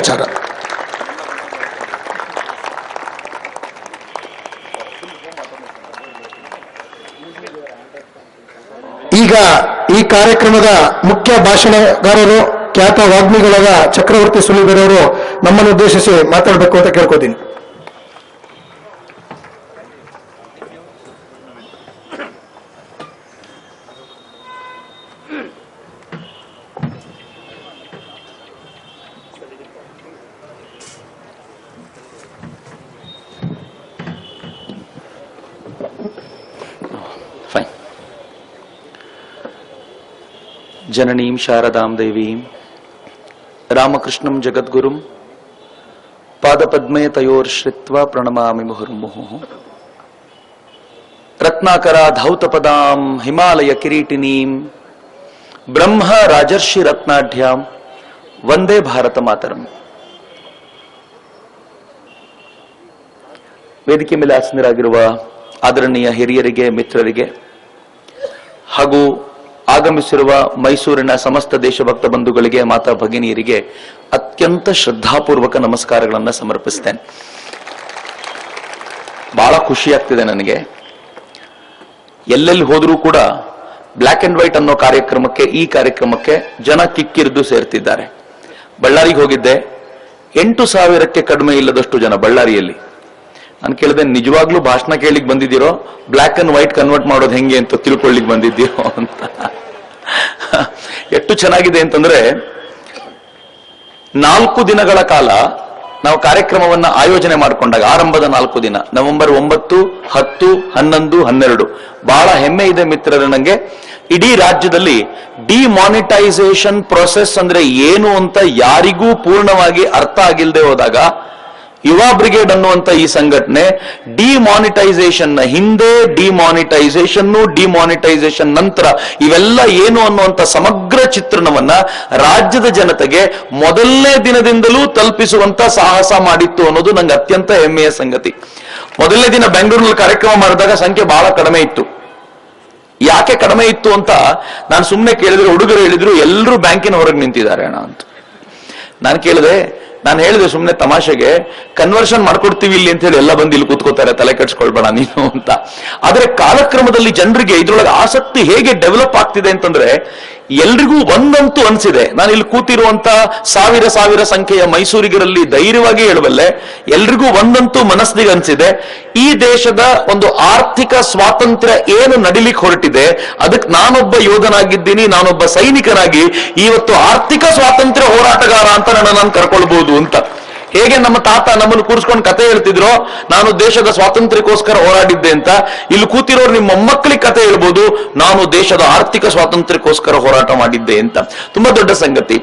ಲೆಕ್ಕಾಚಾರ. ಈಗ ಈ ಕಾರ್ಯಕ್ರಮದ ಮುಖ್ಯ ಭಾಷಣಗಾರರು ಖ್ಯಾತ ವಾಗ್ಮಿಗಳಾದ ಚಕ್ರವರ್ತಿ ಸುಲಿಬೇರವರು ನಮ್ಮನ್ನು ಉದ್ದೇಶಿಸಿ ಮಾತಾಡಬೇಕು ಅಂತ ಕೇಳ್ಕೊತೀನಿ. ಜನನೀಂ ಶಾರದಾಂ ದೇವೀಂ ರಾಮಕೃಷ್ಣಂ ಜಗದ್ಗುರುಂ ಪಾದಪದ್ಮೇ ತಯೋರ್ಶ್ರಿತ್ವಾ ಪ್ರಣಮಾಮಿ ಮುಹುರ್ಮುಹುಃ. ರತ್ನಾಕರಾ ಧೌತಪದಾಂ ಹಿಮಾಲಯ ಕಿರೀಟಿನೀಂ ಬ್ರಹ್ಮ ರಾಜರ್ಷಿ ರತ್ನಾಢ್ಯಾಂ ವಂದೇ ಭಾರತ ಮಾತರಂ. ವೇದಿಕೆ ಮೇಲೆ ಆಸೀನರಾಗಿರುವ ಆದರಣೀಯ ಹಿರಿಯರಿಗೆ, ಮಿತ್ರರಿಗೆ ಹಾಗೂ ಆಗಮಿಸಿರುವ ಮೈಸೂರಿನ ಸಮಸ್ತ ದೇಶಭಕ್ತ ಬಂಧುಗಳಿಗೆ, ಮಾತಾ ಭಗಿನಿಯರಿಗೆ ಅತ್ಯಂತ ಶ್ರದ್ಧಾಪೂರ್ವಕ ನಮಸ್ಕಾರಗಳನ್ನು ಸಮರ್ಪಿಸ್ತೇನೆ. ಬಹಳ ಖುಷಿ ಆಗ್ತಿದೆ ನನಗೆ. ಎಲ್ಲೆಲ್ಲಿ ಹೋದರೂ ಕೂಡ ಬ್ಲ್ಯಾಕ್ ಅಂಡ್ ವೈಟ್ ಅನ್ನೋ ಕಾರ್ಯಕ್ರಮಕ್ಕೆ, ಈ ಕಾರ್ಯಕ್ರಮಕ್ಕೆ ಜನ ಕಿಕ್ಕಿರಿದು ಸೇರ್ತಿದ್ದಾರೆ. ಬಳ್ಳಾರಿಗೆ ಹೋಗಿದ್ದೆ, 8,000ಕ್ಕೆ ಕಡಿಮೆ ಇಲ್ಲದಷ್ಟು ಜನ ಬಳ್ಳಾರಿಯಲ್ಲಿ. ನಾನು ಕೇಳಿದೆ, ನಿಜವಾಗ್ಲೂ ಭಾಷಣ ಕೇಳಿಕ್ ಬಂದಿದ್ದೀರೋ, ಬ್ಲ್ಯಾಕ್ ಅಂಡ್ ವೈಟ್ ಕನ್ವರ್ಟ್ ಮಾಡೋದು ಹೆಂಗೆ ಅಂತ ತಿಳ್ಕೊಳ್ಳಿಕ್ ಬಂದಿದ್ದೀರೋ ಅಂತ. ಎಷ್ಟು ಚೆನ್ನಾಗಿದೆ ಅಂತಂದ್ರೆ, 4 ದಿನಗಳ ಕಾಲ ನಾವು ಕಾರ್ಯಕ್ರಮವನ್ನ ಆಯೋಜನೆ ಮಾಡಿಕೊಂಡಾಗ, ಆರಂಭದ 4 ದಿನ ನವೆಂಬರ್ 9, 10, 11, 12 ಬಹಳ ಹೆಮ್ಮೆ ಇದೆ ಮಿತ್ರರೇ ನಂಗೆ. ಇಡೀ ರಾಜ್ಯದಲ್ಲಿ ಡಿಮಾನಿಟೈಸೇಷನ್ ಪ್ರೊಸೆಸ್ ಅಂದ್ರೆ ಏನು ಅಂತ ಯಾರಿಗೂ ಪೂರ್ಣವಾಗಿ ಅರ್ಥ ಆಗಿಲ್ಲದೆ ಹೋದಾಗ, ಯುವ ಬ್ರಿಗೇಡ್ ಅನ್ನುವಂತ ಈ ಸಂಘಟನೆ ಡಿಮಾನಿಟೈಸೇಷನ್ ನ ಹಿಂದೆ, ಡಿಮಾನಿಟೈಸೇಷನ್ ನಂತರ ಇವೆಲ್ಲ ಏನು ಅನ್ನುವಂತ ಸಮಗ್ರ ಚಿತ್ರಣವನ್ನ ರಾಜ್ಯದ ಜನತೆಗೆ ಮೊದಲನೇ ದಿನದಿಂದಲೂ ತಲುಪಿಸುವಂತ ಸಾಹಸ ಮಾಡಿತ್ತು ಅನ್ನೋದು ನಂಗೆ ಅತ್ಯಂತ ಹೆಮ್ಮೆಯ ಸಂಗತಿ. ಮೊದಲನೇ ದಿನ ಬೆಂಗಳೂರಿನಲ್ಲಿ ಕಾರ್ಯಕ್ರಮ ಮಾಡಿದಾಗ ಸಂಖ್ಯೆ ಬಹಳ ಕಡಿಮೆ ಇತ್ತು. ಯಾಕೆ ಕಡಿಮೆ ಇತ್ತು ಅಂತ ನಾನು ಸುಮ್ಮನೆ ಕೇಳಿದ್ರೆ, ಹುಡುಗರು ಹೇಳಿದ್ರು ಎಲ್ಲರೂ ಬ್ಯಾಂಕಿನ ಹೊರಗೆ ನಿಂತಿದ್ದಾರೆ ಅಣ್ಣ ಅಂತ. ನಾನು ಹೇಳಿದೆ ಸುಮ್ಮನೆ ತಮಾಷೆಗೆ, ಕನ್ವರ್ಷನ್ ಮಾಡ್ಕೊಡ್ತೀವಿ ಇಲ್ಲಿ ಅಂತ ಹೇಳಿ ಎಲ್ಲ ಬಂದು ಇಲ್ಲಿ ಕೂತ್ಕೋತಾರೆ, ತಲೆ ಕೆಡ್ಸ್ಕೊಳ್ಬೇಡ ನೀನು ಅಂತ. ಆದ್ರೆ ಕಾಲಕ್ರಮದಲ್ಲಿ ಜನರಿಗೆ ಇದ್ರೊಳಗೆ ಆಸಕ್ತಿ ಹೇಗೆ ಡೆವಲಪ್ ಆಗ್ತಿದೆ ಅಂತಂದ್ರೆ, ಎಲ್ರಿಗೂ ಒಂದಂತೂ ಅನ್ಸಿದೆ. ನಾನು ಇಲ್ಲಿ ಕೂತಿರುವಂತ ಸಾವಿರ ಸಂಖ್ಯೆಯ ಮೈಸೂರಿಗರಲ್ಲಿ ಧೈರ್ಯವಾಗಿ ಹೇಳಬಲ್ಲೆ, ಎಲ್ರಿಗೂ ಒಂದಂತೂ ಮನಸ್ಸಿಗೆ ಅನ್ಸಿದೆ, ಈ ದೇಶದ ಒಂದು ಆರ್ಥಿಕ ಸ್ವಾತಂತ್ರ್ಯ ಏನು ನಡಿಲಿಕ್ಕೆ ಹೊರಟಿದೆ, ಅದಕ್ಕೆ ನಾನೊಬ್ಬ ಯೋಧನಾಗಿದ್ದೀನಿ, ನಾನೊಬ್ಬ ಸೈನಿಕನಾಗಿ ಇವತ್ತು ಆರ್ಥಿಕ ಸ್ವಾತಂತ್ರ್ಯ ಹೋರಾಟಗಾರ ಅಂತ ನಾನು ಕರ್ಕೊಳ್ಬಹುದು ಅಂತ. ಹೇಗೆ ನಮ್ಮ ತಾತ ನಮ್ಮನ್ನು ಕೂರಿಸ್ಕೊಂಡು ಕತೆ ಹೇಳ್ತಿದ್ರು, ನಾನು ದೇಶದ ಸ್ವಾತಂತ್ರ್ಯಕ್ಕೋಸ್ಕರ ಹೋರಾಡಿದ್ದೆ ಅಂತ, ಇಲ್ಲಿ ಕೂತಿರೋರು ನಿಮ್ಮ ಮೊಮ್ಮಕ್ಕಳಿಗೆ ಕತೆ ಹೇಳ್ಬೋದು, ನಾನು ದೇಶದ ಆರ್ಥಿಕ ಸ್ವಾತಂತ್ರ್ಯಕ್ಕೋಸ್ಕರ ಹೋರಾಟ ಮಾಡಿದ್ದೆ ಅಂತ. ತುಂಬಾ ದೊಡ್ಡ ಸಂಗತಿ.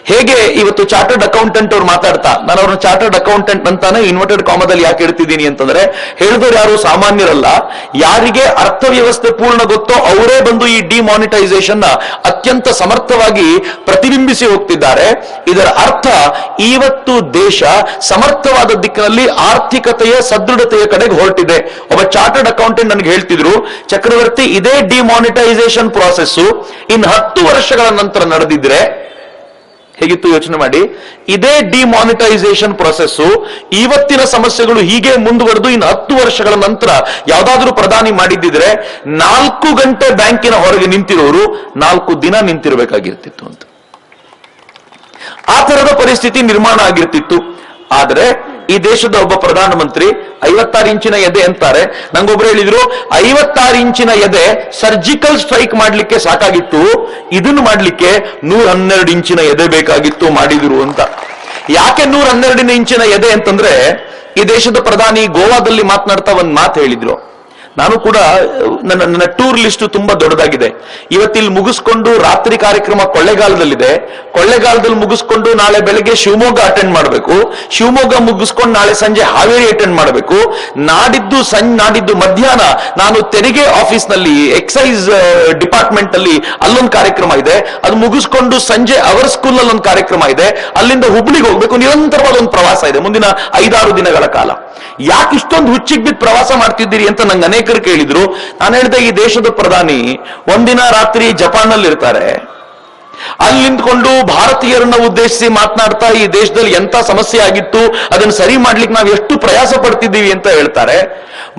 ಹೇಗೆ ಇವತ್ತು ಚಾರ್ಟರ್ಡ್ ಅಕೌಂಟೆಂಟ್ ಅವ್ರು ಮಾತಾಡ್ತಾ, ನಾನು ಅವ್ರನ್ನ ಚಾರ್ಟರ್ಡ್ ಅಕೌಂಟೆಂಟ್ ಅಂತಾನೆ ಇನ್ವರ್ಟೆಡ್ ಕಾಮದಲ್ಲಿ ಯಾಕೆ ಹೇಳ್ತಿದ್ದೀನಿ ಅಂತಂದ್ರೆ, ಹೇಳಿದವರು ಯಾರು ಸಾಮಾನ್ಯರಲ್ಲ, ಯಾರಿಗೆ ಅರ್ಥವ್ಯವಸ್ಥೆ ಪೂರ್ಣ ಗೊತ್ತೋ ಅವರೇ ಬಂದು ಈ ಡಿಮಾನಿಟೈಸೇಷನ್ ನ ಅತ್ಯಂತ ಸಮರ್ಥವಾಗಿ ಪ್ರತಿಬಿಂಬಿಸಿ ಹೋಗ್ತಿದ್ದಾರೆ. ಇದರ ಅರ್ಥ, ಇವತ್ತು ದೇಶ ಸಮರ್ಥವಾದ ದಿಕ್ಕಿನಲ್ಲಿ ಆರ್ಥಿಕತೆಯ ಸದೃಢತೆಯ ಕಡೆಗೆ ಹೊರಟಿದೆ. ಒಬ್ಬ ಚಾರ್ಟರ್ಡ್ ಅಕೌಂಟೆಂಟ್ ನನಗೆ ಹೇಳ್ತಿದ್ರು, ಚಕ್ರವರ್ತಿ ಇದೇ ಡಿಮಾನಿಟೈಸೇಷನ್ ಪ್ರಾಸೆಸ್ ಇನ್ನು 10 ವರ್ಷಗಳ ನಂತರ ನಡೆದಿದ್ರೆ ಹೇಗಿತ್ತು ಯೋಚನೆ ಮಾಡಿ. ಇದೇ ಡಿಮಾನಿಟೈಸೇಷನ್ ಪ್ರೊಸೆಸ್ ಇವತ್ತಿನ ಸಮಸ್ಯೆಗಳು ಹೀಗೆ ಮುಂದುವರೆದು ಇನ್ನು 10 ವರ್ಷಗಳ ನಂತರ ಯಾವ್ದಾದ್ರೂ ಪ್ರಧಾನಿ ಮಾಡಿದ್ದಿದ್ರೆ 4 ಗಂಟೆ ಬ್ಯಾಂಕಿನ ಹೊರಗೆ ನಿಂತಿರೋರು 4 ದಿನ ನಿಂತಿರಬೇಕಾಗಿರ್ತಿತ್ತು ಅಂತ. ಆ ತರದ ಪರಿಸ್ಥಿತಿ ನಿರ್ಮಾಣ ಆಗಿರ್ತಿತ್ತು. ಆದ್ರೆ ಈ ದೇಶದ ಒಬ್ಬ ಪ್ರಧಾನಮಂತ್ರಿ 56 ಇಂಚಿನ ಎದೆ ಅಂತಾರೆ. ನಂಗೊಬ್ರು ಹೇಳಿದ್ರು, 56 ಇಂಚಿನ ಎದೆ ಸರ್ಜಿಕಲ್ ಸ್ಟ್ರೈಕ್ ಮಾಡ್ಲಿಕ್ಕೆ ಸಾಕಾಗಿತ್ತು, ಇದನ್ನು ಮಾಡ್ಲಿಕ್ಕೆ 112 ಇಂಚಿನ ಎದೆ ಬೇಕಾಗಿತ್ತು, ಮಾಡಿದ್ರು ಅಂತ. ಯಾಕೆ 112 ಇಂಚಿನ ಎದೆ ಅಂತಂದ್ರೆ, ಈ ದೇಶದ ಪ್ರಧಾನಿ ಗೋವಾದಲ್ಲಿ ಮಾತನಾಡ್ತಾ ಒಂದ್ ಮಾತು ಹೇಳಿದ್ರು. ನಾನು ಕೂಡ ನನ್ನ ಟೂರ್ ಲಿಸ್ಟ್ ತುಂಬಾ ದೊಡ್ಡದಾಗಿದೆ. ಇವತ್ತಿಲ್ಲಿ ಮುಗಿಸ್ಕೊಂಡು ರಾತ್ರಿ ಕಾರ್ಯಕ್ರಮ ಕೊಳ್ಳೆಗಾಲದಲ್ಲಿದೆ, ಕೊಳ್ಳೆಗಾಲದಲ್ಲಿ ಮುಗಿಸ್ಕೊಂಡು ನಾಳೆ ಬೆಳಗ್ಗೆ ಶಿವಮೊಗ್ಗ ಅಟೆಂಡ್ ಮಾಡಬೇಕು, ಶಿವಮೊಗ್ಗ ಮುಗಿಸ್ಕೊಂಡು ನಾಳೆ ಸಂಜೆ ಹಾವೇರಿ ಅಟೆಂಡ್ ಮಾಡಬೇಕು, ನಾಡಿದ್ದು ಮಧ್ಯಾಹ್ನ ನಾನು ತೆರಿಗೆ ಆಫೀಸ್ ನಲ್ಲಿ ಎಕ್ಸೈಸ್ ಡಿಪಾರ್ಟ್ಮೆಂಟ್ ಅಲ್ಲಿ ಅಲ್ಲೊಂದು ಕಾರ್ಯಕ್ರಮ ಇದೆ, ಅದು ಮುಗಿಸ್ಕೊಂಡು ಸಂಜೆ ಅವರ್ ಸ್ಕೂಲ್ ಅಲ್ಲಿ ಒಂದು ಕಾರ್ಯಕ್ರಮ ಇದೆ, ಅಲ್ಲಿಂದ ಹುಬ್ಳಿಗೆ ಹೋಗ್ಬೇಕು. ನಿರಂತರವಾದ ಒಂದು ಪ್ರವಾಸ ಇದೆ ಮುಂದಿನ 5-6 ದಿನಗಳ ಕಾಲ. ಯಾಕೆ ಇಷ್ಟೊಂದು ಹುಚ್ಚಿಗೆ ಬಿದ್ದು ಪ್ರವಾಸ ಮಾಡ್ತಿದ್ದೀರಿ ಅಂತ ನಂಗೆ ಅನೇಕರು ಕೇಳಿದ್ರು. ನಾನು ಹೇಳಿದೆ, ಈ ದೇಶದ ಪ್ರಧಾನಿ ಒಂದಿನ ರಾತ್ರಿ ಜಪಾನ್ ನಲ್ಲಿ ಇರ್ತಾರೆ, ಅಲ್ಲಿ ನಿಂತ್ಕೊಂಡು ಭಾರತೀಯರನ್ನ ಉದ್ದೇಶಿಸಿ ಮಾತನಾಡ್ತಾ ಈ ದೇಶದಲ್ಲಿ ಎಂತ ಸಮಸ್ಯೆ ಆಗಿತ್ತು ಅದನ್ನು ಸರಿ ಮಾಡ್ಲಿಕ್ಕೆ ನಾವು ಎಷ್ಟು ಪ್ರಯಾಸ ಪಡ್ತಿದ್ದೀವಿ ಅಂತ ಹೇಳ್ತಾರೆ.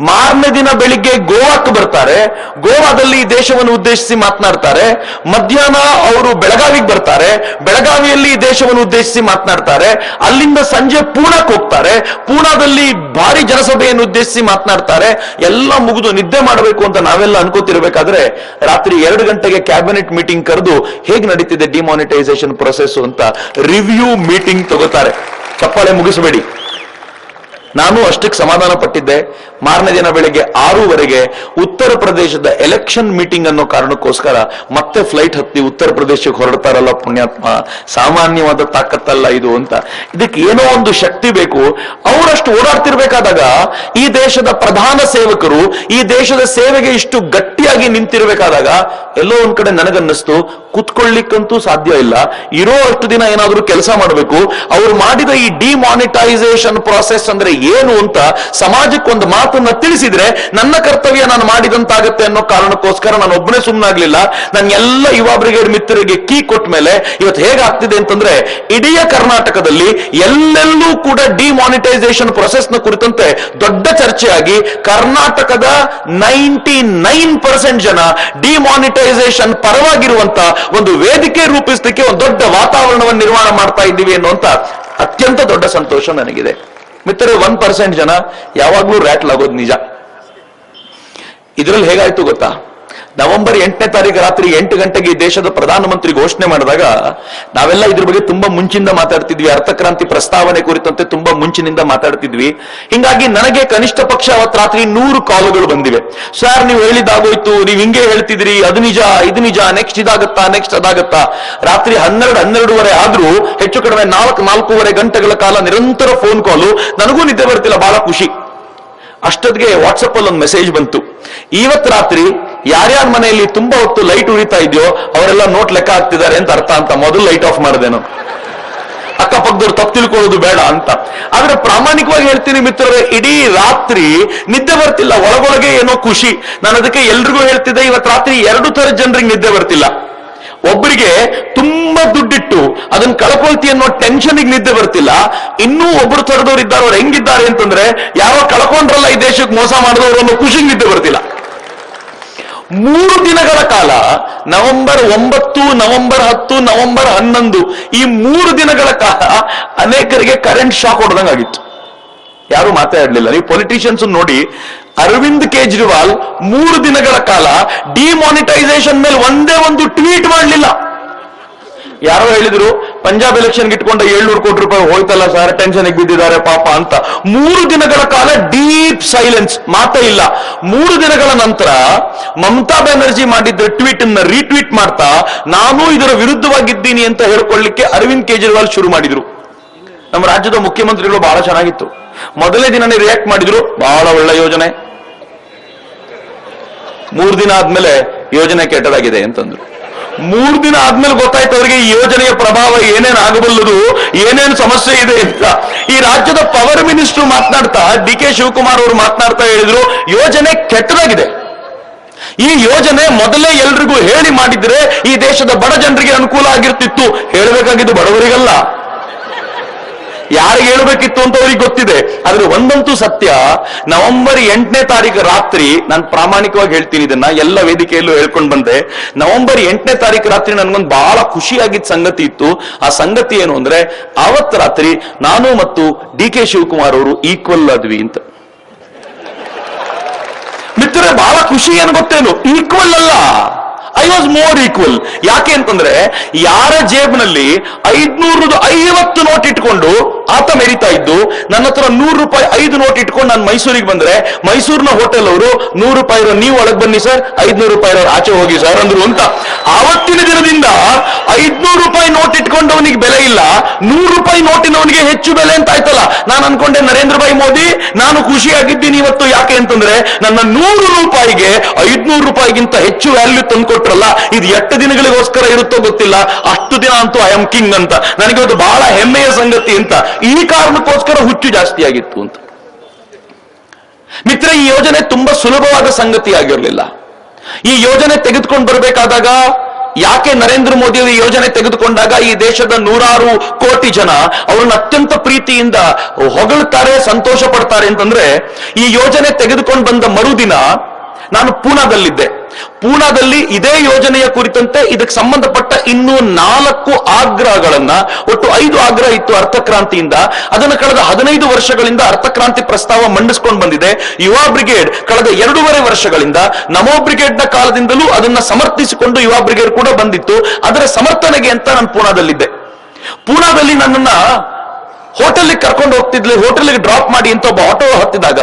ಮಾರನೇ ದಿನ ಬೆಳಿಗ್ಗೆ ಗೋವಾಕ್ಕೆ ಬರ್ತಾರೆ, ಗೋವಾದಲ್ಲಿ ಈ ದೇಶವನ್ನು ಉದ್ದೇಶಿಸಿ ಮಾತನಾಡ್ತಾರೆ. ಮಧ್ಯಾಹ್ನ ಅವರು ಬೆಳಗಾವಿಗೆ ಬರ್ತಾರೆ, ಬೆಳಗಾವಿಯಲ್ಲಿ ಈ ದೇಶವನ್ನು ಉದ್ದೇಶಿಸಿ ಮಾತನಾಡ್ತಾರೆ. ಅಲ್ಲಿಂದ ಸಂಜೆ ಪೂನಾಕ್ಕೆ ಹೋಗ್ತಾರೆ, ಪೂನಾದಲ್ಲಿ ಭಾರಿ ಜನಸಭೆಯನ್ನು ಉದ್ದೇಶಿಸಿ ಮಾತನಾಡ್ತಾರೆ. ಎಲ್ಲ ಮುಗಿದು ನಿದ್ದೆ ಮಾಡಬೇಕು ಅಂತ ನಾವೆಲ್ಲ ಅನ್ಕೋತಿರ್ಬೇಕಾದ್ರೆ ರಾತ್ರಿ 2 ಗಂಟೆಗೆ ಕ್ಯಾಬಿನೆಟ್ ಮೀಟಿಂಗ್ ಕರೆದು ಹೇಗೆ ನಡೀತಿದೆ ಡಿಮಾನಿಟೈಸೇಷನ್ ಪ್ರೊಸೆಸ್ ಅಂತ ರಿವ್ಯೂ ಮೀಟಿಂಗ್ ತಗೋತಾರೆ. ಚಪ್ಪಾಳೆ ಮುಗಿಸಬೇಡಿ. ನಾನು ಅಷ್ಟಕ್ಕೆ ಸಮಾಧಾನ ಪಟ್ಟಿದ್ದೆ. ಮಾರನೇ ದಿನ ಬೆಳಗ್ಗೆ 6:00 ಉತ್ತರ ಪ್ರದೇಶದ ಎಲೆಕ್ಷನ್ ಮೀಟಿಂಗ್ ಅನ್ನೋ ಕಾರಣಕ್ಕೋಸ್ಕರ ಮತ್ತೆ ಫ್ಲೈಟ್ ಹತ್ತಿ ಉತ್ತರ ಪ್ರದೇಶಕ್ಕೆ ಹೊರಡ್ತಾರಲ್ಲ ಪುಣ್ಯಾತ್ಮ, ಸಾಮಾನ್ಯವಾದ ತಾಕತ್ತಲ್ಲ ಇದು ಅಂತ. ಇದಕ್ಕೆ ಏನೋ ಒಂದು ಶಕ್ತಿ ಬೇಕು. ಅವರಷ್ಟು ಓಡಾಡ್ತಿರ್ಬೇಕಾದಾಗ ಈ ದೇಶದ ಪ್ರಧಾನ ಸೇವಕರು ಈ ದೇಶದ ಸೇವೆಗೆ ಇಷ್ಟು ಗಟ್ಟಿಯಾಗಿ ನಿಂತಿರ್ಬೇಕಾದಾಗ ಎಲ್ಲೋ ಒಂದ್ ಕಡೆ ನನಗನ್ನಿಸ್ತು, ಕುತ್ಕೊಳ್ಳಿಕ್ಕಂತೂ ಸಾಧ್ಯ ಇಲ್ಲ, ಇರೋ ಅಷ್ಟು ದಿನ ಏನಾದ್ರೂ ಕೆಲಸ ಮಾಡಬೇಕು. ಅವರು ಮಾಡಿದ ಈ ಡಿಮಾನಿಟೈಸೇಷನ್ ಪ್ರಾಸೆಸ್ ಅಂದ್ರೆ ಏನು ಅಂತ ಸಮಾಜಕ್ಕೆ ಒಂದು ಮಾತನ್ನ ತಿಳಿಸಿದ್ರೆ ನನ್ನ ಕರ್ತವ್ಯ ನಾನು ಮಾಡಿದಂತಾಗತ್ತೆ ಅನ್ನೋ ಕಾರಣಕ್ಕೋಸ್ಕರ ನಾನು ಒಬ್ಬನೇ ಸುಮ್ಮನಾಗ್ಲಿಲ್ಲ. ನನ್ನ ಎಲ್ಲ ಯುವ ಬ್ರಿಗೇಡ್ ಮಿತ್ರರಿಗೆ ಕೀ ಕೊಟ್ಟ ಮೇಲೆ ಇವತ್ತು ಹೇಗಾಗ್ತಿದೆ ಅಂತಂದ್ರೆ ಇಡೀ ಕರ್ನಾಟಕದಲ್ಲಿ ಎಲ್ಲೆಲ್ಲೂ ಕೂಡ ಡಿಮಾನಿಟೈಸೇಷನ್ ಪ್ರೊಸೆಸ್ ನ ಕುರಿತಂತೆ ದೊಡ್ಡ ಚರ್ಚೆಯಾಗಿ ಕರ್ನಾಟಕದ 99% ಜನ ಡಿಮಾನಿಟೈಸೇಷನ್ ಪರವಾಗಿರುವಂತ ಒಂದು ವೇದಿಕೆ ರೂಪಿಸಲಿಕ್ಕೆ ಒಂದು ದೊಡ್ಡ ವಾತಾವರಣವನ್ನು ನಿರ್ಮಾಣ ಮಾಡ್ತಾ ಇದ್ದೀವಿ ಅನ್ನುವಂತ ಅತ್ಯಂತ ದೊಡ್ಡ ಸಂತೋಷ ನನಗಿದೆ. ಮಿತ್ರರೇ, 1% ಜನ ಯಾವಾಗ್ಲೂ ರ್ಯಾಟ್ಲ್ ಆಗೋದು ನಿಜ. ಇದರಲ್ಲಿ ಹೇಗಾಯ್ತು ಗೊತ್ತಾ? ನವೆಂಬರ್ 8ನೇ ತಾರೀಕು ರಾತ್ರಿ 8 ಗಂಟೆಗೆ ಈ ದೇಶದ ಪ್ರಧಾನಮಂತ್ರಿ ಘೋಷಣೆ ಮಾಡಿದಾಗ ನಾವೆಲ್ಲ ಇದ್ರ ಬಗ್ಗೆ ತುಂಬಾ ಮುಂಚಿನಿಂದ ಮಾತಾಡ್ತಿದ್ವಿ. ಅರ್ಥಕ್ರಾಂತಿ ಪ್ರಸ್ತಾವನೆ ಕುರಿತಂತೆ ತುಂಬಾ ಮುಂಚಿನಿಂದ ಮಾತಾಡ್ತಿದ್ವಿ. ಹಿಂಗಾಗಿ ನನಗೆ ಕನಿಷ್ಠ ಪಕ್ಷ ಅವತ್ತು ರಾತ್ರಿ 100 ಕಾಲುಗಳು ಬಂದಿವೆ. ಸರ್, ನೀವು ಹೇಳಿದ್ದಾಗೋಯ್ತು, ನೀವು ಹಿಂಗೆ ಹೇಳ್ತಿದ್ರಿ, ಅದು ನಿಜ, ಇದು ನಿಜ, ನೆಕ್ಸ್ಟ್ ಇದಾಗತ್ತಾ, ನೆಕ್ಸ್ಟ್ ಅದಾಗತ್ತಾ. ರಾತ್ರಿ 12:30 ಆದ್ರೂ ಹೆಚ್ಚು ಕಡಿಮೆ 4-4.5 ಗಂಟೆಗಳ ಕಾಲ ನಿರಂತರ ಫೋನ್ ಕಾಲು. ನನಗೂ ನಿದ್ದೆ ಬರ್ತಿಲ್ಲ, ಬಹಳ ಖುಷಿ. ಅಷ್ಟೊತ್ತಿಗೆ ವಾಟ್ಸಪ್ ಅಲ್ಲಿ ಒಂದು ಮೆಸೇಜ್ ಬಂತು, ಇವತ್ತು ರಾತ್ರಿ ಯಾರ್ಯಾರ ಮನೆಯಲ್ಲಿ ತುಂಬಾ ಹೊತ್ತು ಲೈಟ್ ಉರಿತಾ ಇದೆಯೋ ಅವರೆಲ್ಲ ನೋಟ್ ಲೆಕ್ಕ ಹಾಕ್ತಿದ್ದಾರೆ ಅಂತ ಅರ್ಥ ಅಂತ. ಮೊದಲು ಲೈಟ್ ಆಫ್ ಮಾಡಿದೆನು, ಅಕ್ಕಪಕ್ಕದವ್ರು ತಪ್ಪು ತಿಳ್ಕೊಳ್ಳೋದು ಬೇಡ ಅಂತ. ಆದ್ರೆ ಪ್ರಾಮಾಣಿಕವಾಗಿ ಹೇಳ್ತೀನಿ ಮಿತ್ರರೇ, ಇಡೀ ರಾತ್ರಿ ನಿದ್ದೆ ಬರ್ತಿಲ್ಲ, ಒಳಗೊಳಗೆ ಏನೋ ಖುಷಿ. ನಾನು ಅದಕ್ಕೆ ಎಲ್ರಿಗೂ ಹೇಳ್ತಿದ್ದೆ, ಇವತ್ತು ರಾತ್ರಿ 2 ಥರದ ಜನರಿಗೆ ನಿದ್ದೆ ಬರ್ತಿಲ್ಲ. ಒಬ್ಬರಿಗೆ ತುಂಬಾ ದುಡ್ಡಿಟ್ಟು ಅದನ್ನ ಕಳ್ಕೊಳ್ತಿ ಅನ್ನೋ ಟೆನ್ಷನ್ಗೆ ನಿದ್ದೆ ಬರ್ತಿಲ್ಲ. ಇನ್ನೂ ಒಬ್ಬರು ಥರದವ್ರು ಇದ್ದಾರೆ, ಅವ್ರು ಹೆಂಗಿದ್ದಾರೆ ಅಂತಂದ್ರೆ ಯಾವ ಕಳ್ಕೊಂಡ್ರಲ್ಲ ಈ ದೇಶಕ್ಕೆ ಮೋಸ ಮಾಡಿದವರು ಅನ್ನೋ ಖುಷಿಗೆ ನಿದ್ದೆ ಬರ್ತಿಲ್ಲ. 3 ದಿನಗಳ ಕಾಲ ನವೆಂಬರ್ 9, ನವೆಂಬರ್ 10, ನವೆಂಬರ್ 11 ಈ 3 ದಿನಗಳ ಕಾಲ ಅನೇಕರಿಗೆ ಕರೆಂಟ್ ಶಾಕ್ ಹೊಡೆದಂಗಾಗಿತ್ತು. ಯಾರು ಮಾತಾಡಲಿಲ್ಲ. ನೀವು ಪೊಲಿಟಿಷಿಯನ್ಸ್ ನೋಡಿ, ಅರವಿಂದ್ ಕೇಜ್ರಿವಾಲ್ 3 ದಿನಗಳ ಕಾಲ ಡಿಮಾನಿಟೈಸೇಷನ್ ಮೇಲೆ ಒಂದೇ ಒಂದು ಟ್ವೀಟ್ ಮಾಡಲಿಲ್ಲ. ಯಾರೋ ಹೇಳಿದ್ರು ಪಂಜಾಬ್ ಎಲೆಕ್ಷನ್ ಇಟ್ಕೊಂಡ 700 ಕೋಟಿ ರೂಪಾಯಿ ಹೋಯ್ತಲ್ಲ ಸರ್, ಟೆನ್ಷನ್ ಬಿದ್ದಿದ್ದಾರೆ ಪಾಪ ಅಂತ. 3 ದಿನಗಳ ಕಾಲ ಡೀಪ್ ಸೈಲೆನ್ಸ್, ಮಾತೇ ಇಲ್ಲ. 3 ದಿನಗಳ ನಂತರ ಮಮತಾ ಬ್ಯಾನರ್ಜಿ ಮಾಡಿದ್ದ ಟ್ವೀಟ್ ಅನ್ನ ರೀಟ್ವೀಟ್ ಮಾಡ್ತಾ ನಾನು ಇದರ ವಿರುದ್ಧವಾಗಿದ್ದೀನಿ ಅಂತ ಹೇಳ್ಕೊಳ್ಳಿಕ್ಕೆ ಅರವಿಂದ್ ಕೇಜ್ರಿವಾಲ್ ಶುರು ಮಾಡಿದ್ರು. ನಮ್ಮ ರಾಜ್ಯದ ಮುಖ್ಯಮಂತ್ರಿಗಳು ಬಹಳ ಚೆನ್ನಾಗಿತ್ತು. ಮೊದಲನೇ ದಿನನೇ ರಿಯಾಕ್ಟ್ ಮಾಡಿದ್ರು, ಬಹಳ ಒಳ್ಳೆ ಯೋಜನೆ. 3 ದಿನ ಆದ್ಮೇಲೆ ಯೋಜನೆ ಕೆಟ್ಟದಾಗಿದೆ ಅಂತಂದ್ರು. 3 ದಿನ ಆದ್ಮೇಲೆ ಗೊತ್ತಾಯ್ತು ಅವರಿಗೆ ಈ ಯೋಜನೆಯ ಪ್ರಭಾವ ಏನೇನು ಆಗಬಲ್ಲದು, ಏನೇನು ಸಮಸ್ಯೆ ಇದೆ ಅಂತ. ಈ ರಾಜ್ಯದ ಪವರ್ ಮಿನಿಸ್ಟರ್ ಮಾತನಾಡ್ತಾ, ಡಿ ಕೆ ಶಿವಕುಮಾರ್ ಅವರು ಮಾತನಾಡ್ತಾ ಹೇಳಿದ್ರು, ಯೋಜನೆ ಕೆಟ್ಟದಾಗಿದೆ. ಈ ಯೋಜನೆ ಮೊದಲೇ ಎಲ್ರಿಗೂ ಹೇಳಿ ಮಾಡಿದ್ರೆ ಈ ದೇಶದ ಬಡ ಜನರಿಗೆ ಅನುಕೂಲ ಆಗಿರ್ತಿತ್ತು. ಹೇಳಬೇಕಾಗಿದ್ದು ಬಡವರಿಗಲ್ಲ, ಯಾರಿಗೆ ಹೇಳಬೇಕಿತ್ತು ಅಂತ ಅವ್ರಿಗೆ ಗೊತ್ತಿದೆ. ಆದ್ರೆ ಒಂದಂತೂ ಸತ್ಯ, ನವೆಂಬರ್ 8ನೇ ತಾರೀಕು ರಾತ್ರಿ, ನಾನು ಪ್ರಾಮಾಣಿಕವಾಗಿ ಹೇಳ್ತೀನಿ, ಇದನ್ನ ಎಲ್ಲ ವೇದಿಕೆಯಲ್ಲೂ ಹೇಳ್ಕೊಂಡು ಬಂದೆ. ನವೆಂಬರ್ 8ನೇ ತಾರೀಕು ರಾತ್ರಿ ನನ್ಗೊಂದು ಬಹಳ ಖುಷಿಯಾಗಿದ್ದ ಸಂಗತಿ ಇತ್ತು. ಆ ಸಂಗತಿ ಏನು ಅಂದ್ರೆ, ಆವತ್ತು ರಾತ್ರಿ ನಾನು ಮತ್ತು ಡಿ ಕೆ ಶಿವಕುಮಾರ್ ಅವರು ಈಕ್ವಲ್ ಆದ್ವಿ ಅಂತ. ಮಿತ್ರರೇ, ಬಹಳ ಖುಷಿ ಏನು ಗೊತ್ತೇನು, ಈಕ್ವಲ್ ಅಲ್ಲ, ಐ ವಾಸ್ ಮೋರ್ ಈಕ್ವಲ್. ಯಾಕೆ ಅಂತಂದ್ರೆ ಯಾರ ಜೇಬ್ನಲ್ಲಿ 550 ನೋಟ್ ಇಟ್ಕೊಂಡು ಆತ ಮೆರಿತಾ ಇದ್ದು, ನನ್ನ ಹತ್ರ 100 ರೂಪಾಯಿ 5 ನೋಟ್ ಇಟ್ಕೊಂಡು ನಾನು ಮೈಸೂರಿಗೆ ಬಂದ್ರೆ ಮೈಸೂರಿನ ಹೋಟೆಲ್ ಅವರು 100 ರೂಪಾಯಿ ನೀವು ಒಳಗೆ ಬನ್ನಿ ಸರ್, 500 ರೂಪಾಯಿ ಆಚೆ ಹೋಗಿ ಸರ್ ಅಂದ್ರು ಅಂತ. ಆವತ್ತಿನ ದಿನದಿಂದ 500 ರೂಪಾಯಿ ನೋಟ್ ಇಟ್ಕೊಂಡವನಿಗೆ ಬೆಲೆ ಇಲ್ಲ, 100 ರೂಪಾಯಿ ನೋಟಿನವನಿಗೆ ಹೆಚ್ಚು ಬೆಲೆ ಅಂತ ಆಯ್ತಲ್ಲ. ನಾನು ಅನ್ಕೊಂಡೆ ನರೇಂದ್ರ ಭಾಯಿ ಮೋದಿ ನಾನು ಖುಷಿಯಾಗಿದ್ದೀನಿ ಇವತ್ತು. ಯಾಕೆ ಅಂತಂದ್ರೆ ನನ್ನ 100 ರೂಪಾಯಿಗೆ 500 ರೂಪಾಯಿಗಿಂತ ಹೆಚ್ಚು ವ್ಯಾಲ್ಯೂ ತಂದ್ಕೊಟ್ರಲ್ಲ, ಇದು ಎಷ್ಟು ದಿನಗಳಿಗೋಸ್ಕರ ಇರುತ್ತೋ ಗೊತ್ತಿಲ್ಲ, ಅಷ್ಟು ದಿನ ಅಂತೂ ಐ ಆಮ್ ಕಿಂಗ್ ಅಂತ. ನನಗೆ ಅದು ಬಹಳ ಹೆಮ್ಮೆಯ ಸಂಗತಿ ಅಂತ. ಈ ಕಾರಣಕ್ಕೋಸ್ಕರ ಹುಚ್ಚು ಜಾಸ್ತಿ ಆಗಿತ್ತು ಅಂತ. ಮಿತ್ರ, ಈ ಯೋಜನೆ ತುಂಬಾ ಸುಲಭವಾದ ಸಂಗತಿ ಆಗಿರಲಿಲ್ಲ. ಈ ಯೋಜನೆ ತೆಗೆದುಕೊಂಡು ಬರಬೇಕಾದಾಗ ಯಾಕೆ ನರೇಂದ್ರ ಮೋದಿ ಅವರು ಈ ಯೋಜನೆ ತೆಗೆದುಕೊಂಡಾಗ ಈ ದೇಶದ 100 ಕೋಟಿ ಜನ ಅವರನ್ನ ಅತ್ಯಂತ ಪ್ರೀತಿಯಿಂದ ಹೊಗಳ್ತಾರೆ, ಸಂತೋಷ ಪಡ್ತಾರೆ ಅಂತಂದ್ರೆ, ಈ ಯೋಜನೆ ತೆಗೆದುಕೊಂಡು ಬಂದ ಮರುದಿನ ನಾನು ಪೂನಾದಲ್ಲಿದ್ದೆ. ಪೂನಾದಲ್ಲಿ ಇದೇ ಯೋಜನೆಯ ಕುರಿತಂತೆ ಇದಕ್ಕೆ ಸಂಬಂಧಪಟ್ಟ ಇನ್ನೂ 4 ಆಗ್ರಹಗಳನ್ನ, ಒಟ್ಟು 5 ಆಗ್ರಹ ಇತ್ತು ಅರ್ಥಕ್ರಾಂತಿಯಿಂದ. ಅದನ್ನು ಕಳೆದ 15 ವರ್ಷಗಳಿಂದ ಅರ್ಥಕ್ರಾಂತಿ ಪ್ರಸ್ತಾವ ಮಂಡಿಸ್ಕೊಂಡು ಬಂದಿದೆ. ಯುವ ಬ್ರಿಗೇಡ್ ಕಳೆದ 2.5 ವರ್ಷಗಳಿಂದ, ನಮೋ ಬ್ರಿಗೇಡ್ ನ ಕಾಲದಿಂದಲೂ ಅದನ್ನ ಸಮರ್ಥಿಸಿಕೊಂಡು ಯುವ ಬ್ರಿಗೇಡ್ ಕೂಡ ಬಂದಿತ್ತು. ಅದರ ಸಮರ್ಥನೆಗೆ ಅಂತ ನಾನು ಪೂನಾದಲ್ಲಿದ್ದೆ. ಪೂನಾದಲ್ಲಿ ನನ್ನನ್ನ ಹೋಟೆಲ್ಗೆ ಕರ್ಕೊಂಡು ಹೋಗ್ತಿದ್ಲಿ, ಹೋಟೆಲ್ಗೆ ಡ್ರಾಪ್ ಮಾಡಿ ಅಂತ ಒಬ್ಬ ಆಟೋ ಹತ್ತಿದಾಗ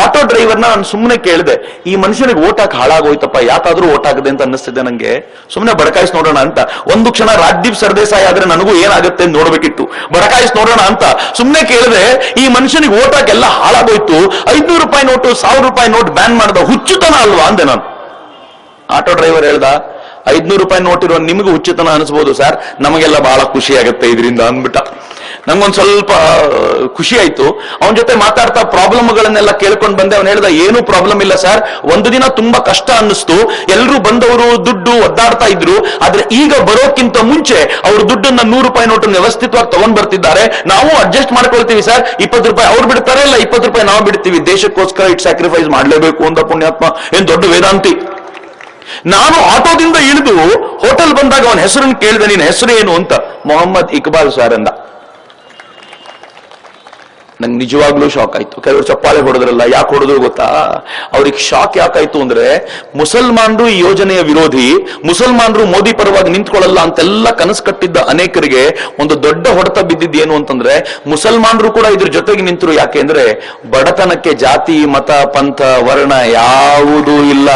ಆಟೋ ಡ್ರೈವರ್ನ ನಾನು ಸುಮ್ಮನೆ ಕೇಳಿದೆ, ಈ ಮನುಷ್ಯನಿಗೆ ಓಟ್ ಹಾಕಿ ಹಾಳಾಗೋಯ್ತಪ್ಪ, ಯಾಕಾದ್ರೂ ಓಟ್ ಆಗದೆ ಅಂತ ಅನ್ನಿಸ್ತಿದೆ ನಂಗೆ, ಸುಮ್ಮನೆ ಬಡಕಾಯಿಸಿ ನೋಡೋಣ ಅಂತ. ಒಂದು ಕ್ಷಣ ರಾಜ್ದೀಪ್ ಸರ್ದೇಸಾಯಿ ಆದ್ರೆ ನನಗೂ ಏನಾಗುತ್ತೆ ಅಂತ ನೋಡ್ಬೇಕಿತ್ತು, ಬಡಕಾಯಿಸಿ ನೋಡೋಣ ಅಂತ ಸುಮ್ಮನೆ ಕೇಳಿದೆ. ಈ ಮನುಷ್ಯನಿಗೆ ಓಟ್ ಹಾಕಿ ಎಲ್ಲ ಹಾಳಾಗೋಯ್ತು, 500 ರೂಪಾಯಿ ನೋಟು 1000 ರೂಪಾಯಿ ನೋಟ್ ಬ್ಯಾನ್ ಮಾಡ್ದ, ಹುಚ್ಚುತನ ಅಲ್ವಾ ಅಂದೆ ನಾನು. ಆಟೋ ಡ್ರೈವರ್ ಹೇಳ್ದ, 500 ರೂಪಾಯಿ ನೋಟ್ ಇರೋ ನಿಮಗೆ ಹುಚ್ಚುತನ ಅನಿಸ್ಬೋದು ಸರ್, ನಮಗೆಲ್ಲ ಬಹಳ ಖುಷಿ ಆಗುತ್ತೆ ಇದರಿಂದ ಅಂದ್ಬಿಟ್ಟ. ನಂಗೊಂದ್ ಸ್ವಲ್ಪ ಖುಷಿ ಆಯ್ತು. ಅವನ ಜೊತೆ ಮಾತಾಡ್ತಾ ಪ್ರಾಬ್ಲಮ್ಗಳನ್ನೆಲ್ಲ ಕೇಳ್ಕೊಂಡು ಬಂದೆ. ಅವನು ಹೇಳ್ದ, ಏನೂ ಪ್ರಾಬ್ಲಮ್ ಇಲ್ಲ ಸರ್, ಒಂದು ದಿನ ತುಂಬಾ ಕಷ್ಟ ಅನ್ನಿಸ್ತು, ಎಲ್ಲರೂ ಬಂದವರು ದುಡ್ಡು ಒದ್ದಾಡ್ತಾ ಇದ್ರು, ಆದ್ರೆ ಈಗ ಬರೋಕ್ಕಿಂತ ಮುಂಚೆ ಅವರು ದುಡ್ಡನ್ನ 100 ರೂಪಾಯಿ ನೋಟನ್ನು ವ್ಯವಸ್ಥಿತವಾಗಿ ತಗೊಂಡ್ ಬರ್ತಿದ್ದಾರೆ, ನಾವು ಅಡ್ಜಸ್ಟ್ ಮಾಡ್ಕೊಳ್ತೀವಿ ಸರ್, 20 ರೂಪಾಯಿ ಅವ್ರು ಬಿಡ್ತಾರೆ, ಇಲ್ಲ 20 ರೂಪಾಯಿ ನಾವು ಬಿಡ್ತೀವಿ, ದೇಶಕ್ಕೋಸ್ಕರ ಇಟ್ ಸ್ಯಾಕ್ರಿಫೈಸ್ ಮಾಡ್ಲೇಬೇಕು ಅಂತ ಪುಣ್ಯಾತ್ಮ, ಏನ್ ದೊಡ್ಡ ವೇದಾಂತಿ. ನಾನು ಆಟೋದಿಂದ ಇಳಿದು ಹೋಟೆಲ್ ಬಂದಾಗ ಅವನ ಹೆಸರನ್ನು ಕೇಳಿದೆ, ನಿನ್ನ ಹೆಸರು ಏನು ಅಂತ. ಮೊಹಮ್ಮದ್ ಇಕ್ಬಾಲ್ ಸರ್ ಅಂದ. ನಂಗೆ ನಿಜವಾಗ್ಲೂ ಶಾಕ್ ಆಯ್ತು. ಕೆಲವರು ಚಪ್ಪಾಳೆ ಹೊಡೆದ್ರಲ್ಲ, ಯಾಕೆ ಹೊಡೆದ್ರು ಗೊತ್ತಾ? ಅವ್ರಿಗೆ ಶಾಕ್ ಯಾಕಾಯ್ತು ಅಂದ್ರೆ, ಮುಸಲ್ಮಾನರು ಈ ಯೋಜನೆಯ ವಿರೋಧಿ, ಮುಸಲ್ಮಾನರು ಮೋದಿ ಪರವಾಗಿ ನಿಂತ್ಕೊಳ್ಳಲ್ಲ ಅಂತೆಲ್ಲ ಕನಸು ಕಟ್ಟಿದ್ದ ಅನೇಕರಿಗೆ ಒಂದು ದೊಡ್ಡ ಹೊಡೆತ ಬಿದ್ದಿದ್ದೇನು ಅಂತಂದ್ರೆ, ಮುಸಲ್ಮಾನರು ಕೂಡ ಇದ್ರ ಜೊತೆಗೆ ನಿಂತರು. ಯಾಕೆ ಅಂದ್ರೆ ಬಡತನಕ್ಕೆ ಜಾತಿ, ಮತ, ಪಂಥ, ವರ್ಣ ಯಾವುದೂ ಇಲ್ಲ,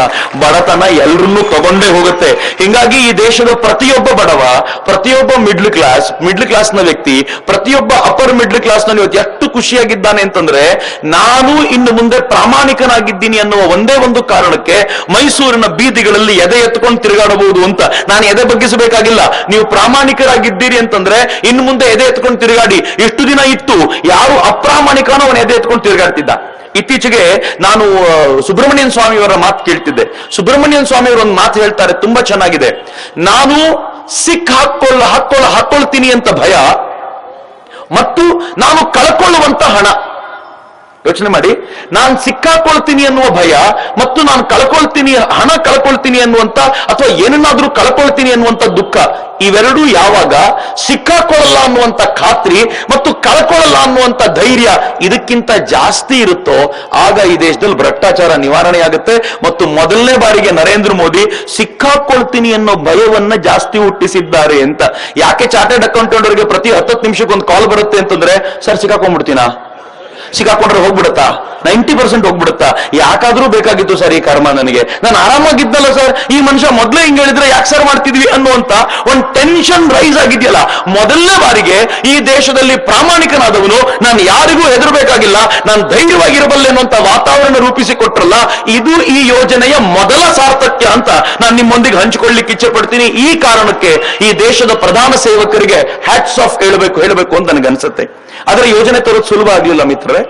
ಬಡತನ ಎಲ್ರನ್ನೂ ತಗೊಂಡೇ ಹೋಗುತ್ತೆ. ಹಿಂಗಾಗಿ ಈ ದೇಶದ ಪ್ರತಿಯೊಬ್ಬ ಬಡವ, ಪ್ರತಿಯೊಬ್ಬ ಮಿಡ್ಲ್ ಕ್ಲಾಸ್ ನ ವ್ಯಕ್ತಿ, ಪ್ರತಿಯೊಬ್ಬ ಅಪ್ಪರ್ ಮಿಡ್ಲ್ ಕ್ಲಾಸ್ ನ ಇವತ್ತು ಎಷ್ಟು ಖುಷಿಯಾಗಿದ್ದಾನೆ ಅಂತಂದ್ರೆ, ನಾನು ಇನ್ನು ಮುಂದೆ ಪ್ರಾಮಾಣಿಕನಾಗಿದ್ದೀನಿ ಅನ್ನುವ ಒಂದೇ ಒಂದು ಕಾರಣಕ್ಕೆ ಮೈಸೂರಿನ ಬೀದಿಗಳಲ್ಲಿ ಎದೆ ಎತ್ಕೊಂಡು ತಿರುಗಾಡಬಹುದು ಅಂತ. ನಾನು ಎದೆ ಬಗ್ಗಿಸಬೇಕಾಗಿಲ್ಲ, ನೀವು ಪ್ರಾಮಾಣಿಕರಾಗಿದ್ದೀರಿ ಅಂತಂದ್ರೆ ಇನ್ನು ಮುಂದೆ ಎದೆ ಎತ್ಕೊಂಡು ತಿರುಗಾಡಿ. ಎಷ್ಟು ದಿನ ಇತ್ತು ಯಾರು ಅಪ್ರಾಮಾಣಿಕನೋ ಅವನ ಎದೆ ಎತ್ಕೊಂಡು ತಿರುಗಾಡ್ತಿದ್ದ. ಇತ್ತೀಚೆಗೆ ನಾನು ಸುಬ್ರಹ್ಮಣ್ಯನ್ ಸ್ವಾಮಿಯವರ ಮಾತು ಕೇಳ್ತಿದ್ದೆ. ಸುಬ್ರಹ್ಮಣ್ಯನ್ ಸ್ವಾಮಿಯವರು ಒಂದು ಮಾತು ಹೇಳ್ತಾರೆ, ತುಂಬಾ ಚೆನ್ನಾಗಿದೆ. ನಾನು ಸಿಕ್ ಹಾಕೊಳ್ತೀನಿ ಅಂತ ಭಯ, ಮತ್ತು ನಾನು ಕಳ್ಕೊಳ್ಳುವಂತ ಹಣ. ಯೋಚನೆ ಮಾಡಿ, ನಾನು ಸಿಕ್ಕಾಕೊಳ್ತೀನಿ ಅನ್ನುವ ಭಯ ಮತ್ತು ನಾನು ಹಣ ಕಳ್ಕೊಳ್ತೀನಿ ಅನ್ನುವಂತ, ಅಥವಾ ಏನನ್ನಾದ್ರೂ ಕಳ್ಕೊಳ್ತೀನಿ ಅನ್ನುವಂತ ದುಃಖ, ಇವೆರಡೂ ಯಾವಾಗ ಸಿಕ್ಕಾಕೊಳ್ಳಲ್ಲ ಅನ್ನುವಂತ ಖಾತ್ರಿ ಮತ್ತು ಕಳ್ಕೊಳ್ಳಲ್ಲ ಅನ್ನುವಂತ ಧೈರ್ಯ ಇದಕ್ಕಿಂತ ಜಾಸ್ತಿ ಇರುತ್ತೋ, ಆಗ ಈ ದೇಶದಲ್ಲಿ ಭ್ರಷ್ಟಾಚಾರ ನಿವಾರಣೆ ಆಗುತ್ತೆ. ಮತ್ತು ಮೊದಲನೇ ಬಾರಿಗೆ ನರೇಂದ್ರ ಮೋದಿ ಸಿಕ್ಕಾಕೊಳ್ತೀನಿ ಅನ್ನೋ ಭಯವನ್ನ ಜಾಸ್ತಿ ಹುಟ್ಟಿಸಿದ್ದಾರೆ ಅಂತ. ಯಾಕೆ ಚಾರ್ಟರ್ಡ್ ಅಕೌಂಟೆಂಟ್ ಅವರಿಗೆ ಪ್ರತಿ 10 ನಿಮಿಷಕ್ಕೆ ಒಂದು ಕಾಲ್ ಬರುತ್ತೆ ಅಂತಂದ್ರೆ, ಸರ್ ಸಿಕ್ಕಾಕೊಂಡ್ಬಿಡ್ತೀನಾ, ಸಿಕ್ಕಾಕೊಂಡ್ರೆ ಹೋಗ್ಬಿಡುತ್ತಾ, 90% ಹೋಗ್ಬಿಡುತ್ತಾ, ಯಾಕಾದ್ರೂ ಬೇಕಾಗಿತ್ತು ಸರ್ ಈ ಕರ್ಮ ನನಗೆ, ನಾನು ಆರಾಮಾಗಿದ್ದಲ್ಲ ಸರ್, ಈ ಮನುಷ್ಯ ಮೊದಲೇ ಹಿಂಗ್ ಹೇಳಿದ್ರೆ ಯಾಕೆ ಸರ್ ಮಾಡ್ತಿದ್ವಿ ಅನ್ನುವಂತ ಒಂದು ಟೆನ್ಷನ್ ರೈಸ್ ಆಗಿದೆಯಲ್ಲ. ಮೊದಲನೇ ಬಾರಿಗೆ ಈ ದೇಶದಲ್ಲಿ ಪ್ರಾಮಾಣಿಕನಾದವನು, ನಾನು ಯಾರಿಗೂ ಹೆದರಬೇಕಾಗಿಲ್ಲ, ನಾನು ಧೈರ್ಯವಾಗಿರಬಲ್ಲೆ ಅನ್ನುವಂತ ವಾತಾವರಣ ರೂಪಿಸಿಕೊಟ್ರಲ್ಲ, ಇದು ಈ ಯೋಜನೆಯ ಮೊದಲ ಸಾರ್ಥಕ್ಯ ಅಂತ ನಾನು ನಿಮ್ಮೊಂದಿಗೆ ಹಂಚಿಕೊಳ್ಳಿಕ್ಕೆ ಇಚ್ಛೆ ಪಡ್ತೀನಿ. ಈ ಕಾರಣಕ್ಕೆ ಈ ದೇಶದ ಪ್ರಧಾನ ಸೇವಕರಿಗೆ ಹ್ಯಾಟ್ಸ್ ಆಫ್ ಹೇಳಬೇಕು ಅಂತ ನನಗನ್ಸುತ್ತೆ. ಆದ್ರೆ ಯೋಜನೆ ತರೋದು ಸುಲಭ ಆಗ್ಲಿಲ್ಲ ಮಿತ್ರರೇ.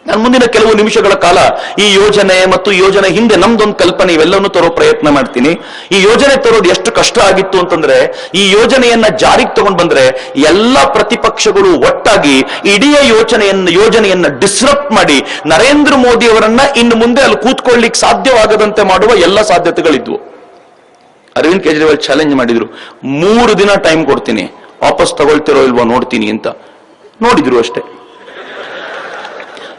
ನಾನು ಮುಂದಿನ ಕೆಲವು ನಿಮಿಷಗಳ ಕಾಲ ಈ ಯೋಜನೆ ಮತ್ತು ಯೋಜನೆ ಹಿಂದೆ ನಮ್ದೊಂದು ಕಲ್ಪನೆ ಇವೆಲ್ಲವನ್ನೂ ತರೋ ಪ್ರಯತ್ನ ಮಾಡ್ತೀನಿ. ಈ ಯೋಜನೆ ತರೋದು ಎಷ್ಟು ಕಷ್ಟ ಆಗಿತ್ತು ಅಂತಂದ್ರೆ, ಈ ಯೋಜನೆಯನ್ನ ಜಾರಿಗೆ ತಗೊಂಡು ಬಂದ್ರೆ ಎಲ್ಲ ಪ್ರತಿಪಕ್ಷಗಳು ಒಟ್ಟಾಗಿ ಇಡೀ ಯೋಜನೆಯನ್ನ ಡಿಸ್ರಪ್ಟ್ ಮಾಡಿ ನರೇಂದ್ರ ಮೋದಿ ಅವರನ್ನ ಇನ್ನು ಮುಂದೆ ಅಲ್ಲಿ ಕೂತ್ಕೊಳ್ಳಿಕ್ಕೆ ಸಾಧ್ಯವಾಗದಂತೆ ಮಾಡುವ ಎಲ್ಲ ಸಾಧ್ಯತೆಗಳಿದ್ವು. ಅರವಿಂದ್ ಕೇಜ್ರಿವಾಲ್ ಚಾಲೆಂಜ್ ಮಾಡಿದ್ರು, 3 ದಿನ ಟೈಮ್ ಕೊಡ್ತೀನಿ, ವಾಪಸ್ ತಗೊಳ್ತಿರೋ ಇಲ್ವೋ ನೋಡ್ತೀನಿ ಅಂತ. ನೋಡಿದ್ರು ಅಷ್ಟೇ.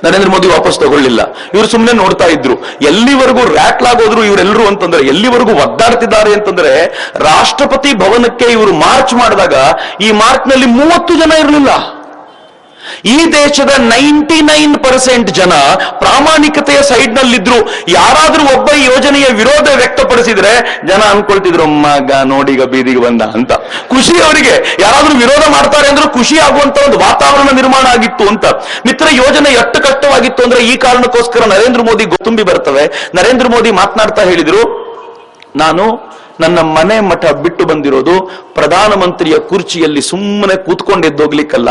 ನರೇಂದ್ರ ಮೋದಿ ವಾಪಸ್ ತಗೊಳ್ಳಿಲ್ಲ. ಇವರು ಸುಮ್ಮನೆ ನೋಡ್ತಾ ಇದ್ರು. ಎಲ್ಲಿವರೆಗೂ ರ್ಯಾಟ್ಲಾಗೋದ್ರು ಇವರೆಲ್ಲರೂ ಅಂತಂದ್ರೆ, ಎಲ್ಲಿವರೆಗೂ ಒದ್ದಾಡ್ತಿದ್ದಾರೆ ಅಂತಂದ್ರೆ, ರಾಷ್ಟ್ರಪತಿ ಭವನಕ್ಕೆ ಇವರು ಮಾರ್ಚ್ ಮಾಡಿದಾಗ ಈ ಮಾರ್ಚ್ ನಲ್ಲಿ 30 ಜನ ಇರಲಿಲ್ಲ. ಈ ದೇಶದ 99% ಜನ ಪ್ರಾಮಾಣಿಕತೆಯ ಸೈಡ್ ನಲ್ಲಿದ್ರು. ಯಾರಾದ್ರೂ ಒಬ್ಬ ಈ ಯೋಜನೆಯ ವಿರೋಧ ವ್ಯಕ್ತಪಡಿಸಿದ್ರೆ ಜನ ಅನ್ಕೊಳ್ತಿದ್ರು, ಮಗ ನೋಡಿಗ ಬೀದಿಗೆ ಬಂದ ಅಂತ. ಖುಷಿ ಅವರಿಗೆ, ಯಾರಾದ್ರೂ ವಿರೋಧ ಮಾಡ್ತಾರೆ ಅಂದ್ರೆ ಖುಷಿ ಆಗುವಂತ ಒಂದು ವಾತಾವರಣ ನಿರ್ಮಾಣ ಆಗಿತ್ತು ಅಂತ. ಮಿತ್ರ, ಯೋಜನೆ ಎಷ್ಟು ಕಷ್ಟವಾಗಿತ್ತು ಅಂದ್ರೆ ಈ ಕಾರಣಕ್ಕೋಸ್ಕರ ನರೇಂದ್ರ ಮೋದಿ ತುಂಬಿ ಬರ್ತವೆ. ನರೇಂದ್ರ ಮೋದಿ ಮಾತನಾಡ್ತಾ ಹೇಳಿದ್ರು, ನಾನು ನನ್ನ ಮನೆ ಮಠ ಬಿಟ್ಟು ಬಂದಿರೋದು ಪ್ರಧಾನಮಂತ್ರಿಯ ಕುರ್ಚಿಯಲ್ಲಿ ಸುಮ್ಮನೆ ಕೂತ್ಕೊಂಡಿದ್ದೋಗ್ಲಿಕ್ಕಲ್ಲ,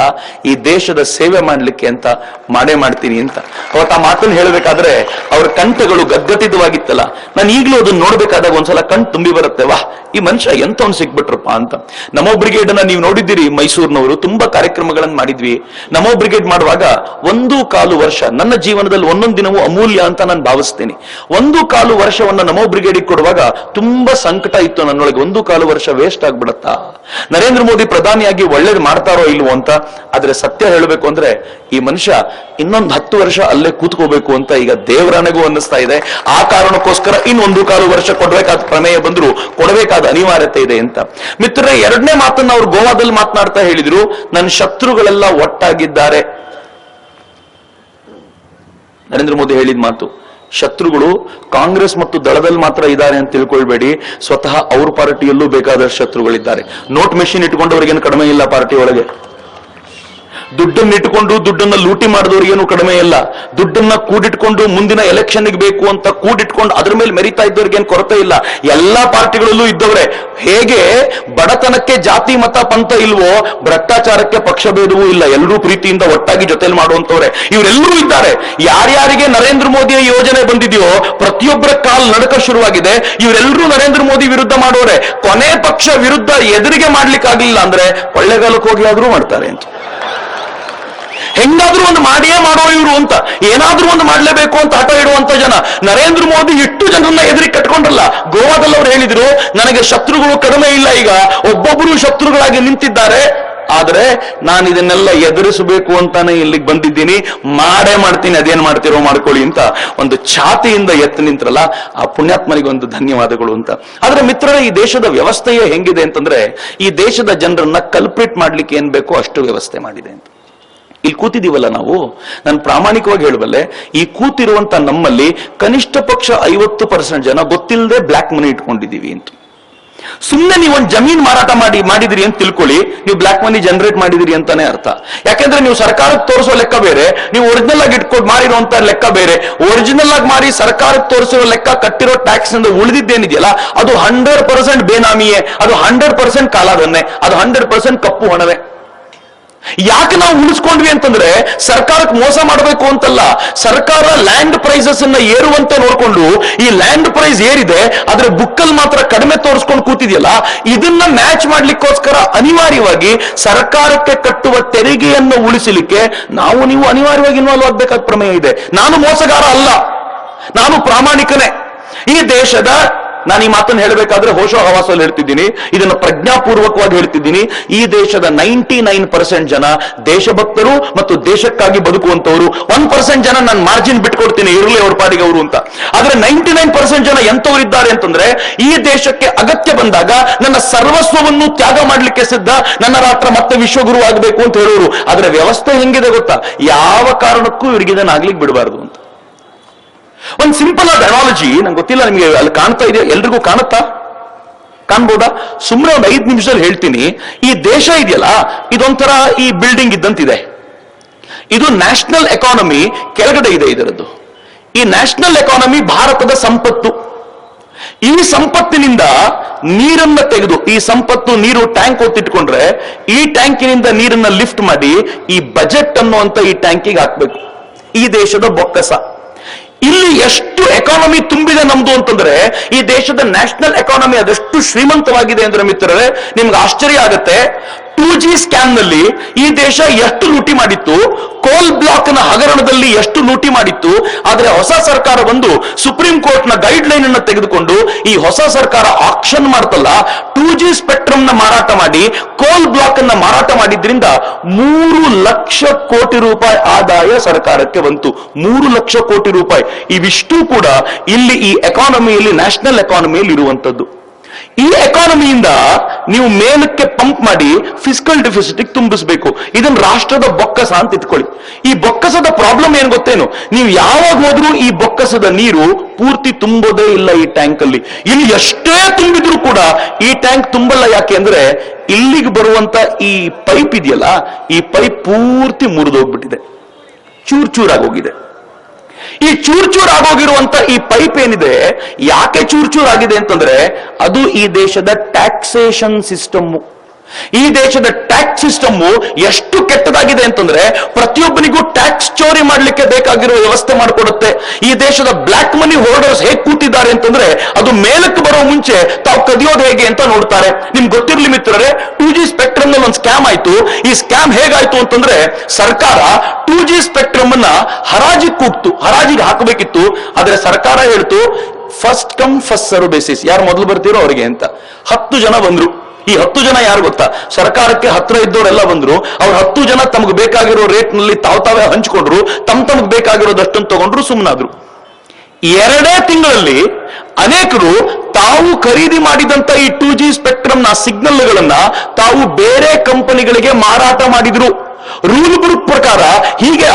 ಈ ದೇಶದ ಸೇವೆ ಮಾಡ್ಲಿಕ್ಕೆ ಅಂತ ಮಾಡ್ತೀನಿ ಅಂತ ಅವತ್ತು ಆ ಮಾತನ್ನು ಹೇಳಬೇಕಾದ್ರೆ ಅವ್ರ ಕಂಠಗಳು ಗದ್ಗತಿತವಾಗಿತ್ತಲ್ಲ. ನಾನು ಈಗಲೂ ಅದನ್ನ ನೋಡ್ಬೇಕಾದಾಗ ಒಂದ್ಸಲ ಕಣ್ ತುಂಬಿ ಬರುತ್ತೆ, ವಾಹ್ ಈ ಮನುಷ್ಯ ಎಂತವ್ನು ಸಿಕ್ಬಿಟ್ರಪ್ಪ ಅಂತ. ನಮೋ ಬ್ರಿಗೇಡ್ ಅನ್ನ ನೀವು ನೋಡಿದ್ದೀರಿ, ಮೈಸೂರಿನವರು ತುಂಬಾ ಕಾರ್ಯಕ್ರಮಗಳನ್ನು ಮಾಡಿದ್ವಿ. ನಮೋ ಬ್ರಿಗೇಡ್ ಮಾಡುವಾಗ 1.25 ವರ್ಷ ನನ್ನ ಜೀವನದಲ್ಲಿ ಒಂದೊಂದು ದಿನವೂ ಅಮೂಲ್ಯ ಅಂತ ನಾನು ಭಾವಿಸ್ತೇನೆ. 1.25 ವರ್ಷವನ್ನ ನಮೋ ಬ್ರಿಗೇಡಿಗೆ ಕೊಡುವಾಗ ತುಂಬಾ ಸಂಕಟ ಇತ್ತು ನನ್ನೊಳಗೆ. 1.25 ವರ್ಷ ವೇಸ್ಟ್ ಆಗ್ಬಿಡತ್ತಾ, ನರೇಂದ್ರ ಮೋದಿ ಪ್ರಧಾನಿಯಾಗಿ ಒಳ್ಳೇದು ಮಾಡ್ತಾರೋ ಇಲ್ವೋ ಅಂತ. ಆದ್ರೆ ಸತ್ಯ ಹೇಳಬೇಕು ಅಂದ್ರೆ ಈ ಮನುಷ್ಯ ಇನ್ನೊಂದು 10 ವರ್ಷ ಅಲ್ಲೇ ಕೂತ್ಕೋಬೇಕು ಅಂತ ಈಗ ದೇವರಾಣೆಗೂ ಅನ್ನಿಸ್ತಾ ಇದೆ. ಆ ಕಾರಣಕ್ಕೋಸ್ಕರ ಇನ್ನು 1.25 ವರ್ಷ ಕೊಡಬೇಕಾದ ಪ್ರಮೇಯ ಬಂದ್ರು ಕೊಡಬೇಕಾದ ಅನಿವಾರ್ಯತೆ ಇದೆ ಅಂತ. ಮಿತ್ರರೇ, ಎರಡನೇ ಮಾತನ್ನ ಅವ್ರು ಗೋವಾದಲ್ಲಿ ಮಾತನಾಡ್ತಾ ಹೇಳಿದ್ರು, ನನ್ನ ಶತ್ರುಗಳೆಲ್ಲ ಒಟ್ಟಾಗಿದ್ದಾರೆ. ನರೇಂದ್ರ ಮೋದಿ ಹೇಳಿದ ಮಾತು, ಶತ್ರುಗಳು ಕಾಂಗ್ರೆಸ್ ಮತ್ತು ದಳದಲ್ಲಿ ಮಾತ್ರ ಇದ್ದಾರೆ ಅಂತ ತಿಳ್ಕೊಳ್ಬೇಡಿ, ಸ್ವತಃ ಅವ್ರ ಪಾರ್ಟಿಯಲ್ಲೂ ಬೇಕಾದಷ್ಟು ಶತ್ರುಗಳಿದ್ದಾರೆ. ನೋಟ್ ಮೆಷಿನ್ ಇಟ್ಕೊಂಡವ್ರಿಗೇನು ಕಡಿಮೆ ಇಲ್ಲ ಪಾರ್ಟಿ ಒಳಗೆ. ದುಡ್ಡನ್ನು ಇಟ್ಟುಕೊಂಡು ದುಡ್ಡನ್ನ ಲೂಟಿ ಮಾಡಿದವ್ರಿಗೇನು ಕಡಿಮೆ ಇಲ್ಲ. ದುಡ್ಡನ್ನ ಕೂಡಿಟ್ಕೊಂಡು ಮುಂದಿನ ಎಲೆಕ್ಷನ್ಗೆ ಬೇಕು ಅಂತ ಕೂಡಿಟ್ಕೊಂಡು ಅದ್ರ ಮೇಲೆ ಮೆರಿತಾ ಇದ್ದವ್ರಿಗೇನು ಕೊರತೆ ಇಲ್ಲ. ಎಲ್ಲಾ ಪಾರ್ಟಿಗಳಲ್ಲೂ ಇದ್ದವ್ರೆ. ಹೇಗೆ ಬಡತನಕ್ಕೆ ಜಾತಿ ಮತ ಪಂಥ ಇಲ್ವೋ, ಭ್ರಷ್ಟಾಚಾರಕ್ಕೆ ಪಕ್ಷಭೇದವೂ ಇಲ್ಲ. ಎಲ್ಲರೂ ಪ್ರೀತಿಯಿಂದ ಒಟ್ಟಾಗಿ ಜೊತೆಲಿ ಮಾಡುವಂತವ್ರೆ ಇವರೆಲ್ಲರೂ ಇದ್ದಾರೆ. ಯಾರ್ಯಾರಿಗೆ ನರೇಂದ್ರ ಮೋದಿಯ ಯೋಜನೆ ಬಂದಿದೆಯೋ ಪ್ರತಿಯೊಬ್ಬರ ಕಾಲ್ ನಡಕ ಶುರುವಾಗಿದೆ. ಇವರೆಲ್ಲರೂ ನರೇಂದ್ರ ಮೋದಿ ವಿರುದ್ಧ ಮಾಡೋರೆ. ಕೊನೆ ಪಕ್ಷ ವಿರುದ್ಧ ಎದುರಿಗೆ ಮಾಡ್ಲಿಕ್ಕಾಗಲಿಲ್ಲ ಅಂದ್ರೆ ಕೊಳ್ಳೆಗಾಲಕ್ಕೆ ಹೋಗಿ ಆದ್ರೂ ಮಾಡ್ತಾರೆ ಅಂತ. ಹೆಂಗಾದ್ರೂ ಒಂದು ಮಾಡಿಯೇ ಮಾಡೋ ಇವರು ಅಂತ, ಏನಾದ್ರೂ ಒಂದು ಮಾಡ್ಲೇಬೇಕು ಅಂತ ಹಠ ಇಡುವಂತ ಜನ. ನರೇಂದ್ರ ಮೋದಿ ಇಷ್ಟು ಜನರನ್ನ ಎದುರಿಗೆ ಕಟ್ಕೊಂಡ್ರಲ್ಲ. ಗೋವಾದಲ್ಲಿ ಅವ್ರು ಹೇಳಿದ್ರು, ನನಗೆ ಶತ್ರುಗಳು ಕಡಿಮೆ ಇಲ್ಲ, ಈಗ ಒಬ್ಬೊಬ್ಬರು ಶತ್ರುಗಳಾಗಿ ನಿಂತಿದ್ದಾರೆ. ಆದ್ರೆ ನಾನು ಇದನ್ನೆಲ್ಲ ಎದುರಿಸಬೇಕು ಅಂತಾನೆ ಇಲ್ಲಿಗೆ ಬಂದಿದ್ದೀನಿ, ಮಾಡೇ ಮಾಡ್ತೀನಿ, ಅದೇನ್ ಮಾಡ್ತಿರೋ ಮಾಡ್ಕೊಳ್ಳಿ ಅಂತ ಒಂದು ಛಾತಿಯಿಂದ ಎತ್ತು ನಿಂತ್ರಲ್ಲ, ಆ ಪುಣ್ಯಾತ್ಮನಿಗೆ ಒಂದು ಧನ್ಯವಾದಗಳು ಅಂತ. ಆದ್ರೆ ಮಿತ್ರರೇ, ಈ ದೇಶದ ವ್ಯವಸ್ಥೆಯೇ ಹೆಂಗಿದೆ ಅಂತಂದ್ರೆ, ಈ ದೇಶದ ಜನರನ್ನ ಕಲ್ಪ್ರಿಟ್ ಮಾಡ್ಲಿಕ್ಕೆ ಏನ್ ಬೇಕೋ ಅಷ್ಟು ವ್ಯವಸ್ಥೆ ಮಾಡಿದೆ ಅಂತ. ಇಲ್ಲಿ ಕೂತಿದೀವಲ್ಲ ನಾವು, ನಾನು ಪ್ರಾಮಾಣಿಕವಾಗಿ ಹೇಳಬಲ್ಲೆ, ಈ ಕೂತಿರುವಂತ ನಮ್ಮಲ್ಲಿ ಕನಿಷ್ಠ ಪಕ್ಷ 50% ಜನ ಗೊತ್ತಿಲ್ಲದೆ ಬ್ಲಾಕ್ ಮನಿ ಇಟ್ಕೊಂಡಿದೀವಿ ಅಂತ. ಸುಮ್ಮನೆ ನೀವು ಒಂದು ಜಮೀನ್ ಮಾರಾಟ ಮಾಡಿದಿರಿ ಅಂತ ತಿಳ್ಕೊಳ್ಳಿ, ನೀವು ಬ್ಲಾಕ್ ಮನಿ ಜನರೇಟ್ ಮಾಡಿದಿರಿ ಅಂತಾನೆ ಅರ್ಥ. ಯಾಕೆಂದ್ರೆ ನೀವು ಸರ್ಕಾರಕ್ಕೆ ತೋರಿಸೋ ಲೆಕ್ಕ ಬೇರೆ, ನೀವು ಒರಿಜಿನಲ್ ಆಗಿ ಇಟ್ಕೊಂಡು ಮಾರಿರುವಂತ ಲೆಕ್ಕ ಬೇರೆ. ಒರಿಜಿನಲ್ ಆಗಿ ಮಾರಿ ಸರ್ಕಾರಕ್ಕೆ ತೋರಿಸಿರೋ ಲೆಕ್ಕ, ಕಟ್ಟಿರೋ ಟ್ಯಾಕ್ಸ್ ಇಂದ ಉಳಿದಿದ್ದೇನಿದೆಯಲ್ಲ ಅದು 100% ಬೇನಾಮಿಯೇ, ಅದು 100% ಕಾಲಾದನ್ನೇ, ಅದು 100% ಕಪ್ಪು ಹಣವೇ. ಯಾಕೆ ನಾವು ಉಳಿಸ್ಕೊಂಡ್ವಿ ಅಂತಂದ್ರೆ ಸರ್ಕಾರಕ್ಕೆ ಮೋಸ ಮಾಡಬೇಕು ಅಂತಲ್ಲ. ಸರ್ಕಾರ ಲ್ಯಾಂಡ್ ಪ್ರೈಸಸ್ ಅನ್ನ ಏರುವಂತೆ ನೋಡ್ಕೊಂಡು ಈ ಲ್ಯಾಂಡ್ ಪ್ರೈಸ್ ಏರಿದೆ, ಆದ್ರೆ ಬುಕ್ಕಲ್ಲಿ ಮಾತ್ರ ಕಡಿಮೆ ತೋರಿಸ್ಕೊಂಡು ಕೂತಿದೆಯಲ್ಲ, ಇದನ್ನ ಮ್ಯಾಚ್ ಮಾಡ್ಲಿಕ್ಕೋಸ್ಕರ ಅನಿವಾರ್ಯವಾಗಿ ಸರ್ಕಾರಕ್ಕೆ ಕಟ್ಟುವ ತೆರಿಗೆಯನ್ನು ಉಳಿಸಲಿಕ್ಕೆ ನಾವು ನೀವು ಅನಿವಾರ್ಯವಾಗಿ ಇನ್ವಾಲ್ವ್ ಆಗ್ಬೇಕಾದ ಪ್ರಮೇಯ ಇದೆ. ನಾನು ಮೋಸಗಾರ ಅಲ್ಲ, ನಾನು ಪ್ರಾಮಾಣಿಕನೇ. ಈ ದೇಶದ, ನಾನು ಈ ಮಾತನ್ನು ಹೇಳಬೇಕಾದ್ರೆ ಹೋಶೋ ಹವಾಸಲ್ಲಿ ಹೇಳ್ತಿದ್ದೀನಿ, ಇದನ್ನು ಪ್ರಜ್ಞಾಪೂರ್ವಕವಾಗಿ ಹೇಳ್ತಿದ್ದೀನಿ. ಈ ದೇಶದ 99% ಜನ ದೇಶಭಕ್ತರು ಮತ್ತು ದೇಶಕ್ಕಾಗಿ ಬದುಕುವಂತವರು. 1% ಜನ ನಾನು ಮಾರ್ಜಿನ್ ಬಿಟ್ಕೊಡ್ತೀನಿ, ಇರಲಿ ಅವ್ರ ಪಾಡಿಗೆ ಅವರು ಅಂತ. ಆದ್ರೆ 99% ಜನ ಎಂತವರಿದ್ದಾರೆ ಅಂತಂದ್ರೆ, ಈ ದೇಶಕ್ಕೆ ಅಗತ್ಯ ಬಂದಾಗ ನನ್ನ ಸರ್ವಸ್ವವನ್ನು ತ್ಯಾಗ ಮಾಡ್ಲಿಕ್ಕೆ ಸಿದ್ಧ, ನನ್ನ ರಾಷ್ಟ್ರ ಮತ್ತೆ ವಿಶ್ವಗುರು ಆಗಬೇಕು ಅಂತ ಹೇಳೋರು. ಆದ್ರೆ ವ್ಯವಸ್ಥೆ ಹೆಂಗಿದೆ ಗೊತ್ತಾ, ಯಾವ ಕಾರಣಕ್ಕೂ ಇವರಿಗೆ ಇದನ್ನಾಗ್ಲಿಕ್ಕೆ ಬಿಡಬಾರ್ದು ಅಂತ. ಒಂದು ಸಿಂಪಲ್ ಆದ ಅನಾಲಜಿ, ನಂಗೆ ಗೊತ್ತಿಲ್ಲ ನಿಮಗೆ ಅಲ್ಲಿ ಕಾಣ್ತಾ ಇದೆ, ಎಲ್ರಿಗೂ ಕಾಣ್ಬೋದಾ? ಸುಮ್ಮನೆ ಒಂದು 5 ನಿಮಿಷದಲ್ಲಿ ಹೇಳ್ತೀನಿ. ಈ ದೇಶ ಇದೆಯಲ್ಲ, ಇದೊಂಥರ ಈ ಬಿಲ್ಡಿಂಗ್ ಇದ್ದಂತಿದೆ. ಇದು ನ್ಯಾಷನಲ್ ಎಕಾನಮಿ ಕೆಳಗಡೆ ಇದೆ ಇದರದ್ದು. ಈ ನ್ಯಾಷನಲ್ ಎಕಾನಮಿ ಭಾರತದ ಸಂಪತ್ತು. ಈ ಸಂಪತ್ತಿನಿಂದ ನೀರನ್ನ ತೆಗೆದು, ಈ ಸಂಪತ್ತು ನೀರು ಟ್ಯಾಂಕ್ ಹೊತ್ತಿಟ್ಕೊಂಡ್ರೆ, ಈ ಟ್ಯಾಂಕಿನಿಂದ ನೀರನ್ನ ಲಿಫ್ಟ್ ಮಾಡಿ ಈ ಬಜೆಟ್ ಅನ್ನುವಂತ ಈ ಟ್ಯಾಂಕಿಗೆ ಹಾಕ್ಬೇಕು. ಈ ದೇಶದ ಬೊಕ್ಕಸ. ಇಲ್ಲಿ ಎಷ್ಟು ಎಕಾನಮಿ ತುಂಬಿದೆ ನಮ್ದು ಅಂತಂದ್ರೆ, ಈ ದೇಶದ ನ್ಯಾಷನಲ್ ಎಕಾನಮಿ ಅದೆಷ್ಟು ಶ್ರೀಮಂತವಾಗಿದೆ ಅಂದ್ರೆ ಮಿತ್ರರೇ, ನಿಮ್ಗೆ ಆಶ್ಚರ್ಯ ಆಗುತ್ತೆ. 2G ಸ್ಕ್ಯಾಮ್ ನಲ್ಲಿ ಈ ದೇಶ ಎಷ್ಟು ಲೂಟಿ ಮಾಡಿತ್ತು, ಕೋಲ್ ಬ್ಲಾಕ್ ನ ಹಗರಣದಲ್ಲಿ ಎಷ್ಟು ಲೂಟಿ ಮಾಡಿತ್ತು. ಆದ್ರೆ ಹೊಸ ಸರ್ಕಾರ ಬಂದು ಸುಪ್ರೀಂ ಕೋರ್ಟ್ ನ ಗೈಡ್ ಲೈನ್ ಅನ್ನು ತೆಗೆದುಕೊಂಡು ಈ ಹೊಸ ಸರ್ಕಾರ ಆಕ್ಷನ್ ಮಾಡ್ತಲ್ಲ, 2G ಸ್ಪೆಕ್ಟ್ರಮ್ ನ ಮಾರಾಟ ಮಾಡಿ ಕೋಲ್ ಬ್ಲಾಕ್ ಅನ್ನ ಮಾರಾಟ ಮಾಡಿದ್ರಿಂದ 3 ಲಕ್ಷ ಕೋಟಿ ರೂಪಾಯಿ ಆದಾಯ ಸರ್ಕಾರಕ್ಕೆ ಬಂತು. 3 ಲಕ್ಷ ಕೋಟಿ ರೂಪಾಯಿ. ಇವಿಷ್ಟು ಕೂಡ ಇಲ್ಲಿ ಈ ಎಕಾನಮಿಯಲ್ಲಿ, ನ್ಯಾಷನಲ್ ಎಕಾನಮಿಯಲ್ಲಿ ಇರುವಂತದ್ದು. ಈ ಎಕಾನಮಿಯಿಂದ ನೀವು ಮೇಲಕ್ಕೆ ಪಂಪ್ ಮಾಡಿ ಫಿಸ್ಕಲ್ ಡೆಫಿಸಿಟ್ ತುಂಬಿಸಬೇಕು. ಇದನ್ನ ರಾಷ್ಟ್ರದ ಬೊಕ್ಕಸ ಅಂತ ಇಟ್ಕೊಳ್ಳಿ. ಈ ಬೊಕ್ಕಸದ ಪ್ರಾಬ್ಲಮ್ ಏನ್ ಗೊತ್ತೇನು, ನೀವು ಯಾವಾಗ ಹೋದ್ರೂ ಈ ಬೊಕ್ಕಸದ ನೀರು ಪೂರ್ತಿ ತುಂಬೋದೇ ಇಲ್ಲ ಈ ಟ್ಯಾಂಕ್ ಅಲ್ಲಿ. ಇಲ್ಲಿ ಎಷ್ಟೇ ತುಂಬಿದ್ರು ಕೂಡ ಈ ಟ್ಯಾಂಕ್ ತುಂಬಲ್ಲ. ಯಾಕೆ ಅಂದ್ರೆ ಇಲ್ಲಿಗೆ ಬರುವಂತ ಈ ಪೈಪ್ ಇದೆಯಲ್ಲ, ಈ ಪೈಪ್ ಪೂರ್ತಿ ಮುರಿದೋಗ್ಬಿಟ್ಟಿದೆ, ಚೂರ್ ಚೂರಾಗೋಗಿದೆ. ಈ ಚೂರ್ ಆಗೋಗಿರುವಂತ ಈ ಪೈಪ್ ಏನಿದೆ, ಯಾಕೆ ಚೂರ್ ಆಗಿದೆ ಅಂತಂದ್ರೆ ಅದು ಈ ದೇಶದ ಟ್ಯಾಕ್ಸೇಷನ್ ಸಿಸ್ಟಮ್. ಈ ದೇಶದ ಟ್ಯಾಕ್ಸ್ ಸಿಸ್ಟಮ್ ಎಷ್ಟು ಕೆಟ್ಟದಾಗಿದೆ ಅಂತಂದ್ರೆ ಪ್ರತಿಯೊಬ್ಬನಿಗೂ ಟ್ಯಾಕ್ಸ್ ಚೋರಿ ಮಾಡ್ಲಿಕ್ಕೆ ಬೇಕಾಗಿರುವ ವ್ಯವಸ್ಥೆ ಮಾಡಿಕೊಡುತ್ತೆ. ಈ ದೇಶದ ಬ್ಲಾಕ್ ಮನಿ ಹೋಲ್ಡರ್ಸ್ ಹೇಗೆ ಕೂತಿದ್ದಾರೆ ಅಂತಂದ್ರೆ ಅದು ಮೇಲಕ್ಕೆ ಬರೋ ಮುಂಚೆ ತಾವು ಕದಿಯೋದು ಹೇಗೆ ಅಂತ ನೋಡ್ತಾರೆ. ನಿಮ್ಗೆ ಗೊತ್ತಿರ್ಲಿ ಮಿತ್ರರೇ, 2G ಸ್ಪೆಕ್ಟ್ರಮ್ ನಲ್ಲಿ ಒಂದು ಸ್ಕ್ಯಾಮ್ ಆಯ್ತು. ಈ ಸ್ಕ್ಯಾಮ್ ಹೇಗಾಯ್ತು ಅಂತಂದ್ರೆ ಸರ್ಕಾರ 2G ಸ್ಪೆಕ್ಟ್ರಮ್ ಅನ್ನ ಹರಾಜಿಗೆ ಹಾಕಬೇಕಿತ್ತು. ಆದ್ರೆ ಸರ್ಕಾರ ಹೇಳ್ತು first come first serve basis, ಯಾರು ಮೊದಲು ಬರ್ತೀರೋ ಅವರಿಗೆ ಅಂತ. 10 ಜನ ಬಂದ್ರು. ಈ 10 ಜನ ಯಾರು ಗೊತ್ತಾ? ಸರ್ಕಾರಕ್ಕೆ ಹತ್ರ ಇದ್ದವರೆಲ್ಲ ಬಂದ್ರು. ಅವ್ರು 10 ಜನ ತಮಗೆ ಬೇಕಾಗಿರೋ ರೇಟ್ ನಲ್ಲಿ ತಾವೇ ಹಂಚಿಕೊಂಡ್ರು, ತಮಗೆ ಬೇಕಾಗಿರೋದಷ್ಟನ್ನು ತಗೊಂಡ್ರು, ಸುಮ್ಮನಾದ್ರು. 2 ತಿಂಗಳಲ್ಲಿ ಅನೇಕರು ತಾವು ಖರೀದಿ ಮಾಡಿದಂತ ಈ 2G ಸ್ಪೆಕ್ಟ್ರಮ್ ನ ಸಿಗ್ನಲ್ಗಳನ್ನ ತಾವು ಬೇರೆ ಕಂಪನಿಗಳಿಗೆ ಮಾರಾಟ ಮಾಡಿದ್ರು. ರೂಲ್ ಬುಕ್ ಪ್ರಕಾರ ಹೀಗೆ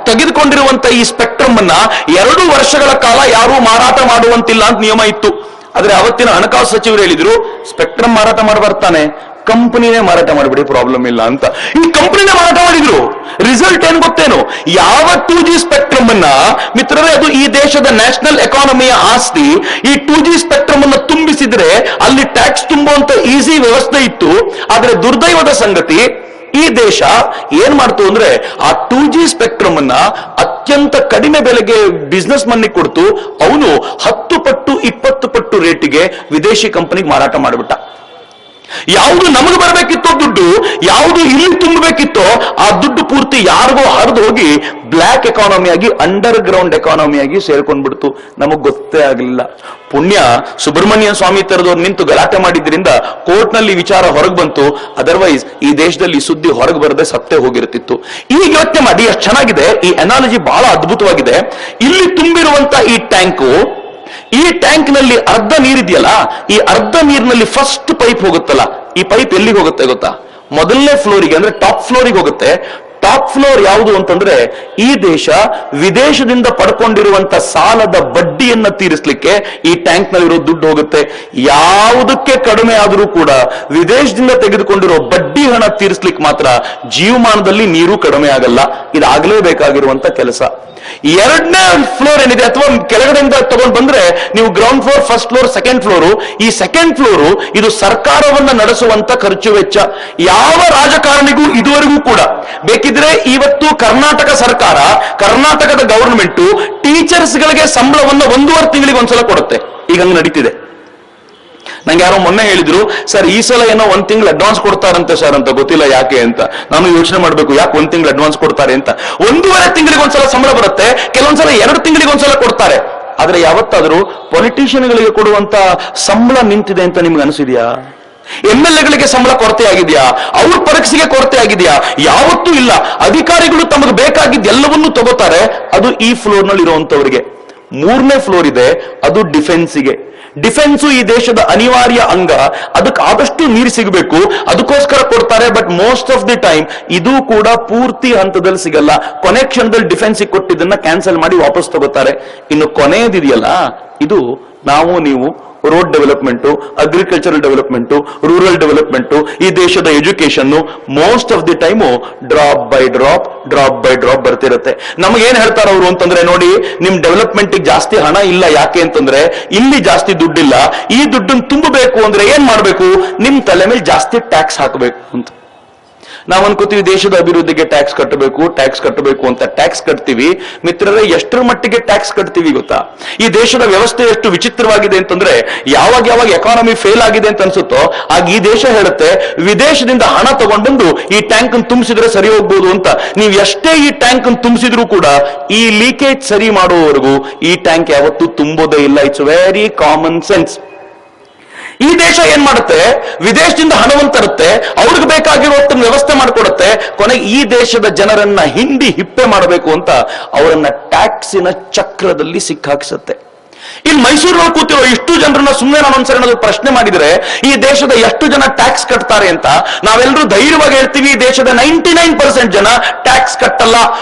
ತೆಗೆದುಕೊಂಡಿರುವಂತ ಈ ಸ್ಪೆಕ್ಟ್ರಮ್ ಅನ್ನ 2 ವರ್ಷಗಳ ಕಾಲ ಯಾರು ಮಾರಾಟ ಮಾಡುವಂತಿಲ್ಲ ಅಂತ ನಿಯಮ ಇತ್ತು. ಆದ್ರೆ ಅವತ್ತಿನ ಹಣಕಾಸು ಸಚಿವರು ಹೇಳಿದ್ರು ಸ್ಪೆಕ್ಟ್ರಮ್ ಮಾರಾಟ ಮಾಡಬರ್ತಾನೆ, ಕಂಪನಿನೇ ಮಾರಾಟ ಮಾಡಿಬಿಡಿ, ಪ್ರಾಬ್ಲಮ್ ಇಲ್ಲ ಅಂತ. ಈ ಕಂಪನಿನೇ ಮಾರಾಟ ಮಾಡಿದ್ರು. ರಿಸಲ್ಟ್ ಏನ್ ಗೊತ್ತೇನು? ಯಾವ 2G ಸ್ಪೆಕ್ಟ್ರಮ್ ಅನ್ನ ಮಿತ್ರರೇ, ಅದು ಈ ದೇಶದ ನ್ಯಾಷನಲ್ ಎಕಾನಮಿಯ ಆಸ್ತಿ. ಈ 2G ಸ್ಪೆಕ್ಟ್ರಮ್ ಅನ್ನು ತುಂಬಿಸಿದ್ರೆ ಅಲ್ಲಿ ಟ್ಯಾಕ್ಸ್ ತುಂಬುವಂತ ಈಸಿ ವ್ಯವಸ್ಥೆ ಇತ್ತು. ಆದ್ರೆ ದುರ್ದೈವದ ಸಂಗತಿ, ಈ ದೇಶ ಏನ್ ಮಾಡ್ತು ಅಂದ್ರೆ ಆ 2G ಸ್ಪೆಕ್ಟ್ರಮ್ ಅನ್ನ ಅತ್ಯಂತ ಕಡಿಮೆ ಬೆಲೆಗೆ ಬಿಸ್ನೆಸ್ ಮನ್ನಿಗೆ ಕೊಡ್ತು. ಅವನು 10 ಪಟ್ಟು 20 ಪಟ್ಟು ರೇಟಿಗೆ ವಿದೇಶಿ ಕಂಪನಿಗೆ ಮಾರಾಟ ಮಾಡಿಬಿಟ್ಟ. ಯಾವುದು ನಮಗೆ ಬರಬೇಕಿತ್ತೋ ದುಡ್ಡು, ಯಾವುದು ಇಲ್ಲಿ ತುಂಬಬೇಕಿತ್ತೋ ಆ ದುಡ್ಡು ಪೂರ್ತಿ ಯಾರಿಗೋ ಹರಿದು ಹೋಗಿ ಬ್ಲ್ಯಾಕ್ ಎಕಾನಮಿಯಾಗಿ, ಅಂಡರ್ ಗ್ರೌಂಡ್ ಎಕಾನಮಿಯಾಗಿ ಸೇರ್ಕೊಂಡ್ಬಿಡ್ತು. ನಮಗ್ ಗೊತ್ತೇ ಆಗಲಿಲ್ಲ. ಪುಣ್ಯ ಸುಬ್ರಹ್ಮಣ್ಯ ಸ್ವಾಮಿ ತರದವ್ರು ನಿಂತು ಗಲಾಟೆ ಮಾಡಿದ್ರಿಂದ ಕೋರ್ಟ್ ನಲ್ಲಿ ವಿಚಾರ ಹೊರಗೆ ಬಂತು. ಅದರ್ವೈಸ್ ಈ ದೇಶದಲ್ಲಿ ಸುದ್ದಿ ಹೊರಗೆ ಬರದೆ ಸತ್ತೇ ಹೋಗಿರ್ತಿತ್ತು. ಈಗ ಯೋಚನೆ ಮಾಡಿ, ಎಷ್ಟು ಚೆನ್ನಾಗಿದೆ ಈ ಅನಾಲಜಿ, ಬಹಳ ಅದ್ಭುತವಾಗಿದೆ. ಇಲ್ಲಿ ತುಂಬಿರುವಂತ ಈ ಟ್ಯಾಂಕ್ ನಲ್ಲಿ ಅರ್ಧ ನೀರಿದೆಯಲ್ಲ, ಈ ಅರ್ಧ ನೀರಿನಲ್ಲಿ ಫಸ್ಟ್ ಪೈಪ್ ಹೋಗುತ್ತಲ್ಲ, ಈ ಪೈಪ್ ಎಲ್ಲಿಗೆ ಹೋಗುತ್ತೆ ಗೊತ್ತಾ? ಮೊದಲನೇ ಫ್ಲೋರಿಗೆ, ಅಂದ್ರೆ ಟಾಪ್ ಫ್ಲೋರಿಗೆ ಹೋಗುತ್ತೆ. ಟಾಪ್ ಫ್ಲೋರ್ ಯಾವುದು ಅಂತಂದ್ರೆ ಈ ದೇಶ ವಿದೇಶದಿಂದ ಪಡ್ಕೊಂಡಿರುವಂತ ಸಾಲದ ಬಡ್ಡಿಯನ್ನ ತೀರಿಸಲಿಕ್ಕೆ ಈ ಟ್ಯಾಂಕ್ ನಲ್ಲಿರೋ ದುಡ್ಡು ಹೋಗುತ್ತೆ. ಯಾವುದಕ್ಕೆ ಕಡಿಮೆ ಆದರೂ ಕೂಡ ವಿದೇಶದಿಂದ ತೆಗೆದುಕೊಂಡಿರೋ ಬಡ್ಡಿ ಹಣ ತೀರಿಸಲಿಕ್ಕೆ ಮಾತ್ರ ಜೀವಮಾನದಲ್ಲಿ ನೀರು ಕಡಿಮೆ ಆಗಲ್ಲ. ಇದಾಗಲೇಬೇಕಾಗಿರುವಂತ ಕೆಲಸ. 2ನೇ ಫ್ಲೋರ್ ಏನಿದೆ, ಅಥವಾ ಕೆಳಗಡೆಯಿಂದ ತಗೊಂಡು ಬಂದ್ರೆ ನೀವು ground floor, first floor, second floor. ಈ ಸೆಕೆಂಡ್ ಫ್ಲೋರು ಇದು ಸರ್ಕಾರವನ್ನ ನಡೆಸುವಂತ ಖರ್ಚು ವೆಚ್ಚ. ಯಾವ ರಾಜಕಾರಣಿಗೂ ಇದುವರೆಗೂ ಕೂಡ ಬೇಕಿದ್ರೆ ಇವತ್ತು ಕರ್ನಾಟಕ ಸರ್ಕಾರ, ಕರ್ನಾಟಕದ ಗವರ್ನಮೆಂಟ್ ಟೀಚರ್ಸ್ ಗಳಿಗೆ ಸಂಬಳವನ್ನ 1.5 ತಿಂಗಳಿಗೆ ಒಂದ್ಸಲ ಕೊಡುತ್ತೆ. ಈಗ ಹಂಗೆ ನಡೀತಿದೆ. ನಂಗೆ ಯಾರೋ ಮೊನ್ನೆ ಹೇಳಿದ್ರು, ಸರ್ ಈ ಸಲ ಏನೋ 1 ತಿಂಗಳು ಅಡ್ವಾನ್ಸ್ ಕೊಡ್ತಾರಂತೆ ಸರ್ ಅಂತ, ಗೊತ್ತಿಲ್ಲ ಯಾಕೆ ಅಂತ. ನಾನು ಯೋಚನೆ ಮಾಡ್ಬೇಕು, ಯಾಕೆ 1 ತಿಂಗಳು ಅಡ್ವಾನ್ಸ್ ಕೊಡ್ತಾರೆ ಅಂತ. 1.5 ತಿಂಗಳಿಗೆ ಒಂದ್ಸಲ ಸಂಬಳ ಬರುತ್ತೆ, ಕೆಲವೊಂದ್ಸಲ 2 ತಿಂಗಳಿಗೆ ಒಂದ್ಸಲ ಕೊಡ್ತಾರೆ. ಆದ್ರೆ ಯಾವತ್ತಾದ್ರೂ ಪೊಲಿಟಿಷಿಯನ್ಗಳಿಗೆ ಕೊಡುವಂತ ಸಂಬಳ ನಿಂತಿದೆ ಅಂತ ನಿಮ್ಗೆ ಅನಿಸಿದ್ಯಾ? MLA ಸಂಬಳ ಕೊರತೆ ಆಗಿದೆಯಾ? ಅವ್ರ ಪರೀಕ್ಷೆಗೆ ಕೊರತೆ ಆಗಿದೆಯಾ? ಯಾವತ್ತೂ ಇಲ್ಲ. ಅಧಿಕಾರಿಗಳು ತಮಗೆ ಬೇಕಾಗಿದ್ದ ಎಲ್ಲವನ್ನೂ ತಗೋತಾರೆ. ಅದು ಈ ಫ್ಲೋರ್ ನಲ್ಲಿ ಇರುವಂತವರಿಗೆ. 3ನೇ ಫ್ಲೋರ್ ಇದೆ, ಅದು ಡಿಫೆನ್ಸಿಗೆ. ಡಿಫೆನ್ಸು ಈ ದೇಶದ ಅನಿವಾರ್ಯ ಅಂಗ. ಅದಕ್ಕೆ ಆದಷ್ಟು ನೀರು ಸಿಗಬೇಕು, ಅದಕ್ಕೋಸ್ಕರ ಕೊಡ್ತಾರೆ. But most of the time ಇದು ಕೂಡ ಪೂರ್ತಿ ಹಂತದಲ್ಲಿ ಸಿಗಲ್ಲ. ಕೊನೆ ಕ್ಷಣದಲ್ಲಿ ಡಿಫೆನ್ಸಿಗೆ ಕೊಟ್ಟಿದ್ದನ್ನ ಕ್ಯಾನ್ಸಲ್ ಮಾಡಿ ವಾಪಸ್ ತಗೋತಾರೆ. ಇನ್ನು ಕೊನೆಯದಿದೆಯಲ್ಲ, ಇದು ನೀವು road development, agricultural development, rural development, ಈ ದೇಶದ education most of the time drop by drop ಬರ್ತಿರುತ್ತೆ. ನಮಗೇನ್ ಹೇಳ್ತಾರೆ ಅವರು ಅಂತಂದ್ರೆ, ನೋಡಿ ನಿಮ್ ಡೆವಲಪ್ಮೆಂಟ್ ಜಾಸ್ತಿ ಹಣ ಇಲ್ಲ. ಯಾಕೆ ಅಂತಂದ್ರೆ ಇಲ್ಲಿ ಜಾಸ್ತಿ ದುಡ್ಡಿಲ್ಲ. ಈ ದುಡ್ಡನ್ನು ತುಂಬಬೇಕು ಅಂದ್ರೆ ಏನ್ ಮಾಡ್ಬೇಕು? ನಿಮ್ ತಲೆ ಮೇಲೆ ಜಾಸ್ತಿ ಟ್ಯಾಕ್ಸ್ ಹಾಕಬೇಕು ಅಂತ. ನಾವು ಅನ್ಕೋತೀವಿ ದೇಶದ ಅಭಿವೃದ್ಧಿಗೆ ಟ್ಯಾಕ್ಸ್ ಕಟ್ಟಬೇಕು ಅಂತ ಟ್ಯಾಕ್ಸ್ ಕಟ್ತೀವಿ. ಮಿತ್ರರೇ, ಎಷ್ಟರ ಮಟ್ಟಿಗೆ ಟ್ಯಾಕ್ಸ್ ಕಟ್ತೀವಿ ಗೊತ್ತಾ? ಈ ದೇಶದ ವ್ಯವಸ್ಥೆ ಎಷ್ಟು ವಿಚಿತ್ರವಾಗಿದೆ ಅಂತಂದ್ರೆ, ಯಾವಾಗ ಎಕಾನಮಿ ಫೇಲ್ ಆಗಿದೆ ಅಂತ ಅನ್ಸುತ್ತೋ ಆಗ ಈ ದೇಶ ಹೇಳುತ್ತೆ ವಿದೇಶದಿಂದ ಹಣ ತಗೊಂಡ್ಬಂದು ಈ ಟ್ಯಾಂಕ್ ಅನ್ನು ತುಂಬಿಸಿದ್ರೆ ಸರಿ ಹೋಗ್ಬೋದು ಅಂತ. ನೀವು ಎಷ್ಟೇ ಈ ಟ್ಯಾಂಕ್ ಅನ್ನು ತುಂಬಿಸಿದ್ರು ಕೂಡ ಈ ಲೀಕೇಜ್ ಸರಿ ಮಾಡುವವರೆಗೂ ಈ ಟ್ಯಾಂಕ್ ಯಾವತ್ತೂ ತುಂಬೋದೇ ಇಲ್ಲ. It's very common sense. ಈ ದೇಶ ಏನ್ ಮಾಡುತ್ತೆ? ವಿದೇಶದಿಂದ ಹಣವನ್ನು ತರುತ್ತೆ, ಅವ್ರಿಗೆ ಬೇಕಾಗಿರುವಷ್ಟನ್ನು ವ್ಯವಸ್ಥೆ ಮಾಡಿಕೊಡುತ್ತೆ. ಕೊನೆಗೆ ಈ ದೇಶದ ಜನರನ್ನ ಹಿಪ್ಪೆ ಮಾಡಬೇಕು ಅಂತ ಅವರನ್ನ ಟ್ಯಾಕ್ಸಿನ ಚಕ್ರದಲ್ಲಿ ಸಿಕ್ಕಾಕ್ಸುತ್ತೆ. ಇಲ್ಲಿ ಮೈಸೂರಿನಲ್ಲಿ ಕೂತಿರೋ ಇಷ್ಟು ಜನರನ್ನ ಸುಮ್ಮನೆ ನಾನು ಒಂದ್ಸರಿ ಪ್ರಶ್ನೆ ಮಾಡಿದ್ರೆ ಈ ದೇಶದ ಎಷ್ಟು ಜನ ಟ್ಯಾಕ್ಸ್ ಕಟ್ತಾರೆ ಅಂತ ನಾವೆಲ್ಲರೂ ಧೈರ್ಯವಾಗಿ ಹೇಳ್ತೀವಿ. ಈ ದೇಶದ 99% ಜನ ಟ್ಯಾಕ್ಸ್ ಕಟ್ಟಲ್ಲ.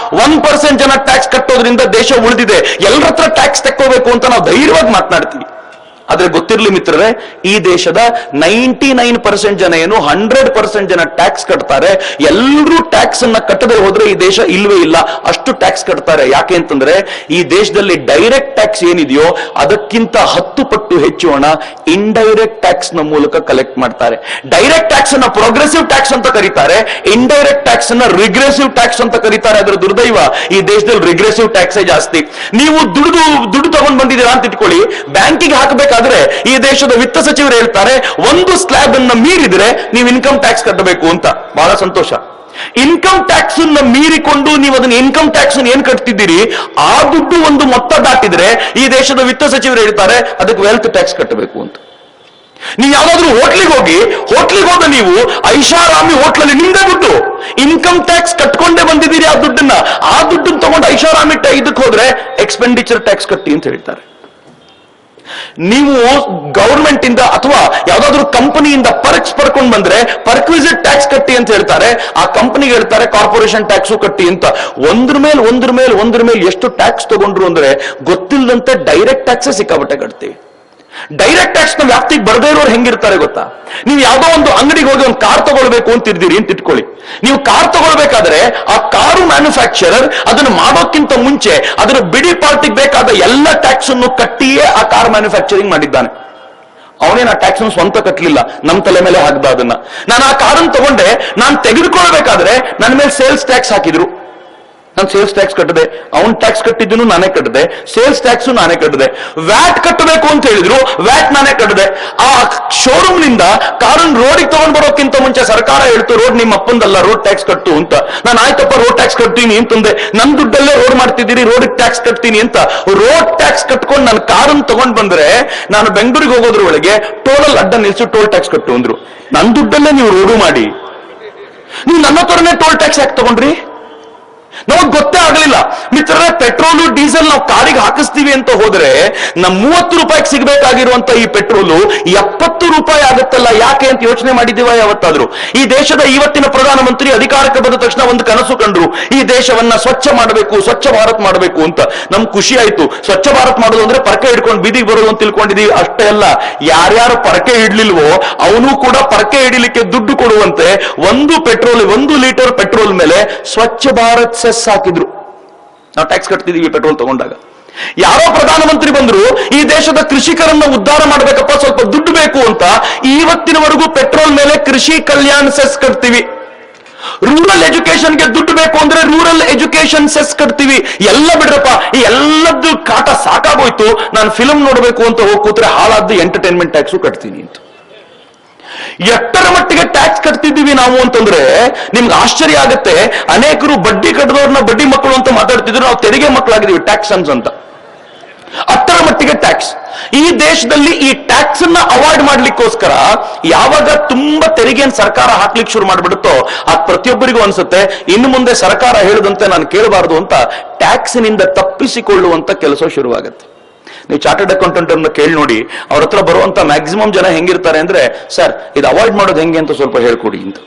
1% ಜನ ಟ್ಯಾಕ್ಸ್ ಕಟ್ಟೋದ್ರಿಂದ ದೇಶ ಉಳಿದಿದೆ. ಎಲ್ಲರ ಹತ್ರ ಟ್ಯಾಕ್ಸ್ ತೆಕ್ಕೋಬೇಕು ಅಂತ ನಾವು ಧೈರ್ಯವಾಗಿ ಮಾತನಾಡ್ತೀವಿ. ಆದ್ರೆ ಗೊತ್ತಿರಲಿ ಮಿತ್ರರೇ, ಈ ದೇಶದ 99% ಜನ ಏನು 100% ಜನ ಟ್ಯಾಕ್ಸ್ ಕಟ್ತಾರೆ. ಎಲ್ಲರೂ ಟ್ಯಾಕ್ಸ್ ಅನ್ನ ಕಟ್ಟದೆ ಹೋದ್ರೆ ಈ ದೇಶ ಇಲ್ವೇ ಇಲ್ಲ, ಅಷ್ಟು ಟ್ಯಾಕ್ಸ್ ಕಟ್ತಾರೆ. ಯಾಕೆ ಅಂತಂದ್ರೆ ಈ ದೇಶದಲ್ಲಿ ಡೈರೆಕ್ಟ್ ಟ್ಯಾಕ್ಸ್ ಏನಿದೆಯೋ ಅದಕ್ಕಿಂತ 10 ಪಟ್ಟು ಹೆಚ್ಚು ಹಣ ಇಂಡೈರೆಕ್ಟ್ ಟ್ಯಾಕ್ಸ್ ನ ಮೂಲಕ ಕಲೆಕ್ಟ್ ಮಾಡ್ತಾರೆ. ಡೈರೆಕ್ಟ್ ಟ್ಯಾಕ್ಸ್ ಅನ್ನ ಪ್ರೋಗ್ರೆಸಿವ್ ಟ್ಯಾಕ್ಸ್ ಅಂತ ಕರೀತಾರೆ, ಇಂಡೈರೆಕ್ಟ್ ಟ್ಯಾಕ್ಸ್ ಅನ್ನ ರಿಗ್ರೆಸಿವ್ ಟ್ಯಾಕ್ಸ್ ಅಂತ ಕರೀತಾರೆ. ಅದರ ದುರ್ದೈವ ಈ ದೇಶದಲ್ಲಿ ರಿಗ್ರೆಸಿವ್ ಟ್ಯಾಕ್ಸೇ ಜಾಸ್ತಿ. ನೀವು ದುಡ್ಡು ತಗೊಂಡು ಬಂದಿದ್ದೀರಾ ಅಂತ ಇಟ್ಕೊಳ್ಳಿ, ಬ್ಯಾಂಕಿಗೆ ಹಾಕಬೇಕಾದ್ರೆ ಈ ದೇಶದ ವಿತ್ತ ಸಚಿವರು ಹೇಳ್ತಾರೆ ಒಂದು ಸ್ಲ್ಯಾಬ್ ಅನ್ನ ಮೀರಿದ್ರೆ ನೀವು ಇನ್ಕಮ್ ಟ್ಯಾಕ್ಸ್ ಕಟ್ಟಬೇಕು ಅಂತ. ಬಹಳ ಸಂತೋಷ. ಇನ್ಕಮ್ ಟ್ಯಾಕ್ಸ್ ಅನ್ನ ಮೀರಿಕೊಂಡು ನೀವು ಅದನ್ನ ಇನ್ಕಮ್ ಟ್ಯಾಕ್ಸ್ ಏನ್ ಕಟ್ತಿದ್ದೀರಿ ಆ ದುಡ್ಡು ಒಂದು ಮೊತ್ತ ದಾಟಿದ್ರೆ ಈ ದೇಶದ ವಿತ್ತ ಸಚಿವರು ಹೇಳ್ತಾರೆ ಅದಕ್ಕೆ ವೆಲ್ತ್ ಟ್ಯಾಕ್ಸ್ ಕಟ್ಟಬೇಕು ಅಂತ. ನೀವು ಯಾವ್ದಾದ್ರು ಹೋಟ್ಲಿಗೆ ಹೋದ ನೀವು ಐಷಾರಾಮಿ ಹೋಟ್ಲಲ್ಲಿ ನಿಮ್ದೇ ದುಡ್ಡು, ಇನ್ಕಮ್ ಟ್ಯಾಕ್ಸ್ ಕಟ್ಕೊಂಡೇ ಬಂದಿದ್ದೀರಿ. ಆ ದುಡ್ಡನ್ನು ತಗೊಂಡು ಐಷಾರಾಮಿ ಇದಕ್ಕೆ ಹೋದ್ರೆ ಎಕ್ಸ್ಪೆಂಡಿಚರ್ ಟ್ಯಾಕ್ಸ್ ಕಟ್ಟಿ ಅಂತ ಹೇಳ್ತಾರೆ. ನೀವು ಗವರ್ಮೆಂಟ್ ಇಂದ ಅಥವಾ ಯಾವ್ದಾದ್ರು ಕಂಪನಿಯಿಂದ ಪರ್ಕ್ಸ್ ಪಡ್ಕೊಂಡು ಬಂದ್ರೆ ಪರ್ಕ್ವಿಸಿಟ್ ಟ್ಯಾಕ್ಸ್ ಕಟ್ಟಿ ಅಂತ ಹೇಳ್ತಾರೆ. ಆ ಕಂಪನಿಗೆ ಹೇಳ್ತಾರೆ ಕಾರ್ಪೊರೇಷನ್ ಟ್ಯಾಕ್ಸು ಕಟ್ಟಿ ಅಂತ. ಒಂದ್ರ ಮೇಲೆ ಎಷ್ಟು ಟ್ಯಾಕ್ಸ್ ತಗೊಂಡ್ರು ಅಂದ್ರೆ ಗೊತ್ತಿಲ್ಲದಂತೆ ಡೈರೆಕ್ಟ್ ಟ್ಯಾಕ್ಸ್ ಸಿಕ್ಕಾಬಟ್ಟೆ ಕಟ್ತೀವಿ. ಡೈರೆಕ್ಟ್ ಟ್ಯಾಕ್ಸ್ ನ ವ್ಯಾಪ್ತಿಗೆ ಬರದೇ ಇರೋರು ಹೆಂಗಿರ್ತಾರೆ ಗೊತ್ತಾ? ನೀವು ಯಾವ್ದೋ ಒಂದು ಅಂಗಡಿಗೆ ಹೋಗಿ ಒಂದು ಕಾರ್ ತಗೊಳ್ಬೇಕು ಅಂತಿದ್ದೀರಿ ಅಂತ ಇಟ್ಕೊಳ್ಳಿ. ನೀವು ಕಾರ್ ತಗೊಳ್ಬೇಕಾದ್ರೆ ಆ ಕಾರು ಮ್ಯಾನುಫ್ಯಾಕ್ಚರರ್ ಅದನ್ನು ಮಾಡೋಕ್ಕಿಂತ ಮುಂಚೆ ಅದರ ಬಿಡಿ ಪಾರ್ಟಿಗೆ ಬೇಕಾದ ಎಲ್ಲ ಟ್ಯಾಕ್ಸ್ ಅನ್ನು ಕಟ್ಟಿಯೇ ಆ ಕಾರ್ ಮ್ಯಾನುಫ್ಯಾಕ್ಚರಿಂಗ್ ಮಾಡಿದ್ದಾನೆ. ಅವನೇನು ಆ ಟ್ಯಾಕ್ಸ್ ಸ್ವಂತ ಕಟ್ಟಲಿಲ್ಲ, ನಮ್ಮ ತಲೆ ಮೇಲೆ ಹಾಕ್ದ ಅದನ್ನ. ನಾನು ಆ ಕಾರನ್ನು ತಗೊಂಡೆ, ನಾನು ತೆಗೆದುಕೊಳ್ಬೇಕಾದ್ರೆ ನನ್ನ ಮೇಲೆ ಸೇಲ್ಸ್ ಟ್ಯಾಕ್ಸ್ ಹಾಕಿದ್ರು, ನಾನು ಸೇಲ್ಸ್ ಟ್ಯಾಕ್ಸ್ ಕಟ್ಟದೆ, ಅವನ್ ಟ್ಯಾಕ್ಸ್ ಕಟ್ಟಿದ್ದನು ನಾನೇ ಕಟ್ಟದೆ, ಸೇಲ್ಸ್ ಟ್ಯಾಕ್ಸ್ ನಾನೇ ಕಟ್ಟದೆ. ವ್ಯಾಟ್ ಕಟ್ಟಬೇಕು ಅಂತ ಹೇಳಿದ್ರು, ವ್ಯಾಟ್ ನಾನೇ ಕಟ್ಟದೆ. ಆ ಶೋರೂಮ್ ನಿಂದ ಕಾರನ್ನು ರೋಡಿಗೆ ತಗೊಂಡ್ ಬರೋಕ್ಕಿಂತ ಮುಂಚೆ ಸರ್ಕಾರ ಹೇಳ್ತು ರೋಡ್ ನಿಮ್ಮ ಅಪ್ಪಂದಲ್ಲ, ರೋಡ್ ಟ್ಯಾಕ್ಸ್ ಕಟ್ಟು ಅಂತ. ನಾನು ಆಯ್ತಪ್ಪ ರೋಡ್ ಟ್ಯಾಕ್ಸ್ ಕಟ್ತೀನಿ ಅಂತಂದೆ. ನನ್ನ ದುಡ್ಡಲ್ಲೇ ರೋಡ್ ಮಾಡ್ತಿದ್ದೀರಿ, ರೋಡ್ ಟ್ಯಾಕ್ಸ್ ಕಟ್ತೀನಿ ಅಂತ. ರೋಡ್ ಟ್ಯಾಕ್ಸ್ ಕಟ್ಕೊಂಡು ನಾನು ಕಾರನ್ನು ತಗೊಂಡ್ ಬಂದ್ರೆ ನಾನು ಬೆಂಗಳೂರಿಗೆ ಹೋಗೋದ್ರ ಒಳಗೆ ಟೋಲಲ್ಲಿ ಅಡ್ಡ ನಿಲ್ಸು ಟೋಲ್ ಟ್ಯಾಕ್ಸ್ ಕಟ್ಟು ಅಂದ್ರು. ನನ್ನ ದುಡ್ಡಲ್ಲೇ ನೀವು ರೋಡು ಮಾಡಿ, ನೀವು ನನ್ನ ಹತ್ರನೇ ಟೋಲ್ ಟ್ಯಾಕ್ಸ್ ಯಾಕೆ ತಗೊಂಡ್ರಿ? ನಮಗ್ ಗೊತ್ತೇ ಆಗಲಿಲ್ಲ ಮಿತ್ರರೇ. ಪೆಟ್ರೋಲು ಡೀಸೆಲ್ ನಾವು ಕಾರಿಗೆ ಹಾಕಿಸ್ತೀವಿ ಅಂತ ಹೋದ್ರೆ ನಮ್ 30 ರೂಪಾಯಿಗೆ ಸಿಗಬೇಕಾಗಿರುವಂತ ಈ ಪೆಟ್ರೋಲು 70 ರೂಪಾಯಿ ಆಗುತ್ತಲ್ಲ, ಯಾಕೆ ಅಂತ ಯೋಚನೆ ಮಾಡಿದೀವ ಯಾವತ್ತಾದ್ರೂ? ಈ ದೇಶದ ಇವತ್ತಿನ ಪ್ರಧಾನಮಂತ್ರಿ ಅಧಿಕಾರಕ್ಕೆ ಬಂದ ತಕ್ಷಣ ಒಂದು ಕನಸು ಕಂಡ್ರು, ಈ ದೇಶವನ್ನ ಸ್ವಚ್ಛ ಮಾಡಬೇಕು, ಸ್ವಚ್ಛ ಭಾರತ್ ಮಾಡಬೇಕು ಅಂತ. ನಮ್ಗೆ ಖುಷಿ ಆಯ್ತು. ಸ್ವಚ್ಛ ಭಾರತ್ ಮಾಡೋದು ಅಂದ್ರೆ ಪರಕೆ ಹಿಡ್ಕೊಂಡು ಬೀದಿಗೆ ಬರೋದು ಅಂತ ತಿಳ್ಕೊಂಡಿದೀವಿ. ಅಷ್ಟೇ ಅಲ್ಲ, ಯಾರ್ಯಾರು ಪರಕೆ ಹಿಡ್ಲಿಲ್ವೋ ಅವನು ಕೂಡ ಪರಕೆ ಹಿಡಿಲಿಕ್ಕೆ ದುಡ್ಡು ಕೊಡುವಂತೆ 1 ಲೀಟರ್ ಪೆಟ್ರೋಲ್ ಮೇಲೆ ಸ್ವಚ್ಛ ಭಾರತ್ ಸೆಸ್ ಹಾಕಿದ್ರು. ನಾವು ಟ್ಯಾಕ್ಸ್ ಕಟ್ತಿದೀವಿ ಪೆಟ್ರೋಲ್ ತಗೊಂಡಾಗ. ಯಾರೋ ಪ್ರಧಾನಮಂತ್ರಿ ಬಂದ್ರು, ಈ ದೇಶದ ಕೃಷಿಕರನ್ನ ಉದ್ಧಾರ ಮಾಡ್ಬೇಕಪ್ಪ, ಸ್ವಲ್ಪ ದುಡ್ಡು ಬೇಕು ಅಂತ ಇವತ್ತಿನವರೆಗೂ ಪೆಟ್ರೋಲ್ ಮೇಲೆ ಕೃಷಿ ಕಲ್ಯಾಣ ಸೆಸ್ ಕಟ್ತೀವಿ. ರೂರಲ್ ಎಜುಕೇಶನ್ಗೆ ದುಡ್ಡು ಬೇಕು ಅಂದ್ರೆ ರೂರಲ್ ಎಜುಕೇಶನ್ ಸೆಸ್ ಕಟ್ತೀವಿ. ಎಲ್ಲ ಬಿಡ್ರಪ್ಪ, ಈ ಎಲ್ಲದ್ದು ಕಾಟ ಸಾಕಾಗೋಯ್ತು. ನಾನು ಫಿಲ್ಮ್ ನೋಡ್ಬೇಕು ಅಂತ ಹೋಗಿ ಕೂತ್ರೆ ಹಾಳಾದ್ದು ಎಂಟರ್ಟೈನ್ಮೆಂಟ್ ಟ್ಯಾಕ್ಸು ಕಟ್ತೀನಿ ಅಂತ. ಎಷ್ಟರ ಮಟ್ಟಿಗೆ ಟ್ಯಾಕ್ಸ್ ಕಟ್ತಿದ್ದೀವಿ ನಾವು ಅಂತಂದ್ರೆ ನಿಮ್ಗೆ ಆಶ್ಚರ್ಯ ಆಗುತ್ತೆ. ಅನೇಕರು ಬಡ್ಡಿ ಕಟ್ಟದವ್ರನ್ನ ಬಡ್ಡಿ ಮಕ್ಕಳು ಅಂತ ಮಾತಾಡ್ತಿದ್ರು, ನಾವು ತೆರಿಗೆ ಮಕ್ಕಳಾಗಿದ್ದೀವಿ, ಟ್ಯಾಕ್ಸನ್ಸ್ ಅಂತ. ಅಷ್ಟರ ಮಟ್ಟಿಗೆ ಟ್ಯಾಕ್ಸ್. ಈ ದೇಶದಲ್ಲಿ ಈ ಟ್ಯಾಕ್ಸ್ ಅನ್ನ ಅವಾಯ್ಡ್ ಮಾಡ್ಲಿಕ್ಕೋಸ್ಕರ ಯಾವಾಗ ತುಂಬಾ ತೆರಿಗೆಯನ್ನು ಸರ್ಕಾರ ಹಾಕ್ಲಿಕ್ಕೆ ಶುರು ಮಾಡ್ಬಿಡುತ್ತೋ ಆ ಪ್ರತಿಯೊಬ್ಬರಿಗೂ ಅನ್ಸುತ್ತೆ ಇನ್ನು ಮುಂದೆ ಸರ್ಕಾರ ಹೇಳದಂತೆ ನಾನು ಕೇಳಬಾರದು ಅಂತ ಟ್ಯಾಕ್ಸಿನಿಂದ ತಪ್ಪಿಸಿಕೊಳ್ಳುವಂತ ಕೆಲಸ ಶುರುವಾಗುತ್ತೆ. ನೀವು ಚಾರ್ಟರ್ಡ್ ಅಕೌಂಟೆಂಟ್ ಅನ್ನು ಕೇಳಿ ನೋಡಿ, ಅವ್ರ ಹತ್ರ ಬರುವಂತ ಮ್ಯಾಕ್ಸಿಮಮ್ ಜನ ಹೆಂಗಿರ್ತಾರೆ ಅಂದ್ರೆ, ಸರ್ ಇದು ಅವಾಯ್ಡ್ ಮಾಡೋದು ಹೆಂಗೆ ಅಂತ ಸ್ವಲ್ಪ ಹೇಳ್ಕೊಡಿ ಅಂತ.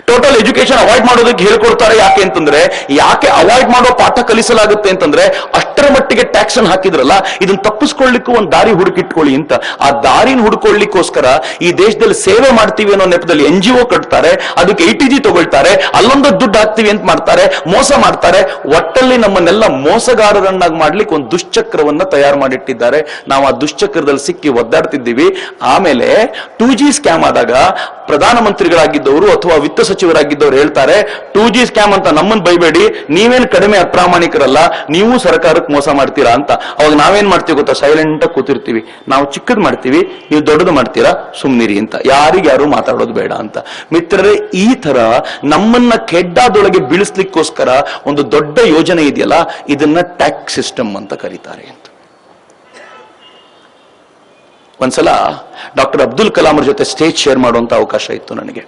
ಟೋಟಲ್ ಎಜುಕೇಶನ್ ಅವಾಯ್ಡ್ ಮಾಡೋದಕ್ಕೆ ಹೇಳ್ಕೊಡ್ತಾರೆ. ಯಾಕೆ ಅಂತಂದ್ರೆ, ಯಾಕೆ ಅವಾಯ್ಡ್ ಮಾಡೋ ಪಾಠ ಕಲಿಸಲಾಗುತ್ತೆ ಅಂತಂದ್ರೆ, ಅಷ್ಟರ ಮಟ್ಟಿಗೆ ಟ್ಯಾಕ್ಸ್ ಅನ್ನು ಹಾಕಿದ್ರಲ್ಲ, ಇದನ್ನ ತಪ್ಪಿಸ್ಕೊಳ್ಳಿಕ್ಕೂ ಒಂದು ದಾರಿ ಹುಡುಕಿಟ್ಕೊಳ್ಳಿ ಅಂತ. ಆ ದಾರಿನ ಹುಡುಕೊಳ್ಳಿಕ್ಕೋಸ್ಕರ ಈ ದೇಶದಲ್ಲಿ ಸೇವೆ ಮಾಡ್ತೀವಿ ಅನ್ನೋ ನೆಪದಲ್ಲಿ NGO ಕಟ್ತಾರೆ, ಅದಕ್ಕೆ ATG ತಗೊಳ್ತಾರೆ, ಅಲ್ಲೊಂದು ದುಡ್ಡು ಹಾಕ್ತೀವಿ ಅಂತ ಮಾಡ್ತಾರೆ, ಮೋಸ ಮಾಡ್ತಾರೆ. ಒಟ್ಟಲ್ಲಿ ನಮ್ಮನ್ನೆಲ್ಲ ಮೋಸಗಾರರನ್ನಾಗಿ ಮಾಡ್ಲಿಕ್ಕೆ ಒಂದು ದುಶ್ಚಕ್ರವನ್ನ ತಯಾರು ಮಾಡಿಟ್ಟಿದ್ದಾರೆ. ನಾವು ಆ ದುಶ್ಚಕ್ರದಲ್ಲಿ ಸಿಕ್ಕಿ ಒದ್ದಾಡ್ತಿದ್ದೀವಿ. ಆಮೇಲೆ 2G ಸ್ಕ್ಯಾಮ್ ಆದಾಗ ಪ್ರಧಾನಮಂತ್ರಿಗಳಾಗಿದ್ದವರು ಅಥವಾ ವಿತ್ತ ಸಚಿವರಾಗಿದ್ದವರು ಹೇಳ್ತಾರೆ, 2G ಸ್ಕ್ಯಾಮ್ ಅಂತ ನಮ್ಮನ್ನು ಬೈಬೇಡಿ, ನೀವೇನು ಕಡಿಮೆ ಅಪ್ರಾಮಾಣಿಕರಲ್ಲ, ನೀವು ಸರ್ಕಾರಕ್ಕೆ ಮೋಸ ಮಾಡ್ತೀರಾ ಅಂತ. ಅವಾಗ ನಾವೇನ್ ಮಾಡ್ತೀವಿ ಗೊತ್ತಾ, ಸೈಲೆಂಟ್ ಆಗಿ ಕೂತಿರ್ತೀವಿ. ನಾವು ಚಿಕ್ಕದ್ ಮಾಡ್ತೀವಿ, ನೀವು ದೊಡ್ಡದು ಮಾಡ್ತೀರಾ, ಸುಮ್ನಿರಿ ಅಂತ. ಯಾರಿಗ್ಯಾರು ಮಾತಾಡೋದು ಬೇಡ ಅಂತ. ಮಿತ್ರರೇ, ಈ ತರ ನಮ್ಮನ್ನ ಕೆಡ್ಡಾದೊಳಗೆ ಬೀಳಿಸ್ಲಿಕ್ಕೋಸ್ಕರ ಒಂದು ದೊಡ್ಡ ಯೋಜನೆ ಇದೆಯಲ್ಲ, ಇದನ್ನ ಟ್ಯಾಕ್ಸ್ ಸಿಸ್ಟಮ್ ಅಂತ ಕರೀತಾರೆ ಅಂತ. ಒಂದ್ಸಲ ಡಾಕ್ಟರ್ ಅಬ್ದುಲ್ ಕಲಾಂ ಅವ್ರ ಜೊತೆ ಸ್ಟೇಜ್ ಶೇರ್ ಮಾಡುವಂತ ಅವಕಾಶ ಇತ್ತು ನನಗೆ.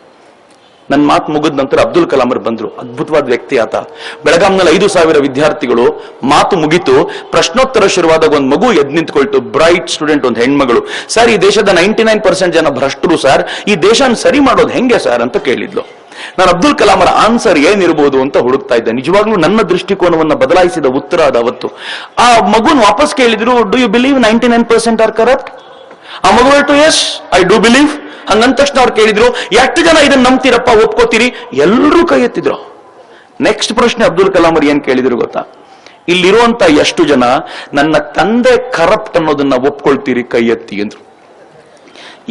ನನ್ನ ಮಾತು ಮುಗಿದ ನಂತರ ಅಬ್ದುಲ್ ಕಲಾಂ ಅವರು ಬಂದ್ರು. ಅದ್ಭುತವಾದ ವ್ಯಕ್ತಿ ಆತ. ಬೆಳಗಾಂನಲ್ಲಿ 5,000 ವಿದ್ಯಾರ್ಥಿಗಳು, ಮಾತು ಮುಗಿತು, ಪ್ರಶ್ನೋತ್ತರ ಶುರುವಾದಾಗ ಒಂದು ಮಗು ಎದ್ದು ನಿಂತ್ಕೊಳ್ತು, ಬ್ರೈಟ್ ಸ್ಟೂಡೆಂಟ್, ಒಂದು ಹೆಣ್ಮಗಳು. ಸರ್, ಈ ದೇಶದ 99% ಜನ ಭ್ರಷ್ಟರು ಸರ್, ಈ ದೇಶನ ಸರಿ ಮಾಡೋದು ಹೆಂಗೆ ಸರ್ ಅಂತ ಕೇಳಿದ್ಲು. ನಾನು ಅಬ್ದುಲ್ ಕಲಾಂ ಅವರ ಆನ್ಸರ್ ಏನಿರ್ಬೋದು ಅಂತ ಹುಡುಕ್ತಾ ಇದ್ದೆ. ನಿಜವಾಗ್ಲೂ ನನ್ನ ದೃಷ್ಟಿಕೋನವನ್ನು ಬದಲಾಯಿಸಿದ ಉತ್ತರ ಅದು ಅವತ್ತು. ಆ ಮಗುನ್ ವಾಪಸ್ ಕೇಳಿದ್ರು, do you believe 99% are corrupt? ಆ ಮಗು ಹೇಳ್ತು ಎಸ್ ಐ ಡೂ ಬಿಲೀವ್. ಹಂಗಂದ ತಕ್ಷಣ ಅವ್ರು ಕೇಳಿದ್ರು, ಎಷ್ಟು ಜನ ಇದನ್ನ ನಂಬ್ತೀರಪ್ಪ, ಒಪ್ಕೋತೀರಿ? ಎಲ್ಲರೂ ಕೈ ಎತ್ತಿದ್ರು. ನೆಕ್ಸ್ಟ್ ಪ್ರಶ್ನೆ ಅಬ್ದುಲ್ ಕಲಾಂ ಅವ್ರು ಏನ್ ಕೇಳಿದ್ರು ಗೊತ್ತಾ? ಇಲ್ಲಿರುವಂತ ಎಷ್ಟು ಜನ ನನ್ನ ತಂದೆ ಕರಪ್ಟ್ ಅನ್ನೋದನ್ನ ಒಪ್ಕೊಳ್ತೀರಿ, ಕೈ ಎತ್ತಿ ಅಂದ್ರು.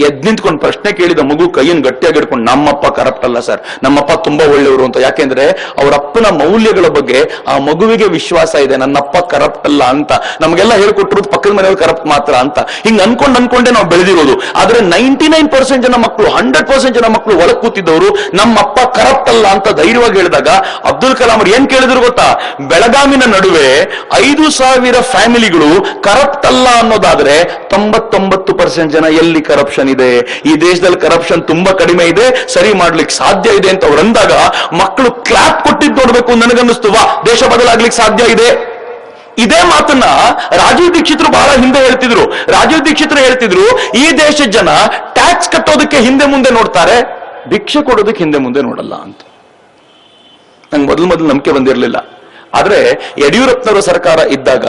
ಎದ್ ನಿಂತ್ಕೊಂಡು ಪ್ರಶ್ನೆ ಕೇಳಿದ ಮಗು ಕೈಯನ್ನು ಗಟ್ಟಿಯಾಗಿ ಹಿಡ್ಕೊಂಡು, ನಮ್ಮಪ್ಪ ಕರಪ್ಟ್ ಅಲ್ಲ ಸರ್, ನಮ್ಮಪ್ಪ ತುಂಬಾ ಒಳ್ಳೆಯವರು ಅಂತ. ಯಾಕೆಂದ್ರೆ ಅವರ ಅಪ್ಪನ ಮೌಲ್ಯಗಳ ಬಗ್ಗೆ ಆ ಮಗುವಿಗೆ ವಿಶ್ವಾಸ ಇದೆ, ನನ್ನಪ್ಪ ಕರಪ್ಟ್ ಅಲ್ಲ ಅಂತ. ನಮಗೆಲ್ಲ ಹೇಳ್ಕೊಟ್ಟಿರೋದು ಪಕ್ಕದ ಮನೆಯವರು ಕರಪ್ಟ್ ಮಾತ್ರ ಅಂತ. ಹಿಂಗ್ ಅನ್ಕೊಂಡೇ ನಾವು ಬೆಳೆದಿರೋದು. ಆದ್ರೆ 99% ಜನ ಮಕ್ಕಳು, 100% ಜನ ಮಕ್ಕಳು ಒಳಗ್ ಕೂತಿದ್ದವರು ನಮ್ಮಪ್ಪ ಕರಪ್ಟ್ ಅಲ್ಲ ಅಂತ ಧೈರ್ಯವಾಗಿ ಹೇಳಿದಾಗ ಅಬ್ದುಲ್ ಕಲಾಂ ಅವ್ರು ಏನ್ ಕೇಳಿದ್ರು ಗೊತ್ತಾ? ಬೆಳಗಾವಿನ ನಡುವೆ 5,000 ಫ್ಯಾಮಿಲಿಗಳು ಕರಪ್ಟ್ ಅಲ್ಲ ಅನ್ನೋದಾದ್ರೆ 99% ಜನ ಎಲ್ಲಿ ಕರಪ್ಷನ್ ಇದೆ? ಈ ದೇಶದಲ್ಲಿ ಕರಪ್ಷನ್ ತುಂಬಾ ಕಡಿಮೆ ಇದೆ, ಸರಿ ಮಾಡ್ಲಿಕ್ಕೆ ಸಾಧ್ಯ ಇದೆ ಅಂತ ಅವ್ರು ಅಂದಾಗ ಮಕ್ಕಳು ಕ್ಲಾಪ್ ಕೊಟ್ಟಿದ್ದು ನೋಡ್ಬೇಕು. ನನಗನ್ನಿಸ್ತು, ವಾ, ದೇಶ ಬದಲಾಗ್ಲಿಕ್ಕೆ ಸಾಧ್ಯ ಇದೆ. ಇದೇ ಮಾತನ್ನ ರಾಜೀವ್ ದೀಕ್ಷಿತರು ಬಹಳ ಹಿಂದೆ ಹೇಳ್ತಿದ್ರು. ರಾಜೀವ್ ದೀಕ್ಷಿತರು ಹೇಳ್ತಿದ್ರು, ಈ ದೇಶದ ಜನ ಟ್ಯಾಕ್ಸ್ ಕಟ್ಟೋದಕ್ಕೆ ಹಿಂದೆ ಮುಂದೆ ನೋಡ್ತಾರೆ, ಭಿಕ್ಷೆ ಕೊಡೋದಕ್ಕೆ ಹಿಂದೆ ಮುಂದೆ ನೋಡಲ್ಲ ಅಂತ. ನಂಗೆ ಮೊದಲು ನಂಬಿಕೆ ಬಂದಿರಲಿಲ್ಲ. ಆದ್ರೆ ಯಡಿಯೂರಪ್ಪನವರ ಸರ್ಕಾರ ಇದ್ದಾಗ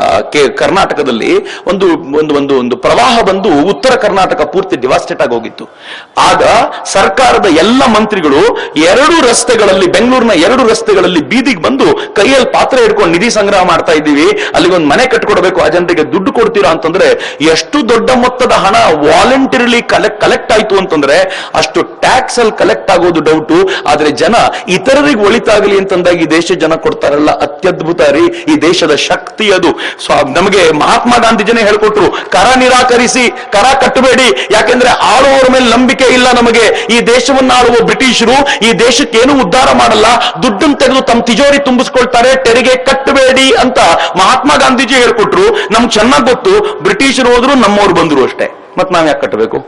ಕರ್ನಾಟಕದಲ್ಲಿ ಒಂದು ಒಂದು ಒಂದು ಒಂದು ಪ್ರವಾಹ ಬಂದು ಉತ್ತರ ಕರ್ನಾಟಕ ಪೂರ್ತಿ ಡಿವಾಸ್ಟೇಟ್ ಆಗಿ ಹೋಗಿತ್ತು. ಆಗ ಸರ್ಕಾರದ ಎಲ್ಲ ಮಂತ್ರಿಗಳು 2 ರಸ್ತೆಗಳಲ್ಲಿ, ಬೆಂಗಳೂರಿನ 2 ರಸ್ತೆಗಳಲ್ಲಿ ಬೀದಿಗೆ ಬಂದು ಕೈಯಲ್ಲಿ ಪಾತ್ರೆ ಹಿಡ್ಕೊಂಡು ನಿಧಿ ಸಂಗ್ರಹ ಮಾಡ್ತಾ ಇದ್ದೀವಿ, ಅಲ್ಲಿಗೆ ಒಂದು ಮನೆ ಕಟ್ಕೊಡ್ಬೇಕು, ಆ ಜನರಿಗೆ ದುಡ್ಡು ಕೊಡ್ತೀರಾ ಅಂತಂದ್ರೆ ಎಷ್ಟು ದೊಡ್ಡ ಮೊತ್ತದ ಹಣ ವಾಲಂಟರಿಲಿ ಕಲೆಕ್ಟ್ ಆಯ್ತು ಅಂತಂದ್ರೆ ಅಷ್ಟು ಟ್ಯಾಕ್ಸ್ ಅಲ್ಲಿ ಕಲೆಕ್ಟ್ ಆಗೋದು ಡೌಟು. ಆದ್ರೆ ಜನ ಇತರರಿಗೆ ಒಳಿತಾಗಲಿ ಅಂತಂದಾಗ ಈ ದೇಶದ ಜನ ಕೊಡ್ತಾರಲ್ಲ, ಅತ್ಯದ್ಭುತ ರೀ, ಈ ದೇಶದ ಶಕ್ತಿ ಅದು. ನಮಗೆ ಮಹಾತ್ಮ ಗಾಂಧೀಜಿನೇ ಹೇಳ್ಕೊಟ್ರು, ಕರ ನಿರಾಕರಿಸಿ, ಕರ ಕಟ್ಟಬೇಡಿ. ಯಾಕೆಂದ್ರೆ ಆಳುವವರ ಮೇಲೆ ನಂಬಿಕೆ ಇಲ್ಲ ನಮಗೆ. ಈ ದೇಶವನ್ನು ಆಳುವ ಬ್ರಿಟಿಷರು ಈ ದೇಶಕ್ಕೆ ಏನು ಉದ್ಧಾರ ಮಾಡಲ್ಲ, ದುಡ್ಡನ್ನು ತೆಗೆದು ತಮ್ಮ ತಿಜೋರಿ ತುಂಬಿಸ್ಕೊಳ್ತಾರೆ, ತೆರಿಗೆ ಕಟ್ಟಬೇಡಿ ಅಂತ ಮಹಾತ್ಮ ಗಾಂಧೀಜಿ ಹೇಳ್ಕೊಟ್ರು. ನಮ್ಗೆ ಚೆನ್ನಾಗಿ ಗೊತ್ತು, ಬ್ರಿಟಿಷರು ಹೋದ್ರು ನಮ್ಮವ್ರು ಬಂದ್ರು ಅಷ್ಟೇ, ಮತ್ ನಾವ್ ಯಾಕೆ ಕಟ್ಟಬೇಕು?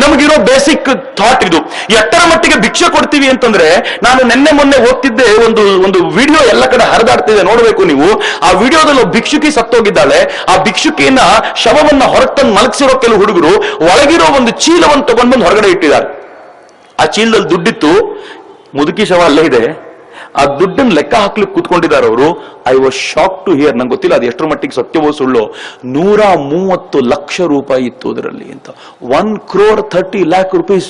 ನಮಗಿರೋ ಬೇಸಿಕ್ ಥಾಟ್ ಇದು. ಎಷ್ಟರ ಮಟ್ಟಿಗೆ ಭಿಕ್ಷೆ ಕೊಡ್ತೀವಿ ಅಂತಂದ್ರೆ, ನಾನು ಮೊನ್ನೆ ಓದ್ತಿದ್ದೆ, ಒಂದು ವಿಡಿಯೋ ಎಲ್ಲ ಕಡೆ ಹರಿದಾಡ್ತಿದೆ, ನೋಡ್ಬೇಕು ನೀವು. ಆ ವಿಡಿಯೋದಲ್ಲಿ ಭಿಕ್ಷುಕಿ ಸತ್ತೋಗಿದ್ದಾಳೆ. ಆ ಭಿಕ್ಷುಕಿನ ಶವವನ್ನ ಹೊರಗೆ ತಂದು ಮಲಗಿಸಿರೋ ಕೆಲವು ಹುಡುಗರು ಒಳಗಿರೋ ಒಂದು ಚೀಲವನ್ನು ತಗೊಂಡ್ಬಂದು ಹೊರಗಡೆ ಇಟ್ಟಿದ್ದಾರೆ. ಆ ಚೀಲದಲ್ಲಿ ದುಡ್ಡಿತ್ತು, ಮುದುಕಿ ಶವ ಅಲ್ಲೇ ಇದೆ. ಆ ದುಡ್ಡನ್ನು ಲೆಕ್ಕ ಹಾಕ್ಲಿಕ್ಕೆ ಕೂತ್ಕೊಂಡಿದ್ದಾರೆ ಅವರು. I was shock to hear. ನಂಗೆ ಗೊತ್ತಿಲ್ಲ ಅದು ಎಷ್ಟರ ಮಟ್ಟಿಗೆ ಸತ್ಯವೋ ಸುಳ್ಳು. 130 ಲಕ್ಷ ರೂಪಾಯಿ ಇತ್ತು ಅದರಲ್ಲಿ ಅಂತ. 1,30 lakh rupees.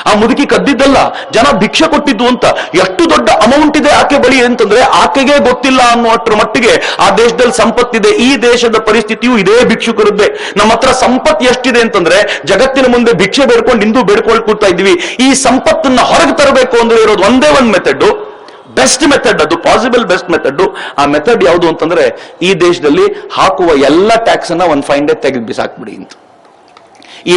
ಆ ಮುದುಕಿ ಕದ್ದಿದ್ದಲ್ಲ, ಜನ ಭಿಕ್ಷೆ ಕೊಟ್ಟಿದ್ದು ಅಂತ. ಎಷ್ಟು ದೊಡ್ಡ ಅಮೌಂಟ್ ಇದೆ ಆಕೆ ಬಳಿ ಅಂತಂದ್ರೆ ಆಕೆಗೆ ಗೊತ್ತಿಲ್ಲ ಅನ್ನುವಷ್ಟರ ಮಟ್ಟಿಗೆ ಆ ದೇಶದಲ್ಲಿ ಸಂಪತ್ತಿದೆ. ಈ ದೇಶದ ಪರಿಸ್ಥಿತಿಯು ಇದೇ ಭಿಕ್ಷುಕರದ್ದೇ. ನಮ್ಮ ಹತ್ರ ಸಂಪತ್ತು ಎಷ್ಟಿದೆ ಅಂತಂದ್ರೆ ಜಗತ್ತಿನ ಮುಂದೆ ಭಿಕ್ಷೆ ಬೇಡ್ಕೊಂಡು ಇಂದು ಬೇಡ್ಕೊಳ್ತಾ ಇದ್ವಿ. ಈ ಸಂಪತ್ತನ್ನ ಹೊರಗೆ ತರಬೇಕು ಅಂದ್ರೆ ಇರೋದು ಒಂದೇ ಒಂದು ಮೆಥಡ್, ಬೆಸ್ಟ್ ಮೆಥಡ್, ಅದು ಪಾಸಿಬಲ್ ಬೆಸ್ಟ್ ಮೆಥಡ್. ಆ ಮೆಥಡ್ ಯಾವುದು ಅಂತಂದ್ರೆ, ಈ ದೇಶದಲ್ಲಿ ಹಾಕುವ ಎಲ್ಲ ಟ್ಯಾಕ್ಸ್ ಅನ್ನ ಒಂದು ಫೈನ್ ಡೇ ತೆಗೆದು ಬಿಸಾಕ್ಬಿಡಿ ಅಂತ.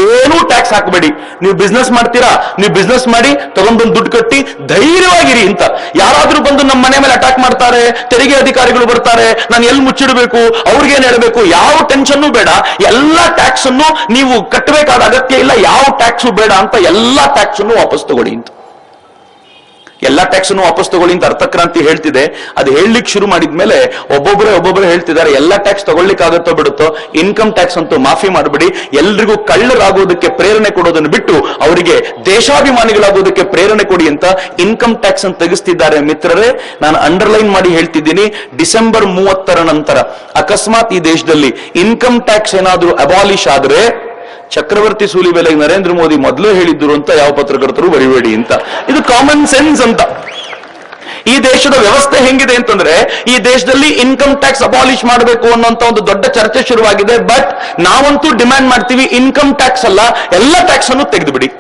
ಏನೂ ಟ್ಯಾಕ್ಸ್ ಹಾಕಬೇಡಿ. ನೀವು ಬಿಸ್ನೆಸ್ ಮಾಡ್ತೀರಾ, ನೀವು ಬಿಸ್ನೆಸ್ ಮಾಡಿ ತಗೊಂಡ್ಬಂದು ದುಡ್ಡು ಕಟ್ಟಿ ಧೈರ್ಯವಾಗಿರಿ ಅಂತ. ಯಾರಾದ್ರೂ ಬಂದು ನಮ್ಮ ಮನೆ ಮೇಲೆ ಅಟ್ಯಾಕ್ ಮಾಡ್ತಾರೆ, ತೆರಿಗೆ ಅಧಿಕಾರಿಗಳು ಬರ್ತಾರೆ, ನಾನು ಎಲ್ಲಿ ಮುಚ್ಚಿಡಬೇಕು, ಅವ್ರಿಗೇನು ಹೇಳಬೇಕು, ಯಾವ ಟೆನ್ಷನ್ನು ಬೇಡ. ಎಲ್ಲ ಟ್ಯಾಕ್ಸ್ ಅನ್ನು ನೀವು ಕಟ್ಟಬೇಕಾದ ಅಗತ್ಯ ಇಲ್ಲ, ಯಾವ ಟ್ಯಾಕ್ಸು ಬೇಡ ಅಂತ ಎಲ್ಲ ಟ್ಯಾಕ್ಸ್ ಅನ್ನು ವಾಪಸ್ ತಗೊಳ್ಳಿ ಅಂತ. ಎಲ್ಲಾ ಟ್ಯಾಕ್ಸ್ ಅನ್ನು ವಾಪಸ್ ತಗೊಳ್ಳಿ ಅಂತ ಅರ್ಥಕ್ರಾಂತಿ ಹೇಳ್ತಿದೆ. ಅದು ಹೇಳಲಿಕ್ಕೆ ಶುರು ಮಾಡಿದ್ಮೇಲೆ ಒಬ್ಬೊಬ್ಬರೇ ಹೇಳ್ತಿದ್ದಾರೆ, ಎಲ್ಲಾ ಟ್ಯಾಕ್ಸ್ ತಗೊಳ್ಳಿಕ್ಕೆ ಆಗುತ್ತೋ ಬಿಡುತ್ತೋ, ಇನ್ಕಮ್ ಟ್ಯಾಕ್ಸ್ ಅಂತೂ ಮಾಫಿ ಮಾಡಬೇಡಿ. ಎಲ್ರಿಗೂ ಕಳ್ಳರಾಗೋದಕ್ಕೆ ಪ್ರೇರಣೆ ಕೊಡೋದನ್ನು ಬಿಟ್ಟು ಅವರಿಗೆ ದೇಶಾಭಿಮಾನಿಗಳಾಗೋದಕ್ಕೆ ಪ್ರೇರಣೆ ಕೊಡಿ ಅಂತ ಇನ್ಕಮ್ ಟ್ಯಾಕ್ಸ್ ಅಂತ ತೆಗೆಸ್ತಿದ್ದಾರೆ. ಮಿತ್ರರೇ, ನಾನು ಅಂಡರ್ಲೈನ್ ಮಾಡಿ ಹೇಳ್ತಿದ್ದೀನಿ, ಡಿಸೆಂಬರ್ 30 ನಂತರ ಅಕಸ್ಮಾತ್ ಈ ದೇಶದಲ್ಲಿ ಇನ್ಕಮ್ ಟ್ಯಾಕ್ಸ್ ಏನಾದ್ರೂ ಅಬಾಲಿಷ್ ಆದ್ರೆ ಚಕ್ರವರ್ತಿ ಸೂಲಿಬೆಲೆಗೆ ನರೇಂದ್ರ ಮೋದಿ ಮೊದಲೇ ಹೇಳಿದ್ರು ಅಂತ ಯಾವ ಪತ್ರಕರ್ತರು ಬರಿಬೇಡಿ ಅಂತ. ಇದು ಕಾಮನ್ ಸೆನ್ಸ್ ಅಂತ. ಈ ದೇಶದ ವ್ಯವಸ್ಥೆ ಹೆಂಗಿದೆ ಅಂತಂದ್ರೆ, ಈ ದೇಶದಲ್ಲಿ ಇನ್ಕಮ್ ಟ್ಯಾಕ್ಸ್ ಅಬಾಲಿಷ್ ಮಾಡಬೇಕು ಅನ್ನೋಂತ ಒಂದು ದೊಡ್ಡ ಚರ್ಚೆ ಶುರುವಾಗಿದೆ. ಬಟ್ ನಾವಂತೂ ಡಿಮ್ಯಾಂಡ್ ಮಾಡ್ತೀವಿ, ಇನ್ಕಮ್ ಟ್ಯಾಕ್ಸ್ ಅಲ್ಲ, ಎಲ್ಲ ಟ್ಯಾಕ್ಸ್ ಅನ್ನು ತೆಗೆದು ಬಿಡಿ.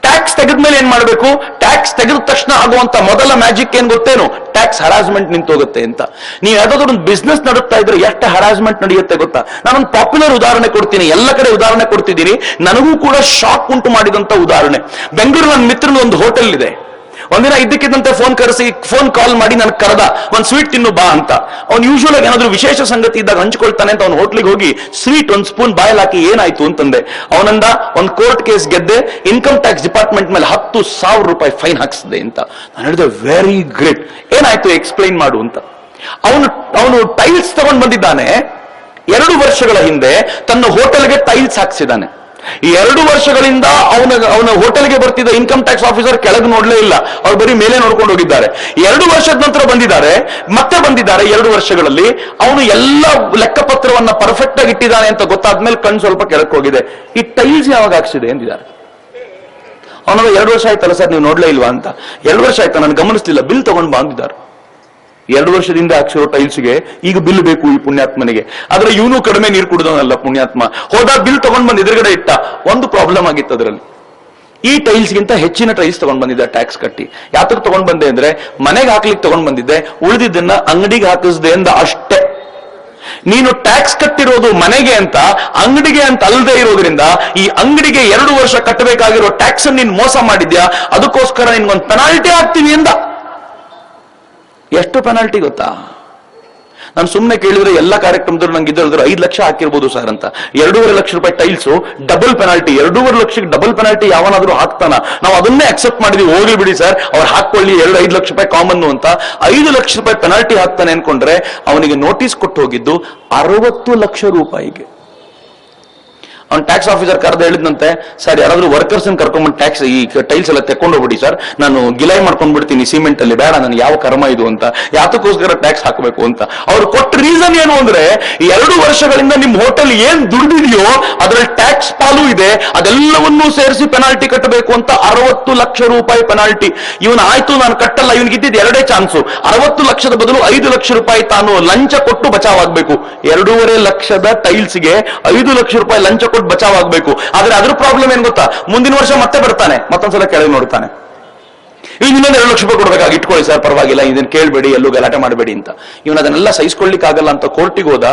ಟ್ಯಾಕ್ಸ್ ತೆಗೆದ ಮೇಲೆ ಏನ್ ಮಾಡಬೇಕು? ಟ್ಯಾಕ್ಸ್ ತೆಗೆದ ತಕ್ಷಣ ಆಗುವಂತ ಮೊದಲ ಮ್ಯಾಜಿಕ್ ಏನ್ ಗೊತ್ತೇನು? ಟ್ಯಾಕ್ಸ್ ಹರಾಸ್ಮೆಂಟ್ ನಿಂತೋಗುತ್ತೆ ಅಂತ. ನೀವು ಯಾವ್ದಾದ್ರು ಒಂದು ಬಿಸ್ನೆಸ್ ನಡೆಸ್ತಾ ಇದ್ರೆ ಎಷ್ಟು ಹರಾಸ್ಮೆಂಟ್ ನಡೆಯುತ್ತೆ ಗೊತ್ತಾ? ನಾನೊಂದು ಪಾಪ್ಯುಲರ್ ಉದಾಹರಣೆ ಕೊಡ್ತೀನಿ, ಎಲ್ಲ ಕಡೆ ಉದಾಹರಣೆ ಕೊಡ್ತಿದ್ದೀನಿ. ನನಗೂ ಕೂಡ ಶಾಕ್ ಉಂಟು ಮಾಡಿದಂತ ಉದಾಹರಣೆ. ಬೆಂಗಳೂರು ನನ್ನ ಮಿತ್ರನ ಒಂದು ಹೋಟೆಲ್ ಇದೆ. ಒಂದಿನ ಇದ್ದಕ್ಕಿದ್ದಂತೆ ಫೋನ್ ಕಾಲ್ ಮಾಡಿ ನನಗೆ ಕರೆದ, ಒಂದು ಸ್ವೀಟ್ ತಿನ್ನು ಬಾ ಅಂತ. ಅವ್ನು ಯೂಶುವಲ್ ಆಗಿ ಏನಾದ್ರು ವಿಶೇಷ ಸಂಗತಿ ಇದ್ದಾಗ ಹಂಚ್ಕೊಳ್ತಾನೆ ಅಂತ ಅವ್ನು ಹೋಟ್ಲಿಗೆ ಹೋಗಿ ಸ್ವೀಟ್ ಒಂದು ಸ್ಪೂನ್ ಬಾಯಲ್ಲಿ ಹಾಕಿ ಏನಾಯ್ತು ಅಂತಂದೆ. ಅವನಂದ, ಒಂದು ಕೋರ್ಟ್ ಕೇಸ್ ಗೆದ್ದೆ, ಇನ್ಕಮ್ ಟ್ಯಾಕ್ಸ್ ಡಿಪಾರ್ಟ್ಮೆಂಟ್ ಮೇಲೆ 10,000 ರೂಪಾಯಿ ಫೈನ್ ಹಾಕ್ಸಿದೆ ಅಂತ. ನಾನು ಹೇಳಿದೆ, ವೆರಿ ಗ್ರೇಟ್, ಏನಾಯ್ತು ಎಕ್ಸ್ಪ್ಲೈನ್ ಮಾಡು ಅಂತ. ಅವನು ಟೈಲ್ಸ್ ತಗೊಂಡು ಬಂದಿದ್ದಾನೆ. 2 ವರ್ಷಗಳ ಹಿಂದೆ ತನ್ನ ಹೋಟೆಲ್ಗೆ ಟೈಲ್ಸ್ ಹಾಕ್ಸಿದ್ದಾನೆ. 2 ವರ್ಷಗಳಿಂದ ಅವನ ಹೋಟೆಲ್ಗೆ ಬರ್ತಿದ್ದ ಇನ್ಕಮ್ ಟ್ಯಾಕ್ಸ್ ಆಫೀಸರ್ ಕೆಳಗೆ ನೋಡ್ಲೇ ಇಲ್ಲ, ಅವ್ರು ಬರೀ ಮೇಲೆ ನೋಡ್ಕೊಂಡು ಹೋಗಿದ್ದಾರೆ. 2 ವರ್ಷದ ನಂತರ ಬಂದಿದ್ದಾರೆ, ಮತ್ತೆ ಬಂದಿದ್ದಾರೆ. 2 ವರ್ಷಗಳಲ್ಲಿ ಅವನು ಎಲ್ಲ ಲೆಕ್ಕಪತ್ರವನ್ನ ಪರ್ಫೆಕ್ಟ್ ಆಗಿ ಇಟ್ಟಿದ್ದಾನೆ ಅಂತ ಗೊತ್ತಾದ್ಮೇಲೆ ಕಣ್ಣು ಸ್ವಲ್ಪ ಕೆಳಕ್ಕೆ ಹೋಗಿದೆ. ಈ ಟೈಲ್ಸ್ ಯಾವಾಗ ಹಾಕ್ಸಿದೆ ಎಂದಿದ್ದಾರೆ. ಅವನಾಗ 2 ವರ್ಷ ಆಯ್ತಲ್ಲ ಸರ್, ನೀವು ನೋಡ್ಲೇ ಇಲ್ವಾ ಅಂತ. 2 ವರ್ಷ ಆಯ್ತಾ, ನಾನು ಗಮನಿಸ್ತಿಲ್ಲ, ಬಿಲ್ ತಗೊಂಡು ಬಂದಿದ್ದಾರೆ. 2 ವರ್ಷದಿಂದ ಹಾಕ್ಸಿರೋ ಟೈಲ್ಸ್ಗೆ ಈಗ ಬಿಲ್ ಬೇಕು ಈ ಪುಣ್ಯಾತ್ಮನಿಗೆ. ಆದ್ರೆ ಇವನು ಕಡಿಮೆ ನೀರು ಕುಡಿದವನಲ್ಲ ಪುಣ್ಯಾತ್ಮ, ಹೋದ ಬಿಲ್ ತಗೊಂಡ್ ಬಂದು ಎದುರುಗಡೆ ಇಟ್ಟ. ಒಂದು ಪ್ರಾಬ್ಲಮ್ ಆಗಿತ್ತು ಅದರಲ್ಲಿ, ಈ ಟೈಲ್ಸ್ಗಿಂತ ಹೆಚ್ಚಿನ ಟೈಲ್ಸ್ ತಗೊಂಡ್ ಬಂದಿದ್ದೆ ಟ್ಯಾಕ್ಸ್ ಕಟ್ಟಿ. ಯಾತಕ್ಕೆ ತಗೊಂಡ್ ಬಂದೆ ಅಂದ್ರೆ ಮನೆಗೆ ಹಾಕ್ಲಿಕ್ಕೆ ತಗೊಂಡ್ ಬಂದಿದ್ದೆ, ಉಳಿದಿದ್ದನ್ನ ಅಂಗಡಿಗೆ ಹಾಕಿಸ್ದೆ ಅಂದ ಅಷ್ಟೇ. ನೀನು ಟ್ಯಾಕ್ಸ್ ಕಟ್ಟಿರೋದು ಮನೆಗೆ ಅಂತ, ಅಂಗಡಿಗೆ ಅಂತ ಅಲ್ಲದೆ ಇರೋದ್ರಿಂದ ಈ ಅಂಗಡಿಗೆ 2 ವರ್ಷ ಕಟ್ಟಬೇಕಾಗಿರೋ ಟ್ಯಾಕ್ಸ್ ನೀನ್ ಮೋಸ ಮಾಡಿದ್ಯಾ, ಅದಕ್ಕೋಸ್ಕರ ನಿನ್ಗೊಂದು ಪೆನಾಲ್ಟಿ ಹಾಕ್ತೀವಿ ಅಂದ. ಎಷ್ಟು ಪೆನಾಲ್ಟಿ ಗೊತ್ತಾ? ನಾನು ಸುಮ್ಮನೆ ಕೇಳಿದ್ರೆ ಎಲ್ಲ ಕಾರ್ಯಕ್ರಮದಲ್ಲೂ ನಂಗೆ ಇದ್ದರೆ 5 ಲಕ್ಷ ಹಾಕಿರ್ಬೋದು ಸರ್ ಅಂತ. 2.5 ಲಕ್ಷ ರೂಪಾಯಿ ಟೈಲ್ಸು, ಡಬಲ್ ಪೆನಾಲ್ಟಿ. 2.5 ಲಕ್ಷಕ್ಕೆ ಡಬಲ್ ಪೆನಾಲ್ಟಿ ಯಾವನಾದ್ರೂ ಹಾಕ್ತಾನ? ನಾವು ಅದನ್ನೇ ಅಕ್ಸೆಪ್ಟ್ ಮಾಡಿದ್ವಿ, ಹೋಗ್ಲಿ ಬಿಡಿ ಸರ್ ಅವ್ರು ಹಾಕೊಳ್ಳಿ, 5 ಲಕ್ಷ ರೂಪಾಯಿ ಕಾಮನ್ ಅಂತ. 5 ಲಕ್ಷ ರೂಪಾಯಿ ಪೆನಾಲ್ಟಿ ಹಾಕ್ತಾನೆ ಅನ್ಕೊಂಡ್ರೆ ಅವನಿಗೆ ನೋಟಿಸ್ ಕೊಟ್ಟು ಹೋಗಿದ್ದು 60 ಲಕ್ಷ ರೂಪಾಯಿಗೆ. ಅವ್ನು ಟ್ಯಾಕ್ಸ್ ಆಫೀಸರ್ ಕರೆದು ಹೇಳಿದ್ನಂತೆ, ಸರ್ ಯಾರಾದ್ರೂ ವರ್ಕರ್ಸ್ ಕರ್ಕೊಂಡ್ಬಂದು ಟ್ಯಾಕ್ಸ್ ಈ ಟೈಲ್ಸ್ ಎಲ್ಲ ತೆಕ್ಕೊಂಡೋಗ್ಬಿಡಿ ಸರ್, ನಾನು ಗಿಲಾಯಿ ಮಾಡ್ಕೊಂಡ್ಬಿಡ್ತೀನಿ ಸಿಮೆಂಟ್ ಅಲ್ಲಿ, ಬೇಡ ನನಗೆ ಯಾವ ಕರ್ಮ ಇದು ಅಂತ, ಯಾತಕ್ಕೋಸ್ಕರ ಟ್ಯಾಕ್ಸ್ ಹಾಕಬೇಕು ಅಂತ. ಅವ್ರು ಕೊಟ್ಟ ರೀಸನ್ ಏನು ಅಂದ್ರೆ 2 ವರ್ಷಗಳಿಂದ ನಿಮ್ ಹೋಟೆಲ್ ಏನ್ ದುಡ್ಡಿದೆಯೋ ಅದರಲ್ಲಿ ಟ್ಯಾಕ್ಸ್ ಪಾಲು ಇದೆ, ಅದೆಲ್ಲವನ್ನೂ ಸೇರಿಸಿ ಪೆನಾಲ್ಟಿ ಕಟ್ಟಬೇಕು ಅಂತ. 60 ಲಕ್ಷ ರೂಪಾಯಿ ಪೆನಾಲ್ಟಿ. ಇವನು ಆಯ್ತು ನಾನು ಕಟ್ಟಲ್ಲ, ಇವನಿಗೆ ಇದ್ದಿದ್ದು 2 ಚಾನ್ಸು. 60 ಲಕ್ಷದ ಬದಲು 5 ಲಕ್ಷ ರೂಪಾಯಿ ತಾನು ಲಂಚ ಕೊಟ್ಟು ಬಚಾವಾಗಬೇಕು. 2.5 ಲಕ್ಷದ ಟೈಲ್ಸ್ಗೆ 5 ಲಕ್ಷ ರೂಪಾಯಿ ಲಂಚ ಕೊಟ್ಟು ಬಚಾವಾಗಬೇಕು. ಆದ್ರೆ ಅದ್ರ ಪ್ರಾಬ್ಲಮ್ ಏನ್ ಗೊತ್ತಾ, ಮುಂದಿನ ವರ್ಷ ಮತ್ತೆ ಬರ್ತಾನೆ, ಮತ್ತೊಂದ್ಸಲ ಕೆಳಗೆ ನೋಡ್ತಾನೆ, ಇನ್ನೊಂದು 2 ಲಕ್ಷ ರೂಪಾಯಿ ಕೊಡ್ಬೇಕಾಗಿ, ಇಟ್ಕೊಳ್ಳಿ ಸರ್ ಪರವಾಗಿಲ್ಲ, ಇದನ್ನ ಕೇಳಬೇಡಿ, ಎಲ್ಲೂ ಗಲಾಟೆ ಮಾಡಬೇಡಿ ಅಂತ. ಇವನ್ ಅದನ್ನೆಲ್ಲ ಸಹಿಸ್ಕೊಳ್ಳಿಕ್ಕಾಗಲ್ಲ ಅಂತ ಕೋರ್ಟಿಗೆ ಹೋದ.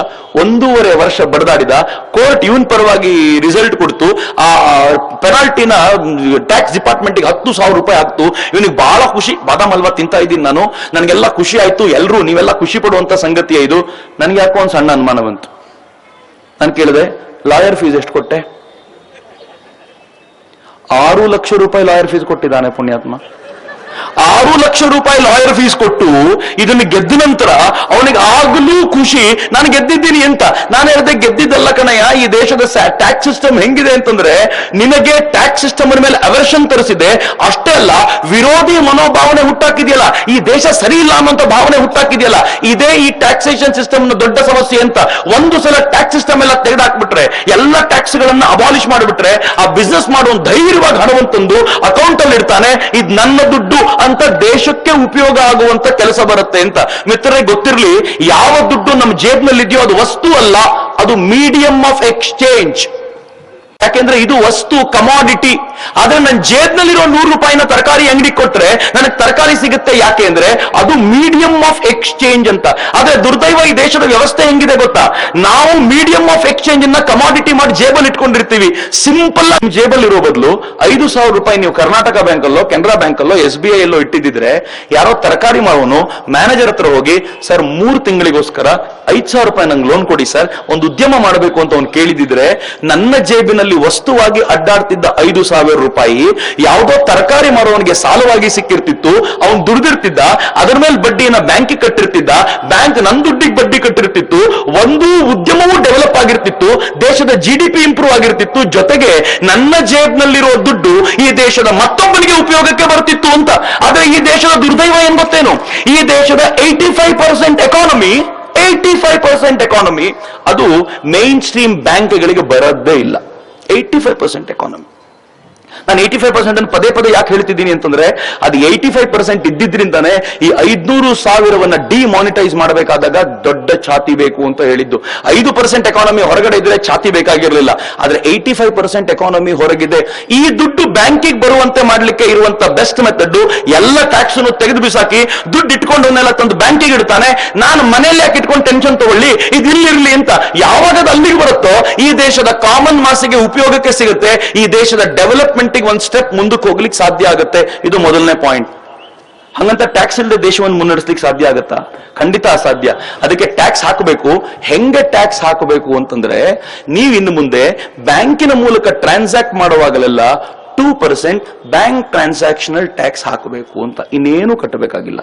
1.5 ವರ್ಷ ಬಡದಾಡಿದ. ಕೋರ್ಟ್ ಇವನ್ ಪರವಾಗಿ ರಿಸಲ್ಟ್ ಕೊಡ್ತು. ಆ ಪೆನಾಲ್ಟಿನ ಟ್ಯಾಕ್ಸ್ ಡಿಪಾರ್ಟ್ಮೆಂಟ್ಗೆ 10,000 ರೂಪಾಯಿ ಆಗ್ತು. ಇವನಿಗೆ ಬಹಳ ಖುಷಿ, ಬಾದಾಮ್ ಹಲ್ವಾ ತಿಂತಾ ಇದ್ದೀನಿ ನಾನು, ನನಗೆಲ್ಲ ಖುಷಿ ಆಯ್ತು, ಎಲ್ರು ನೀವೆಲ್ಲ ಖುಷಿ ಪಡುವಂತ ಸಂಗತಿ ಇದು. ನನಗೆ ಯಾಕೋ ಒಂದು ಸಣ್ಣ ಅನುಮಾನ ಬಂತು. ನಾನು ಕೇಳಿದೆ, ಲಾಯರ್ ಫೀಸ್ ಎಷ್ಟು ಕೊಟ್ಟೆ? 6 ಲಕ್ಷ ರೂಪಾಯಿ ಲಾಯರ್ ಫೀಸ್ ಕೊಟ್ಟಿದ್ದಾನೆ ಪುಣ್ಯಾತ್ಮ. 6 ಲಕ್ಷ ರೂಪಾಯಿ ಲಾಯರ್ ಫೀಸ್ ಕೊಟ್ಟು ಇದನ್ನು ಗೆದ್ದ ನಂತರ ಅವನಿಗೆ ಆಗಲೂ ಖುಷಿ, ನಾನು ಗೆದ್ದಿದ್ದೀನಿ ಅಂತ. ನಾನು ಹೇಳಿದೆ, ಗೆದ್ದಿದ್ದಲ್ಲ ಕಣಯ್ಯ, ಈ ದೇಶದ ಟ್ಯಾಕ್ಸ್ ಸಿಸ್ಟಮ್ ಹೆಂಗಿದೆ ಅಂತಂದ್ರೆ ನಿನಗೆ ಟ್ಯಾಕ್ಸ್ ಸಿಸ್ಟಮ್ ಮೇಲೆ ಅವೆರ್ಷನ್ ತರಿಸಿದೆ, ಅಷ್ಟೇ ಅಲ್ಲ ವಿರೋಧಿ ಮನೋಭಾವನೆ ಹುಟ್ಟಾಕಿದೆಯಲ್ಲ, ಈ ದೇಶ ಸರಿ ಇಲ್ಲ ಅನ್ನೋಂಥ ಭಾವನೆ ಹುಟ್ಟಾಕಿದೆಯಲ್ಲ, ಇದೇ ಈ ಟ್ಯಾಕ್ಸೇಷನ್ ಸಿಸ್ಟಮ್ ದೊಡ್ಡ ಸಮಸ್ಯೆ ಅಂತ. ಒಂದು ಸಲ ಟ್ಯಾಕ್ಸ್ ಸಿಸ್ಟಮ್ ಎಲ್ಲ ತೆಗೆದಾಕ್ಬಿಟ್ರೆ, ಎಲ್ಲ ಟ್ಯಾಕ್ಸ್ ಗಳನ್ನ ಅಬಾಲಿಷ್ ಮಾಡಿಬಿಟ್ರೆ, ಆ ಬಿಸ್ನೆಸ್ ಮಾಡುವ ಧೈರ್ಯವಾಗಿ ಹಣವನ್ನು ತಂದು ಅಕೌಂಟ್ ಅಲ್ಲಿ ಇಡ್ತಾನೆ, ಇದು ನನ್ನ ದುಡ್ಡು ಅಂತ ದೇಶಕ್ಕೆ ಉಪಯೋಗ ಆಗುವಂತ ಕೆಲಸ ಬರುತ್ತೆ ಅಂತ. ಮಿತ್ರರೇ ಗೊತ್ತಿರಲಿ, ಯಾವ ದುಡ್ಡು ನಮ್ಮ ಜೇಬ್ನಲ್ಲಿದೆಯೋ ಅದು ವಸ್ತು ಅಲ್ಲ, ಅದು ಮೀಡಿಯಂ ಆಫ್ ಎಕ್ಸ್ಚೇಂಜ್. ಯಾಕೆಂದ್ರೆ ಇದು ವಸ್ತು, ಕಮಾಡಿಟಿ. ಆದ್ರೆ ನನ್ನ ಜೇಬ್ನಲ್ಲಿರೋ 100 ರೂಪಾಯಿನ ತರಕಾರಿ ಅಂಗಡಿ ಕೊಟ್ರೆ ನನಗೆ ತರಕಾರಿ ಸಿಗುತ್ತೆ. ಯಾಕೆ ಅಂದ್ರೆ ಅದು ಮೀಡಿಯಂ ಆಫ್ ಎಕ್ಸ್ಚೇಂಜ್ ಅಂತ. ಆದ್ರೆ ದುರ್ದೈವ, ಈ ದೇಶದ ವ್ಯವಸ್ಥೆ ಹೆಂಗಿದೆ ಗೊತ್ತಾ, ನಾವು ಮೀಡಿಯಂ ಆಫ್ ಎಕ್ಸ್ಚೇಂಜ್ ಅನ್ನ ಕಮಾಡಿಟಿ ಮಾಡಿ ಜೇಬಲ್ಲಿ ಇಟ್ಕೊಂಡಿರ್ತೀವಿ. ಸಿಂಪಲ್ ಜೇಬಲ್ ಇರೋ ಬದಲು 5,000 ರೂಪಾಯಿ ನೀವು ಕರ್ನಾಟಕ ಬ್ಯಾಂಕ್ ಅಲ್ಲೋ, ಕೆನರಾ ಬ್ಯಾಂಕ್ ಅಲ್ಲೋ, SBI ಎಲ್ಲೋ ಇಟ್ಟಿದ್ರೆ, ಯಾರೋ ತರಕಾರಿ ಮಾರೋನು ಮ್ಯಾನೇಜರ್ ಹತ್ರ ಹೋಗಿ, ಸರ್ 3 ತಿಂಗಳಿಗೋಸ್ಕರ 5,000 ರೂಪಾಯಿ ನಂಗೆ ಲೋನ್ ಕೊಡಿ ಸರ್, ಒಂದು ಉದ್ಯಮ ಮಾಡಬೇಕು ಅಂತ ಅವ್ನು ಕೇಳಿದಿದ್ರೆ, ನನ್ನ ಜೇಬಿನಲ್ಲಿ ವಸ್ತುವಾಗಿ ಅಡ್ಡಾಡ್ತಿದ್ದ 5,000 ರೂಪಾಯಿ ಯಾವುದೋ ತರಕಾರಿ ಮಾರುವವನಿಗೆ ಸಾಲವಾಗಿ ಸಿಕ್ಕಿರ್ತಿತ್ತು. ಅವನು ದುಡಿದಿರ್ತಿದ್ದ, ಅದರ ಮೇಲೆ ಬಡ್ಡಿಯನ್ನ ಬ್ಯಾಂಕಿಗೆ ಕಟ್ಟಿರ್ತಿದ್ದ, ಬ್ಯಾಂಕ್ ನನ್ನ ದುಡ್ಡಿಗೆ ಬಡ್ಡಿ ಕಟ್ಟಿರ್ತಿತ್ತು. ಒಂದು ಉದ್ಯಮವೂ ಡೆವಲಪ್ ಆಗಿರ್ತಿತ್ತು, ದೇಶದ GDP ಇಂಪ್ರೂವ್ ಆಗಿರ್ತಿತ್ತು. ಜೊತೆಗೆ ನನ್ನ ಜೇಬ್ನಲ್ಲಿರೋ ದುಡ್ಡು ಈ ದೇಶದ ಮತ್ತೊಬ್ಬನಿಗೆ ಉಪಯೋಗಕ್ಕೆ ಬರ್ತಿತ್ತು ಅಂತ. ಆದ್ರೆ ಈ ದೇಶದ ದುರ್ದೈವ ಏನ್ ಗೊತ್ತೇನು, ಈ ದೇಶದ 85% ಎಕಾನಮಿ 85% ಎಕಾನಮಿ ಅದು ಮೇನ್ ಸ್ಟ್ರೀಮ್ ಬ್ಯಾಂಕ್ಗಳಿಗೆ ಬರೋದೇ ಇಲ್ಲ. 85% ಎಕಾನಮಿ. ನಾನು 85% ಅನ್ನು ಪದೇ ಪದೇ ಯಾಕೆ ಹೇಳ್ತಿದ್ದೀನಿ ಅಂತಂದ್ರೆ, ಅದು 85% ಇದ್ದಿದ್ರಿಂದಾನೆ ಈ 500,000 ಡಿಮಾನಿಟೈಸ್ ಮಾಡಬೇಕಾದಾಗ ದೊಡ್ಡ ಛಾತಿ ಬೇಕು ಅಂತ ಹೇಳಿದ್ದು. 5% ಎಕಾನಮಿ ಹೊರಗಡೆ ಇದ್ರೆ ಛಾತಿ ಬೇಕಾಗಿರ್ಲಿಲ್ಲ. ಆದ್ರೆ 85% ಎಕಾನಮಿ ಹೊರಗಿದೆ. ಈ ದುಡ್ಡು ಬ್ಯಾಂಕಿಗೆ ಬರುವಂತೆ ಮಾಡ್ಲಿಕ್ಕೆ ಇರುವಂತ ಬೆಸ್ಟ್ ಮೆಥಡ್, ಎಲ್ಲ ಟ್ಯಾಕ್ಸ್ ತೆಗೆದು ಬಿಸಾಕಿ ದುಡ್ಡು ಇಟ್ಕೊಂಡವನ್ನೆಲ್ಲ ತಂದು ಬ್ಯಾಂಕಿಗೆ ಇಡ್ತಾನೆ. ನಾನು ಮನೆಯಲ್ಲಿ ಯಾಕೆ ಇಟ್ಕೊಂಡು ಟೆನ್ಷನ್ ತಗೊಳ್ಳಿ, ಇದು ಇಲ್ಲಿರ್ಲಿ ಅಂತ. ಯಾವಾಗ ಅದು ಅಲ್ಲಿಗೆ ಬರುತ್ತೋ ಈ ದೇಶದ ಕಾಮನ್ ಮಾಸಿಗೆ ಉಪಯೋಗಕ್ಕೆ ಸಿಗುತ್ತೆ, ಈ ದೇಶದ ಡೆವಲಪ್ಮೆಂಟ್ ಒಂದು ಸ್ಟೆಪ್ ಮುಂದಕ್ಕೆ ಹೋಗ್ಲಿಕ್ಕೆ ಸಾಧ್ಯ ಆಗುತ್ತೆ. ಇದು ಮೊದಲನೇ ಪಾಯಿಂಟ್. ಹಂಗಂತ ಟ್ಯಾಕ್ಸ್ ಇಲ್ಲದೆ ದೇಶವನ್ನು ಮುನ್ನಡೆಸಲಿಕ್ಕೆ ಸಾಧ್ಯ ಆಗುತ್ತಾ? ಖಂಡಿತ ಅಸಾಧ್ಯ. ಅದಕ್ಕೆ ಟ್ಯಾಕ್ಸ್ ಹಾಕಬೇಕು. ಹೆಂಗೆ ಟ್ಯಾಕ್ಸ್ ಹಾಕಬೇಕು ಅಂತಂದ್ರೆ, ನೀವು ಇನ್ನು ಮುಂದೆ ಬ್ಯಾಂಕಿನ ಮೂಲಕ ಟ್ರಾನ್ಸಾಕ್ಟ್ ಮಾಡುವಾಗಲೆಲ್ಲ 2% ಬ್ಯಾಂಕ್ ಟ್ರಾನ್ಸಾಕ್ಷನಲ್ ಟ್ಯಾಕ್ಸ್ ಹಾಕಬೇಕು ಅಂತ, ಇನ್ನೇನು ಕಟ್ಟಬೇಕಾಗಿಲ್ಲ.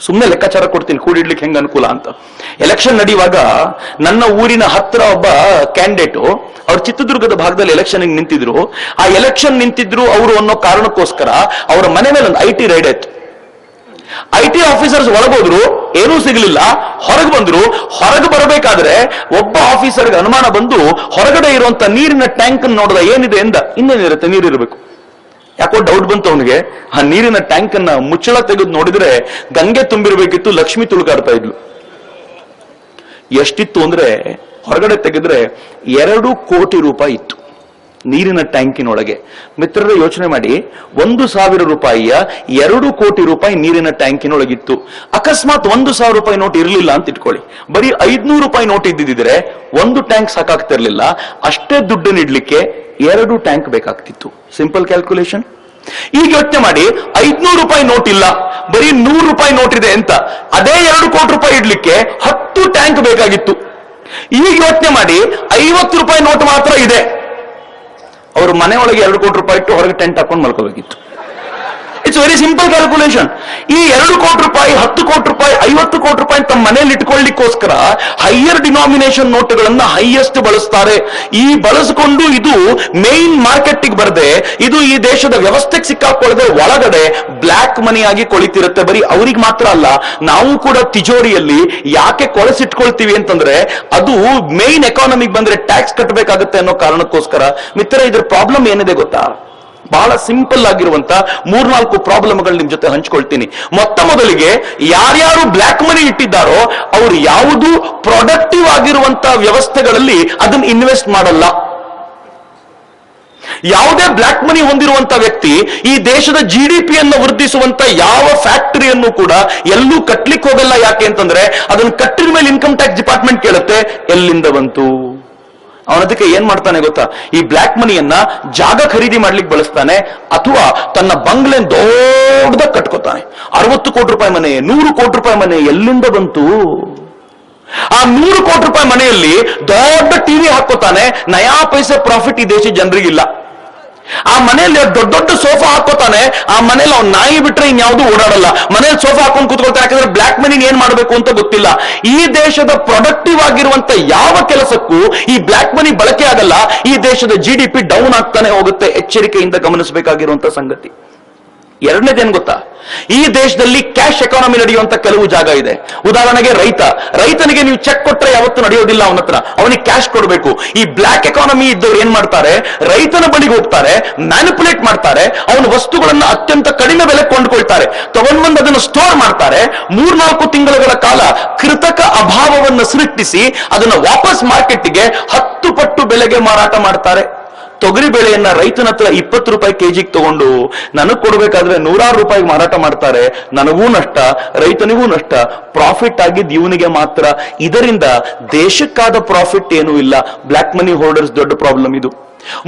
ಸುಮ್ಮನೆ ಲೆಕ್ಕಾಚಾರ ಕೊಡ್ತೀನಿ ಕೂಡಿಡ್ಲಿಕ್ಕೆ ಹೆಂಗ ಅನುಕೂಲ ಅಂತ. ಎಲೆಕ್ಷನ್ ನಡೆಯುವಾಗ ನನ್ನ ಊರಿನ ಹತ್ರ ಒಬ್ಬ ಕ್ಯಾಂಡಿಡೇಟು ಅವ್ರು ಚಿತ್ರದುರ್ಗದ ಭಾಗದಲ್ಲಿ ಎಲೆಕ್ಷನ್ ನಿಂತಿದ್ರು. ಆ ಎಲೆಕ್ಷನ್ ನಿಂತಿದ್ರು ಅವರು ಅನ್ನೋ ಕಾರಣಕ್ಕೋಸ್ಕರ ಅವರ ಮನೆ ಮೇಲೆ ಒಂದು IT ರೈಡ್ ಆಯ್ತು. IT ಆಫೀಸರ್ಸ್ ಒಳಗೋದ್ರು, ಏನೂ ಸಿಗಲಿಲ್ಲ. ಹೊರಗೆ ಬಂದ್ರು. ಹೊರಗೆ ಬರಬೇಕಾದ್ರೆ ಒಬ್ಬ ಆಫೀಸರ್ಗೆ ಅನುಮಾನ ಬಂದು ಹೊರಗಡೆ ಇರುವಂತ ನೀರಿನ ಟ್ಯಾಂಕ್ ನೋಡಿದ. ಏನಿದೆ ಎಂದ. ಇನ್ನೇನಿರುತ್ತೆ, ನೀರಿರಬೇಕು. ಯಾಕೋ ಡೌಟ್ ಬಂತು ಅವನಿಗೆ. ಆ ನೀರಿನ ಟ್ಯಾಂಕ್ ಅನ್ನ ಮುಚ್ಚಳ ತೆಗೆದು ನೋಡಿದ್ರೆ ಗಂಗೆ ತುಂಬಿರ್ಬೇಕಿತ್ತು, ಲಕ್ಷ್ಮಿ ತುಳುಕಾಡ್ತಾ ಇದ್ಲು. ಎಷ್ಟಿತ್ತು ಅಂದ್ರೆ ಹೊರಗಡೆ ತೆಗೆದ್ರೆ 2 ಕೋಟಿ ರೂಪಾಯಿ ಇತ್ತು ನೀರಿನ ಟ್ಯಾಂಕಿನೊಳಗೆ. ಮಿತ್ರರೇ, ಯೋಚನೆ ಮಾಡಿ, 1,000 ರೂಪಾಯಿಯ 2 ಕೋಟಿ ರೂಪಾಯಿ ನೀರಿನ ಟ್ಯಾಂಕಿನೊಳಗಿತ್ತು. ಅಕಸ್ಮಾತ್ 1,000 ರೂಪಾಯಿ ನೋಟ್ ಇರಲಿಲ್ಲ ಅಂತ ಇಟ್ಕೊಳ್ಳಿ, ಬರೀ 500 ರೂಪಾಯಿ ನೋಟ್ ಇದ್ದಿದ್ರೆ 1 ಟ್ಯಾಂಕ್ ಸಾಕಾಗ್ತಿರ್ಲಿಲ್ಲ. ಅಷ್ಟೇ ದುಡ್ಡನ್ನು ಇಡ್ಲಿಕ್ಕೆ 2 ಟ್ಯಾಂಕ್ ಬೇಕಾಗ್ತಿತ್ತು. Simple calculation. ಈಗ ಯೋಚನೆ ಮಾಡಿ, 500 ರೂಪಾಯಿ ನೋಟ್ ಇಲ್ಲ, ಬರೀ 100 ರೂಪಾಯಿ ನೋಟ್ ಇದೆ ಅಂತ. ಅದೇ 2 ಕೋಟಿ ರೂಪಾಯಿ ಇಡ್ಲಿಕ್ಕೆ 10 ಟ್ಯಾಂಕ್ ಬೇಕಾಗಿತ್ತು. ಈಗ ಯೋಚನೆ ಮಾಡಿ, 50 ರೂಪಾಯಿ ನೋಟ್ ಮಾತ್ರ ಇದೆ. ಅವರು ಮನೆ ಒಳಗೆ 2 ಕೋಟಿ ರೂಪಾಯಿ ಇಟ್ಟು ಹೊರಗೆ ಟೆಂಟ್ ಹಾಕೊಂಡು ಮಲ್ಕೋಬೇಕಿತ್ತು. It's very simple calculation. ಈ 2 ಕೋಟಿ ರೂಪಾಯಿ, 10 ಕೋಟಿ ರೂಪಾಯಿ, 50 ಕೋಟಿ ರೂಪಾಯಿ ತಮ್ಮ ಮನೆಯಲ್ಲಿ ಇಟ್ಕೊಳ್ಳಿಕ್ಕೋಸ್ಕರ ಹೈಯರ್ ಡಿನಾಮಿನೇಷನ್ ನೋಟುಗಳನ್ನ ಹೈಯೆಸ್ಟ್ ಬಳಸ್ತಾರೆ. ಈ ಬಳಸಿಕೊಂಡು ಇದು ಮೇನ್ ಮಾರ್ಕೆಟ್ಗೆ ಬರದೆ, ಇದು ಈ ದೇಶದ ವ್ಯವಸ್ಥೆಗೆ ಸಿಕ್ಕಾಕೊಳ್ಳದೆ ಒಳಗಡೆ ಬ್ಲ್ಯಾಕ್ ಮನಿ ಆಗಿ ಕೊಳಿತಿರುತ್ತೆ. ಬರೀ ಅವ್ರಿಗೆ ಮಾತ್ರ ಅಲ್ಲ, ನಾವು ಕೂಡ ತಿಜೋರಿಯಲ್ಲಿ ಯಾಕೆ ಕೊಳಸಿಟ್ಕೊಳ್ತೀವಿ ಅಂತಂದ್ರೆ ಅದು ಮೇನ್ ಎಕಾನಮಿಗೆ ಬಂದ್ರೆ ಟ್ಯಾಕ್ಸ್ ಕಟ್ಟಬೇಕಾಗುತ್ತೆ ಅನ್ನೋ ಕಾರಣಕ್ಕೋಸ್ಕರ. ಮಿತ್ರ, ಇದ್ರ ಪ್ರಾಬ್ಲಮ್ ಏನಿದೆ ಗೊತ್ತಾ? ಬಹಳ ಸಿಂಪಲ್ ಆಗಿರುವಂತ 3-4 ಪ್ರಾಬ್ಲಮ್ಗಳು ನಿಮ್ ಜೊತೆ ಹಂಚ್ಕೊಳ್ತೀನಿ. ಮೊದಲಿಗೆ ಯಾರ್ಯಾರು ಬ್ಲ್ಯಾಕ್ ಮನಿ ಇಟ್ಟಿದ್ದಾರೋ ಅವರು ಯಾವುದು ಪ್ರೊಡಕ್ಟಿವ್ ಆಗಿರುವಂತ ವ್ಯವಸ್ಥೆಗಳಲ್ಲಿ ಅದನ್ನು ಇನ್ವೆಸ್ಟ್ ಮಾಡಲ್ಲ. ಯಾವುದೇ ಬ್ಲ್ಯಾಕ್ ಮನಿ ಹೊಂದಿರುವಂತ ವ್ಯಕ್ತಿ ಈ ದೇಶದ GDP ಅನ್ನು ವೃದ್ಧಿಸುವಂತ ಯಾವ ಫ್ಯಾಕ್ಟರಿಯನ್ನು ಕೂಡ ಎಲ್ಲೂ ಕಟ್ಲಿಕ್ಕೆ ಹೋಗಲ್ಲ. ಯಾಕೆ ಅಂತಂದ್ರೆ ಅದನ್ನು ಕಟ್ಟಿದ ಮೇಲೆ ಇನ್ಕಮ್ ಟ್ಯಾಕ್ಸ್ ಡಿಪಾರ್ಟ್ಮೆಂಟ್ ಕೇಳುತ್ತೆ, ಎಲ್ಲಿಂದ ಬಂತು. ಅವನದಕ್ಕೆ ಏನ್ ಮಾಡ್ತಾನೆ ಗೊತ್ತಾ? ಈ ಬ್ಲ್ಯಾಕ್ ಮನಿಯನ್ನ ಜಾಗ ಖರೀದಿ ಮಾಡ್ಲಿಕ್ಕೆ ಬಳಸ್ತಾನೆ, ಅಥವಾ ತನ್ನ ಬಂಗ್ಲೆ ದೊಡ್ಡದಾಗ ಕಟ್ಕೋತಾನೆ. 60 ಕೋಟಿ ರೂಪಾಯಿ ಮನೆ, 100 ಕೋಟಿ ರೂಪಾಯಿ ಮನೆ ಎಲ್ಲಿಂದ ಬಂತು? ಆ 100 ಕೋಟಿ ರೂಪಾಯಿ ಮನೆಯಲ್ಲಿ ದೊಡ್ಡ ಟಿವಿ ಹಾಕೋತಾನೆ. ನಯಾ ಪೈಸೆ ಪ್ರಾಫಿಟ್ ಈ ದೇಶದ ಜನರಿಗಿಲ್ಲ. ಆ ಮನೆಯಲ್ಲಿ ದೊಡ್ಡ ದೊಡ್ಡ ಸೋಫಾ ಹಾಕೋತಾನೆ. ಆ ಮನೇಲಿ ಅವ್ನು ನಾಯಿ ಬಿಟ್ರೆ ಇನ್ಯಾವುದೂ ಓಡಾಡಲ್ಲ. ಮನೇಲಿ ಸೋಫಾ ಹಾಕೊಂಡು ಕೂತ್ಕೊಳ್ತಾನೆ. ಯಾಕಂದ್ರೆ ಬ್ಲ್ಯಾಕ್ ಮನಿ ಏನ್ ಮಾಡಬೇಕು ಅಂತ ಗೊತ್ತಿಲ್ಲ. ಈ ದೇಶದ ಪ್ರೊಡಕ್ಟಿವ್ ಆಗಿರುವಂತ ಯಾವ ಕೆಲಸಕ್ಕೂ ಈ ಬ್ಲ್ಯಾಕ್ ಮನಿ ಬಳಕೆ ಆಗಲ್ಲ. ಈ ದೇಶದ GDP ಡೌನ್ ಆಗ್ತಾನೆ ಹೋಗುತ್ತೆ. ಎಚ್ಚರಿಕೆಯಿಂದ ಗಮನಿಸಬೇಕಾಗಿರುವಂತ ಸಂಗತಿ. ಎರಡನೇದೇನು ಗೊತ್ತಾ? ಈ ದೇಶದಲ್ಲಿ ಕ್ಯಾಶ್ ಎಕಾನಮಿ ನಡೆಯುವಂತ ಕೆಲವು ಜಾಗ ಇದೆ. ಉದಾಹರಣೆಗೆ ರೈತನಿಗೆ ನೀವು ಚೆಕ್ ಕೊಟ್ರೆ ಯಾವತ್ತೂ ನಡೆಯೋದಿಲ್ಲ. ಅವನ ಹತ್ರ ಅವನಿಗೆ ಕ್ಯಾಶ್ ಕೊಡಬೇಕು. ಈ ಬ್ಲ್ಯಾಕ್ ಎಕಾನಮಿ ಇದ್ದವ್ರು ಏನ್ ಮಾಡ್ತಾರೆ? ರೈತನ ಬಳಿಗೆ ಹೋಗ್ತಾರೆ, ಮ್ಯಾನಿಪುಲೇಟ್ ಮಾಡ್ತಾರೆ, ಅವನ ವಸ್ತುಗಳನ್ನ ಅತ್ಯಂತ ಕಡಿಮೆ ಬೆಲೆ ಕೊಂಡ್ಕೊಳ್ತಾರೆ, ತಗೊಂಡ್ಬಂದು ಅದನ್ನು ಸ್ಟೋರ್ ಮಾಡ್ತಾರೆ. 3-4 ತಿಂಗಳ ಕಾಲ ಕೃತಕ ಅಭಾವವನ್ನು ಸೃಷ್ಟಿಸಿ ಅದನ್ನು ವಾಪಸ್ ಮಾರ್ಕೆಟ್ಗೆ 10 ಪಟ್ಟು ಬೆಲೆಗೆ ಮಾರಾಟ ಮಾಡ್ತಾರೆ. ತೊಗರಿ ಬೆಳೆಯನ್ನ ರೈತನ ಹತ್ರ 20 ರೂಪಾಯಿ ಕೆಜಿಗೆ ತಗೊಂಡು ನನಗ್ ಕೊಡ್ಬೇಕಾದ್ರೆ 100 ರೂಪಾಯಿಗೆ ಮಾರಾಟ ಮಾಡ್ತಾರೆ. ನನಗೂ ನಷ್ಟ, ರೈತನಿಗೂ ನಷ್ಟ. ಪ್ರಾಫಿಟ್ ಆಗಿದ್ದು ಇವನಿಗೆ ಮಾತ್ರ. ಇದರಿಂದ ದೇಶಕ್ಕಾದ ಪ್ರಾಫಿಟ್ ಏನೂ ಇಲ್ಲ. ಬ್ಲ್ಯಾಕ್ ಮನಿ ಹೋಲ್ಡರ್ಸ್ ದೊಡ್ಡ ಪ್ರಾಬ್ಲಮ್ ಇದು.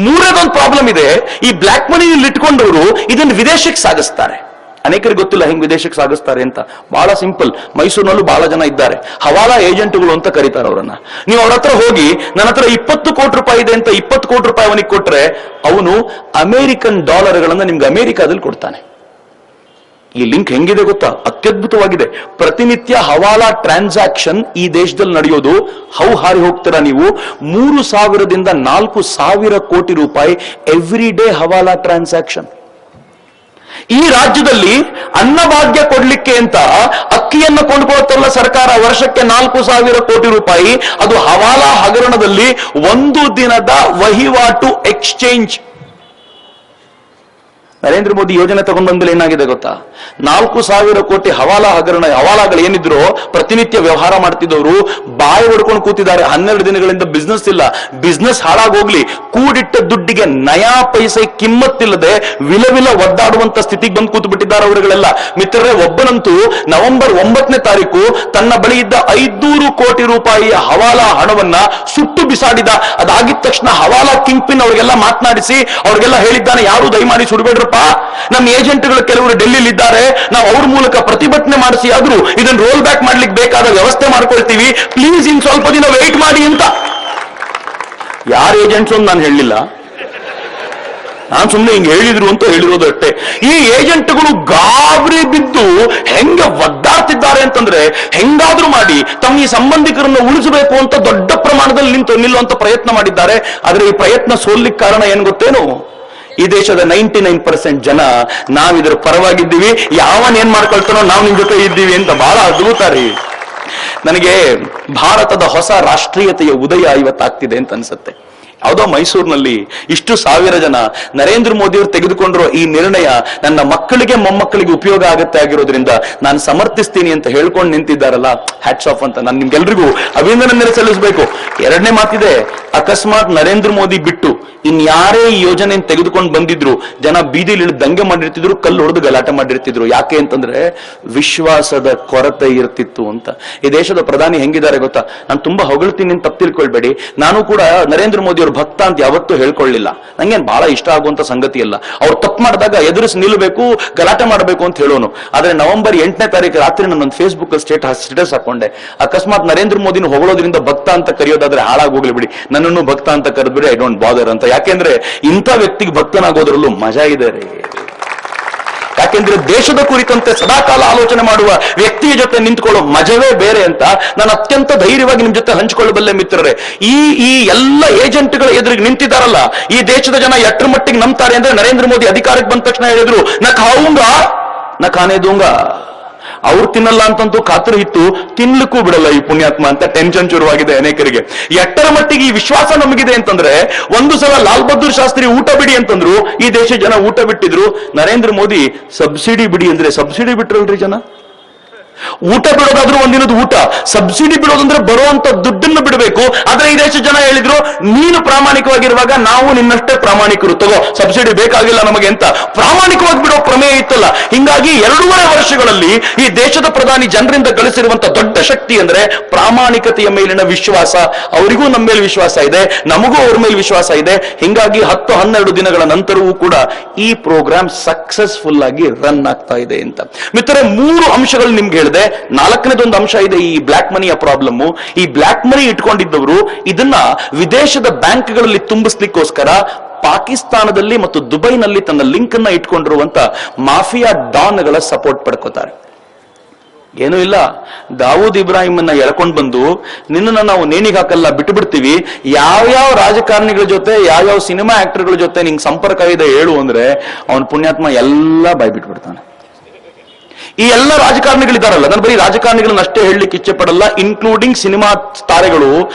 ಮೂರನೇದೊಂದು ಪ್ರಾಬ್ಲಮ್ ಇದೆ. ಈ ಬ್ಲ್ಯಾಕ್ ಮನಿ ಇಟ್ಕೊಂಡವರು ಇದನ್ನು ವಿದೇಶಕ್ಕೆ ಸಾಗಿಸ್ತಾರೆ. ಅನೇಕರಿಗೆ ಗೊತ್ತಿಲ್ಲ ಹೆಂಗ್ ವಿದೇಶಕ್ಕೆ ಸಾಗಿಸ್ತಾರೆ ಅಂತ. ಬಹಳ ಸಿಂಪಲ್. ಮೈಸೂರಿನಲ್ಲೂ ಬಹಳ ಜನ ಇದ್ದಾರೆ, ಹವಾಲಾ ಏಜೆಂಟ್ಗಳು ಅಂತ ಕರೀತಾರೆ ಅವರನ್ನ. ನೀವು ಅವ್ರ ಹತ್ರ ಹೋಗಿ ನನ್ನ ಹತ್ರ 20 ಕೋಟಿ ರೂಪಾಯಿ ಇದೆ ಅಂತ 20 ಕೋಟಿ ರೂಪಾಯಿ ಅವನಿಗೆ ಕೊಟ್ರೆ ಅವನು ಅಮೆರಿಕನ್ ಡಾಲರ್ಗಳನ್ನ ನಿಮ್ಗೆ ಅಮೆರಿಕಾದಲ್ಲಿ ಕೊಡ್ತಾನೆ. ಈ ಲಿಂಕ್ ಹೆಂಗಿದೆ ಗೊತ್ತಾ? ಅತ್ಯದ್ಭುತವಾಗಿದೆ. ಪ್ರತಿನಿತ್ಯ ಹವಾಲಾ ಟ್ರಾನ್ಸಾಕ್ಷನ್ ಈ ದೇಶದಲ್ಲಿ ನಡೆಯೋದು. ಹಾರಿ ಹೋಗ್ತೀರಾ ನೀವು? 3,000ದಿಂದ 4,000 ಕೋಟಿ ರೂಪಾಯಿ ಎವ್ರಿ ಡೇ ಹವಾಲಾ ಟ್ರಾನ್ಸಾಕ್ಷನ್. ಈ ರಾಜ್ಯದಲ್ಲಿ ಅನ್ನಭಾಗ್ಯ ಕೊಡ್ಲಿಕ್ಕೆ ಅಂತ ಅಕ್ಕಿಯನ್ನು ಕೊಂಡ್ಕೊಳ್ತಾರಲ್ಲ ಸರ್ಕಾರ, ವರ್ಷಕ್ಕೆ 4,000 ಕೋಟಿ ರೂಪಾಯಿ. ಅದು ಹವಾಲಾ ಹಗರಣದಲ್ಲಿ 1 ದಿನದ ವಹಿವಾಟು ಎಕ್ಸ್ಚೇಂಜ್. ನರೇಂದ್ರ ಮೋದಿ ಯೋಜನೆ ತಗೊಂಡ್ ಬಂದ್ಮೇಲೆ ಏನಾಗಿದೆ ಗೊತ್ತಾ? 4,000 ಕೋಟಿ ಹವಾಲಾ ಹಗರಣ. ಹವಾಲಾಗಳು ಏನಿದ್ರು ಪ್ರತಿನಿತ್ಯ ವ್ಯವಹಾರ ಮಾಡ್ತಿದ್ದವರು ಬಾಯಿ ಹೊಡ್ಕೊಂಡು ಕೂತಿದ್ದಾರೆ. 12 ದಿನಗಳಿಂದ ಬಿಸ್ನೆಸ್ ಇಲ್ಲ. ಬಿಸ್ನೆಸ್ ಹಾಳಾಗೋಗ್ಲಿ, ಕೂಡಿಟ್ಟ ದುಡ್ಡಿಗೆ ನಯಾ ಪೈಸೆ ಕಿಮ್ಮತ್ತಿಲ್ಲದೆ ವಿಲವಿಲ ಒದ್ದಾಡುವಂತ ಸ್ಥಿತಿಗೆ ಬಂದು ಕೂತು ಬಿಟ್ಟಿದ್ದಾರೆ ಅವರುಗಳೆಲ್ಲ. ಮಿತ್ರರೇ, ಒಬ್ಬನಂತೂ ನವೆಂಬರ್ 9ನೇ ತಾರೀಕು ತನ್ನ ಬಳಿ ಇದ್ದ 500 ಕೋಟಿ ರೂಪಾಯಿಯ ಹವಾಲಾ ಹಣವನ್ನ ಸುಟ್ಟು ಬಿಸಾಡಿದ. ಅದಾಗಿದ ತಕ್ಷಣ ಹವಾಲಾ ಕಿಂಗ್ ಪಿನ್ ಅವರಿಗೆಲ್ಲ ಮಾತನಾಡಿಸಿ ಅವ್ರಿಗೆಲ್ಲ ಹೇಳಿದ್ದಾನೆ, ಯಾರು ದಯಮಾಡಿ ಸುಡಬೇಡ್ರಪ್ಪ, ನಮ್ಮ ಏಜೆಂಟ್ಗಳು ಕೆಲವರು ಡೆಲ್ಲಿಲಿ ಇದ್ದಾರೆ, ನಾವು ಅವ್ರ ಮೂಲಕ ಪ್ರತಿಭಟನೆ ಮಾಡಿಸಿ ಆದ್ರೂ ಇದನ್ನು ರೋಲ್ ಬ್ಯಾಕ್ ಮಾಡ್ಲಿಕ್ಕೆ ಬೇಕಾದ ವ್ಯವಸ್ಥೆ ಮಾಡ್ಕೊಳ್ತೀವಿ, ಪ್ಲೀಸ್ ಇನ್ ಸ್ವಲ್ಪ ದಿನ ವೇಟ್ ಮಾಡಿ ಅಂತ. ಯಾರು ಏಜೆಂಟ್ಸ್ ಅಂತ ನಾನು ಹೇಳಲಿಲ್ಲ, ನಾನು ಸುಮ್ಮನೆ ಹಿಂಗೆ ಹೇಳಿದ್ರು ಅಂತ ಹೇಳಿರೋದು ಅಷ್ಟೇ. ಈ ಏಜೆಂಟ್ಗಳು ಗಾಬರಿ ಬಿದ್ದು ಹೆಂಗೆ ಒದ್ದಾಡ್ತಿದ್ದಾರೆ ಅಂತಂದ್ರೆ ಹೆಂಗಾದ್ರೂ ಮಾಡಿ ತಮ್ಮ ಈ ಸಂಬಂಧಿಕರನ್ನು ಉಳಿಸಬೇಕು ಅಂತ ದೊಡ್ಡ ಪ್ರಮಾಣದಲ್ಲಿ ನಿಲ್ಲುವಂತ ಪ್ರಯತ್ನ ಮಾಡಿದ್ದಾರೆ. ಆದ್ರೆ ಈ ಪ್ರಯತ್ನ ಸೋಲಿಕ್ಕೆ ಕಾರಣ ಏನ್ ಗೊತ್ತೇನು? ಈ ದೇಶದ 99% ಜನ ನಾವಿದ್ರ ಪರವಾಗಿದ್ದೀವಿ, ಯಾವನ್ ಏನ್ ಮಾಡ್ಕೊಳ್ತಾನೋ ನಾವು ನಿಮ್ ಜೊತೆ ಇದ್ದೀವಿ ಅಂತ ಬಹಳ ಅದ್ಭುತ ರೀ. ನನಗೆ ಭಾರತದ ಹೊಸ ರಾಷ್ಟ್ರೀಯತೆಯ ಉದಯ ಇವತ್ತಾಗ್ತಿದೆ ಅಂತ ಅನ್ಸುತ್ತೆ. ಯಾವುದೋ ಮೈಸೂರಿನಲ್ಲಿ ಇಷ್ಟು ಸಾವಿರ ಜನ ನರೇಂದ್ರ ಮೋದಿ ಅವರು ತೆಗೆದುಕೊಂಡಿರೋ ಈ ನಿರ್ಣಯ ನನ್ನ ಮಕ್ಕಳಿಗೆ ಮೊಮ್ಮಕ್ಕಳಿಗೆ ಉಪಯೋಗ ಆಗುತ್ತೆ ಆಗಿರೋದ್ರಿಂದ ನಾನು ಸಮರ್ಥಿಸ್ತೀನಿ ಅಂತ ಹೇಳ್ಕೊಂಡು ನಿಂತಿದ್ದಾರಲ್ಲ, ಹ್ಯಾಟ್ಸ್ ಆಫ್ ಅಂತ ನಾನು ನಿಮ್ಗೆಲ್ರಿಗೂ ಅಭಿನಂದನೆ ಸಲ್ಲಿಸಬೇಕು. ಎರಡನೇ ಮಾತಿದೆ, ಅಕಸ್ಮಾತ್ ನರೇಂದ್ರ ಮೋದಿ ಬಿಟ್ಟು ಇನ್ಯಾರೇ ಈ ಯೋಜನೆ ತೆಗೆದುಕೊಂಡು ಬಂದಿದ್ರು ಜನ ಬೀದಿಲಿ ದಂಗೆ ಮಾಡಿರ್ತಿದ್ರು, ಕಲ್ಲು ಹೊಡೆದು ಗಲಾಟೆ ಮಾಡಿರ್ತಿದ್ರು. ಯಾಕೆ ಅಂತಂದ್ರೆ ವಿಶ್ವಾಸದ ಕೊರತೆ ಇರ್ತಿತ್ತು ಅಂತ. ಈ ದೇಶದ ಪ್ರಧಾನಿ ಹೆಂಗಿದ್ದಾರೆ ಗೊತ್ತಾ? ನಾನು ತುಂಬಾ ಹೊಗಳ್ತೀನಿ ಅಂತ ತಪ್ಪು ತಿಳ್ಕೊಳ್ಬೇಡಿ, ನಾನು ಕೂಡ ನರೇಂದ್ರ ಮೋದಿ ಅವ್ರ ಭಕ್ತ ಅಂತ ಯಾವತ್ತೂ ಹೇಳ್ಕೊಳ್ಳಿಲ್ಲ. ನಂಗೇನ್ ಬಹಳ ಇಷ್ಟ ಆಗುವಂತ ಸಂಗತಿ ಅಲ್ಲ. ಅವ್ರು ತಪ್ಪು ಮಾಡಿದಾಗ ಎದುರಿಸಿ ನಿಲ್ಲಬೇಕು, ಗಲಾಟೆ ಮಾಡಬೇಕು ಅಂತ ಹೇಳೋನು. ಆದ್ರೆ ನವೆಂಬರ್ 8ನೇ ತಾರೀಕು ರಾತ್ರಿ ನಾನೊಂದು ಫೇಸ್ಬುಕ್ ಸ್ಟೇಟಸ್ ಹಾಕೊಂಡೆ, ಅಕಸ್ಮಾತ್ ನರೇಂದ್ರ ಮೋದಿನ ಹೊಗಳೋದ್ರಿಂದ ಭಕ್ತ ಅಂತ ಕರೆಯೋದಾದ್ರೆ ಹಾಳಾಗಿ ಹೋಗ್ಲಿ ಬಿಡಿ, ನನ್ನನ್ನು ಭಕ್ತ ಅಂತ ಕರೆದ್ಬಿಡಿ, ಐ ಡೋಂಟ್ ಬಾದರ್ ಅಂತ. ಯಾಕೆಂದ್ರೆ ಇಂಥ ವ್ಯಕ್ತಿಗೆ ಭಕ್ತನಾಗೋದ್ರಲ್ಲೂ ಮಜಾ ಇದೆ ರೀ. ಯಾಕೆಂದ್ರೆ ದೇಶದ ಕುರಿತಂತೆ ಸದಾಕಾಲ ಆಲೋಚನೆ ಮಾಡುವ ವ್ಯಕ್ತಿಯ ಜೊತೆ ನಿಂತ್ಕೊಳ್ಳೋ ಮಜವೇ ಬೇರೆ ಅಂತ ನಾನು ಅತ್ಯಂತ ಧೈರ್ಯವಾಗಿ ನಿಮ್ ಜೊತೆ ಹಂಚಿಕೊಳ್ಳಬಲ್ಲೆ ಮಿತ್ರರೇ. ಈ ಎಲ್ಲ ಏಜೆಂಟ್ಗಳ ಎದುರಿಗೆ ನಿಂತಿದ್ದಾರಲ್ಲ, ಈ ದೇಶದ ಜನ ಎಷ್ಟರ ಮಟ್ಟಿಗೆ ನಂಬ್ತಾರೆ ಅಂದ್ರೆ ನರೇಂದ್ರ ಮೋದಿ ಅಧಿಕಾರಕ್ಕೆ ಬಂದ ತಕ್ಷಣ ಹೇಳಿದ್ರು ನಾ ಖಾऊंगा ನಾ ಖಾನೆ ದೂಂಗಾ. ಅವ್ರು ತಿನ್ನಲ್ಲ ಅಂತಂತೂ ಖಾತ್ರಿ ಇತ್ತು, ತಿನ್ಲಿಕ್ಕೂ ಬಿಡಲ್ಲ ಈ ಪುಣ್ಯಾತ್ಮ ಅಂತ ಟೆನ್ಷನ್ ಶುರುವಾಗಿದೆ ಅನೇಕರಿಗೆ. ಎಷ್ಟರ ಮಟ್ಟಿಗೆ ಈ ವಿಶ್ವಾಸ ನಮಗಿದೆ ಅಂತಂದ್ರೆ, ಒಂದು ಸಲ ಲಾಲ್ ಬಹದ್ದೂರ್ ಶಾಸ್ತ್ರಿ ಊಟ ಬಿಡಿ ಅಂತಂದ್ರು, ಈ ದೇಶ ಜನ ಊಟ ಬಿಟ್ಟಿದ್ರು. ನರೇಂದ್ರ ಮೋದಿ ಸಬ್ಸಿಡಿ ಬಿಡಿ ಅಂದ್ರೆ ಸಬ್ಸಿಡಿ ಬಿಟ್ರಲ್ರಿ ಜನ. ಊಟ ಬಿಡೋದಾದ್ರೂ ಒಂದಿನದ ಊಟ, ಸಬ್ಸಿಡಿ ಬಿಡೋದಂದ್ರೆ ಬರುವಂತ ದುಡ್ಡನ್ನು ಬಿಡಬೇಕು. ಆದ್ರೆ ಈ ದೇಶ ಜನ ಹೇಳಿದ್ರು ನೀನು ಪ್ರಾಮಾಣಿಕವಾಗಿರುವಾಗ ನಾವು ನಿನ್ನಷ್ಟೇ ಪ್ರಾಮಾಣಿಕರು, ತಗೋ ಸಬ್ಸಿಡಿ ಬೇಕಾಗಿಲ್ಲ ನಮಗೆ ಅಂತ ಪ್ರಾಮಾಣಿಕವಾಗಿ ಬಿಡೋ ಪ್ರಮೇಯ ಇತ್ತಲ್ಲ. ಹಿಂಗಾಗಿ 2.5 ವರ್ಷಗಳಲ್ಲಿ ಈ ದೇಶದ ಪ್ರಧಾನಿ ಜನರಿಂದ ಗಳಿಸಿರುವಂತ ದೊಡ್ಡ ಶಕ್ತಿ ಅಂದ್ರೆ ಪ್ರಾಮಾಣಿಕತೆಯ ಮೇಲಿನ ವಿಶ್ವಾಸ. ಅವರಿಗೂ ನಮ್ಮ ಮೇಲೆ ವಿಶ್ವಾಸ ಇದೆ, ನಮಗೂ ಅವ್ರ ಮೇಲೆ ವಿಶ್ವಾಸ ಇದೆ. ಹಿಂಗಾಗಿ 10-12 ದಿನಗಳ ನಂತರವೂ ಕೂಡ ಈ ಪ್ರೋಗ್ರಾಮ್ ಸಕ್ಸಸ್ಫುಲ್ ಆಗಿ ರನ್ ಆಗ್ತಾ ಇದೆ ಅಂತ. ಮಿತ್ರರೇ, 3 ಅಂಶಗಳು ನಿಮ್ಗೆ ಹೇಳಿದೆ. 4ನೇದೊಂದು ಅಂಶ ಇದೆ, ಈ ಬ್ಲಾಕ್ ಮನಿಯ ಪ್ರಾಬ್ಲಮ್. ಈ ಬ್ಲಾಕ್ ಮನಿ ಇಟ್ಕೊಂಡಿದ್ದವರು ಇದನ್ನ ವಿದೇಶದ ಬ್ಯಾಂಕ್ಗಳಲ್ಲಿ ತುಂಬಿಸ್ಲಿಕ್ಕೋಸ್ಕರ ಪಾಕಿಸ್ತಾನದಲ್ಲಿ ಮತ್ತು ದುಬೈನಲ್ಲಿ ತನ್ನ ಲಿಂಕ್ ಅನ್ನ ಇಟ್ಕೊಂಡಿರುವಂತ ಮಾಫಿಯಾ ಡಾನ್ಗಳ ಸಪೋರ್ಟ್ ಪಡ್ಕೋತಾರೆ. ಏನೂ ಇಲ್ಲ, ದಾವೂದ್ ಇಬ್ರಾಹಿಮನ್ನ ಎಳ್ಕೊಂಡು ಬಂದು ನಿನ್ನನ್ನು ನಾವು ನೇಣಿಗೆ ಹಾಕಲ್ಲ, ಬಿಟ್ಟು ಬಿಡ್ತೀವಿ, ಯಾವ್ಯಾವ ರಾಜಕಾರಣಿಗಳ ಜೊತೆ ಯಾವ್ಯಾವ ಸಿನಿಮಾ ಆಕ್ಟರ್ಗಳ ಜೊತೆ ನಿಂಗೆ ಸಂಪರ್ಕ ಇದೆ ಹೇಳು ಅಂದ್ರೆ ಅವನ ಪುಣ್ಯಾತ್ಮ ಎಲ್ಲ ಬಾಯ್ ಬಿಟ್ಬಿಡ್ತಾನೆ. ಈ ಎಲ್ಲ ರಾಜಕಾರಣಿಗಳಿದಾರಲ್ಲ, ನಾನು ಬರೀ ರಾಜಕಾರಣಿಗಳನ್ನ ಅಷ್ಟೇ ಹೇಳಲಿಕ್ಕೆ ಇಚ್ಛೆ ಪಡಲ್ಲ, ಇನ್ಕ್ಲೂಡಿಂಗ್ ಸಿನಿಮಾ ತಾರೆಗಳು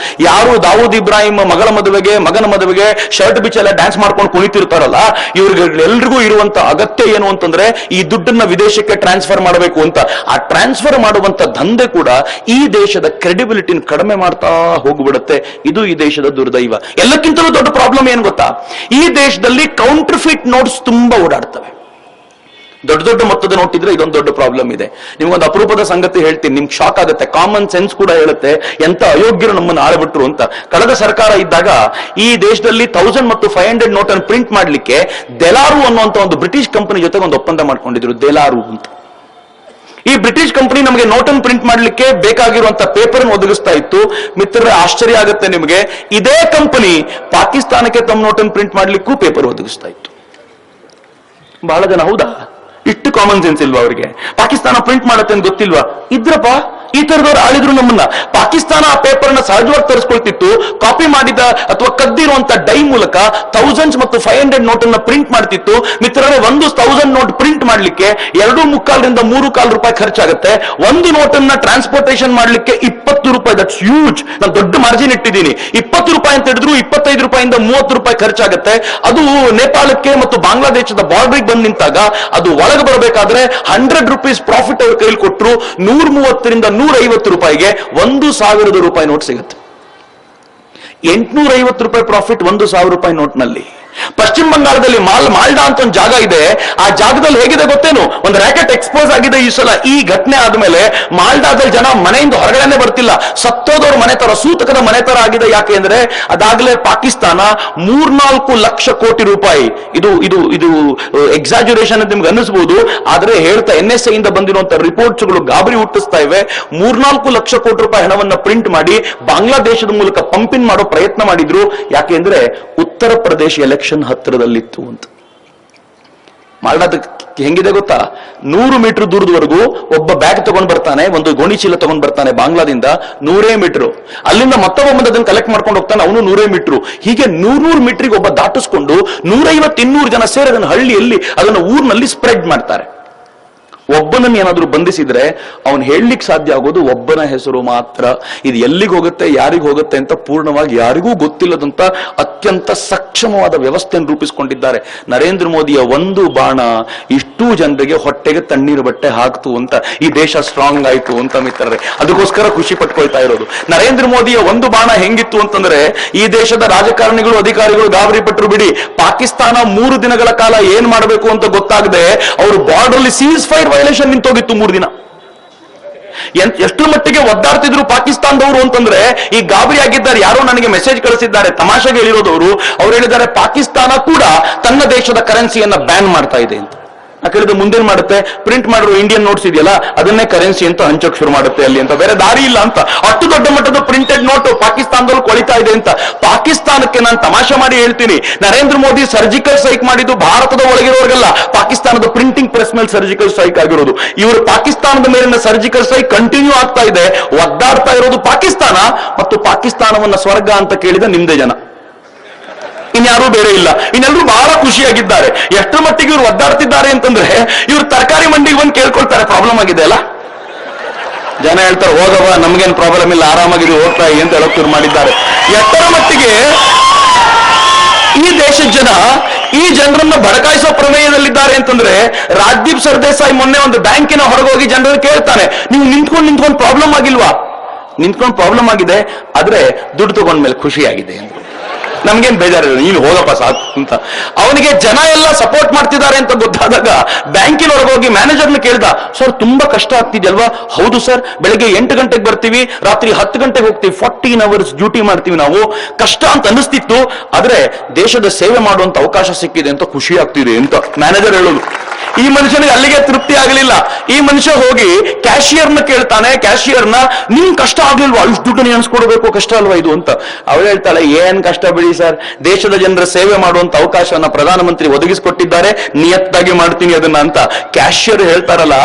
ಯಾರು ದಾವೂದ್ ಇಬ್ರಾಹಿಂ ಮಗಳ ಮದುವೆಗೆ ಮಗನ ಮದುವೆಗೆ ಶರ್ಟ್ ಬಿಚ್ಚೆಲ್ಲ ಡ್ಯಾನ್ಸ್ ಮಾಡ್ಕೊಂಡು ಕುಣಿತಿರ್ತಾರಲ್ಲ, ಇವ್ರಿಗೆಲ್ರಿಗೂ ಇರುವಂತ ಅಗತ್ಯ ಏನು ಅಂತಂದ್ರೆ ಈ ದುಡ್ಡನ್ನ ವಿದೇಶಕ್ಕೆ ಟ್ರಾನ್ಸ್ಫರ್ ಮಾಡಬೇಕು ಅಂತ. ಆ ಟ್ರಾನ್ಸ್ಫರ್ ಮಾಡುವಂತ ದಂಧೆ ಕೂಡ ಈ ದೇಶದ ಕ್ರೆಡಿಬಿಲಿಟಿನ ಕಡಿಮೆ ಮಾಡ್ತಾ ಹೋಗ್ಬಿಡುತ್ತೆ. ಇದು ಈ ದೇಶದ ದುರ್ದೈವ. ಎಲ್ಲಕ್ಕಿಂತಲೂ ದೊಡ್ಡ ಪ್ರಾಬ್ಲಮ್ ಏನ್ ಗೊತ್ತಾ? ಈ ದೇಶದಲ್ಲಿ ಕೌಂಟರ್ಫಿಟ್ ನೋಟ್ಸ್ ತುಂಬಾ ಓಡಾಡ್ತವೆ. ದೊಡ್ಡ ದೊಡ್ಡ ಮೊತ್ತದ ನೋಟ್ ಇದ್ರೆ ಇದೊಂದು ದೊಡ್ಡ ಪ್ರಾಬ್ಲಮ್ ಇದೆ. ನಿಮ್ಗೊಂದು ಅಪರೂಪದ ಸಂಗತಿ ಹೇಳ್ತೀನಿ, ನಿಮ್ಗೆ ಶಾಕ್ ಆಗುತ್ತೆ. ಕಾಮನ್ ಸೆನ್ಸ್ ಕೂಡ ಹೇಳುತ್ತೆ ಎಂತ ಅಯೋಗ್ಯರು ನಮ್ಮನ್ನು ಆಳ್ಬಿಟ್ರು ಅಂತ. ಕಳೆದ ಸರ್ಕಾರ ಇದ್ದಾಗ ಈ ದೇಶದಲ್ಲಿ 1000 ಮತ್ತು 500 ನೋಟ್ ಅನ್ನು ಪ್ರಿಂಟ್ ಮಾಡ್ಲಿಕ್ಕೆ ದೆಲಾರು ಅನ್ನುವಂತ ಒಂದು ಬ್ರಿಟಿಷ್ ಕಂಪನಿ ಜೊತೆ ಒಂದು ಒಪ್ಪಂದ ಮಾಡ್ಕೊಂಡಿದ್ರು, ದೆಲಾರು ಅಂತ. ಈ ಬ್ರಿಟಿಷ್ ಕಂಪನಿ ನಮಗೆ ನೋಟನ್ನು ಪ್ರಿಂಟ್ ಮಾಡ್ಲಿಕ್ಕೆ ಬೇಕಾಗಿರುವಂತ ಪೇಪರ್ ಒದಗಿಸ್ತಾ ಇತ್ತು. ಮಿತ್ರರೇ, ಆಶ್ಚರ್ಯ ಆಗುತ್ತೆ ನಿಮಗೆ, ಇದೇ ಕಂಪನಿ ಪಾಕಿಸ್ತಾನಕ್ಕೆ ತಮ್ಮ ನೋಟನ್ನು ಪ್ರಿಂಟ್ ಮಾಡ್ಲಿಕ್ಕೂ ಪೇಪರ್ ಒದಗಿಸ್ತಾ ಇತ್ತು. ಬಹಳ ಜನ ಹೌದಾ, ಇಷ್ಟು ಕಾಮನ್ ಸೆನ್ಸ್ ಇಲ್ವಾ ಅವರಿಗೆ? ಪಾಕಿಸ್ತಾನ ಪ್ರಿಂಟ್ ಮಾಡುತ್ತೆ ಅಂತ ಗೊತ್ತಿಲ್ವಾ? ಇದ್ರಪ್ಪ, ಈ ತರದವ್ರು ಆಳಿದ್ರು ನಮ್ಮನ್ನ. ಪಾಕಿಸ್ತಾನ ಆ ಪೇಪರ್ನ ಸಹಜವಾಗಿ ತರಿಸ್ಕೊಳ್ತಿತ್ತು, ಕಾಪಿ ಮಾಡಿದ ಅಥವಾ ಕದ್ದಿರುವಂತ ಡೈ ಮೂಲಕ 1000 ಮತ್ತು 500 ನೋಟನ್ನ ಪ್ರಿಂಟ್ ಮಾಡ್ತಿತ್ತು. ಮಿತ್ರರೇ, ಒಂದು 1000 ನೋಟ್ ಪ್ರಿಂಟ್ ಮಾಡ್ಲಿಕ್ಕೆ 2.25 ರಿಂದ 3.25 ರೂಪಾಯಿ ಖರ್ಚಾಗುತ್ತೆ. ಒಂದು ನೋಟನ್ನ ಟ್ರಾನ್ಸ್ಪೋರ್ಟೇಷನ್ ಮಾಡ್ಲಿಕ್ಕೆ 20 ರೂಪಾಯಿ. That's huge. ನಾನು ದೊಡ್ಡ ಮಾರ್ಜಿನ್ ಇಟ್ಟಿದ್ದೀನಿ. 20 ರೂಪಾಯಿ ಅಂತ ಹೇಳಿದ್ರು 25 ರೂಪಾಯಿಂದ 30 ರೂಪಾಯಿ ಖರ್ಚಾಗುತ್ತೆ. ಅದು ನೇಪಾಳಕ್ಕೆ ಮತ್ತು ಬಾಂಗ್ಲಾದೇಶದ ಬಾರ್ಡರ್ಗೆ ಬಂದು ನಿಂತಾಗ ಅದು ಒಳಗೆ ಬರಬೇಕಾದ್ರೆ 100 ರೂಪೀಸ್ ಪ್ರಾಫಿಟ್ ಅವ್ರ ಕೈಲಿ ಕೊಟ್ಟರು 130 ರಿಂದ 150 ರೂಪಾಯಿಗೆ 1000 ರೂಪಾಯಿ ನೋಟ್ ಸಿಗುತ್ತೆ. 850 ರೂಪಾಯಿ ಪ್ರಾಫಿಟ್ 1000 ರೂಪಾಯಿ ನೋಟ್ನಲ್ಲಿ. ಪಶ್ಚಿಮ ಬಂಗಾಳದಲ್ಲಿ ಮಾಲ್ಡಾ ಅಂತ ಒಂದು ಜಾಗ ಇದೆ. ಆ ಜಾಗದಲ್ಲಿ ಹೇಗಿದೆ ಗೊತ್ತೇನು? ಒಂದು ರ್ಯಾಕೆಟ್ ಎಕ್ಸ್ಪೋಸ್ ಆಗಿದೆ ಈ ಸಲ. ಈ ಘಟನೆ ಆದ್ಮೇಲೆ ಮಾಲ್ಡಾದಲ್ಲಿ ಜನ ಮನೆಯಿಂದ ಹೊರಗಡೆನೆ ಬರ್ತಿಲ್ಲ, ಸತ್ತೋದವ್ರ ಮನೆ ತರ, ಸೂತಕದ ಮನೆ ತರ ಆಗಿದೆ. ಯಾಕೆ ಅಂದ್ರೆ ಅದಾಗಲೇ ಪಾಕಿಸ್ತಾನ 3-4 ಲಕ್ಷ ಕೋಟಿ ರೂಪಾಯಿ, ಇದು ಇದು ಇದು ಎಕ್ಸಾಜುರೇಷನ್ ಅಂತ ನಿಮ್ಗೆ ಅನ್ನಿಸಬಹುದು, ಆದ್ರೆ ಹೇಳ್ತಾ NSA ಇಂದ ಬಂದಿರುವಂತ ರಿಪೋರ್ಟ್ಸ್ಗಳು ಗಾಬರಿ ಹುಟ್ಟಿಸ್ತಾ ಇವೆ. 3-4 ಲಕ್ಷ ಕೋಟಿ ರೂಪಾಯಿ ಹಣವನ್ನ ಪ್ರಿಂಟ್ ಮಾಡಿ ಬಾಂಗ್ಲಾದೇಶದ ಮೂಲಕ ಪಂಪಿಂಗ್ ಮಾಡೋ ಪ್ರಯತ್ನ ಮಾಡಿದ್ರು. ಯಾಕೆ ಅಂದ್ರೆ ಉತ್ತರ ಪ್ರದೇಶ ಎಲೆಕ್ಷನ್ ಹತ್ತಿರದಲ್ಲಿತ್ತು ಅಂತ. ಮಾಲ್ಡಾದಕ್ಕೆ ಹೆಂಗಿದೆ ಗೊತ್ತಾ, 100 ಮೀಟರ್ ದೂರದವರೆಗೂ ಒಬ್ಬ ಬ್ಯಾಗ್ ತಗೊಂಡ್ ಬರ್ತಾನೆ, ಒಂದು ಗೋಣಿ ಚೀಲ ತಗೊಂಡ್ ಬರ್ತಾನೆ ಬಾಂಗ್ಲಾದಿಂದ, 100 ಮೀಟರ್. ಅಲ್ಲಿಂದ ಮತ್ತೊಬ್ಬ ಬಂದು ಅದನ್ನು ಕಲೆಕ್ಟ್ ಮಾಡ್ಕೊಂಡು ಹೋಗ್ತಾನೆ, ಅವನು 100 ಮೀಟರ್. ಹೀಗೆ 100 ಮೀಟರ್ಗೆ ಒಬ್ಬ ದಾಟಿಸ್ಕೊಂಡು 150-200 ಜನ ಸೇರಿ ಅದನ್ನು ಹಳ್ಳಿಯಲ್ಲಿ, ಅದನ್ನು ಊರಿನಲ್ಲಿ ಸ್ಪ್ರೆಡ್ ಮಾಡ್ತಾರೆ. ಒಬ್ಬನನ್ನು ಏನಾದ್ರೂ ಬಂಧಿಸಿದ್ರೆ ಅವನು ಹೇಳಲಿಕ್ಕೆ ಸಾಧ್ಯ ಆಗೋದು ಒಬ್ಬನ ಹೆಸರು ಮಾತ್ರ. ಇದು ಎಲ್ಲಿಗೆ ಹೋಗುತ್ತೆ, ಯಾರಿಗೆ ಹೋಗುತ್ತೆ ಅಂತ ಪೂರ್ಣವಾಗಿ ಯಾರಿಗೂ ಗೊತ್ತಿಲ್ಲದಂತ ಅತ್ಯಂತ ಸಕ್ಷಮವಾದ ವ್ಯವಸ್ಥೆಯನ್ನು ರೂಪಿಸಿಕೊಂಡಿದ್ದಾರೆ. ನರೇಂದ್ರ ಮೋದಿಯ ಒಂದು ಬಾಣ ಇಷ್ಟೂ ಜನರಿಗೆ ಹೊಟ್ಟೆಗೆ ತಣ್ಣೀರು ಬಟ್ಟೆ ಹಾಕ್ತು ಅಂತ, ಈ ದೇಶ ಸ್ಟ್ರಾಂಗ್ ಆಯ್ತು ಅಂತ ಮಿತ್ರರೇ, ಅದಕ್ಕೋಸ್ಕರ ಖುಷಿ ಪಟ್ಕೊಳ್ತಾ ಇರೋದು. ನರೇಂದ್ರ ಮೋದಿಯ ಒಂದು ಬಾಣ ಹೆಂಗಿತ್ತು ಅಂತಂದ್ರೆ, ಈ ದೇಶದ ರಾಜಕಾರಣಿಗಳು ಅಧಿಕಾರಿಗಳು ಗಾಬರಿ ಪಟ್ಟರು ಬಿಡಿ. ಪಾಕಿಸ್ತಾನ 3 ದಿನಗಳ ಕಾಲ ಏನ್ ಮಾಡಬೇಕು ಅಂತ ಗೊತ್ತಾಗದೆ ಅವರು ಬಾರ್ಡರ್ ಅಲ್ಲಿ ಸೀಸ್ ಫೈರ್ ವೈಲೇಷನ್ ನಿಂತೋಗಿತ್ತು 3 ದಿನ. ಎಷ್ಟು ಮಟ್ಟಿಗೆ ಒದ್ದಾಡ್ತಿದ್ರು ಪಾಕಿಸ್ತಾನದವರು ಅಂತಂದ್ರೆ, ಈ ಗಾಬರಿ ಆಗಿದ್ದಾರೆ. ಯಾರೋ ನನಗೆ ಮೆಸೇಜ್ ಕಳಿಸಿದ್ದಾರೆ, ತಮಾಷೆಗೆ ಹೇಳಿರೋದವರು. ಅವ್ರು ಹೇಳಿದ್ದಾರೆ ಪಾಕಿಸ್ತಾನ ಕೂಡ ತನ್ನ ದೇಶದ ಕರೆನ್ಸಿಯನ್ನ ಬ್ಯಾನ್ ಮಾಡ್ತಾ ಇದೆ ಅಂತ. ಆ ಕೇಳಿದ್ರೆ ಮುಂದೇನ್ ಮಾಡುತ್ತೆ, ಪ್ರಿಂಟ್ ಮಾಡಿರೋ ಇಂಡಿಯನ್ ನೋಟ್ಸ್ ಇದೆಯಲ್ಲ ಅದನ್ನೇ ಕರೆನ್ಸಿ ಅಂತ ಹಂಚೋಕ್ ಶುರು ಮಾಡುತ್ತೆ ಅಲ್ಲಿ ಅಂತ, ಬೇರೆ ದಾರಿ ಇಲ್ಲ ಅಂತ. ಅಷ್ಟು ದೊಡ್ಡ ಮಟ್ಟದ ಪ್ರಿಂಟೆಡ್ ನೋಟ್ ಪಾಕಿಸ್ತಾನದಲ್ಲಿ ಕೊಳಿತಾ ಇದೆ ಅಂತ. ಪಾಕಿಸ್ತಾನಕ್ಕೆ ನಾನು ತಮಾಷೆ ಮಾಡಿ ಹೇಳ್ತೀನಿ, ನರೇಂದ್ರ ಮೋದಿ ಸರ್ಜಿಕಲ್ ಸ್ಟ್ರೈಕ್ ಮಾಡಿದ್ದು ಭಾರತದ ಒಳಗಿರೋರಿಗೆಲ್ಲ, ಪಾಕಿಸ್ತಾನದ ಪ್ರಿಂಟಿಂಗ್ ಪ್ರೆಸ್ ಮೇಲೆ ಸರ್ಜಿಕಲ್ ಸ್ಟ್ರೈಕ್ ಆಗಿರೋದು. ಇವರು ಪಾಕಿಸ್ತಾನದ ಮೇಲಿನ ಸರ್ಜಿಕಲ್ ಸ್ಟ್ರೈಕ್ ಕಂಟಿನ್ಯೂ ಆಗ್ತಾ ಇದೆ. ಒದ್ದಾಡ್ತಾ ಇರೋದು ಪಾಕಿಸ್ತಾನ, ಮತ್ತು ಪಾಕಿಸ್ತಾನವನ್ನ ಸ್ವರ್ಗ ಅಂತ ಕೇಳಿದ ನಿಮ್ದೇ ಜನ, ಇನ್ಯಾರೂ ಬೇರೆ ಇಲ್ಲ. ಇನ್ನೆಲ್ಲರೂ ಬಹಳ ಖುಷಿಯಾಗಿದ್ದಾರೆ. ಎಷ್ಟರ ಮಟ್ಟಿಗೆ ಇವರು ಒದ್ದಾಡ್ತಿದ್ದಾರೆ ಅಂತಂದ್ರೆ, ಇವರು ತರಕಾರಿ ಮಂಡಿಗೆ ಬಂದು ಕೇಳ್ಕೊಳ್ತಾರೆ, ಪ್ರಾಬ್ಲಮ್ ಆಗಿದೆ ಅಲ್ಲ. ಜನ ಹೇಳ್ತಾರೆ ಹೋಗವ ನಮ್ಗೇನ್ ಪ್ರಾಬ್ಲಮ್ ಇಲ್ಲ, ಆರಾಮಾಗಿದೆ ಹೋಗ್ತಾ ಅಂತ ಹೇಳೋಕ್ ಶುರು ಮಾಡಿದ್ದಾರೆ. ಎಷ್ಟರ ಮಟ್ಟಿಗೆ ಈ ದೇಶದ ಜನ ಈ ಜನರನ್ನ ಬಡಕಾಯಿಸೋ ಪ್ರಮೇಯದಲ್ಲಿದ್ದಾರೆ ಅಂತಂದ್ರೆ, ರಾಜ್ದೀಪ್ ಸರ್ದೇಸಾಯಿ ಮೊನ್ನೆ ಒಂದು ಬ್ಯಾಂಕಿನ ಹೊರಗೋಗಿ ಜನರನ್ನು ಕೇಳ್ತಾನೆ, ನೀವು ನಿಂತ್ಕೊಂಡು ಪ್ರಾಬ್ಲಮ್ ಆಗಿಲ್ವಾ? ನಿಂತ್ಕೊಂಡು ಪ್ರಾಬ್ಲಮ್ ಆಗಿದೆ, ಆದ್ರೆ ದುಡ್ಡು ತಗೊಂಡ್ಮೇಲೆ ಖುಷಿಯಾಗಿದೆ. ನಮ್ಗೇನ್ ಬೇಜಾರಿಲ್ಲ, ನೀನು ಹೋಗಪ್ಪ ಸಾಕು ಅಂತ. ಅವನಿಗೆ ಜನ ಎಲ್ಲ ಸಪೋರ್ಟ್ ಮಾಡ್ತಿದ್ದಾರೆ ಅಂತ ಗೊತ್ತಾದಾಗ ಬ್ಯಾಂಕಿನೊಳಗೆ ಹೋಗಿ ಮ್ಯಾನೇಜರ್ನ ಕೇಳ್ದ, ಸರ್ ತುಂಬಾ ಕಷ್ಟ ಆಗ್ತಿದೆಯಲ್ವಾ? ಹೌದು ಸರ್, ಬೆಳಗ್ಗೆ 8 ಗಂಟೆಗೆ ಬರ್ತೀವಿ, ರಾತ್ರಿ 10 ಗಂಟೆಗೆ ಹೋಗ್ತೀವಿ, 14 ಅವರ್ಸ್ ಡ್ಯೂಟಿ ಮಾಡ್ತೀವಿ ನಾವು, ಕಷ್ಟ ಅಂತ ಅನಿಸ್ತಿತ್ತು, ಆದ್ರೆ ದೇಶದ ಸೇವೆ ಮಾಡುವಂತ ಅವಕಾಶ ಸಿಕ್ಕಿದೆ ಅಂತ ಖುಷಿ ಆಗ್ತಿದೆ ಅಂತ ಮ್ಯಾನೇಜರ್ ಹೇಳೋದು. ಈ ಮನುಷ್ಯನಿಗೆ ಅಲ್ಲಿಗೆ ತೃಪ್ತಿ ಆಗಲಿಲ್ಲ. ಈ ಮನುಷ್ಯ ಹೋಗಿ ಕ್ಯಾಶಿಯರ್ನ ಕೇಳ್ತಾನೆ, ಕ್ಯಾಶಿಯರ್ನ, ನಿಮ್ ಕಷ್ಟ ಆಗ್ಲಿಲ್ವಾ, ಇಷ್ಟು ದುಡ್ಡು ನೆನೆಸ್ಕೊಡ್ಬೇಕು, ಕಷ್ಟ ಅಲ್ವಾ ಇದು ಅಂತ. ಅವಳು ಹೇಳ್ತಾಳೆ, ಏನ್ ಕಷ್ಟ ಬಿಡಿ ಸರ್, ದೇಶದ ಜನರ ಸೇವೆ ಮಾಡುವಂತ ಅವಕಾಶವನ್ನ ಪ್ರಧಾನಮಂತ್ರಿ ಒದಗಿಸಿಕೊಟ್ಟಿದ್ದಾರೆ, ನಿಯತ್ತಾಗಿ ಮಾಡ್ತೀನಿ ಅದನ್ನ ಅಂತ. ಕ್ಯಾಶಿಯರ್ ಹೇಳ್ತಾರಲ್ಲ,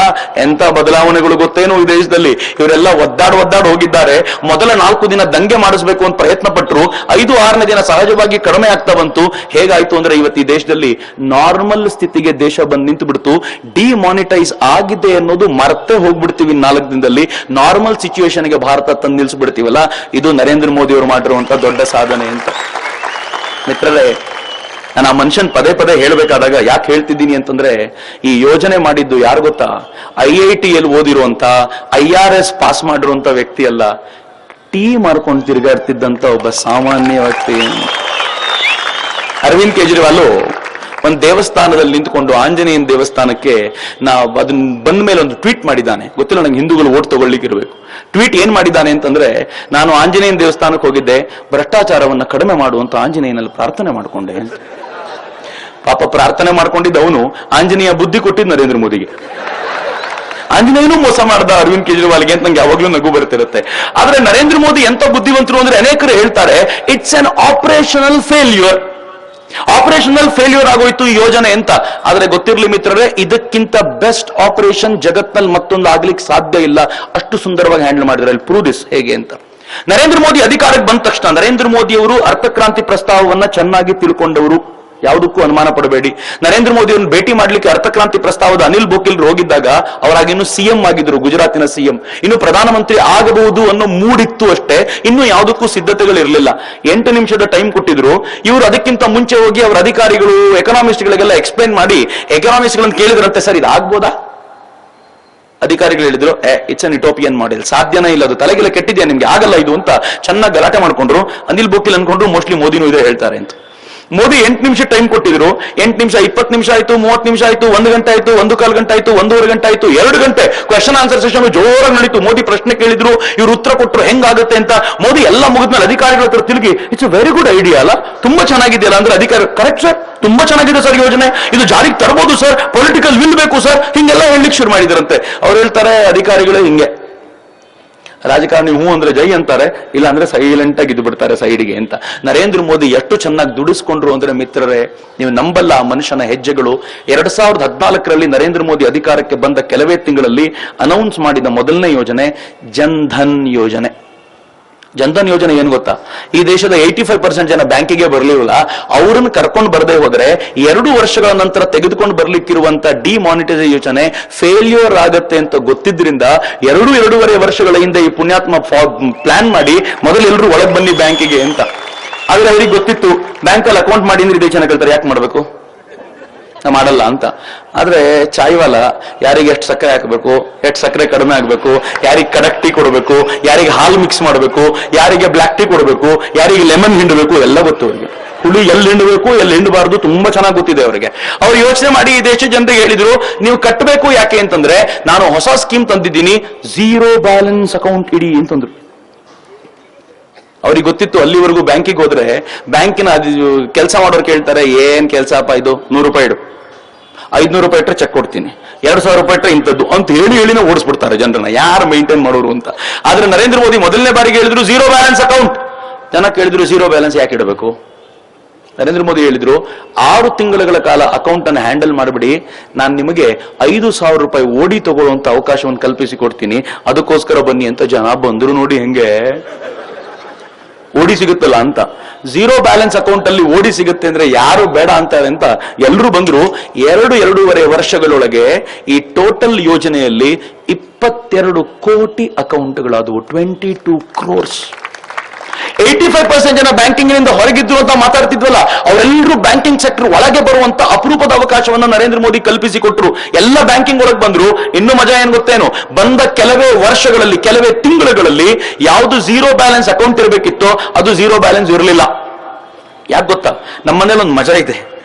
ಎಂತ ಬದಲಾವಣೆಗಳು ಗೊತ್ತೇನು ಈ ದೇಶದಲ್ಲಿ. ಇವರೆಲ್ಲ ಒದ್ದಾಡ್ ಹೋಗಿದ್ದಾರೆ. ಮೊದಲ 4 ದಿನ ದಂಗೆ ಮಾಡಿಸ್ಬೇಕು ಅಂತ ಪ್ರಯತ್ನ ಪಟ್ಟರು, 5-6ನೇ ದಿನ ಸಹಜವಾಗಿ ಕಡಿಮೆ ಆಗ್ತಾ ಬಂತು. ಹೇಗಾಯ್ತು ಅಂದ್ರೆ, ಇವತ್ತು ಈ ದೇಶದಲ್ಲಿ ನಾರ್ಮಲ್ ಸ್ಥಿತಿಗೆ ದೇಶ ಬಂದು ನಿಂತು ಬಿಡ್ತು. ಡಿಮಾನಿಟೈಸ್ ಆಗಿದೆ ಅನ್ನೋದು ಮರ್ತೇ ಹೋಗ್ಬಿಡ್ತೀವಿ 4 ದಿನದಲ್ಲಿ. ನಾರ್ಮಲ್ ಸಿಚುವೇಶನ್ಗೆ ಭಾರತ ತಂದು ನಿಲ್ಸ್ಬಿಡ್ತೀವಲ್ಲ, ಇದು ನರೇಂದ್ರ ಮೋದಿ ಅವರು ಮಾಡಿರುವಂತ ದೊಡ್ಡ ಸಾಧನೆ ಅಂತ. ಮಿತ್ರರೇ, ನಾನು ಆ ಮನುಷ್ಯನ್ ಪದೇ ಹೇಳಬೇಕಾದಾಗ ಯಾಕೆ ಹೇಳ್ತಿದ್ದೀನಿ ಅಂತಂದ್ರೆ, ಈ ಯೋಜನೆ ಮಾಡಿದ್ದು ಯಾರು ಗೊತ್ತಾ? IITಯಲ್ಲಿ ಓದಿರುವಂತ, IRS ಪಾಸ್ ಮಾಡಿರುವಂತ ವ್ಯಕ್ತಿ ಅಲ್ಲ, ಟೀ ಮಾರ್ಕೊಂಡು ತಿರುಗಾಡ್ತಿದ್ದಂತ ಒಬ್ಬ ಸಾಮಾನ್ಯ ವ್ಯಕ್ತಿ. ಅರವಿಂದ್ ಕೇಜ್ರಿವಾಲ್ ಒಂದು ದೇವಸ್ಥಾನದಲ್ಲಿ ನಿಂತುಕೊಂಡು, ಆಂಜನೇಯನ ದೇವಸ್ಥಾನಕ್ಕೆ ಅದನ್ನ ಬಂದ ಮೇಲೆ ಒಂದು ಟ್ವೀಟ್ ಮಾಡಿದ್ದಾನೆ. ಗೊತ್ತಿಲ್ಲ ನಂಗೆ, ಹಿಂದೂಗಳು ಓಟ್ ತಗೊಳ್ಳಿಕ್ಕೆ ಇರಬೇಕು. ಟ್ವೀಟ್ ಏನ್ ಮಾಡಿದ್ದಾನೆ ಅಂತಂದ್ರೆ, ನಾನು ಆಂಜನೇಯನ ದೇವಸ್ಥಾನಕ್ಕೆ ಹೋಗಿದ್ದೆ, ಭ್ರಷ್ಟಾಚಾರವನ್ನ ಕಡಿಮೆ ಮಾಡುವಂತ ಆಂಜನೇಯನಲ್ಲಿ ಪ್ರಾರ್ಥನೆ ಮಾಡ್ಕೊಂಡೆ ಅಂತ. ಪಾಪ ಪ್ರಾರ್ಥನೆ ಮಾಡ್ಕೊಂಡಿದ್ದ ಅವನು ಆಂಜನೇಯ ಬುದ್ಧಿ ಕೊಟ್ಟಿದ್ದು ನರೇಂದ್ರ ಮೋದಿಗೆ. ಆಂಜನೇಯನೂ ಮೋಸ ಮಾಡ್ದ ಅರವಿಂದ್ ಕೇಜ್ರಿವಾಲ್ಗೆ ಅಂತ ನಂಗೆ ಯಾವಾಗ್ಲೂ ನಗು ಬರ್ತಿರುತ್ತೆ. ಆದ್ರೆ ನರೇಂದ್ರ ಮೋದಿ ಎಂತ ಬುದ್ಧಿವಂತರು ಅಂದ್ರೆ, ಅನೇಕರು ಹೇಳ್ತಾರೆ it's an operational failure. Operational failure ಆಗೋಯ್ತು ಈ ಯೋಜನೆ ಅಂತ. ಆದ್ರೆ ಗೊತ್ತಿರ್ಲಿ ಮಿತ್ರರೇ, ಇದಕ್ಕಿಂತ ಬೆಸ್ಟ್ ಆಪರೇಷನ್ ಜಗತ್ನಲ್ಲಿ ಮತ್ತೊಂದು ಆಗ್ಲಿಕ್ಕೆ ಸಾಧ್ಯ ಇಲ್ಲ. ಅಷ್ಟು ಸುಂದರವಾಗಿ ಹ್ಯಾಂಡಲ್ ಮಾಡಿದ್ರೆ. ಪ್ರೂವ್ ದಿಸ್ ಹೇಗೆ ಅಂತ. ನರೇಂದ್ರ ಮೋದಿ ಅಧಿಕಾರಕ್ಕೆ ಬಂದ ತಕ್ಷಣ ನರೇಂದ್ರ ಮೋದಿ ಅವರು ಅರ್ಥಕ್ರಾಂತಿ ಪ್ರಸ್ತಾವವನ್ನ ಚೆನ್ನಾಗಿ ತಿಳ್ಕೊಂಡವರು, ಯಾವುದಕ್ಕೂ ಅನುಮಾನ ಪಡಬೇಡಿ. ನರೇಂದ್ರ ಮೋದಿ ಅವರನ್ನು ಭೇಟಿ ಮಾಡ್ಲಿಕ್ಕೆ ಅರ್ಥಕ್ರಾಂತಿ ಪ್ರಸ್ತಾವದ ಅನಿಲ್ ಬೋಕಿಲ್ರು ಹೋಗಿದ್ದಾಗ, ಅವರಾಗಿನ್ನು CM ಆಗಿದ್ರು, ಗುಜರಾತಿನ CM. ಇನ್ನು ಪ್ರಧಾನಮಂತ್ರಿ ಆಗಬಹುದು ಅನ್ನೋ ಮೂಡಿತ್ತು ಅಷ್ಟೇ, ಇನ್ನು ಯಾವುದಕ್ಕೂ ಸಿದ್ಧತೆಗಳಿರಲಿಲ್ಲ. 8 ನಿಮಿಷದ ಟೈಮ್ ಕೊಟ್ಟಿದ್ರು. ಇವರು ಅದಕ್ಕಿಂತ ಮುಂಚೆ ಹೋಗಿ ಅವರ ಅಧಿಕಾರಿಗಳು, ಎಕನಾಮಿಸ್ಟ್ಗಳಿಗೆಲ್ಲ ಎಕ್ಸ್ಪ್ಲೈನ್ ಮಾಡಿ, ಎಕನಾಮಿಸ್ಟ್ಗಳನ್ನು ಕೇಳಿದ್ರಂತೆ, ಸರ್ ಇದು ಆಗ್ಬೋದಾ? ಅಧಿಕಾರಿಗಳು ಹೇಳಿದ್ರು, ಇಟ್ಸ್ ಅನ್ ಇಟೋಪಿಯನ್ ಮಾಡೆಲ್, ಸಾಧ್ಯನೇ ಇಲ್ಲ, ಅದು ತಲೆಗೆಲ್ಲ ಕೆಟ್ಟಿದ್ಯಾ ನಿಮ್ಗೆ, ಆಗಲ್ಲ ಇದು ಅಂತ ಚೆನ್ನಾಗಿ ಗಲಾಟೆ ಮಾಡ್ಕೊಂಡ್ರು. ಅನಿಲ್ ಬೋಕಿಲ್ ಅನ್ಕೊಂಡ್ರು ಮೋಸ್ಟ್ಲಿ ಮೋದಿನೂ ಇದೇ ಹೇಳ್ತಾರೆ ಅಂತ. ಮೋದಿ 8 ನಿಮಿಷ ಟೈಮ್ ಕೊಟ್ಟಿದ್ರು. 8 ನಿಮಿಷ 20 ನಿಮಿಷ ಆಯ್ತು, 30 ನಿಮಿಷ ಆಯ್ತು, 1 ಗಂಟೆ ಆಯ್ತು, 1/4 ಗಂಟೆ ಆಯ್ತು, 1.5 ಗಂಟೆ ಆಯ್ತು, 2 ಗಂಟೆ ಕ್ವೆಶ್ಚನ್ ಆನ್ಸರ್ ಸೆಷನ್ ಜೋರಾಗಿ ನಡೀತು. ಮೋದಿ ಪ್ರಶ್ನೆ ಕೇಳಿದ್ರು, ಇವ್ರು ಉತ್ತರ ಕೊಟ್ಟರು, ಹೆಂಗಾಗುತ್ತೆ ಅಂತ. ಮೋದಿ ಎಲ್ಲ ಮುಗಿದ್ಮೇಲೆ ಅಧಿಕಾರಿಗಳ ಹತ್ರ ತಿರುಗಿ, it's a very good idea ಅಲ್ಲ, ತುಂಬಾ ಚೆನ್ನಾಗಿದೆಯಲ್ಲ ಅಂದ್ರೆ, ಅಧಿಕಾರಿ ಕರೆಕ್ಟ್ ಸರ್, ತುಂಬಾ ಚೆನ್ನಾಗಿದೆ ಸರ್ ಯೋಜನೆ, ಇದು ಜಾರಿಗೆ ತರಬಹುದು ಸರ್, ಪೊಲಿಟಿಕಲ್ ವಿಲ್ ಬೇಕು ಸರ್, ಹಿಂಗೆಲ್ಲ ಹೇಳಲಿಕ್ಕೆ ಶುರು ಮಾಡಿದ್ರಂತೆ. ಅವ್ರು ಹೇಳ್ತಾರೆ ಅಧಿಕಾರಿಗಳು ಹಿಂಗೆ, ರಾಜಕಾರಣಿ ಹೂ ಅಂದ್ರೆ ಜೈ ಅಂತಾರೆ, ಇಲ್ಲ ಅಂದ್ರೆ ಸೈಲೆಂಟ್ ಆಗಿ ಇದ್ದು ಬಿಡ್ತಾರೆ ಸೈಡ್ಗೆ ಅಂತ. ನರೇಂದ್ರ ಮೋದಿ ಎಷ್ಟು ಚೆನ್ನಾಗಿ ದುಡಿಸ್ಕೊಂಡ್ರು ಅಂದ್ರೆ ಮಿತ್ರರೇ, ನೀವು ನಂಬಲ್ಲ ಆ ಮನುಷ್ಯನ ಹೆಜ್ಜೆಗಳು. 2014ರಲ್ಲಿ ನರೇಂದ್ರ ಮೋದಿ ಅಧಿಕಾರಕ್ಕೆ ಬಂದ ಕೆಲವೇ ತಿಂಗಳಲ್ಲಿ ಅನೌನ್ಸ್ ಮಾಡಿದ ಮೊದಲನೇ ಯೋಜನೆ ಜನ್ ಧನ್ ಯೋಜನೆ. ಜನ್ಧನ್ ಯೋಜನೆ ಏನ್ ಗೊತ್ತಾ? ಈ ದೇಶದ 85% ಜನ ಬ್ಯಾಂಕಿಗೆ ಬರ್ಲಿಲ್ಲ, ಅವ್ರನ್ನ ಕರ್ಕೊಂಡು ಬರದೇ ಹೋದ್ರೆ 2 ವರ್ಷಗಳ ನಂತರ ತೆಗೆದುಕೊಂಡು ಬರ್ಲಿಕ್ಕಿರುವಂತ ಡಿಮಾನಿಟೈಸೇಷನ್ ಯೋಜನೆ ಫೇಲ್ಯೂರ್ ಆಗತ್ತೆ ಅಂತ ಗೊತ್ತಿದ್ರಿಂದ 2.5 ವರ್ಷಗಳ ಹಿಂದೆ ಈ ಪುಣ್ಯಾತ್ಮ ಪ್ಲಾನ್ ಮಾಡಿ ಮೊದಲು ಎಲ್ಲರೂ ಒಳಗೆ ಬನ್ನಿ ಬ್ಯಾಂಕಿಗೆ ಅಂತ. ಆದ್ರೆ ಅವ್ರಿಗೆ ಗೊತ್ತಿತ್ತು ಬ್ಯಾಂಕಲ್ಲಿ ಅಕೌಂಟ್ ಮಾಡಿ ಇದೇ ಜನ ಕೇಳ್ತಾರೆ ಯಾಕೆ ಮಾಡ್ಬೇಕು, ಮಾಡಲ್ಲ ಅಂತ. ಆದ್ರೆ ಚಾಯ್ವಾಲ ಯಾರಿಗೆ ಎಷ್ಟು ಸಕ್ಕರೆ ಹಾಕಬೇಕು, ಎಷ್ಟು ಸಕ್ಕರೆ ಕಡಿಮೆ ಆಗ್ಬೇಕು, ಯಾರಿಗೆ ಕಡಕ್ ಟೀ ಕೊಡಬೇಕು, ಯಾರಿಗೆ ಹಾಲು ಮಿಕ್ಸ್ ಮಾಡಬೇಕು, ಯಾರಿಗೆ ಬ್ಲಾಕ್ ಟೀ ಕೊಡಬೇಕು, ಯಾರಿಗೆ ಲೆಮನ್ ಹಿಂಡಬೇಕು ಎಲ್ಲ ಗೊತ್ತು ಅವರಿಗೆ. ಹುಳಿ ಎಲ್ಲಿ ಹಿಂಡಬೇಕು ಎಲ್ಲಿ ಹಿಂಡಬಾರ್ದು ತುಂಬಾ ಚೆನ್ನಾಗಿ ಗೊತ್ತಿದೆ ಅವರಿಗೆ. ಅವ್ರು ಯೋಚನೆ ಮಾಡಿ ಈ ದೇಶದ ಜನರಿಗೆ ಹೇಳಿದ್ರು, ನೀವು ಕಟ್ಟಬೇಕು ಯಾಕೆ ಅಂತಂದ್ರೆ ನಾನು ಹೊಸ ಸ್ಕೀಮ್ ತಂದಿದ್ದೀನಿ, 0 ಬ್ಯಾಲೆನ್ಸ್ ಅಕೌಂಟ್ ಇಡಿ ಅಂತಂದ್ರು. ಅವ್ರಿಗೆ ಗೊತ್ತಿತ್ತು ಅಲ್ಲಿವರೆಗೂ ಬ್ಯಾಂಕಿಗೆ ಹೋದ್ರೆ ಬ್ಯಾಂಕಿನ ಕೆಲಸ ಮಾಡೋರು ಕೇಳ್ತಾರೆ, ಏನ್ ಕೆಲಸ ಅಪ್ಪ ಇದು, 100 ರೂಪಾಯಿ ಇಡು, 500 ರೂಪಾಯಿ ಇಟ್ಟರೆ ಚೆಕ್ ಕೊಡ್ತೀನಿ, 2000 ರೂಪಾಯಿ ಇಟ್ಟರೆ ಇಂಥದ್ದು ಅಂತ ಹೇಳಿನೇ ಓಡಿಸ್ಬಿಡ್ತಾರೆ ಜನರನ್ನ, ಯಾರು ಮೈಂಟೈನ್ ಮಾಡೋರು ಅಂತ. ಆದ್ರೆ ನರೇಂದ್ರ ಮೋದಿ ಮೊದಲನೇ ಬಾರಿಗೆ ಹೇಳಿದ್ರು 0 ಬ್ಯಾಲೆನ್ಸ್ ಅಕೌಂಟ್. ಜನ ಕೇಳಿದ್ರು 0 ಬ್ಯಾಲೆನ್ಸ್ ಯಾಕೆ ಇಡಬೇಕು? ನರೇಂದ್ರ ಮೋದಿ ಹೇಳಿದ್ರು 6 ತಿಂಗಳ ಕಾಲ ಅಕೌಂಟ್ ಅನ್ನು ಹ್ಯಾಂಡಲ್ ಮಾಡಿಬಿಡಿ, ನಾನು ನಿಮಗೆ 5,000 ರೂಪಾಯಿ ಓಡಿ ತಗೊಳ್ಳುವಂತ ಅವಕಾಶವನ್ನು ಕಲ್ಪಿಸಿ ಕೊಡ್ತೀನಿ, ಅದಕ್ಕೋಸ್ಕರ ಬನ್ನಿ ಅಂತ. ಜನ ಬಂದ್ರು ನೋಡಿ ಹೆಂಗೆ ಓಡಿ ಸಿಗುತ್ತಲ್ಲ ಅಂತ. 0 ಬ್ಯಾಲೆನ್ಸ್ ಅಕೌಂಟ್ ಅಲ್ಲಿ ಓಡಿ ಸಿಗುತ್ತೆ ಅಂದ್ರೆ ಯಾರು ಬೇಡ ಅಂತಾರೆ ಅಂತ ಎಲ್ಲರೂ ಬಂದ್ರು. 2.5 ವರ್ಷಗಳೊಳಗೆ ಈ ಟೋಟಲ್ ಯೋಜನೆಯಲ್ಲಿ 22 ಕೋಟಿ ಅಕೌಂಟ್ಗಳಾದವು, 22 crores. 85% ಜನ ಬ್ಯಾಂಕಿಂಗ್ ನಿಂದ ಹೊರಗಿದ್ರು ಅಂತ ಮಾತಾಡ್ತಿದ್ವಲ್ಲ, ಅವರೆಲ್ಲರೂ ಬ್ಯಾಂಕಿಂಗ್ ಸೆಕ್ಟರ್ ಒಳಗೆ ಬರುವಂತ ಅಪರೂಪದ ಅವಕಾಶವನ್ನು ನರೇಂದ್ರ ಮೋದಿ ಕಲ್ಪಿಸಿಕೊಟ್ರು. ಎಲ್ಲ ಬ್ಯಾಂಕಿಂಗ್ ಒಳಗೆ ಬಂದ್ರು. ಇನ್ನು ಮಜಾ ಏನ್ ಗೊತ್ತೇನು, ಬಂದ ಕೆಲವೇ ವರ್ಷಗಳಲ್ಲಿ ಕೆಲವೇ ತಿಂಗಳುಗಳಲ್ಲಿ ಯಾವುದು 0 ಬ್ಯಾಲೆನ್ಸ್ ಅಕೌಂಟ್ ಇರಬೇಕಿತ್ತೋ ಅದು 0 ಬ್ಯಾಲೆನ್ಸ್ ಇರಲಿಲ್ಲ. ಯಾಕೆ ಗೊತ್ತಾ? ನಮ್ಮ ಮನೇಲಿ ಒಂದು ಮಜಾ ಇದೆ.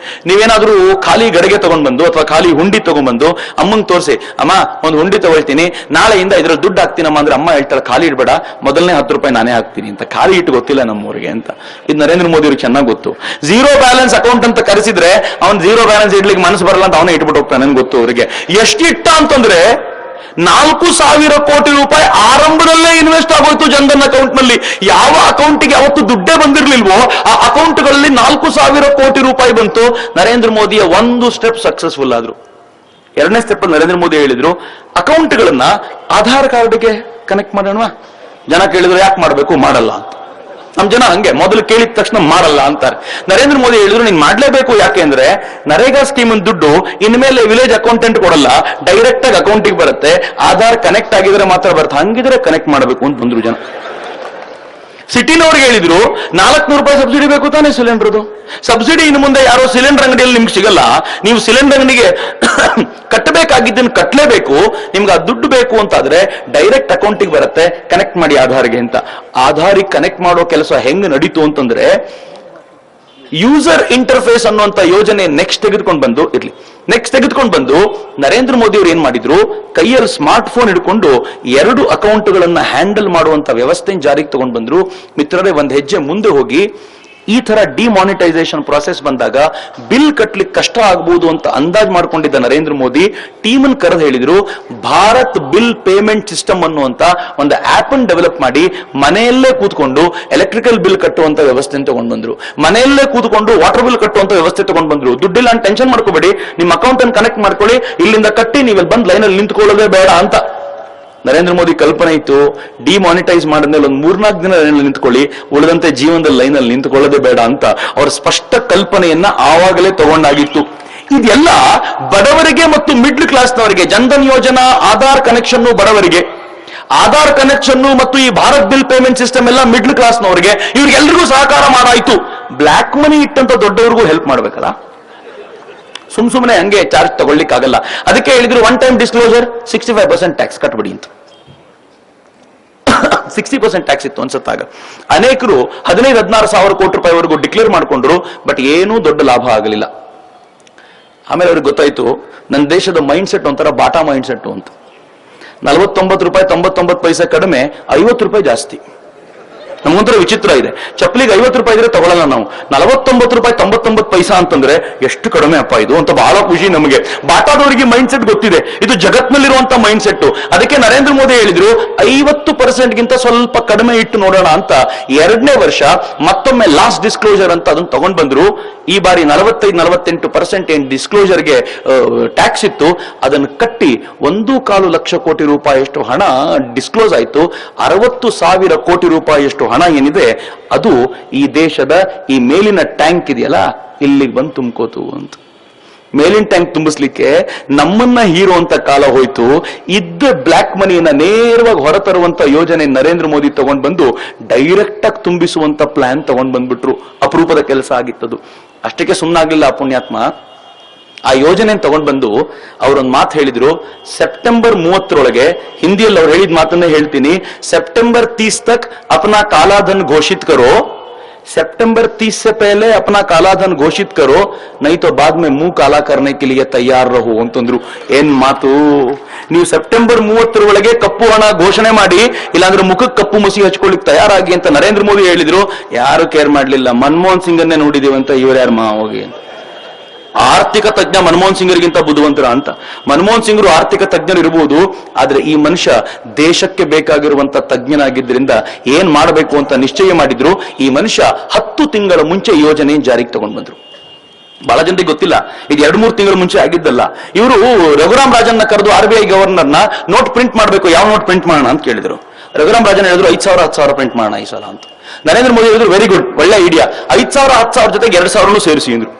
ನೀವೇನಾದ್ರೂ ಖಾಲಿ ಗಡಿಗೆ ತಗೊಂಡ್ಬಂದು ಅಥವಾ ಖಾಲಿ ಹುಂಡಿ ತಗೊಂಡ್ಬಂದು ಅಮ್ಮಂಗೆ ತೋರಿಸಿ, ಅಮ್ಮ ಒಂದು ಹುಂಡಿ ತಗೊಳ್ತೀನಿ, ನಾಳೆಯಿಂದ ಇದ್ರಲ್ಲಿ ದುಡ್ಡು ಹಾಕ್ತೀನಮ್ಮ ಅಂದ್ರೆ ಅಮ್ಮ ಹೇಳ್ತಾರೆ ಖಾಲಿ ಇಡ್ಬೇಡ, ಮೊದಲನೇ 10 ರೂಪಾಯಿ ನಾನೇ ಹಾಕ್ತೀನಿ ಅಂತ. ಖಾಲಿ ಇಟ್ಟು ಗೊತ್ತಿಲ್ಲ ನಮ್ಮೂರಿಗೆ ಅಂತ. ಇದು ನರೇಂದ್ರ ಮೋದಿ ಅವ್ರಿಗೆ ಚೆನ್ನಾಗಿ ಗೊತ್ತು. 0 ಬ್ಯಾಲೆನ್ಸ್ ಅಕೌಂಟ್ ಅಂತ ಕರೆಸಿದ್ರೆ ಅವ್ನು 0 ಬ್ಯಾಲೆನ್ಸ್ ಇಡ್ಲಿಕ್ಕೆ ಮನಸ್ಸು ಬರಲ್ಲ ಅಂತ ಅವನೇ ಇಟ್ಬಿಟ್ಟು ಹೋಗ್ತಾನೆ, ನನ್ಗೆ ಗೊತ್ತು ಅವರಿಗೆ. ಎಷ್ಟಿಟ್ಟ ಅಂತಂದ್ರೆ 4,000 ಕೋಟಿ ರೂಪಾಯಿ ಆರಂಭದಲ್ಲೇ ಇನ್ವೆಸ್ಟ್ ಆಗೋಯ್ತು ಜನ್ಧನ್ ಅಕೌಂಟ್ ನಲ್ಲಿ. ಯಾವ ಅಕೌಂಟ್ಗೆ ಅವತ್ತು ದುಡ್ಡೇ ಬಂದಿರ್ಲಿಲ್ವೋ ಆ ಅಕೌಂಟ್ಗಳಲ್ಲಿ 4,000 ಕೋಟಿ ರೂಪಾಯಿ ಬಂತು. ನರೇಂದ್ರ ಮೋದಿಯ ಒಂದು ಸ್ಟೆಪ್ ಸಕ್ಸಸ್ಫುಲ್ ಆದ್ರು. 2ನೇ ಸ್ಟೆಪ್ ಅಲ್ಲಿ ನರೇಂದ್ರ ಮೋದಿ ಹೇಳಿದ್ರು, ಅಕೌಂಟ್ಗಳನ್ನ ಆಧಾರ್ ಕಾರ್ಡ್ಗೆ ಕನೆಕ್ಟ್ ಮಾಡೋಣ. ಜನ ಕೇಳಿದ್ರು ಯಾಕೆ ಮಾಡಬೇಕು, ಮಾಡಲ್ಲ ಅಂತ. ನಮ್ ಜನ ಹಂಗೆ ಮೊದಲು ಕೇಳಿದ ತಕ್ಷಣ ಮಾಡಲ್ಲ ಅಂತಾರೆ. ನರೇಂದ್ರ ಮೋದಿ ಹೇಳಿದ್ರು ನೀನ್ ಮಾಡ್ಲೇಬೇಕು, ಯಾಕೆ ಅಂದ್ರೆ ನರೇಗಾ ಸ್ಕೀಮ್ ದುಡ್ಡು ಇನ್ಮೇಲೆ ವಿಲೇಜ್ ಅಕೌಂಟೆಂಟ್ ಕೊಡಲ್ಲ, ಡೈರೆಕ್ಟ್ ಆಗಿ ಅಕೌಂಟಿಗೆ ಬರುತ್ತೆ, ಆಧಾರ್ ಕನೆಕ್ಟ್ ಆಗಿದ್ರೆ ಮಾತ್ರ ಬರುತ್ತೆ, ಹಂಗಿದ್ರೆ ಕನೆಕ್ಟ್ ಮಾಡಬೇಕು ಅಂತ ಬಂದ್ರು ಜನ. ಸಿಟಿನವ್ರಿಗೆ ಹೇಳಿದ್ರು 400 ರೂಪಾಯಿ ಸಬ್ಸಿಡಿ ಬೇಕು ತಾನೇ ಸಿಲಿಂಡರ್ದು. ಸಬ್ಸಿಡಿ ಇನ್ನು ಮುಂದೆ ಯಾರೋ ಸಿಲಿಂಡರ್ ಅಂಗಡಿಯಲ್ಲಿ ನಿಮ್ಗೆ ಸಿಗಲ್ಲ, ನೀವು ಸಿಲಿಂಡರ್ ಅಂಗಡಿಗೆ ಕಟ್ಟಬೇಕಾಗಿದ್ದನ್ನು ಕಟ್ಟಲೇಬೇಕು. ನಿಮ್ಗೆ ಆ ದುಡ್ಡು ಬೇಕು ಅಂತಾದ್ರೆ ಡೈರೆಕ್ಟ್ ಅಕೌಂಟಿಗೆ ಬರುತ್ತೆ, ಕನೆಕ್ಟ್ ಮಾಡಿ ಆಧಾರ್ಗೆ ಅಂತ. ಆಧಾರಿಗೆ ಕನೆಕ್ಟ್ ಮಾಡೋ ಕೆಲಸ ಹೆಂಗ್ ನಡೀತು ಅಂತಂದ್ರೆ ಯೂಸರ್ ಇಂಟರ್ಫೇಸ್ ಅನ್ನುವಂತ ಯೋಜನೆ ನೆಕ್ಸ್ಟ್ ತೆಗೆದುಕೊಂಡು ಬಂದು ನರೇಂದ್ರ ಮೋದಿ ಅವರು ಏನ್ ಮಾಡಿದ್ರು, ಕೈಯಲ್ಲಿ ಸ್ಮಾರ್ಟ್ ಫೋನ್ ಹಿಡ್ಕೊಂಡು 2 ಅಕೌಂಟ್ಗಳನ್ನ ಹ್ಯಾಂಡಲ್ ಮಾಡುವಂತ ವ್ಯವಸ್ಥೆ ಜಾರಿಗೆ ತಗೊಂಡು ಬಂದ್ರು. ಮಿತ್ರರೇ, ಒಂದ್ ಹೆಜ್ಜೆ ಮುಂದೆ ಹೋಗಿ ಈ ತರ ಡಿಮಾನಿಟೈಸೇಷನ್ ಪ್ರಾಸೆಸ್ ಬಂದಾಗ ಬಿಲ್ ಕಟ್ಲಿಕ್ಕೆ ಕಷ್ಟ ಆಗ್ಬಹುದು ಅಂತ ಅಂದಾಜ್ ಮಾಡ್ಕೊಂಡಿದ್ದ ನರೇಂದ್ರ ಮೋದಿ ಟೀಮ್ ಅನ್ನು ಕರೆದು ಹೇಳಿದ್ರು, ಭಾರತ್ ಬಿಲ್ ಪೇಮೆಂಟ್ ಸಿಸ್ಟಮ್ ಅನ್ನುವಂತ ಒಂದು ಆಪ್ ಅನ್ನು ಡೆವಲಪ್ ಮಾಡಿ ಮನೆಯಲ್ಲೇ ಕೂತ್ಕೊಂಡು ಎಲೆಕ್ಟ್ರಿಕಲ್ ಬಿಲ್ ಕಟ್ಟುವಂತ ವ್ಯವಸ್ಥೆ ತಗೊಂಡು ಬಂದ್ರು. ಮನೆಯಲ್ಲೇ ಕೂತ್ಕೊಂಡು ವಾಟರ್ ಬಿಲ್ ಕಟ್ಟುವಂತ ವ್ಯವಸ್ಥೆ ತಗೊಂಡು ಬಂದ್ರು. ದುಡ್ಡಿಲ್ಲ ಅಂತ ಟೆನ್ಷನ್ ಮಾಡ್ಕೋಬೇಡಿ, ನಿಮ್ಮ ಅಕೌಂಟ್ ಅನ್ನು ಕನೆಕ್ಟ್ ಮಾಡ್ಕೊಳ್ಳಿ, ಇಲ್ಲಿಂದ ಕಟ್ಟಿ ನೀವೆಲ್ಲಿ ಬಂದು ಲೈನಲ್ಲಿ ನಿಂತ್ಕೊಳ್ಳೋದೇ ಬೇಡ ಅಂತ ನರೇಂದ್ರ ಮೋದಿ ಕಲ್ಪನೆ ಇತ್ತು. ಡಿಮಾನಿಟೈಸ್ ಮಾಡಿದ್ಮೇಲೆ ಒಂದು 3-4 ದಿನ ಲೈನಲ್ಲಿ ನಿಂತ್ಕೊಳ್ಳಿ, ಉಳಿದಂತೆ ಜೀವನದಲ್ಲಿ ಲೈನಲ್ಲಿ ನಿಂತ್ಕೊಳ್ಳೋದೇ ಬೇಡ ಅಂತ ಅವರ ಸ್ಪಷ್ಟ ಕಲ್ಪನೆಯನ್ನ ಆವಾಗಲೇ ತಗೊಂಡಾಗಿತ್ತು. ಇದೆಲ್ಲ ಬಡವರಿಗೆ ಮತ್ತು ಮಿಡ್ಲ್ ಕ್ಲಾಸ್ನವರಿಗೆ. ಜನ್ಧನ್ ಯೋಜನಾ ಆಧಾರ್ ಕನೆಕ್ಷನ್ ಬಡವರಿಗೆ, ಆಧಾರ್ ಕನೆಕ್ಷನ್ ಮತ್ತು ಈ ಭಾರತ್ ಬಿಲ್ ಪೇಮೆಂಟ್ ಸಿಸ್ಟಮ್ ಎಲ್ಲ ಮಿಡ್ಲ್ ಕ್ಲಾಸ್ನವರಿಗೆ. ಇವ್ರಿಗೆಲ್ರಿಗೂ ಸಹಕಾರ ಮಾಡಾಯ್ತು. ಬ್ಲ್ಯಾಕ್ ಮನಿ ಇಟ್ಟಂತ ದೊಡ್ಡವರಿಗೂ ಹೆಲ್ಪ್ ಮಾಡ್ಬೇಕಲ್ಲ, ಸುಮ್ಮನೆ ಹಂಗೆ ಚಾರ್ಜ್ ತಗೊಳ್ಳಿಕ್ಕಾಗಲ್ಲ. ಅದಕ್ಕೆ ಹೇಳಿದ್ರು 1 ಟೈಮ್ ಡಿಸ್ಕ್ಲೋಸರ್ 65% ಟ್ಯಾಕ್ಸ್ ಕಟ್ಬಿಡಿ ಅಂತ. 60% ಟ್ಯಾಕ್ಸ್ ಇತ್ತು ಅನ್ಸುತ್ತಾಗ. ಅನೇಕರು 15-16 ಸಾವಿರ ಕೋಟಿ ರೂಪಾಯಿವರೆಗೂ ಡಿಕ್ಲೇರ್ ಮಾಡ್ಕೊಂಡ್ರು, ಬಟ್ ಏನೂ ದೊಡ್ಡ ಲಾಭ ಆಗಲಿಲ್ಲ. ಆಮೇಲೆ ಅವ್ರಿಗೆ ಗೊತ್ತಾಯ್ತು ನನ್ನ ದೇಶದ ಮೈಂಡ್ ಸೆಟ್ ಒಂಥರ ಬಾಟಾ ಮೈಂಡ್ ಸೆಟ್ ಅಂತ. 49 ರೂಪಾಯಿ 99 ಪೈಸೆ ಕಡಿಮೆ, 50 ರೂಪಾಯಿ ಜಾಸ್ತಿ. ನಮಗೊಂಥರ ವಿಚಿತ್ರ ಇದೆ. ಚಪ್ಪಲಿಗೆ 50 ರೂಪಾಯಿ ಇದ್ರೆ ತಗೊಳ್ಳಲ್ಲ ನಾವು, 49 ರೂಪಾಯಿ 99 ಪೈಸಾ ಅಂತಂದ್ರೆ ಎಷ್ಟು ಕಡಿಮೆ ಅಪ್ಪ ಇದು ಅಂತ ಬಹಳ ಖುಷಿ ನಮಗೆ. ಬಾಟಾದವರಿಗೆ ಮೈಂಡ್ ಸೆಟ್ ಗೊತ್ತಿದೆ, ಇದು ಜಗತ್ನಲ್ಲಿರುವಂತ ಮೈಂಡ್ ಸೆಟ್. ಅದಕ್ಕೆ ನರೇಂದ್ರ ಮೋದಿ ಹೇಳಿದ್ರು 50% ಗಿಂತ ಸ್ವಲ್ಪ ಕಡಿಮೆ ಇಟ್ಟು ನೋಡೋಣ ಅಂತ. 2ನೇ ವರ್ಷ ಮತ್ತೊಮ್ಮೆ ಲಾಸ್ಟ್ ಡಿಸ್ಕ್ಲೋಜರ್ ಅಂತ ಅದನ್ನು ತಗೊಂಡ್ ಬಂದ್ರು. ಈ ಬಾರಿ 45-48% ಏನ್ ಡಿಸ್ಕ್ಲೋಜರ್ಗೆ ಟ್ಯಾಕ್ಸ್ ಇತ್ತು, ಅದನ್ನು ಕಟ್ಟಿ 1.25 ಲಕ್ಷ ಕೋಟಿ ರೂಪಾಯಿಯಷ್ಟು ಹಣ ಡಿಸ್ಕ್ಲೋಸ್ ಆಯ್ತು. 60,000 ಕೋಟಿ ರೂಪಾಯಿಯಷ್ಟು ಹಣ ಏನಿದೆ ಅದು ಈ ದೇಶದ ಈ ಮೇಲಿನ ಟ್ಯಾಂಕ್ ಇದೆಯಲ್ಲ ಇಲ್ಲಿಗೆ ಬಂದು ತುಂಬ್ಕೋತು ಅಂತ. ಮೇಲಿನ ಟ್ಯಾಂಕ್ ತುಂಬಿಸ್ಲಿಕ್ಕೆ ನಮ್ಮನ್ನ ಹೀರೋ ಅಂತ ಕಾಲ ಹೋಯ್ತು. ಇದ್ದ ಬ್ಲಾಕ್ ಮನಿಯನ್ನ ನೇರವಾಗಿ ಹೊರತರುವಂತ ಯೋಜನೆ ನರೇಂದ್ರ ಮೋದಿ ತಗೊಂಡ್ ಬಂದು ಡೈರೆಕ್ಟ್ ಆಗಿ ತುಂಬಿಸುವಂತ ಪ್ಲಾನ್ ತಗೊಂಡ್ ಬಂದ್ಬಿಟ್ರು. ಅಪರೂಪದ ಕೆಲಸ ಆಗಿತ್ತದು. ಅಷ್ಟಕ್ಕೆ ಸುಮ್ಮನಾಗ್ಲಿಲ್ಲ ಆ ಪುಣ್ಯಾತ್ಮ. ಆ ಯೋಜನೆ ತಗೊಂಡ್ ಬಂದು ಅವರೊಂದು ಮಾತು ಹೇಳಿದ್ರು, ಸೆಪ್ಟೆಂಬರ್ 30ರೊಳಗೆ, ಹಿಂದಿಯಲ್ಲಿ ಅವ್ರು ಹೇಳಿದ ಮಾತನ್ನೇ ಹೇಳ್ತೀನಿ, ಸೆಪ್ಟೆಂಬರ್ 30 तक अपना कालाधन घोषित करो, सितंबर 30 से पहले अपना कालाधन घोषित करो, नहीं तो बाद में मुंह काला करने के लिए तैयार रहो ಅಂತಂದ್ರು. ಏನ್ ಮಾತು! ನೀವು ಸೆಪ್ಟೆಂಬರ್ 30ರೊಳಗೆ ಕಪ್ಪು ಹಣ ಘೋಷಣೆ ಮಾಡಿ, ಇಲ್ಲಾಂದ್ರೆ ಮುಖಕ್ಕೆ ಕಪ್ಪು ಮಸಿ ಹಚ್ಕೊಳ್ಳಿಕ್ ತಯಾರಾಗಿ ಅಂತ ನರೇಂದ್ರ ಮೋದಿ ಹೇಳಿದ್ರು. ಯಾರು ಕೇರ್ ಮಾಡ್ಲಿಲ್ಲ. ಮನಮೋಹನ್ ಸಿಂಗನ್ನೇ ನೋಡಿದೀವಿ ಅಂತ ಇವ್ರ್ಯಾರು ಹೋಗಿ ಅಂತ. ಆರ್ಥಿಕ ತಜ್ಞ ಮನಮೋಹನ್ ಸಿಂಗರಿಗಿಂತ ಬುದ್ಧಿವಂತರ ಅಂತ. ಮನಮೋಹನ್ ಸಿಂಗರು ಆರ್ಥಿಕ ತಜ್ಞರು ಇರಬಹುದು, ಆದ್ರೆ ಈ ಮನುಷ್ಯ ದೇಶಕ್ಕೆ ಬೇಕಾಗಿರುವಂತ ತಜ್ಞನಾಗಿದ್ದರಿಂದ ಏನ್ ಮಾಡಬೇಕು ಅಂತ ನಿಶ್ಚಯ ಮಾಡಿದ್ರು. ಈ ಮನುಷ್ಯ 10 ತಿಂಗಳ ಮುಂಚೆ ಯೋಜನೆ ಜಾರಿಗೆ ತಗೊಂಡ್ ಬಂದ್ರು. ಬಹಳ ಜನರಿಗೆ ಗೊತ್ತಿಲ್ಲ, ಇದು 2-3 ತಿಂಗಳ ಮುಂಚೆ ಆಗಿದ್ದಲ್ಲ. ಇವರು ರಘುರಾಮ್ ರಾಜನ್ನ ಕರೆದು RBI ಗವರ್ನರ್ನ ನೋಟ್ ಪ್ರಿಂಟ್ ಮಾಡಬೇಕು, ಯಾವ ನೋಟ್ ಪ್ರಿಂಟ್ ಮಾಡೋಣ ಅಂತ ಕೇಳಿದ್ರು. ರಘುರಾಮ್ ರಾಜನ್ ಹೇಳಿದ್ರು 5,000 10,000 ಪ್ರಿಂಟ್ ಮಾಡೋಣ ಈ ಸಲ ಅಂತ. ನರೇಂದ್ರ ಮೋದಿ ಹೇಳಿದ್ರು ವೆರಿ ಗುಡ್, ಒಳ್ಳೆ ಐಡಿಯಾ, 5,000 10,000 ಜೊತೆಗೆ 2,000 ಸೇರಿಸಿ ಅಂದ್ರು.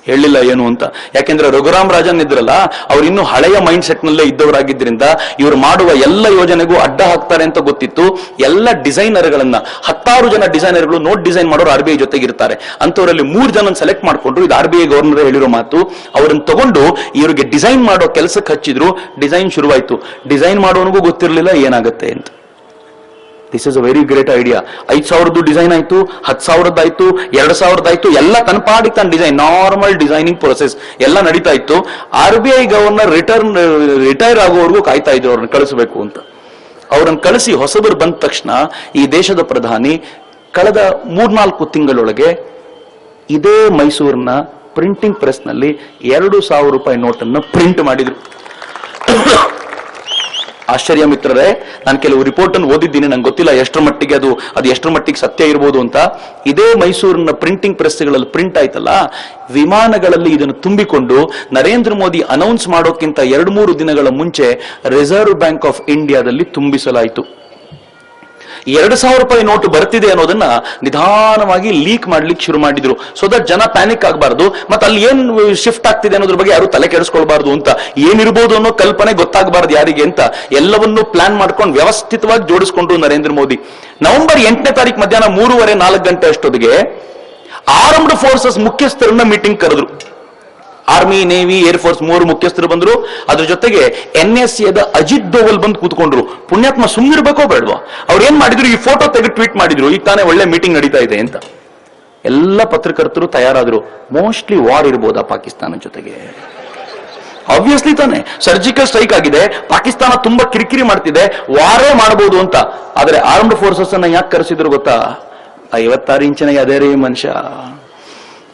ಹೇಳಿಲ್ಲ ಏನು ಅಂತ. ಯಾಕೆಂದ್ರೆ ರಘುರಾಮ್ ರಾಜನ್ ಇದ್ರಲ್ಲ, ಅವ್ರು ಇನ್ನೂ ಹಳೆಯ ಮೈಂಡ್ ಸೆಟ್ ನಲ್ಲೇ ಇದ್ದವರಾಗಿದ್ದರಿಂದ ಇವರು ಮಾಡುವ ಎಲ್ಲ ಯೋಜನೆಗೂ ಅಡ್ಡ ಹಾಕ್ತಾರೆ ಅಂತ ಗೊತ್ತಿತ್ತು. ಎಲ್ಲ ಡಿಸೈನರ್ಗಳನ್ನ 16 ಜನ ಡಿಸೈನರ್ಗಳು ನೋಟ್ ಡಿಸೈನ್ ಮಾಡೋರು RBI ಜೊತೆಗಿರ್ತಾರೆ. ಅಂತವರಲ್ಲಿ 3 ಜನ ಸೆಲೆಕ್ಟ್ ಮಾಡ್ಕೊಂಡ್ರು. ಇದು RBI ಗವರ್ನರ್ ಹೇಳಿರೋ ಮಾತು. ಅವರನ್ನು ತಗೊಂಡು ಇವರಿಗೆ ಡಿಸೈನ್ ಮಾಡೋ ಕೆಲಸಕ್ಕೆ ಹಚ್ಚಿದ್ರು. ಡಿಸೈನ್ ಶುರುವಾಯ್ತು. ಡಿಸೈನ್ ಮಾಡೋನಿಗೂ ಗೊತ್ತಿರಲಿಲ್ಲ ಏನಾಗುತ್ತೆ ಅಂತ. This is a very great idea. 5,000 design ಆಯ್ತು, 10,000 ಆಯ್ತು, 2,000 ಆಯ್ತು. ಎಲ್ಲ ತನ್ನ ಡಿಸೈನ್, ನಾರ್ಮಲ್ ಡಿಸೈನಿಂಗ್ ಪ್ರೊಸೆಸ್ ಎಲ್ಲ ನಡೀತಾ ಇತ್ತು. RBI ಗವರ್ನರ್ ರಿಟೈರ್ ಆಗುವವರೆಗೂ ಕಾಯ್ತಾ ಇದ್ರು ಅವ್ರನ್ನ ಕಳಿಸಬೇಕು ಅಂತ. ಅವ್ರನ್ನ ಕಳಿಸಿ ಹೊಸಬರು ಬಂದ ತಕ್ಷಣ ಈ ದೇಶದ ಪ್ರಧಾನಿ ಕಳೆದ 3-4 ತಿಂಗಳೊಳಗೆ ಇದೇ ಮೈಸೂರಿನ ಪ್ರಿಂಟಿಂಗ್ ಪ್ರೆಸ್ ನಲ್ಲಿ 2,000 ರೂಪಾಯಿ ನೋಟನ್ನು ಪ್ರಿಂಟ್ ಮಾಡಿದ್ರು. ಆಶ್ಚರ್ಯ ಮಿತ್ರರೇ, ನಾನು ಕೆಲವು ರಿಪೋರ್ಟ್ ಅನ್ನು ಓದಿದ್ದೀನಿ, ನಂಗೆ ಗೊತ್ತಿಲ್ಲ ಎಷ್ಟರ ಮಟ್ಟಿಗೆ ಅದು ಎಷ್ಟರ ಮಟ್ಟಿಗೆ ಸತ್ಯ ಇರಬಹುದು ಅಂತ. ಇದೇ ಮೈಸೂರಿನ ಪ್ರಿಂಟಿಂಗ್ ಪ್ರೆಸ್ಗಳಲ್ಲಿ ಪ್ರಿಂಟ್ ಆಯ್ತಲ್ಲ, ವಿಮಾನಗಳಲ್ಲಿ ಇದನ್ನು ತುಂಬಿಕೊಂಡು ನರೇಂದ್ರ ಮೋದಿ ಅನೌನ್ಸ್ ಮಾಡೋಕ್ಕಿಂತ 2-3 ದಿನಗಳ ಮುಂಚೆ ರಿಸರ್ವ್ ಬ್ಯಾಂಕ್ ಆಫ್ ಇಂಡಿಯಾದಲ್ಲಿ ತುಂಬಿಸಲಾಯಿತು. 2,000 ರೂಪಾಯಿ ನೋಟು ಬರ್ತಿದೆ ಅನ್ನೋದನ್ನ ನಿಧಾನವಾಗಿ ಲೀಕ್ ಮಾಡ್ಲಿಕ್ಕೆ ಶುರು ಮಾಡಿದ್ರು. ಸೊ ದಟ್ ಜನ ಪ್ಯಾನಿಕ್ ಆಗಬಾರ್ದು, ಮತ್ತೆ ಅಲ್ಲಿ ಏನ್ ಶಿಫ್ಟ್ ಆಗ್ತಿದೆ ಅನ್ನೋದ್ರ ಬಗ್ಗೆ ಯಾರು ತಲೆ ಕೆಡಿಸ್ಕೊಳ್ಬಾರ್ದು ಅಂತ, ಏನಿರ್ಬೋದು ಅನ್ನೋ ಕಲ್ಪನೆ ಗೊತ್ತಾಗಬಾರ್ದು ಯಾರಿಗೆ ಅಂತ ಎಲ್ಲವನ್ನೂ ಪ್ಲಾನ್ ಮಾಡ್ಕೊಂಡು ವ್ಯವಸ್ಥಿತವಾಗಿ ಜೋಡಿಸ್ಕೊಂಡ್ರು ನರೇಂದ್ರ ಮೋದಿ. ನವೆಂಬರ್ 8ನೇ ತಾರೀಕು ಮಧ್ಯಾಹ್ನ 3:30-4 ಗಂಟೆ ಅಷ್ಟೊತ್ತಿಗೆ ಆರ್ಮ್ಡ್ ಫೋರ್ಸಸ್ ಮುಖ್ಯಸ್ಥರನ್ನ ಮೀಟಿಂಗ್ ಕರೆದ್ರು. ಆರ್ಮಿ, ನೇವಿ, ಏರ್ಫೋರ್ಸ್ 3 ಮುಖ್ಯಸ್ಥರು ಬಂದ್ರು. ಅದ್ರ ಜೊತೆಗೆ NSAದ ಅಜಿತ್ ದೋವಲ್ ಬಂದು ಕೂತ್ಕೊಂಡ್ರು. ಪುಣ್ಯಾತ್ಮ ಸುಮ್ಮನಿರ್ಬೇಕೋ ಬೇಡವಾ? ಅವ್ರು ಏನ್ ಮಾಡಿದ್ರು, ಈ ಫೋಟೋ ತೆಗೆದು ಟ್ವೀಟ್ ಮಾಡಿದ್ರು, ಈಗ ತಾನೇ ಒಳ್ಳೆ ಮೀಟಿಂಗ್ ನಡೀತಾ ಇದೆ ಅಂತ. ಎಲ್ಲ ಪತ್ರಕರ್ತರು ತಯಾರಾದ್ರು. ಮೋಸ್ಟ್ಲಿ ವಾರ್ ಇರ್ಬೋದಾ ಪಾಕಿಸ್ತಾನ ಜೊತೆಗೆ? ಆಬ್ವಿಯಸ್ಲಿ ತಾನೆ, ಸರ್ಜಿಕಲ್ ಸ್ಟ್ರೈಕ್ ಆಗಿದೆ, ಪಾಕಿಸ್ತಾನ ತುಂಬಾ ಕಿರಿಕಿರಿ ಮಾಡ್ತಿದೆ, ವಾರೇ ಮಾಡಬಹುದು ಅಂತ. ಆದ್ರೆ ಆರ್ಮ್ಡ್ ಫೋರ್ಸಸ್ ಅನ್ನ ಯಾಕೆ ಕರೆಸಿದ್ರು ಗೊತ್ತಾ? 56 ಇಂಚಿನ ಅದೇ ರೀ ಮನುಷ್ಯ.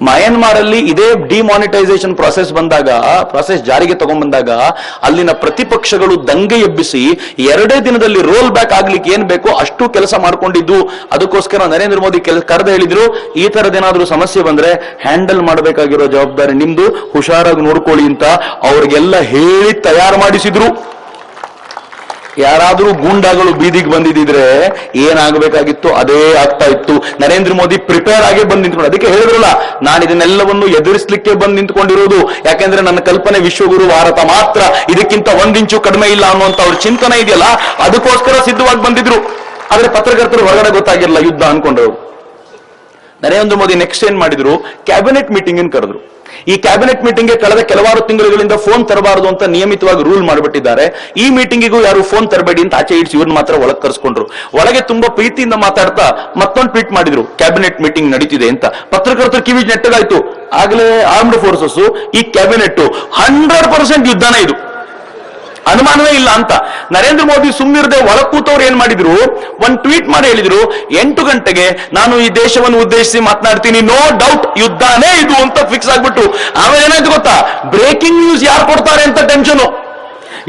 ಮಯನ್ಮಾರ್ ಅಲ್ಲಿ ಇದೇ ಡಿಮಾನಿಟೈಸೇಷನ್ ಪ್ರಾಸೆಸ್ ಜಾರಿಗೆ ತಗೊಂಡ್ಬಂದಾಗ ಅಲ್ಲಿನ ಪ್ರತಿಪಕ್ಷಗಳು ದಂಗೆ ಎಬ್ಬಿಸಿ 2 ದಿನದಲ್ಲಿ ರೋಲ್ ಬ್ಯಾಕ್ ಆಗ್ಲಿಕ್ಕೆ ಏನ್ ಬೇಕೋ ಅಷ್ಟು ಕೆಲಸ ಮಾಡ್ಕೊಂಡಿದ್ದು. ಅದಕ್ಕೋಸ್ಕರ ನರೇಂದ್ರ ಮೋದಿ ಕರೆದು ಹೇಳಿದ್ರು, ಈ ತರದೇನಾದ್ರೂ ಸಮಸ್ಯೆ ಬಂದ್ರೆ ಹ್ಯಾಂಡಲ್ ಮಾಡಬೇಕಾಗಿರೋ ಜವಾಬ್ದಾರಿ ನಿಮ್ದು, ಹುಷಾರಾಗಿ ನೋಡ್ಕೊಳ್ಳಿ ಅಂತ ಅವ್ರಿಗೆಲ್ಲ ಹೇಳಿ ತಯಾರು ಮಾಡಿಸಿದ್ರು. ಯಾರಾದ್ರೂ ಗೂಂಡಾಗಳು ಬೀದಿಗೆ ಬಂದಿದ್ರೆ ಏನಾಗಬೇಕಾಗಿತ್ತು ಅದೇ ಆಗ್ತಾ ಇತ್ತು. ನರೇಂದ್ರ ಮೋದಿ ಪ್ರಿಪೇರ್ ಆಗಿ ಬಂದು ನಿಂತ್ಕೊಂಡು, ಅದಕ್ಕೆ ಹೇಳಿದ್ರಲ್ಲ, ನಾನು ಇದನ್ನೆಲ್ಲವನ್ನು ಎದುರಿಸಲಿಕ್ಕೆ ಬಂದು ನಿಂತ್ಕೊಂಡಿರೋದು. ಯಾಕೆಂದ್ರೆ ನನ್ನ ಕಲ್ಪನೆ ವಿಶ್ವಗುರು ಭಾರತ ಮಾತ್ರ, ಇದಕ್ಕಿಂತ 1 ಇಂಚು ಕಡಿಮೆ ಇಲ್ಲ ಅನ್ನುವಂತ ಅವ್ರ ಚಿಂತನೆ ಇದೆಯಲ್ಲ, ಅದಕ್ಕೋಸ್ಕರ ಸಿದ್ಧವಾಗಿ ಬಂದಿದ್ರು. ಆದ್ರೆ ಪತ್ರಕರ್ತರು ಹೊರಗಡೆ ಗೊತ್ತಾಗಿರಲ್ಲ, ಯುದ್ಧ ಅನ್ಕೊಂಡ್ರು. ನರೇಂದ್ರ ಮೋದಿ ನೆಕ್ಸ್ಟ್ ಏನ್ ಮಾಡಿದ್ರು, ಕ್ಯಾಬಿನೆಟ್ ಮೀಟಿಂಗ್ ಅನ್ನು ಕರೆದ್ರು. ಈ ಕ್ಯಾಬಿನೆಟ್ ಮೀಟಿಂಗ್ಗೆ ಕಳೆದ ಕೆಲವಾರು ತಿಂಗಳುಗಳಿಂದ ಫೋನ್ ತರಬಾರದು ಅಂತ ನಿಯಮಿತವಾಗಿ ರೂಲ್ ಮಾಡಿಬಿಟ್ಟಿದ್ದಾರೆ. ಈ ಮೀಟಿಂಗಿಗೂ ಯಾರು ಫೋನ್ ತರಬೇಡಿ ಅಂತ ಆಚೆ ಇಡ್ಸಿ ಇವ್ರನ್ನ ಮಾತ್ರ ಒಳಗೆ ಕರ್ಸ್ಕೊಂಡ್ರು. ಒಳಗೆ ತುಂಬಾ ಪ್ರೀತಿಯಿಂದ ಮಾತಾಡ್ತಾ ಮತ್ತೊಂದು ಟ್ವೀಟ್ ಮಾಡಿದ್ರು, ಕ್ಯಾಬಿನೆಟ್ ಮೀಟಿಂಗ್ ನಡೀತಿದೆ ಅಂತ. ಪತ್ರಕರ್ತರು ಕಿವಿ ನೆಟ್ಟಗಾಯ್ತು. ಆಗ್ಲೇ ಆರ್ಮ್ಡ್ ಫೋರ್ಸಸ್, ಈ ಕ್ಯಾಬಿನೆಟ್ 100% ಯುದ್ಧನೇ ಇದು. ಅನುಮಾನವೇ ಇಲ್ಲ ಅಂತ. ನರೇಂದ್ರ ಮೋದಿ ಸುಮ್ಮಿರದೆ ಒಳ ಕೂತವ್ರು ಏನ್ ಮಾಡಿದ್ರು, ಒಂದ್ ಟ್ವೀಟ್ ಮಾಡಿ ಹೇಳಿದ್ರು, 8 ಗಂಟೆಗೆ ನಾನು ಈ ದೇಶವನ್ನು ಉದ್ದೇಶಿಸಿ ಮಾತನಾಡ್ತೀನಿ, ನೋ ಡೌಟ್ ಯುದ್ಧನೇ ಇದು ಅಂತ ಫಿಕ್ಸ್ ಆಗ್ಬಿಟ್ಟು. ಆಮೇಲೆ ಏನಾಯ್ತು ಗೊತ್ತಾ, ಬ್ರೇಕಿಂಗ್ ನ್ಯೂಸ್ ಯಾರು ಕೊಡ್ತಾರೆ ಅಂತ ಟೆನ್ಷನ್.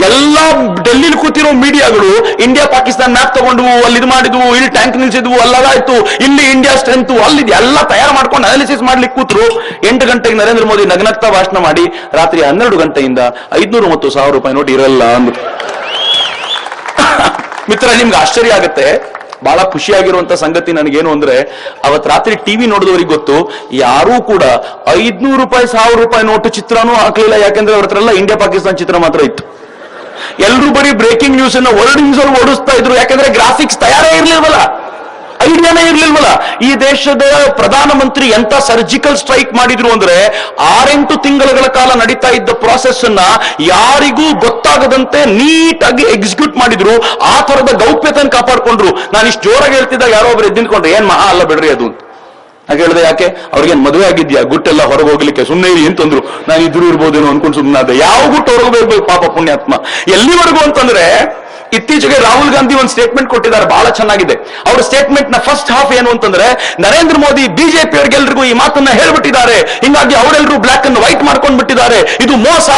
ಎಲ್ಲ ಡೆಲ್ಲಿಲಿ ಕೂತಿರೋ ಮೀಡಿಯಾಗಳು ಇಂಡಿಯಾ ಪಾಕಿಸ್ತಾನ ಮ್ಯಾಪ್ ತಗೊಂಡ್ವು, ಅಲ್ಲಿ ಇದು ಮಾಡಿದ್ವು, ಇಲ್ಲಿ ಟ್ಯಾಂಕ್ ನಿಲ್ಸಿದ್ವು, ಅಲ್ಲದಾಯ್ತು, ಇಲ್ಲಿ ಇಂಡಿಯಾ ಸ್ಟ್ರೆಂತ್, ಅಲ್ಲಿ ಎಲ್ಲ ತಯಾರು ಮಾಡ್ಕೊಂಡು ಅನಾಲಿಸಿಸ್ ಮಾಡ್ಲಿಕ್ಕೆ ಕೂತ್ರು. 8 ಗಂಟೆಗೆ ನರೇಂದ್ರ ಮೋದಿ ನಗ್ನಗ್ತಾ ಭಾಷಣ ಮಾಡಿ ರಾತ್ರಿ 12 ಗಂಟೆಯಿಂದ 500 ಮತ್ತು 1000 ರೂಪಾಯಿ ನೋಟ್ ಇರಲ್ಲ ಅಂದ್ರು. ಮಿತ್ರ, ನಿಮ್ಗೆ ಆಶ್ಚರ್ಯ ಆಗುತ್ತೆ. ಬಹಳ ಖುಷಿಯಾಗಿರುವಂತ ಸಂಗತಿ ನನಗೇನು ಅಂದ್ರೆ, ಅವತ್ ರಾತ್ರಿ ಟಿವಿ ನೋಡಿದವರಿಗೆ ಗೊತ್ತು, ಯಾರೂ ಕೂಡ 500 ರೂಪಾಯಿ 1000 ರೂಪಾಯಿ ನೋಟು ಚಿತ್ರನೂ ಹಾಕ್ಲಿಲ್ಲ. ಯಾಕಂದ್ರೆ ಅವ್ರ ಹತ್ರ ಎಲ್ಲ ಇಂಡಿಯಾ ಪಾಕಿಸ್ತಾನ ಚಿತ್ರ ಮಾತ್ರ ಇತ್ತು. ಎಲ್ಲರೂ ಬರೀ ಬ್ರೇಕಿಂಗ್ ನ್ಯೂಸ್ ಅನ್ನ ವರ್ಡಿಂಗ್ಸ್ ಅಲ್ಲಿ ಓಡಿಸ್ತಾ ಇದ್ರು. ಯಾಕಂದ್ರೆ ಗ್ರಾಫಿಕ್ಸ್ ತಯಾರೇ ಇರ್ಲಿಲ್ವಲ್ಲ, ಐಡಿಯಾನೇ ಇರ್ಲಿಲ್ವಲ್ಲ. ಈ ದೇಶದ ಪ್ರಧಾನಮಂತ್ರಿ ಎಂತ ಸರ್ಜಿಕಲ್ ಸ್ಟ್ರೈಕ್ ಮಾಡಿದ್ರು ಅಂದ್ರೆ, 6-8 ತಿಂಗಳ ಕಾಲ ನಡೀತಾ ಇದ್ದ ಪ್ರಾಸೆಸ್ ಅನ್ನ ಯಾರಿಗೂ ಗೊತ್ತಾಗದಂತೆ ನೀಟಾಗಿ ಎಕ್ಸಿಕ್ಯೂಟ್ ಮಾಡಿದ್ರು. ಆ ತರದ ಗೌಪ್ಯತೆಯನ್ನು ಕಾಪಾಡ್ಕೊಂಡ್ರು. ನಾನು ಇಷ್ಟು ಜೋರಾಗಿ ಹೇಳ್ತಿದ್ದಾಗ ಯಾರೋ ಒಬ್ರು ಎದ್ದಿನ್ಕೊಂಡ್ರೆ, ಏನ್ ಮಹಾ ಅಲ್ಲ ಬಿಡ್ರಿ ಅದು ಅಂತ. ಹಾಗೆ ಹೇಳಿದೆ, ಯಾಕೆ ಅವ್ರಿಗೇನ್ ಮದುವೆ ಆಗಿದ್ಯಾ, ಗುಟ್ಟೆಲ್ಲ ಹೊರಗೆ ಹೋಗ್ಲಿಕ್ಕೆ, ಸುಮ್ಮನೆ ಇರಿ ಅಂತಂದ್ರು. ನಾನು ಇದ್ರು ಇರ್ಬೋದೇನೋ ಅನ್ಕೊಂಡು ಸುಮ್ಮನೆ ಅದೇ. ಯಾವ ಗುಟ್ಟು ಹೊರಗೋಗ್ಬೇಕು ಪಾಪ ಪುಣ್ಯಾತ್ಮ. ಎಲ್ಲಿವರೆಗೂ ಅಂತಂದ್ರೆ, ಇತ್ತೀಚೆಗೆ ರಾಹುಲ್ ಗಾಂಧಿ ಒಂದು ಸ್ಟೇಟ್ಮೆಂಟ್ ಕೊಟ್ಟಿದ್ದಾರೆ, ಬಹಳ ಚೆನ್ನಾಗಿದೆ. ಅವ್ರ ಸ್ಟೇಟ್ಮೆಂಟ್ ನ ಫಸ್ಟ್ ಹಾಫ್ ಏನು ಅಂತಂದ್ರೆ, ನರೇಂದ್ರ ಮೋದಿ ಬಿಜೆಪಿ ಅವ್ರಿಗೆಲ್ರಿಗೂ ಈ ಮಾತನ್ನ ಹೇಳ್ಬಿಟ್ಟಿದ್ದಾರೆ, ಹಿಂಗಾಗಿ ಅವರೆಲ್ಲರೂ ಬ್ಲಾಕ್ ಅನ್ನು ವೈಟ್ ಮಾಡ್ಕೊಂಡ್ ಬಿಟ್ಟಿದ್ದಾರೆ, ಇದು ಮೋಸ.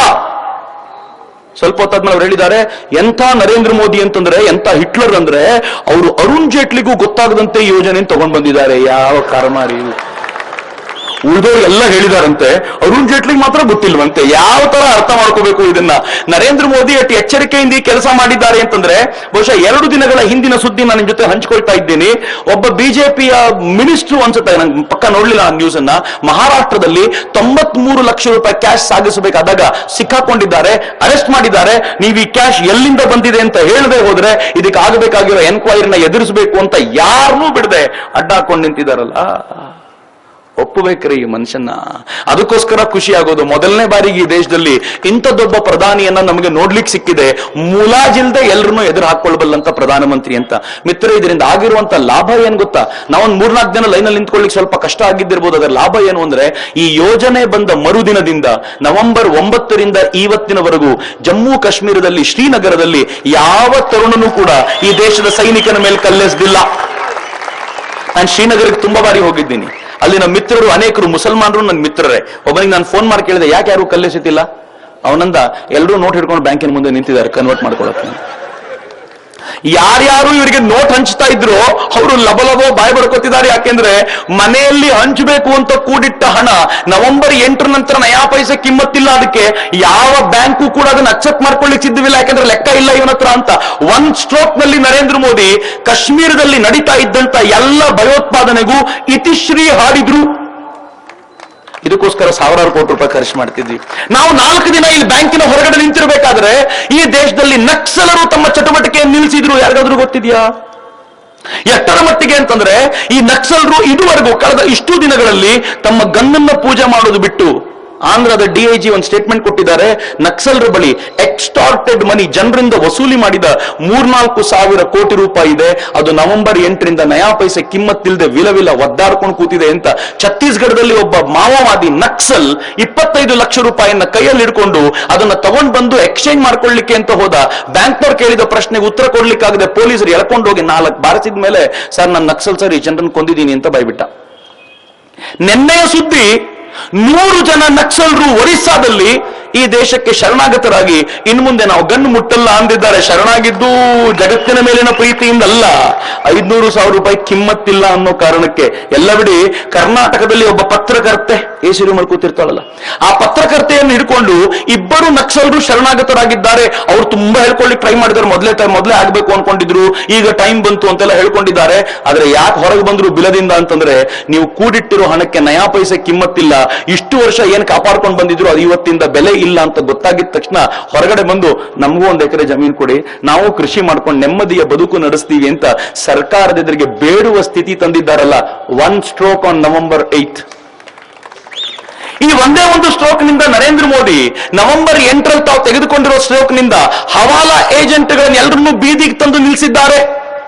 ಸ್ವಲ್ಪ ಹೊತ್ತಾದ್ಮೇಲೆ ಅವ್ರು ಹೇಳಿದ್ದಾರೆ, ಎಂಥ ನರೇಂದ್ರ ಮೋದಿ ಅಂತಂದ್ರೆ, ಎಂಥ ಹಿಟ್ಲರ್ ಅಂದ್ರೆ, ಅವರು ಅರುಣ್ ಜೇಟ್ಲಿಗೂ ಗೊತ್ತಾಗದಂತೆ ಯೋಜನೆ ತಗೊಂಡ್ ಬಂದಿದ್ದಾರೆ. ಯಾವ ಕರ್ಮಾರಿ, ಉಳಿದವರು ಎಲ್ಲ ಹೇಳಿದಾರಂತೆ, ಅರುಣ್ ಜೇಟ್ಲಿಗೆ ಮಾತ್ರ ಗೊತ್ತಿಲ್ವಂತೆ. ಯಾವ ತರ ಅರ್ಥ ಮಾಡ್ಕೋಬೇಕು ಇದನ್ನ? ನರೇಂದ್ರ ಮೋದಿ ಅಷ್ಟು ಎಚ್ಚರಿಕೆಯಿಂದ ಕೆಲಸ ಮಾಡಿದ್ದಾರೆ ಅಂತಂದ್ರೆ, ಬಹುಶಃ 2 ದಿನಗಳ ಹಿಂದಿನ ಸುದ್ದಿ ನಾನು ನಿಮ್ ಜೊತೆ ಹಂಚ್ಕೊಳ್ತಾ ಇದ್ದೀನಿ. ಒಬ್ಬ ಬಿಜೆಪಿಯ ಮಿನಿಸ್ಟ್ರು ಅನ್ಸುತ್ತೆ, ನಂಗೆ ಪಕ್ಕ ನೋಡ್ಲಿಲ್ಲ ಆ ನ್ಯೂಸ್ ಅನ್ನ, ಮಹಾರಾಷ್ಟ್ರದಲ್ಲಿ 93 ಲಕ್ಷ ರೂಪಾಯಿ ಕ್ಯಾಶ್ ಸಾಗಿಸಬೇಕಾದಾಗ ಸಿಕ್ಕಾಕೊಂಡಿದ್ದಾರೆ, ಅರೆಸ್ಟ್ ಮಾಡಿದ್ದಾರೆ. ನೀವು ಈ ಕ್ಯಾಶ್ ಎಲ್ಲಿಂದ ಬಂದಿದೆ ಅಂತ ಹೇಳದೆ ಹೋದ್ರೆ ಇದಕ್ಕೆ ಆಗಬೇಕಾಗಿರೋ ಎನ್ಕ್ವೈರಿನ ಎದುರಿಸಬೇಕು ಅಂತ ಯಾರನ್ನೂ ಬಿಡದೆ ಅಡ್ಡ ಹಾಕೊಂಡು ನಿಂತಿದ್ದಾರಲ್ಲ. ಒಪ್ಪಬೇಕ್ರಿ ಈ ಮನುಷ್ಯನ. ಅದಕ್ಕೋಸ್ಕರ ಖುಷಿ ಆಗೋದು, ಮೊದಲನೇ ಬಾರಿಗೆ ಈ ದೇಶದಲ್ಲಿ ಇಂಥದ್ದೊಬ್ಬ ಪ್ರಧಾನಿಯನ್ನ ನಮಗೆ ನೋಡ್ಲಿಕ್ಕೆ ಸಿಕ್ಕಿದೆ, ಮುಲಾಜಿಲ್ದೆ ಎಲ್ಲರನ್ನೂ ಎದುರು ಹಾಕೊಳ್ಬಲ್ಲಂತ ಪ್ರಧಾನಮಂತ್ರಿ ಅಂತ. ಮಿತ್ರ, ಇದರಿಂದ ಆಗಿರುವಂತ ಲಾಭ ಏನ್ ಗೊತ್ತಾ? ನಾವೊಂದು 3-4 ದಿನ ಲೈನಲ್ಲಿ ನಿಂತ್ಕೊಳ್ಳಿಕ್ಕೆ ಸ್ವಲ್ಪ ಕಷ್ಟ ಆಗಿದ್ದಿರ್ಬೋದು. ಅದರ ಲಾಭ ಏನು ಅಂದ್ರೆ, ಈ ಯೋಜನೆ ಬಂದ ಮರುದಿನದಿಂದ ನವೆಂಬರ್ 9ರಿಂದ ಇವತ್ತಿನವರೆಗೂ ಜಮ್ಮು ಕಾಶ್ಮೀರದಲ್ಲಿ, ಶ್ರೀನಗರದಲ್ಲಿ ಯಾವ ತರುಣನೂ ಕೂಡ ಈ ದೇಶದ ಸೈನಿಕನ ಮೇಲೆ ಕಲ್ಲೆಸೆದಿಲ್ಲ. ನಾನು ಶ್ರೀನಗರಕ್ಕೆ ತುಂಬಾ ಬಾರಿ ಹೋಗಿದ್ದೀನಿ. ಅಲ್ಲಿ ನಮ್ಮ ಮಿತ್ರರು ಅನೇಕರು ಮುಸಲ್ಮಾನರು ನನ್ನ ಮಿತ್ರರೇ. ಒಬ್ಬನಿಗೆ ನಾನು ಫೋನ್ ಮಾಡಿ ಕೇಳಿದೆ, ಯಾಕೆ ಯಾರು ಕಲ್ಲೆಸೆತಿಲ್ಲ? ಅವನಂದ, ಎಲ್ಲರೂ ನೋಟ್ ಹಿಡ್ಕೊಂಡು ಬ್ಯಾಂಕಿನ ಮುಂದೆ ನಿಂತಿದ್ದಾರೆ ಕನ್ವರ್ಟ್ ಮಾಡ್ಕೊಳಕ್ಕೆ. ಯಾರ್ಯಾರು ಇವರಿಗೆ ನೋಟ್ ಹಂಚ್ತಾ ಇದ್ರು ಅವರು ಲಬಲಬೋ ಬಾಯ್ ಬಡ್ಕೋತಿದ್ದಾರೆ. ಯಾಕೆಂದ್ರೆ ಮನೆಯಲ್ಲಿ ಹಂಚಬೇಕು ಅಂತ ಕೂಡಿಟ್ಟ ಹಣ ನವೆಂಬರ್ 8 ನಂತರ ನಯಾ ಪೈಸೆ ಕಿಮ್ಮತ್ತಿಲ್ಲ. ಅದಕ್ಕೆ ಯಾವ ಬ್ಯಾಂಕು ಕೂಡ ಅದನ್ನ ಅಕ್ಸೆಪ್ಟ್ ಮಾಡ್ಕೊಳ್ಳಿಕ್ಕೆ ಸಿದ್ಧವಿಲ್ಲ, ಯಾಕಂದ್ರೆ ಲೆಕ್ಕ ಇಲ್ಲ ಇವನ ಹತ್ರ ಅಂತ. ಒಂದ್ ಸ್ಟ್ರೋಕ್ ನಲ್ಲಿ ನರೇಂದ್ರ ಮೋದಿ ಕಾಶ್ಮೀರದಲ್ಲಿ ನಡೀತಾ ಇದ್ದಂತ ಎಲ್ಲ ಭಯೋತ್ಪಾದನೆಗೂ ಇತಿಶ್ರೀ ಹಾಡಿದ್ರು. ಇದಕ್ಕೋಸ್ಕರ ಸಾವಿರಾರು ಕೋಟಿ ರೂಪಾಯಿ ಖರ್ಚು ಮಾಡ್ತಿದ್ವಿ. ನಾವು 4 ದಿನ ಇಲ್ಲಿ ಬ್ಯಾಂಕಿನ ಹೊರಗಡೆ ನಿಂತಿರಬೇಕಾದ್ರೆ ಈ ದೇಶದಲ್ಲಿ ನಕ್ಸಲರು ತಮ್ಮ ಚಟುವಟಿಕೆಯನ್ನು ನಿಲ್ಲಿಸಿದ್ರು. ಯಾರಿಗಾದ್ರೂ ಗೊತ್ತಿದ್ಯಾ? ಎಷ್ಟರ ಮಟ್ಟಿಗೆ ಅಂತಂದ್ರೆ, ಈ ನಕ್ಸಲರು ಇದುವರೆಗೂ ಕಳೆದ ಇಷ್ಟು ದಿನಗಳಲ್ಲಿ ತಮ್ಮ ಗನ್ನನ್ನ ಪೂಜೆ ಮಾಡೋದು ಬಿಟ್ಟು, ಆಂಧ್ರದ ಡಿಐಜಿ ಒಂದು ಸ್ಟೇಟ್ಮೆಂಟ್ ಕೊಟ್ಟಿದ್ದಾರೆ, ನಕ್ಸಲರ ಬಳಿ ಎಕ್ಸ್ಟಾರ್ಟೆಡ್ ಮನಿ, ಜನರಿಂದ ವಸೂಲಿ ಮಾಡಿದ 3-4 ಸಾವಿರ ಕೋಟಿ ರೂಪಾಯಿ ಇದೆ. ಅದು ನವೆಂಬರ್ 8ರಿಂದ ನಯಾ ಪೈಸೆ ಕಿಮ್ಮತ್ತಿಲ್ಲದೆ ವಿಲವಿಲ ಒದ್ದಾಡ್ಕೊಂಡು ಕೂತಿದೆ ಅಂತ. ಛತ್ತೀಸ್ಗಢದಲ್ಲಿ ಒಬ್ಬ ಮಾವೋವಾದಿ ನಕ್ಸಲ್ 25 ಲಕ್ಷ ರೂಪಾಯಿಯನ್ನ ಕೈಯಲ್ಲಿ ಹಿಡ್ಕೊಂಡು ಅದನ್ನ ತಗೊಂಡು ಬಂದು ಎಕ್ಸ್ಚೇಂಜ್ ಮಾಡ್ಕೊಳ್ಳಿಕ್ಕೆ ಅಂತ ಹೋದ. ಬ್ಯಾಂಕ್ನವ್ರು ಕೇಳಿದ ಪ್ರಶ್ನೆಗೆ ಉತ್ತರ ಕೊಡ್ಲಿಕ್ಕಾಗದೆ ಪೊಲೀಸರು ಎಳ್ಕೊಂಡು ಹೋಗಿ 4 ಬಾರಿಸಿದ ಮೇಲೆ, ಸರ್ ನನ್ನ ನಕ್ಸಲ್ ಸರ್ ಈ ಜನರನ್ನು ಕೊಂದಿದ್ದೀನಿ ಅಂತ ಬಾಯ್ಬಿಟ್ಟ. ನೆನ್ನೆಯ ಸುದ್ದಿ, 100 ಜನ ನಕ್ಸಲರು ಒರಿಸ್ಸಾದಲ್ಲಿ ಈ ದೇಶಕ್ಕೆ ಶರಣಾಗತರಾಗಿ ಇನ್ನು ಮುಂದೆ ನಾವು ಗನ್ನು ಮುಟ್ಟಲ್ಲ ಅಂದಿದ್ದಾರೆ. ಶರಣಾಗಿದ್ದು ಜಗತ್ತಿನ ಮೇಲಿನ ಪ್ರೀತಿಯಿಂದ ಅಲ್ಲ, 500,000 ರೂಪಾಯಿ ಕಿಮ್ಮತ್ತಿಲ್ಲ ಅನ್ನೋ ಕಾರಣಕ್ಕೆ. ಎಲ್ಲ ಬಿಡಿ, ಕರ್ನಾಟಕದಲ್ಲಿ ಒಬ್ಬ ಪತ್ರಕರ್ತೆ ಏಸಿರು ಕೂತಿರ್ತಾಳಲ್ಲ, ಆ ಪತ್ರಕರ್ತೆಯನ್ನು ಹಿಡ್ಕೊಂಡು 2 ನಕ್ಸಲರು ಶರಣಾಗತರಾಗಿದ್ದಾರೆ. ಅವ್ರು ತುಂಬಾ ಹೇಳ್ಕೊಳ್ಳಿಕ್ಕೆ ಟ್ರೈ ಮಾಡಿದ್ದಾರೆ. ಮೊದಲೇ ಆಗ್ಬೇಕು ಅನ್ಕೊಂಡಿದ್ರು, ಈಗ ಟೈಮ್ ಬಂತು ಅಂತೆಲ್ಲ ಹೇಳ್ಕೊಂಡಿದ್ದಾರೆ. ಆದ್ರೆ ಯಾಕೆ ಹೊರಗೆ ಬಂದ್ರು ಬಿಲದಿಂದ ಅಂತಂದ್ರೆ, ನೀವು ಕೂಡಿಟ್ಟಿರೋ ಹಣಕ್ಕೆ ನಯಾ ಪೈಸೆ ಕಿಮ್ಮತ್ತಿಲ್ಲ. ಇಷ್ಟು ವರ್ಷ ಏನ್ ಕಾಪಾಡ್ಕೊಂಡು ಬಂದಿದ್ರು ಅದು ಇವತ್ತಿಂದ ಬೆಲೆ ಇಲ್ಲ ಅಂತ ಗೊತ್ತಾಗಿದ ತಕ್ಷಣ ಹೊರಗಡೆ ಬಂದು, ನಮಗೂ 1 ಎಕರೆ ಜಮೀನು ಕೊಡಿ, ನಾವು ಕೃಷಿ ಮಾಡ್ಕೊಂಡು ನೆಮ್ಮದಿಯ ಬದುಕು ನಡೆಸ್ತೀವಿ ಅಂತ ಸರ್ಕಾರದ ಎದುರಿಗೆ ಬೇಡುವ ಸ್ಥಿತಿ ತಂದಿದ್ದಾರಲ್ಲ. 1 ಸ್ಟ್ರೋಕ್ ಆನ್ ನವೆಂಬರ್ 8. ಈ ಒಂದೇ ಒಂದು ಸ್ಟ್ರೋಕ್ ನಿಂದ ನರೇಂದ್ರ ಮೋದಿ ನವೆಂಬರ್ 8ರಲ್ಲಿ ತಾವು ತೆಗೆದುಕೊಂಡಿರೋ ಸ್ಟ್ರೋಕ್ ನಿಂದ ಹವಾಲಾ ಏಜೆಂಟ್ಗಳನ್ನ ಎಲ್ಲರನ್ನೂ ಬೀದಿಗೆ ತಂದು ನಿಲ್ಲಿಸಿದ್ದಾರೆ.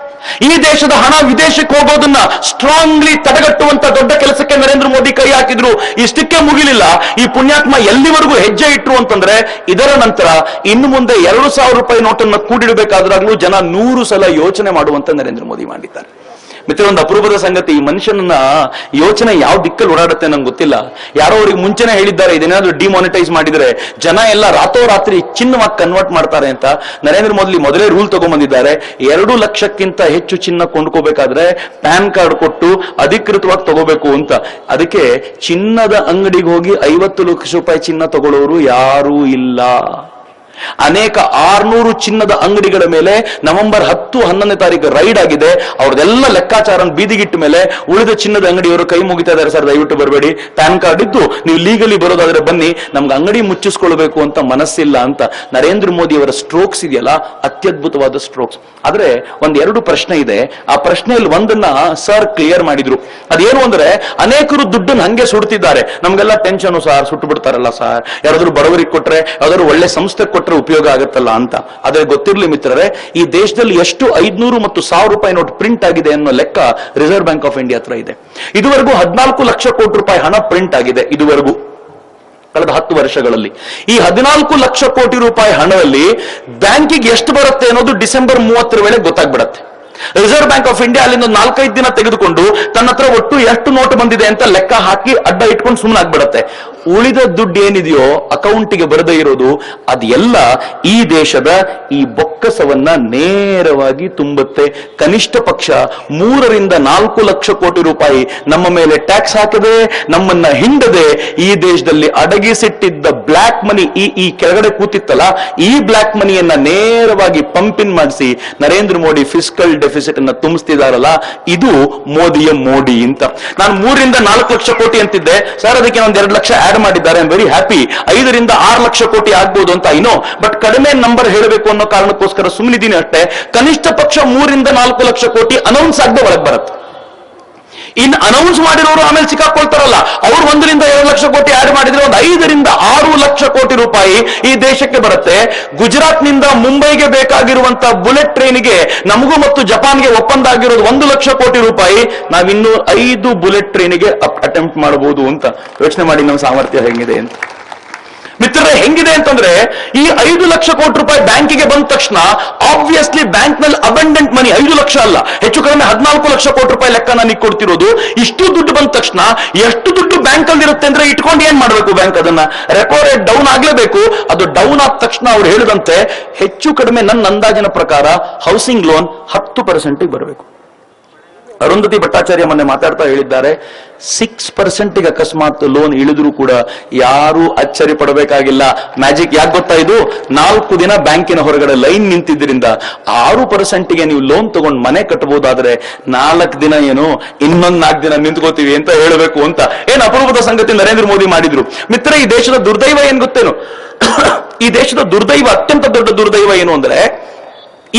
ಈ ದೇಶದ ಹಣ ವಿದೇಶಕ್ಕೆ ಹೋಗೋದನ್ನ ಸ್ಟ್ರಾಂಗ್ಲಿ ತಡೆಗಟ್ಟುವಂತ ದೊಡ್ಡ ಕೆಲಸಕ್ಕೆ ನರೇಂದ್ರ ಮೋದಿ ಕೈ ಹಾಕಿದ್ರು. ಇಷ್ಟಕ್ಕೆ ಮುಗಿಲಿಲ್ಲ, ಈ ಪುಣ್ಯಾತ್ಮ ಎಲ್ಲಿವರೆಗೂ ಹೆಜ್ಜೆ ಇಟ್ರು ಅಂತಂದ್ರೆ ಇದರ ನಂತರ ಇನ್ನು ಮುಂದೆ 2,000 ರೂಪಾಯಿ ನೋಟನ್ನು ಕೂಡಿಡಬೇಕಾದ್ರಾಗ್ಲೂ ಜನ 100 ಸಲ ಯೋಚನೆ ಮಾಡುವಂತ ನರೇಂದ್ರ ಮೋದಿ ಮಾಡಿದ್ದಾರೆ. ಮಿತ್ರ, ಒಂದು ಅಪರೂಪದ ಸಂಗತಿ, ಈ ಮನುಷ್ಯನನ್ನ ಯೋಚನೆ ಯಾವ ದಿಕ್ಕಲ್ಲಿ ಓಡಾಡುತ್ತೆ ನಂಗೆ ಗೊತ್ತಿಲ್ಲ. ಯಾರೋ ಅವ್ರಿಗೆ ಮುಂಚೆನೆ ಹೇಳಿದ್ದಾರೆ ಇದೇನಾದ್ರೂ ಡಿಮಾನಿಟೈಸ್ ಮಾಡಿದ್ರೆ ಜನ ಎಲ್ಲ ರಾತ್ರೋರಾತ್ರಿ ಚಿನ್ನವಾಗಿ ಕನ್ವರ್ಟ್ ಮಾಡ್ತಾರೆ ಅಂತ. ನರೇಂದ್ರ ಮೋದಿ ಮೊದಲೇ ರೂಲ್ ತಗೊಂಡ್ಬಂದಿದ್ದಾರೆ, 2 ಲಕ್ಷಕ್ಕಿಂತ ಹೆಚ್ಚು ಚಿನ್ನ ಕೊಂಡ್ಕೋಬೇಕಾದ್ರೆ ಪ್ಯಾನ್ ಕಾರ್ಡ್ ಕೊಟ್ಟು ಅಧಿಕೃತವಾಗಿ ತಗೋಬೇಕು ಅಂತ. ಅದಕ್ಕೆ ಚಿನ್ನದ ಅಂಗಡಿಗೆ ಹೋಗಿ 50 ಲಕ್ಷ ರೂಪಾಯಿ ಚಿನ್ನ ತಗೊಳ್ಳೋರು ಯಾರೂ ಇಲ್ಲ. ಅನೇಕ 600 ಚಿನ್ನದ ಅಂಗಡಿಗಳ ಮೇಲೆ ನವೆಂಬರ್ 10, 11ನೇ ತಾರೀಕು ರೈಡ್ ಆಗಿದೆ. ಅವ್ರದೆಲ್ಲ ಲೆಕ್ಕಾಚಾರ ಬೀದಿಗಿಟ್ಟ ಮೇಲೆ ಉಳಿದ ಚಿನ್ನದ ಅಂಗಡಿಯವರು ಕೈ ಮುಗಿತಾ ಇದ್ದಾರೆ, ಸರ್ ದಯವಿಟ್ಟು ಬರಬೇಡಿ, ಪ್ಯಾನ್ ಕಾರ್ಡ್ ಇದ್ದು ನೀವು ಲೀಗಲಿ ಬರೋದಾದ್ರೆ ಬನ್ನಿ, ನಮ್ಗೆ ಅಂಗಡಿ ಮುಚ್ಚಿಸ್ಕೊಳ್ಬೇಕು ಅಂತ ಮನಸ್ಸಿಲ್ಲ ಅಂತ. ನರೇಂದ್ರ ಮೋದಿ ಅವರ ಸ್ಟ್ರೋಕ್ಸ್ ಇದೆಯಲ್ಲ, ಅತ್ಯದ್ಭುತವಾದ ಸ್ಟ್ರೋಕ್ಸ್. ಆದ್ರೆ 1-2 ಪ್ರಶ್ನೆ ಇದೆ. ಆ ಪ್ರಶ್ನೆಯಲ್ಲಿ ಒಂದನ್ನ ಸರ್ ಕ್ಲಿಯರ್ ಮಾಡಿದ್ರು. ಅದೇನು ಅಂದ್ರೆ, ಅನೇಕರು ದುಡ್ಡನ್ನು ಹಂಗೆ ಸುಡ್ತಿದ್ದಾರೆ, ನಮ್ಗೆಲ್ಲ ಟೆನ್ಷನ್ ಸಾರ್, ಸುಟ್ಟು ಬಿಡ್ತಾರಲ್ಲ ಸಾರ್, ಯಾರಾದ್ರೂ ಬಡವರಿಗೆ ಕೊಟ್ರೆ, ಯಾವ್ದಾದ್ರು ಒಳ್ಳೆ ಸಂಸ್ಥೆ ಕೊಟ್ರೆ ಉಪಯೋಗ ಆಗುತ್ತಲ್ಲ ಅಂತ. ಆದ್ರೆ ಗೊತ್ತಿರ್ಲಿ ಮಿತ್ರರೇ, ಈ ದೇಶದಲ್ಲಿ ಎಷ್ಟು 500 ಮತ್ತು 1000 ರೂಪಾಯಿ ನೋಟ್ ಪ್ರಿಂಟ್ ಆಗಿದೆ ಅನ್ನೋ ಲೆಕ್ಕ ರಿಸರ್ವ್ ಬ್ಯಾಂಕ್ ಆಫ್ ಇಂಡಿಯಾ ಹತ್ರ ಇದೆ. ಇದುವರೆಗೂ 14 ಲಕ್ಷ ಕೋಟಿ ರೂಪಾಯಿ ಹಣ ಪ್ರಿಂಟ್ ಆಗಿದೆ ಇದುವರೆಗೂ ಕಳೆದ 10 ವರ್ಷಗಳಲ್ಲಿ. ಈ 14 ಲಕ್ಷ ಕೋಟಿ ರೂಪಾಯಿ ಹಣದಲ್ಲಿ ಬ್ಯಾಂಕಿಗೆ ಎಷ್ಟು ಬರುತ್ತೆ ಅನ್ನೋದು ಡಿಸೆಂಬರ್ 30 ವೇಳೆ ಗೊತ್ತಾಗ್ಬಿಡತ್ತೆ. ರಿಸರ್ವ್ ಬ್ಯಾಂಕ್ ಆಫ್ ಇಂಡಿಯಾ ಅಲ್ಲಿಂದ 4-5 ದಿನ ತೆಗೆದುಕೊಂಡು ತನ್ನ ಹತ್ರ ಒಟ್ಟು ಎಷ್ಟು ನೋಟ್ ಬಂದಿದೆ ಅಂತ ಲೆಕ್ಕ ಹಾಕಿ ಅಡ್ಡ ಇಟ್ಕೊಂಡು ಸುಮ್ಮನೆ ಆಗ್ಬಿಡತ್ತೆ. ಉಳಿದ ದುಡ್ಡು ಏನಿದೆಯೋ ಅಕೌಂಟಿಗೆ ಬರದೇ ಇರೋದು ಅದೆಲ್ಲ ಈ ದೇಶದ ಈ ಬೊಕ್ಕಸವನ್ನ ನೇರವಾಗಿ ತುಂಬುತ್ತೆ. ಕನಿಷ್ಠ ಪಕ್ಷ 3-4 ಲಕ್ಷ ಕೋಟಿ ರೂಪಾಯಿ ನಮ್ಮ ಮೇಲೆ ಟ್ಯಾಕ್ಸ್ ಹಾಕದೆ, ನಮ್ಮನ್ನ ಹಿಂಡದೆ ಈ ದೇಶದಲ್ಲಿ ಅಡಗಿಸಿಟ್ಟಿದ್ದ ಬ್ಲಾಕ್ ಮನಿ, ಈ ಕೆಳಗಡೆ ಕೂತಿತ್ತಲ್ಲ, ಈ ಬ್ಲಾಕ್ ಮನಿಯನ್ನ ನೇರವಾಗಿ ಪಂಪಿನ್ ಮಾಡಿಸಿ ನರೇಂದ್ರ ಮೋದಿ ಫಿಸ್ಕಲ್ ಡೆಫಿಸಿಟ್ ಅನ್ನ ತುಂಬಿಸ್ತಿದಾರಲ್ಲ, ಇದು ಮೋದಿಯ ಮೋಡಿ ಅಂತ. ನಾನು 3-4 ಲಕ್ಷ ಕೋಟಿ ಅಂತಿದ್ದೆ ಸರ್, ಅದಕ್ಕೆ ಒಂದು 2 ಲಕ್ಷ ಆಡ್ ಮಾಡಿದ್ದಾರೆ. I very happy. 5-6 ಲಕ್ಷ ಕೋಟಿ ಆಗ್ಬೋದು ಅಂತ ಏನೋ, ಬಟ್ ಕಡಿಮೆ ನಂಬರ್ ಹೇಳಬೇಕು ಅನ್ನೋ ಕಾರಣಕ್ಕೋಸ್ಕರ ಸುಮ್ಮನಿದ್ದೀನಿ ಅಷ್ಟೇ. ಕನಿಷ್ಠ ಪಕ್ಷ 3-4 ಲಕ್ಷ ಕೋಟಿ ಅನೌನ್ಸ್ ಆಗದೆ ಒಳಗೆ ಬರುತ್ತೆ. ಇನ್ನು ಅನೌನ್ಸ್ ಮಾಡಿರೋರು ಆಮೇಲೆ ಸಿಕ್ಕಾಕೊಳ್ತಾರಲ್ಲ, ಅವ್ರು 1-2 ಲಕ್ಷ ಕೋಟಿ ಆಡ್ ಮಾಡಿದ್ರೆ ಒಂದು 5-6 ಲಕ್ಷ ಕೋಟಿ ರೂಪಾಯಿ ಈ ದೇಶಕ್ಕೆ ಬರುತ್ತೆ. ಗುಜರಾತ್ ನಿಂದ ಮುಂಬೈಗೆ ಬೇಕಾಗಿರುವಂತಹ ಬುಲೆಟ್ ಟ್ರೈನ್ಗೆ ನಮಗೂ ಮತ್ತು ಜಪಾನ್ಗೆ ಒಪ್ಪಂದ ಆಗಿರೋದು 1 ಲಕ್ಷ ಕೋಟಿ ರೂಪಾಯಿ. ನಾವಿನ್ನೂ 5 ಬುಲೆಟ್ ಟ್ರೈನ್ಗೆ ಅಟೆಂಪ್ಟ್ ಮಾಡಬಹುದು ಅಂತ. ಯೋಚನೆ ಮಾಡಿ ನಮ್ಮ ಸಾಮರ್ಥ್ಯ ಹೆಂಗಿದೆ ಅಂತ. ಮಿತ್ರರೇ, ಹೆಂಗಿದೆ ಅಂತಂದ್ರೆ, ಈ 5 ಲಕ್ಷ ಕೋಟಿ ರೂಪಾಯಿ ಬ್ಯಾಂಕಿಗೆ ಬಂದ ತಕ್ಷಣ ಆಬ್ವಿಯಸ್ಲಿ ಬ್ಯಾಂಕ್ ನಲ್ಲಿ ಅಬಂಡೆಂಟ್ ಮನಿ, 5 ಲಕ್ಷ ಅಲ್ಲ, ಹೆಚ್ಚು ಕಡಿಮೆ 14 ಲಕ್ಷ ಕೋಟಿ ರೂಪಾಯಿ ಲೆಕ್ಕ ನಾನು ಕೊಡ್ತಿರೋದು. ಇಷ್ಟು ದುಡ್ಡು ಬಂದ ತಕ್ಷಣ ಎಷ್ಟು ದುಡ್ಡು ಬ್ಯಾಂಕ್ ಅಲ್ಲಿ ಇರುತ್ತೆ ಅಂದ್ರೆ ಇಟ್ಕೊಂಡು ಏನ್ ಮಾಡಬೇಕು ಬ್ಯಾಂಕ್? ಅದನ್ನ ರೆಪೋ ರೇಟ್ ಡೌನ್ ಆಗ್ಲೇಬೇಕು. ಅದು ಡೌನ್ ಆದ ತಕ್ಷಣ ಅವ್ರು ಹೇಳಿದಂತೆ ಹೆಚ್ಚು ಕಡಿಮೆ ನನ್ನ ಅಂದಾಜಿನ ಪ್ರಕಾರ ಹೌಸಿಂಗ್ ಲೋನ್ 10% ಬರಬೇಕು. ಅರುಂಧತಿ ಭಟ್ಟಾಚಾರ್ಯ ಮೊನ್ನೆ ಮಾತಾಡ್ತಾ ಹೇಳಿದ್ದಾರೆ, 6% ಅಕಸ್ಮಾತ್ ಲೋನ್ ಇಳಿದ್ರು ಕೂಡ ಯಾರು ಅಚ್ಚರಿ ಪಡಬೇಕಾಗಿಲ್ಲ. ಮ್ಯಾಜಿಕ್ ಯಾಕೆ ಗೊತ್ತಾ? ಇದು 4 ದಿನ ಬ್ಯಾಂಕಿನ ಹೊರಗಡೆ ಲೈನ್ ನಿಂತಿದ್ರಿಂದ 6%ಗೆ ನೀವು ಲೋನ್ ತಗೊಂಡು ಮನೆ ಕಟ್ಟಬಹುದಾದ್ರೆ 4 ದಿನ ಏನು, ಇನ್ನೊಂದು 4 ದಿನ ನಿಂತ್ಕೋತೀವಿ ಅಂತ ಹೇಳಬೇಕು ಅಂತ. ಏನ್ ಅಪರೂಪದ ಸಂಗತಿ ನರೇಂದ್ರ ಮೋದಿ ಮಾಡಿದ್ರು. ಮಿತ್ರ, ಈ ದೇಶದ ದುರ್ದೈವ ಏನ್ ಗೊತ್ತೇನು? ಈ ದೇಶದ ದುರ್ದೈವ, ಅತ್ಯಂತ ದೊಡ್ಡ ದುರ್ದೈವ ಏನು ಅಂದ್ರೆ,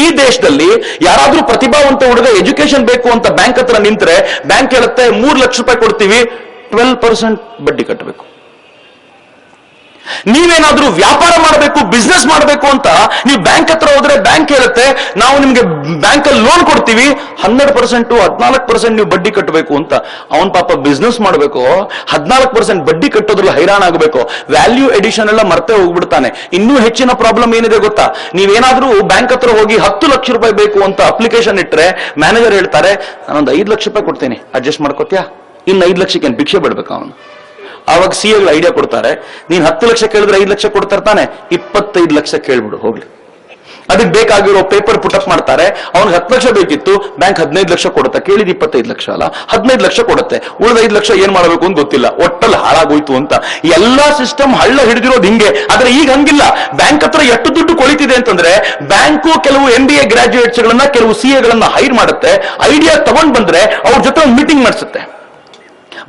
ಈ ದೇಶದಲ್ಲಿ ಯಾರಾದ್ರೂ ಪ್ರತಿಭಾವಂತ ಹುಡುಗ ಎಜುಕೇಶನ್ ಬೇಕು ಅಂತ ಬ್ಯಾಂಕ್ ಹತ್ರ ನಿಂತ್ರೆ ಬ್ಯಾಂಕ್ ಹೇಳುತ್ತೆ 3 ಲಕ್ಷ ರೂಪಾಯಿ ಕೊಡ್ತೀವಿ, 12% ಬಡ್ಡಿ ಕಟ್ಟಬೇಕು. ನೀವೇನಾದ್ರೂ ವ್ಯಾಪಾರ ಮಾಡಬೇಕು, ಬಿಸ್ನೆಸ್ ಮಾಡಬೇಕು ಅಂತ ನೀವು ಬ್ಯಾಂಕ್ ಹತ್ರ ಹೋದ್ರೆ ಬ್ಯಾಂಕ್ ಹೇಳುತ್ತೆ ನಾವು ನಿಮ್ಗೆ ಬ್ಯಾಂಕ್ ಅಲ್ಲಿ ಲೋನ್ ಕೊಡ್ತೀವಿ, 12%, 14% ನೀವು ಬಡ್ಡಿ ಕಟ್ಟಬೇಕು ಅಂತ. ಅವನ್ ಪಾಪ ಬಿಸ್ನೆಸ್ ಮಾಡಬೇಕು, 14% ಬಡ್ಡಿ ಕಟ್ಟೋದ್ರಲ್ಲಿ ಹೈರಾಣ ಆಗಬೇಕು, ವ್ಯಾಲ್ಯೂ ಎಡಿಷನ್ ಎಲ್ಲ ಮರ್ತೆ ಹೋಗ್ಬಿಡ್ತಾನೆ. ಇನ್ನೂ ಹೆಚ್ಚಿನ ಪ್ರಾಬ್ಲಮ್ ಏನಿದೆ ಗೊತ್ತಾ? ನೀವೇನಾದ್ರೂ ಬ್ಯಾಂಕ್ ಹತ್ರ ಹೋಗಿ 10 ಲಕ್ಷ ರೂಪಾಯಿ ಬೇಕು ಅಂತ ಅಪ್ಲಿಕೇಶನ್ ಇಟ್ರೆ ಮ್ಯಾನೇಜರ್ ಹೇಳ್ತಾರೆ ನಾನೊಂದು 5 ಲಕ್ಷ ರೂಪಾಯಿ ಕೊಡ್ತೇನೆ, ಅಡ್ಜಸ್ಟ್ ಮಾಡ್ಕೋತ್ಯಾ? ಇನ್ನು 5 ಲಕ್ಷಕ್ಕೆ ಭಿಕ್ಷೆ ಬಿಡ್ಬೇಕು ಅವನು. ಆವಾಗ ಸಿಎಗಳು ಐಡಿಯಾ ಕೊಡ್ತಾರೆ, ನೀನ್ 10 ಲಕ್ಷ ಕೇಳಿದ್ರೆ 5 ಲಕ್ಷ ಕೊಡ್ತಾರೆ ತಾನೆ, 25 ಲಕ್ಷ ಕೇಳ್ಬಿಡು ಹೋಗ್ಲಿ. ಅದಕ್ಕೆ ಬೇಕಾಗಿರೋ ಪೇಪರ್ ಪುಟಪ್ ಮಾಡ್ತಾರೆ. ಅವ್ನಿಗೆ 10 ಲಕ್ಷ ಬೇಕಿತ್ತು, ಬ್ಯಾಂಕ್ 15 ಲಕ್ಷ ಕೊಡುತ್ತೆ. ಕೇಳಿದ 25 ಲಕ್ಷ ಅಲ್ಲ, 15 ಲಕ್ಷ ಕೊಡುತ್ತೆ. ಉಳಿದ 5 ಲಕ್ಷ ಏನ್ ಮಾಡಬೇಕು ಅಂತ ಗೊತ್ತಿಲ್ಲ, ಒಟ್ಟಲ್ಲಿ ಹಾಳಾಗೋಯ್ತು ಅಂತ. ಎಲ್ಲಾ ಸಿಸ್ಟಮ್ ಹಳ್ಳ ಹಿಡಿದಿರೋದು ಹಿಂಗೆ. ಆದ್ರೆ ಈಗ ಹಂಗಿಲ್ಲ. ಬ್ಯಾಂಕ್ ಹತ್ರ ಎಷ್ಟು ದುಡ್ಡು ಕೊಳಿತಿದೆ ಅಂತಂದ್ರೆ, ಬ್ಯಾಂಕು ಕೆಲವು MBA ಗ್ರಾಜುಯೇಟ್ಸ್ ಗಳನ್ನ, ಕೆಲವು CA ಗಳನ್ನ ಹೈರ್ ಮಾಡುತ್ತೆ. ಐಡಿಯಾ ತಗೊಂಡ್ ಬಂದ್ರೆ ಅವ್ರ ಜೊತೆ ಒಂದು ಮೀಟಿಂಗ್ ಮಾಡಿಸುತ್ತೆ.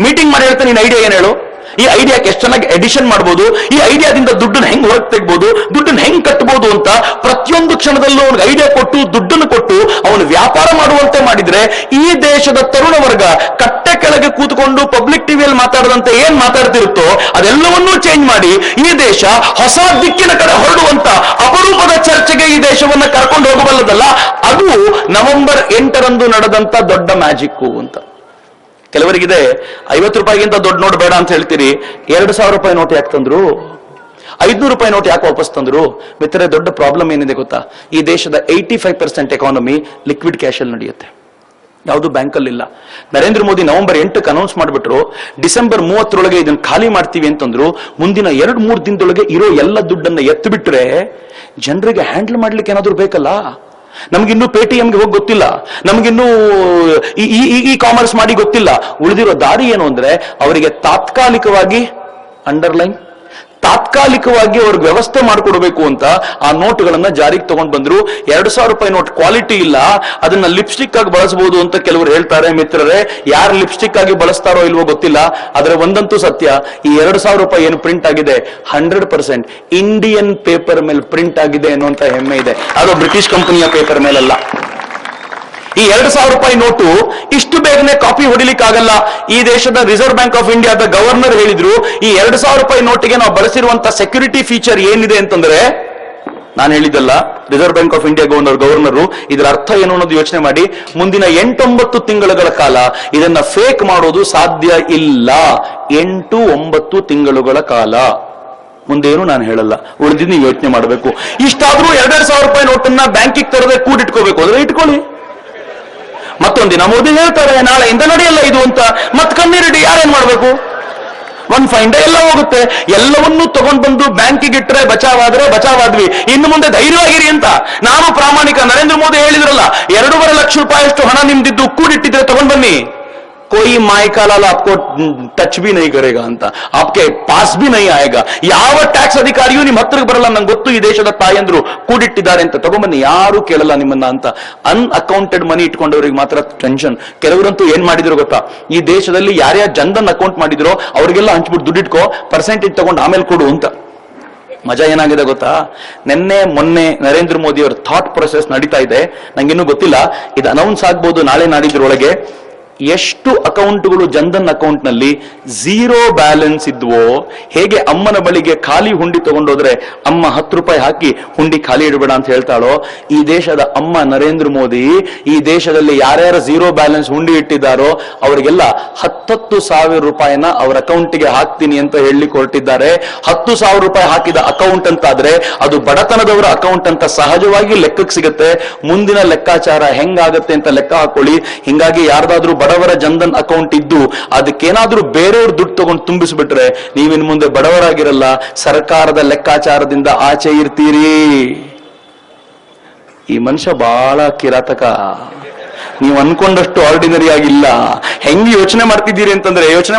ಮೀಟಿಂಗ್ ಮಾಡಿ ಹೇಳ್ತಾ ನೀನ್ ಐಡಿಯಾ ಏನ್ ಹೇಳು, ಈ ಐಡಿಯಾಕ್ಕೆ ಎಷ್ಟು ಚೆನ್ನಾಗಿ ಎಡಿಷನ್ ಮಾಡಬಹುದು, ಈ ಐಡಿಯಾದಿಂದ ದುಡ್ಡನ್ನು ಹೆಂಗ್ ಹೊರಗೆ ತೆಗಬಹುದು, ದುಡ್ಡನ್ನು ಹೆಂಗ್ ಕಟ್ಟಬಹುದು ಅಂತ ಪ್ರತಿಯೊಂದು ಕ್ಷಣದಲ್ಲೂ ಅವನಿಗೆ ಐಡಿಯಾ ಕೊಟ್ಟು ದುಡ್ಡನ್ನು ಕೊಟ್ಟು ಅವನು ವ್ಯಾಪಾರ ಮಾಡುವಂತೆ ಮಾಡಿದ್ರೆ ಈ ದೇಶದ ತರುಣ ವರ್ಗ ಕಟ್ಟೆ ಕೆಳಗೆ ಕೂತ್ಕೊಂಡು ಪಬ್ಲಿಕ್ ಟಿವಿಯಲ್ಲಿ ಮಾತಾಡದಂತೆ ಏನ್ ಮಾತಾಡ್ತಿರುತ್ತೋ ಅದೆಲ್ಲವನ್ನೂ ಚೇಂಜ್ ಮಾಡಿ ಈ ದೇಶ ಹೊಸ ದಿಕ್ಕಿನ ಕಡೆ ಹೊರಡುವಂತ ಅಪರೂಪದ ಚರ್ಚೆಗೆ ಈ ದೇಶವನ್ನ ಕರ್ಕೊಂಡು ಹೋಗಬಲ್ಲದಲ್ಲ. ಅದು ನವೆಂಬರ್ 8ರಂದು ನಡೆದಂತ ದೊಡ್ಡ ಮ್ಯಾಜಿಕ್ಕು ಅಂತ. ಕೆಲವರಿಗಿದೆ 50 ರೂಪಾಯಿಗಿಂತ ದೊಡ್ಡ ನೋಟ್ ಬೇಡ ಅಂತ ಹೇಳ್ತೀರಿ, 2,000 ರೂಪಾಯಿ ನೋಟ್ ಯಾಕೆ ತಂದ್ರು, 500 ರೂಪಾಯಿ ನೋಟ್ ಯಾಕೆ ವಾಪಸ್ ತಂದ್ರು? ಮಿತ್ರರೇ, ದೊಡ್ಡ ಪ್ರಾಬ್ಲಮ್ ಏನಿದೆ ಗೊತ್ತಾ? ಈ ದೇಶದ 85% ಎಕಾನಮಿ ಲಿಕ್ವಿಡ್ ಕ್ಯಾಶ್ ಅಲ್ಲಿ ನಡೆಯುತ್ತೆ, ಯಾವುದು ಬ್ಯಾಂಕಲ್ಲಿ ಇಲ್ಲ. ನರೇಂದ್ರ ಮೋದಿ ನವೆಂಬರ್ 8ಕ್ಕೆ ಅನೌನ್ಸ್ ಮಾಡಿಬಿಟ್ರು, ಡಿಸೆಂಬರ್ 30ರೊಳಗೆ ಇದನ್ನು ಖಾಲಿ ಮಾಡ್ತೀವಿ ಅಂತಂದ್ರು. ಮುಂದಿನ 2-3 ದಿನದೊಳಗೆ ಇರೋ ಎಲ್ಲ ದುಡ್ಡನ್ನ ಎತ್ತು ಬಿಟ್ರೆ ಜನರಿಗೆ ಹ್ಯಾಂಡಲ್ ಮಾಡ್ಲಿಕ್ಕೆ ಏನಾದ್ರು ಬೇಕಲ್ಲ. ನಮ್ಗಿನ್ನೂ ಪೇಟಿಎಂಗೆ ಹೋಗಿ ಗೊತ್ತಿಲ್ಲ, ನಮ್ಗಿನ್ನೂ ಈ ಕಾಮರ್ಸ್ ಮಾಡಿ ಗೊತ್ತಿಲ್ಲ. ಉಳಿದಿರೋ ದಾರಿ ಏನು ಅಂದ್ರೆ ಅವರಿಗೆ ತಾತ್ಕಾಲಿಕವಾಗಿ ಅವ್ರಿಗೆ ವ್ಯವಸ್ಥೆ ಮಾಡಿಕೊಡ್ಬೇಕು ಅಂತ ಆ ನೋಟ್ಗಳನ್ನ ಜಾರಿಗೆ ತಗೊಂಡ್ ಬಂದ್ರು. 2,000 ರೂಪಾಯಿ ನೋಟ್ ಕ್ವಾಲಿಟಿ ಇಲ್ಲ, ಅದನ್ನ ಲಿಪ್ಸ್ಟಿಕ್ ಆಗಿ ಬಳಸಬಹುದು ಅಂತ ಕೆಲವರು ಹೇಳ್ತಾರೆ. ಮಿತ್ರರೇ, ಯಾರು ಲಿಪ್ಸ್ಟಿಕ್ ಆಗಿ ಬಳಸ್ತಾರೋ ಇಲ್ವೋ ಗೊತ್ತಿಲ್ಲ, ಆದ್ರೆ ಒಂದಂತೂ ಸತ್ಯ, ಈ 2,000 ರೂಪಾಯಿ ಏನು ಪ್ರಿಂಟ್ ಆಗಿದೆ 100% ಇಂಡಿಯನ್ ಪೇಪರ್ ಮೇಲೆ ಪ್ರಿಂಟ್ ಆಗಿದೆ ಅನ್ನುವಂತ ಹೆಮ್ಮೆ ಇದೆ. ಅದು ಬ್ರಿಟಿಷ್ ಕಂಪನಿಯ ಪೇಪರ್ ಮೇಲಲ್ಲ. ಈ 2,000 ರೂಪಾಯಿ ನೋಟು ಇಷ್ಟು ಬೇಗನೆ ಕಾಪಿ ಹೊಡಿಲಿಕ್ಕಾಗಲ್ಲ. ಈ ದೇಶದ ರಿಸರ್ವ್ ಬ್ಯಾಂಕ್ ಆಫ್ ಇಂಡಿಯಾದ ಗವರ್ನರ್ ಹೇಳಿದ್ರು, ಈ 2,000 ರೂಪಾಯಿ ನೋಟಿಗೆ ನಾವು ಬಳಸಿರುವಂತ ಸೆಕ್ಯೂರಿಟಿ ಫೀಚರ್ ಏನಿದೆ ಅಂತಂದ್ರೆ, ನಾನು ಹೇಳಿದ್ದಲ್ಲ, reserve bank of India governor, ಇದರ ಅರ್ಥ ಏನು ಅನ್ನೋದು ಯೋಚನೆ ಮಾಡಿ. ಮುಂದಿನ 8-9 ತಿಂಗಳುಗಳ ಕಾಲ ಇದನ್ನ ಫೇಕ್ ಮಾಡೋದು ಸಾಧ್ಯ ಇಲ್ಲ. 8-9 ತಿಂಗಳುಗಳ ಕಾಲ ಮುಂದೇನು ನಾನು ಹೇಳಲ್ಲ, ಉಳಿದಿದ್ದು ನೀವು ಯೋಚನೆ ಮಾಡಬೇಕು. ಇಷ್ಟಾದ್ರೂ 2,000 ರೂಪಾಯಿ ನೋಟನ್ನ ಬ್ಯಾಂಕಿಗೆ ತರದೆ ಕೂಡಿಟ್ಕೋಬೇಕು ಅಂದ್ರೆ ಇಟ್ಕೊಳ್ಳಿ. ಮತ್ತೊಂದಿನ ಮೋದಿ ಹೇಳ್ತಾರೆ ನಾಳೆಯಿಂದ ನಡೆಯಲ್ಲ ಇದು ಅಂತ, ಮತ್ ಕಣ್ಣೀರಿಡಿ ಯಾರೇನ್ ಮಾಡ್ಬೇಕು? ಒಂದ್ ಫೈನ್ ಡೇ ಎಲ್ಲ ಹೋಗುತ್ತೆ. ಎಲ್ಲವನ್ನೂ ತಗೊಂಡ್ ಬಂದು ಬ್ಯಾಂಕಿಗೆ ಇಟ್ಟರೆ ಬಚಾವಾದ್ವಿ. ಇನ್ನು ಮುಂದೆ ಧೈರ್ಯವಾಗಿರಿ ಅಂತ ನಾನು ಪ್ರಾಮಾಣಿಕ. ನರೇಂದ್ರ ಮೋದಿ ಹೇಳಿದ್ರಲ್ಲ, 2.5 ಲಕ್ಷ ರೂಪಾಯಿ ಅಷ್ಟು ಹಣ ನಿಮ್ದಿದ್ದು ಕೂಡಿಟ್ಟಿದ್ರೆ ತಗೊಂಡ್ ಬನ್ನಿ, कोई माय का लाल आपको टच भी नहीं करेगा ಅಂತ, आपके पास भी नहीं आएगा. ಯಾವ ಟ್ಯಾಕ್ಸ್ ಅಧಿಕಾರಿಯೂ ನಿಮ್ಮ ಹತ್ರಕ್ಕೆ ಬರಲ್ಲ. ನಂಗೆ ಗೊತ್ತು ಈ ದೇಶದ ತಾಯಂದ್ರು ಕೂಡಿಟ್ಟಿದ್ದಾರೆ ಅಂತ, ತಗೊಂಬನ್ನಿ, ಯಾರು ಕೇಳಲ್ಲ ನಿಮ್ಮನ್ನ ಅಂತ. ಅನ್ಅಕೌಂಟೆಡ್ ಮನಿ ಇಟ್ಕೊಂಡವ್ರಿಗೆ ಮಾತ್ರ ಟೆನ್ಷನ್. ಕೆಲವರಂತೂ ಏನ್ ಮಾಡಿದ್ರು ಗೊತ್ತಾ, ಈ ದೇಶದಲ್ಲಿ ಯಾರ್ಯಾರು ಜನ್ಧನ್ ಅಕೌಂಟ್ ಮಾಡಿದ್ರೋ ಅವ್ರಿಗೆಲ್ಲ ಹಂಚ್ಬಿಟ್ಟು ದುಡ್ಡಿಟ್ಕೋ, ಪರ್ಸೆಂಟೇಜ್ ತಗೊಂಡು ಆಮೇಲೆ ಕೊಡು ಅಂತ. ಮಜಾ ಏನಾಗಿದೆ ಗೊತ್ತಾ, ಮೊನ್ನೆ ನರೇಂದ್ರ ಮೋದಿ ಅವರ ಥಾಟ್ ಪ್ರೊಸೆಸ್ ನಡೀತಾ ಇದೆ. ನಂಗಿನ್ನೂ ಗೊತ್ತಿಲ್ಲ, ಇದು ಅನೌನ್ಸ್ ಆಗ್ಬೋದು ನಾಳೆ ನಾಡಿದ್ರೊಳಗೆ. ಎಷ್ಟು ಅಕೌಂಟ್ಗಳು ಜನ್ಧನ್ ಅಕೌಂಟ್ ನಲ್ಲಿ 0 ಬ್ಯಾಲೆನ್ಸ್ ಇದ್ವೋ, ಹೇಗೆ ಅಮ್ಮನ ಬಳಿಗೆ ಖಾಲಿ ಹುಂಡಿ ತಗೊಂಡೋದ್ರೆ ಅಮ್ಮ 10 ರೂಪಾಯಿ ಹಾಕಿ ಹುಂಡಿ ಖಾಲಿ ಇಡಬೇಡ ಅಂತ ಹೇಳ್ತಾಳೋ, ಈ ದೇಶದ ಅಮ್ಮ ನರೇಂದ್ರ ಮೋದಿ ಈ ದೇಶದಲ್ಲಿ ಯಾರ್ಯಾರು 0 ಬ್ಯಾಲೆನ್ಸ್ ಹುಂಡಿ ಇಟ್ಟಿದ್ದಾರೋ ಅವರಿಗೆಲ್ಲ 10,000 ರೂಪಾಯಿನ ಅವರ ಅಕೌಂಟ್ಗೆ ಹಾಕ್ತೀನಿ ಅಂತ ಹೇಳಲಿಕ್ಕೆ ಹೊರಟಿದ್ದಾರೆ. 10,000 ರೂಪಾಯಿ ಹಾಕಿದ ಅಕೌಂಟ್ ಅಂತಾದ್ರೆ ಅದು ಬಡತನದವರ ಅಕೌಂಟ್ ಅಂತ ಸಹಜವಾಗಿ ಲೆಕ್ಕಕ್ಕೆ ಸಿಗುತ್ತೆ. ಮುಂದಿನ ಲೆಕ್ಕಾಚಾರ ಹೆಂಗಾಗತ್ತೆ ಅಂತ ಲೆಕ್ಕ ಹಾಕೊಳ್ಳಿ. ಹಿಂಗಾಗಿ ಯಾರ್ದಾದ್ರೂ ಬಡವರ ಜನ್ಧನ್ ಅಕೌಂಟ್ ಇದ್ದು ಅದಕ್ಕೇನಾದ್ರೂ ಬೇರೆಯವ್ರ ದುಡ್ಡು ತಗೊಂಡು ತುಂಬಿಸ್ಬಿಟ್ರೆ ನೀವಿನ್ ಮುಂದೆ ಬಡವರಾಗಿರಲ್ಲ, ಸರ್ಕಾರದ ಲೆಕ್ಕಾಚಾರದಿಂದ ಆಚೆ ಇರ್ತೀರಿ. ಈ ಮನುಷ್ಯ ಬಹಳ ಕಿರಾತಕ, ನೀವು ಅನ್ಕೊಂಡಷ್ಟು ಆರ್ಡಿನರಿ ಆಗಿಲ್ಲ. ಹೆಂಗೆ ಯೋಚನೆ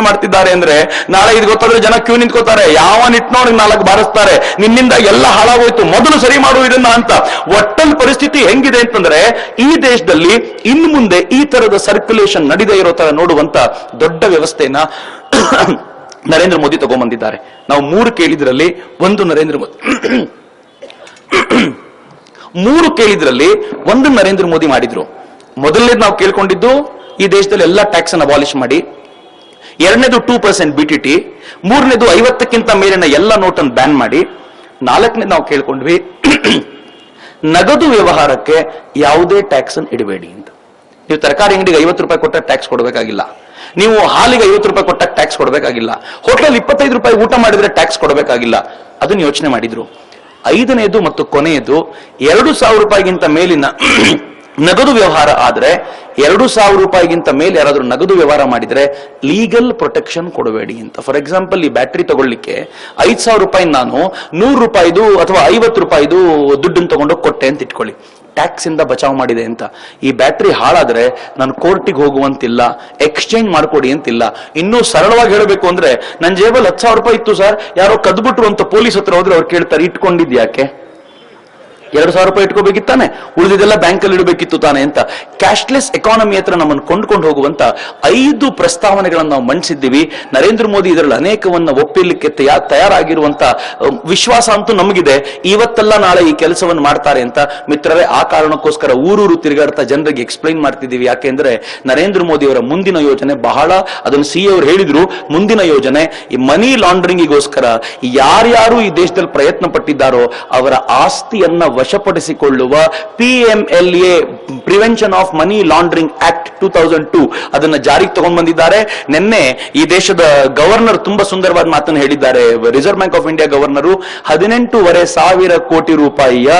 ಮಾಡ್ತಿದ್ದಾರೆ ಅಂದ್ರೆ ನಾಳೆ ಇದು ಗೊತ್ತಾದ್ರೆ ಜನ ಕ್ಯೂ ನಿಂತ್ಕೋತಾರೆ, ಯಾವ ನಿಟ್ನೋಡ್ 4 ಬಾರಿಸ್ತಾರೆ, ನಿನ್ನಿಂದ ಎಲ್ಲ ಹಾಳಾಗೋಯ್ತು, ಮೊದಲು ಸರಿ ಮಾಡು ಇದನ್ನ ಅಂತ. ಒಟ್ಟಲ್ಲಿ ಪರಿಸ್ಥಿತಿ ಹೆಂಗಿದೆ ಅಂತಂದ್ರೆ, ಈ ದೇಶದಲ್ಲಿ ಇನ್ನು ಮುಂದೆ ಈ ತರದ ಸರ್ಕ್ಯುಲೇಷನ್ ನಡೀದೇ ಇರೋ ತರ ನೋಡುವಂತ ದೊಡ್ಡ ವ್ಯವಸ್ಥೆಯನ್ನ ನರೇಂದ್ರ ಮೋದಿ ತಗೊಂಡ್ಬಂದಿದ್ದಾರೆ. ನಾವು 3 ಕೇಳಿದ್ರಲ್ಲಿ ಒಂದು ನರೇಂದ್ರ ಮೋದಿ 3 ಕೇಳಿದ್ರಲ್ಲಿ ಒಂದು ನರೇಂದ್ರ ಮೋದಿ ಮಾಡಿದ್ರು. ಮೊದಲನೇದು ನಾವು ಕೇಳ್ಕೊಂಡಿದ್ದು ಈ ದೇಶದಲ್ಲಿ ಎಲ್ಲ ಟ್ಯಾಕ್ಸ್ ಅನ್ನು ಅಬಾಲಿಷ್ ಮಾಡಿ, 2ನೇದು 2% BTT, 3ನೇದು 50ಕ್ಕಿಂತ ಮೇಲಿನ ಎಲ್ಲ ನೋಟನ್ನು ಬ್ಯಾನ್ ಮಾಡಿ, 4ನೇದು ನಾವು ಕೇಳ್ಕೊಂಡ್ವಿ ನಗದು ವ್ಯವಹಾರಕ್ಕೆ ಯಾವುದೇ ಟ್ಯಾಕ್ಸ್ ಅನ್ನು ಇಡಬೇಡಿ ಅಂತ. ನೀವು ತರಕಾರಿ ಅಂಗಡಿಗೆ 50 ರೂಪಾಯಿ ಕೊಟ್ಟ ಟ್ಯಾಕ್ಸ್ ಕೊಡಬೇಕಾಗಿಲ್ಲ, ನೀವು ಹಾಲಿಗೆ 50 ರೂಪಾಯಿ ಕೊಟ್ಟ ಟ್ಯಾಕ್ಸ್ ಕೊಡಬೇಕಾಗಿಲ್ಲ, ಹೋಟೆಲ್ 25 ರೂಪಾಯಿ ಊಟ ಮಾಡಿದ್ರೆ ಟ್ಯಾಕ್ಸ್ ಕೊಡಬೇಕಾಗಿಲ್ಲ. ಅದನ್ನು ಯೋಚನೆ ಮಾಡಿದ್ರು. 5ನೇದು ಮತ್ತು ಕೊನೆಯದು 2,000 ರೂಪಾಯಿಗಿಂತ ಮೇಲಿನ ನಗದು ವ್ಯವಹಾರ ಆದ್ರೆ, 2,000 ರೂಪಾಯಿಗಿಂತ ಮೇಲೆ ಯಾರಾದ್ರೂ ನಗದು ವ್ಯವಹಾರ ಮಾಡಿದ್ರೆ ಲೀಗಲ್ ಪ್ರೊಟೆಕ್ಷನ್ ಕೊಡಬೇಡಿ ಅಂತ. ಫಾರ್ ಎಕ್ಸಾಂಪಲ್, ಈ ಬ್ಯಾಟ್ರಿ ತಗೊಳ್ಳಿಕ್ಕೆ 5,000 ರೂಪಾಯಿ ನಾನು 100 ರೂಪಾಯಿದು ಅಥವಾ 50 ರೂಪಾಯಿದು ದುಡ್ಡನ್ನು ತಗೊಂಡು ಕೊಟ್ಟೆ ಅಂತ ಇಟ್ಕೊಳ್ಳಿ, ಟ್ಯಾಕ್ಸ್ ಇಂದ ಬಚಾವ್ ಮಾಡಿದೆ ಅಂತ. ಈ ಬ್ಯಾಟ್ರಿ ಹಾಳಾದ್ರೆ ನಾನು ಕೋರ್ಟಿಗೆ ಹೋಗುವಂತಿಲ್ಲ, ಎಕ್ಸ್ಚೇಂಜ್ ಮಾಡ್ಕೊಡಿ ಅಂತಿಲ್ಲ. ಇನ್ನೂ ಸರಳವಾಗಿ ಹೇಳಬೇಕು ಅಂದ್ರೆ, ನನ್ನ ಜೇಬಲ್ಲಿ 10,000 ರೂಪಾಯಿ ಇತ್ತು ಸರ್, ಯಾರೋ ಕದ್ಬಿಟ್ರು ಅಂತ ಪೊಲೀಸ್ ಹತ್ರ ಹೋದ್ರೆ ಅವ್ರು ಕೇಳ್ತಾರೆ, ಇಟ್ಕೊಂಡಿದ್ಯಾಕೆ? 2,000 ರೂಪಾಯಿ ಇಟ್ಕೋಬೇಕಿತ್ತಾನೆ, ಉಳಿದಿದ್ದೆಲ್ಲ ಬ್ಯಾಂಕಲ್ಲಿ ಇಡಬೇಕಿತ್ತು ತಾನೆ ಅಂತ. ಕ್ಯಾಶ್ಲೆಸ್ ಎಕಾನಮಿ ಹತ್ರ ನಮ್ಮನ್ನು ಕೊಂಡ್ಕೊಂಡು ಹೋಗುವಂತ 5 ಪ್ರಸ್ತಾವನೆಗಳನ್ನು ನಾವು ಮಂಡಿಸಿದ್ದೀವಿ. ನರೇಂದ್ರ ಮೋದಿ ಇದರಲ್ಲಿ ಅನೇಕವನ್ನ ಒಪ್ಪಿಲಿಕ್ಕೆ ತಯಾರಾಗಿರುವಂತ ವಿಶ್ವಾಸ ಅಂತೂ ನಮಗಿದೆ. ಇವತ್ತೆಲ್ಲ ನಾಳೆ ಈ ಕೆಲಸವನ್ನು ಮಾಡ್ತಾರೆ ಅಂತ. ಮಿತ್ರರೇ, ಆ ಕಾರಣಕ್ಕೋಸ್ಕರ ಊರೂರು ತಿರುಗಾಡ್ತಾ ಜನರಿಗೆ ಎಕ್ಸ್ಪ್ಲೈನ್ ಮಾಡ್ತಿದ್ದೀವಿ. ಯಾಕೆಂದ್ರೆ ನರೇಂದ್ರ ಮೋದಿ ಅವರ ಮುಂದಿನ ಯೋಜನೆ ಬಹಳ, ಅದನ್ನು ಸಿ ಅವರು ಹೇಳಿದ್ರು, ಮುಂದಿನ ಯೋಜನೆ ಈ ಮನಿ ಲಾಂಡ್ರಿಂಗಿಗೋಸ್ಕರ ಯಾರ್ಯಾರು ಈ ದೇಶದಲ್ಲಿ ಪ್ರಯತ್ನ ಪಟ್ಟಿದ್ದಾರೋ ಅವರ ಆಸ್ತಿಯನ್ನ ವಶಪಡಿಸಿಕೊಳ್ಳುವ PMLA prevention of money laundering act 2002 ಅದನ್ನ ಜಾರಿಗೆ ತಗೊಂಡ್ ಬಂದಿದ್ದಾರೆ. ನಿನ್ನೆ ಈ ದೇಶದ ಗವರ್ನರ್ ತುಂಬಾ ಸುಂದರವಾದ ಮಾತನ್ನು ಹೇಳಿದ್ದಾರೆ. Reserve bank of India governor 18,500 ಕೋಟಿ ರೂಪಾಯಿಯ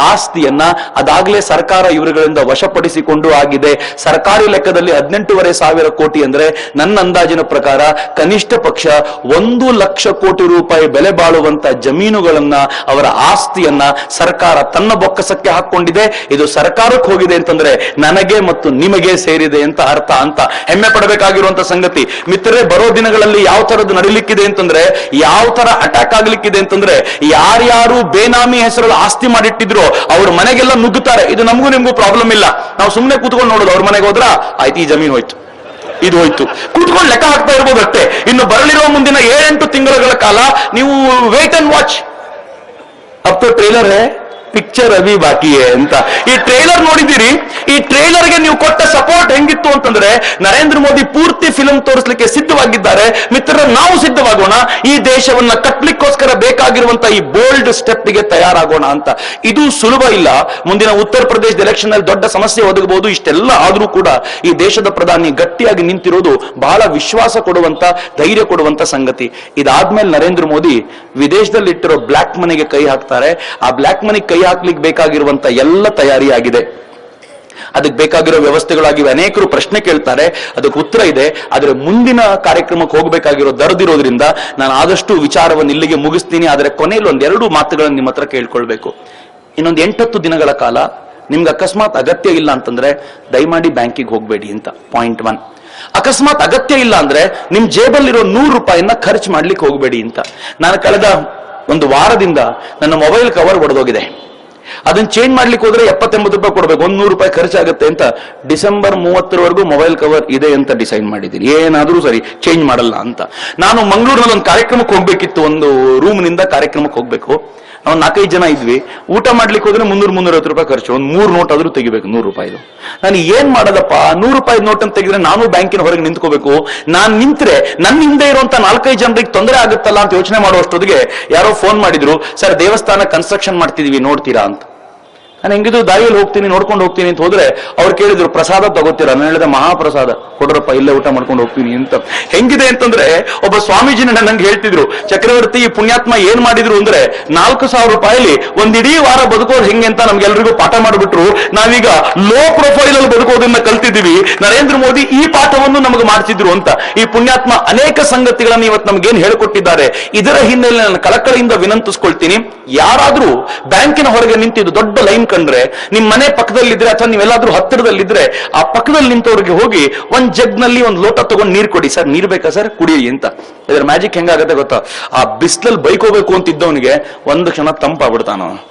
ಆಸ್ತಿಯನ್ನ ಅದಾಗಲೇ ಸರ್ಕಾರ ಇವರುಗಳಿಂದ ವಶಪಡಿಸಿಕೊಂಡು ಆಗಿದೆ. ಸರ್ಕಾರಿ ಲೆಕ್ಕದಲ್ಲಿ 18,500 ಕೋಟಿ ಅಂದ್ರೆ ನನ್ನ ಅಂದಾಜಿನ ಪ್ರಕಾರ ಕನಿಷ್ಠ ಪಕ್ಷ 1 ಲಕ್ಷ ಕೋಟಿ ರೂಪಾಯಿ ಬೆಲೆ ಬಾಳುವಂತ ಜಮೀನುಗಳನ್ನ, ಅವರ ಆಸ್ತಿಯನ್ನ ಸರ್ಕಾರ ತನ್ನ ಬೊಕ್ಕಸಕ್ಕೆ ಹಾಕೊಂಡಿದೆ. ಇದು ಸರ್ಕಾರಕ್ಕೆ ಹೋಗಿದೆ ಅಂತಂದ್ರೆ ನನಗೆ ಮತ್ತು ನಿಮಗೆ ಸೇರಿದೆ ಅಂತ ಅರ್ಥ ಅಂತ ಹೆಮ್ಮೆ ಪಡಬೇಕಾಗಿರುವಂತ ಸಂಗತಿ. ಮಿತ್ರರೇ, ಬರೋ ದಿನಗಳಲ್ಲಿ ಯಾವ ತರದ್ದು ನಡೀಲಿಕ್ಕಿದೆ ಅಂತಂದ್ರೆ, ಯಾವ ತರ ಅಟ್ಯಾಕ್ ಆಗ್ಲಿಕ್ಕಿದೆ ಅಂತಂದ್ರೆ, ಯಾರ್ಯಾರು ಬೇನಾಮಿ ಹೆಸರಲ್ಲಿ ಆಸ್ತಿ ಮಾಡಿಟ್ಟಿದ್ರು ಅವ್ರ ಮನೆಗೆಲ್ಲ ನುಗ್ಗುತ್ತಾರೆ. ಇದು ನಮಗೂ ನಿಮ್ಗೂ ಪ್ರಾಬ್ಲಮ್ ಇಲ್ಲ, ನಾವು ಸುಮ್ಮನೆ ಕೂತ್ಕೊಂಡು ನೋಡೋದು. ಅವ್ರ ಮನೆಗೆ ಹೋದ್ರ ಆಯ್ತು, ಈ ಜಮೀನು ಹೋಯ್ತು, ಇದು ಹೋಯ್ತು, ಕೂತ್ಕೊಂಡು ಲೆಕ್ಕ ಹಾಕ್ತಾ ಇರ್ಬೋದು ಅಷ್ಟೇ. ಇನ್ನು ಬರಲಿರುವ ಮುಂದಿನ 7-8 ತಿಂಗಳ ಕಾಲ ನೀವು wait and watch. Up to trailer ಹೇ, ಪಿಕ್ಚರ್ ಅಭಿ ಬಾಕಿ ಅಂತ. ಈ ಟ್ರೇಲರ್ ನೋಡಿದ್ದೀರಿ? ಈ ಟ್ರೇಲರ್ಗೆ ನೀವು ಕೊಟ್ಟ ಸಪೋರ್ಟ್ ಹೆಂಗಿತ್ತು ಅಂತಂದ್ರೆ, ನರೇಂದ್ರ ಮೋದಿ ಪೂರ್ತಿ ಫಿಲ್ಮ್ ತೋರಿಸಲಿಕ್ಕೆ ಸಿದ್ಧವಾಗಿದ್ದಾರೆ. ಮಿತ್ರರೇ, ನಾವು ಸಿದ್ಧವಾಗೋಣ. ಈ ದೇಶವನ್ನ ಕಟ್ಲಿಕ್ಕೋಸ್ಕರ ಬೇಕಾಗಿರುವಂತಹ ಈ ಬೋಲ್ಡ್ ಸ್ಟೆಪ್ಗೆ ತಯಾರಾಗೋಣ ಅಂತ. ಇದು ಸುಲಭ ಇಲ್ಲ. ಮುಂದಿನ ಉತ್ತರ ಪ್ರದೇಶದ ಎಲೆಕ್ಷನ್ ನಲ್ಲಿ ದೊಡ್ಡ ಸಮಸ್ಯೆ ಒದಗಬಹುದು. ಇಷ್ಟೆಲ್ಲ ಆದ್ರೂ ಕೂಡ ಈ ದೇಶದ ಪ್ರಧಾನಿ ಗಟ್ಟಿಯಾಗಿ ನಿಂತಿರೋದು ಬಹಳ ವಿಶ್ವಾಸ ಕೊಡುವಂತ, ಧೈರ್ಯ ಕೊಡುವಂತ ಸಂಗತಿ. ಇದಾದ್ಮೇಲೆ ನರೇಂದ್ರ ಮೋದಿ ವಿದೇಶದಲ್ಲಿ ಇಟ್ಟಿರೋ ಬ್ಲಾಕ್ ಮನಿಗೆ ಕೈ ಹಾಕ್ತಾರೆ. ಆ ಬ್ಲಾಕ್ ಮನಿ ಕೈ ಹಾಕ್ಲಿಕ್ಕೆ ಬೇಕಾಗಿರುವಂತ ಎಲ್ಲ ತಯಾರಿ ಆಗಿದೆ. ಅದಕ್ಕೆ ಬೇಕಾಗಿರೋ ವ್ಯವಸ್ಥೆಗಳಾಗಿವೆ. ಅನೇಕರು ಪ್ರಶ್ನೆ ಕೇಳ್ತಾರೆ, ಅದಕ್ಕೆ ಉತ್ತರ ಇದೆ. ಆದರೆ ಮುಂದಿನ ಕಾರ್ಯಕ್ರಮಕ್ಕೆ ಹೋಗಬೇಕಾಗಿರೋ ದರದಿರೋದ್ರಿಂದ ನಾನು ಆದಷ್ಟು ವಿಚಾರವನ್ನು ಇಲ್ಲಿಗೆ ಮುಗಿಸ್ತೀನಿ. ಆದರೆ ಕೊನೆಯಲ್ಲಿ 1-2 ಮಾತುಗಳನ್ನು ನಿಮ್ಮ ಹತ್ರ ಕೇಳ್ಕೊಳ್ಬೇಕು. ಇನ್ನೊಂದು 8-10 ದಿನಗಳ ಕಾಲ ನಿಮ್ಗೆ ಅಕಸ್ಮಾತ್ ಅಗತ್ಯ ಇಲ್ಲ ಅಂತಂದ್ರೆ ದಯಮಾಡಿ ಬ್ಯಾಂಕಿಗೆ ಹೋಗಬೇಡಿ ಅಂತ. ಪಾಯಿಂಟ್ 1. ಅಕಸ್ಮಾತ್ ಅಗತ್ಯ ಇಲ್ಲ ಅಂದ್ರೆ ನಿಮ್ ಜೇಬಲ್ಲಿರೋ 100 ರೂಪಾಯಿನ ಖರ್ಚು ಮಾಡ್ಲಿಕ್ಕೆ ಹೋಗಬೇಡಿ ಅಂತ. ನಾನು ಕಳೆದ ಒಂದು ವಾರದಿಂದ ನನ್ನ ಮೊಬೈಲ್ ಕವರ್ ಒಡೆದೋಗಿದೆ. ಅದನ್ನ ಚೇಂಜ್ ಮಾಡ್ಲಿಕ್ಕೆ ಹೋದ್ರೆ 70-80 ರೂಪಾಯಿ ಕೊಡಬೇಕು, 100 ರೂಪಾಯಿ ಖರ್ಚಾಗುತ್ತೆ ಅಂತ ಡಿಸೆಂಬರ್ 30ರವರೆಗೂ ಮೊಬೈಲ್ ಕವರ್ ಇದೆ ಅಂತ ಡಿಸೈಡ್ ಮಾಡಿದ್ದೀನಿ. ಏನಾದ್ರೂ ಸರಿ ಚೇಂಜ್ ಮಾಡಲ್ಲ ಅಂತ. ನಾನು ಮಂಗಳೂರಿನಲ್ಲಿ ಒಂದು ಕಾರ್ಯಕ್ರಮಕ್ಕೆ ಹೋಗ್ಬೇಕಿತ್ತು, ಒಂದು ರೂಮ್ನಿಂದ ಕಾರ್ಯಕ್ರಮಕ್ಕೆ ಹೋಗ್ಬೇಕು. ನಾವು 4-5 ಜನ ಇದ್ವಿ. ಊಟ ಮಾಡ್ಲಿಕ್ಕೆ ಹೋದ್ರೆ 300-350 ರೂಪಾಯಿ ಖರ್ಚು. ಒಂದು 3 ನೋಟ್ ಆದ್ರೂ ತೆಗಿಬೇಕು, 100 ರೂಪಾಯಿದು. ನಾನು ಏನ್ ಮಾಡೋದಪ್ಪ, 100 ರೂಪಾಯಿ ನೋಟ್ ಅಂತ ತೆಗೆದ್ರೆ ನಾನು ಬ್ಯಾಂಕಿನ ಹೊರಗೆ ನಿಂತ್ಕೋಬೇಕು. ನಾನು ನಿಂತ್ರೆ ನನ್ನ ಹಿಂದೆ ಇರುವಂತ 4-5 ಜನರಿಗೆ ತೊಂದರೆ ಆಗುತ್ತಲ್ಲ ಅಂತ ಯೋಚನೆ ಮಾಡುವಷ್ಟೊತ್ತಿಗೆ ಯಾರೋ ಫೋನ್ ಮಾಡಿದ್ರು, ಸರ್ ದೇವಸ್ಥಾನ ಕನ್ಸ್ಟ್ರಕ್ಷನ್ ಮಾಡ್ತಿದೀವಿ, ನೋಡ್ತೀರಾ ಅಂತ. ನಾನು ಹೆಂಗಿದ್ರು ದಾರಿಯಲ್ಲಿ ಹೋಗ್ತೀನಿ, ನೋಡ್ಕೊಂಡು ಹೋಗ್ತೀನಿ ಅಂತ ಹೋದ್ರೆ ಅವ್ರು ಕೇಳಿದ್ರು, ಪ್ರಸಾದ ತಗೋತೀರಾ? ನಾನು ಹೇಳಿದೆ, ಮಹಾಪ್ರಸಾದ ಕೊಡ್ರಪ್ಪ, ಇಲ್ಲೇ ಊಟ ಮಾಡ್ಕೊಂಡು ಹೋಗ್ತೀನಿ ಅಂತ. ಹೆಂಗಿದೆ ಅಂತಂದ್ರೆ, ಒಬ್ಬ ಸ್ವಾಮೀಜಿನ ನಂಗೆ ಹೇಳ್ತಿದ್ರು, ಚಕ್ರವರ್ತಿ ಈ ಪುಣ್ಯಾತ್ಮ ಏನ್ ಮಾಡಿದ್ರು ಅಂದ್ರೆ 4,000 ರೂಪಾಯಿಲಿ ಒಂದಿಡೀ ವಾರ ಬದುಕೋದು ಹೆಂಗೆ ಅಂತ ನಮ್ಗೆಲ್ರಿಗೂ ಪಾಠ ಮಾಡಿಬಿಟ್ರು. ನಾವೀಗ ಲೋ ಪ್ರೊಫೈಲ್ ಅಲ್ಲಿ ಬದುಕೋದನ್ನ ಕಲ್ತಿದ್ದೀವಿ. ನರೇಂದ್ರ ಮೋದಿ ಈ ಪಾಠವನ್ನು ನಮಗೆ ಮಾಡ್ತಿದ್ರು ಅಂತ. ಈ ಪುಣ್ಯಾತ್ಮ ಅನೇಕ ಸಂಗತಿಗಳನ್ನು ಇವತ್ತು ನಮ್ಗೇನ್ ಹೇಳ್ಕೊಟ್ಟಿದ್ದಾರೆ. ಇದರ ಹಿನ್ನೆಲೆ ನಾನು ಕಳಕಳಿಯಿಂದ ವಿನಂತಿಸ್ಕೊಳ್ತೀನಿ, ಯಾರಾದ್ರೂ ಬ್ಯಾಂಕಿನ ಹೊರಗೆ ನಿಂತಿದ್ದು ದೊಡ್ಡ ಲೈನ್ ಕಂಡ್ರೆ, ನಿಮ್ ಮನೆ ಪಕ್ಕದಲ್ಲಿದ್ರೆ ಅಥವಾ ನೀವೆಲ್ಲಾದ್ರೂ ಹತ್ತಿರದಲ್ಲಿದ್ರೆ ಆ ಪಕ್ಕದಲ್ಲಿ ನಿಂತವ್ರಿಗೆ ಹೋಗಿ ಒಂದ್ ಜಗ್ ನಲ್ಲಿ ಒಂದು ಲೋಟ ತಗೊಂಡು ನೀರು ಕೊಡಿ. ಸರ್ ನೀರ್ ಬೇಕಾ ಸರ್, ಕುಡಿ ಅಂತ. ಇದರ ಮ್ಯಾಜಿಕ್ ಹೆಂಗಾಗತ್ತೆ ಗೊತ್ತಾ? ಆ ಬಿಸಿಲಲ್ಲಿ ಬೈಕೋಬೇಕು ಅಂತಿದ್ದವನಿಗೆ ಒಂದು ಕ್ಷಣ ತಂಪಾಗ್ಬಿಡ್ತಾನ.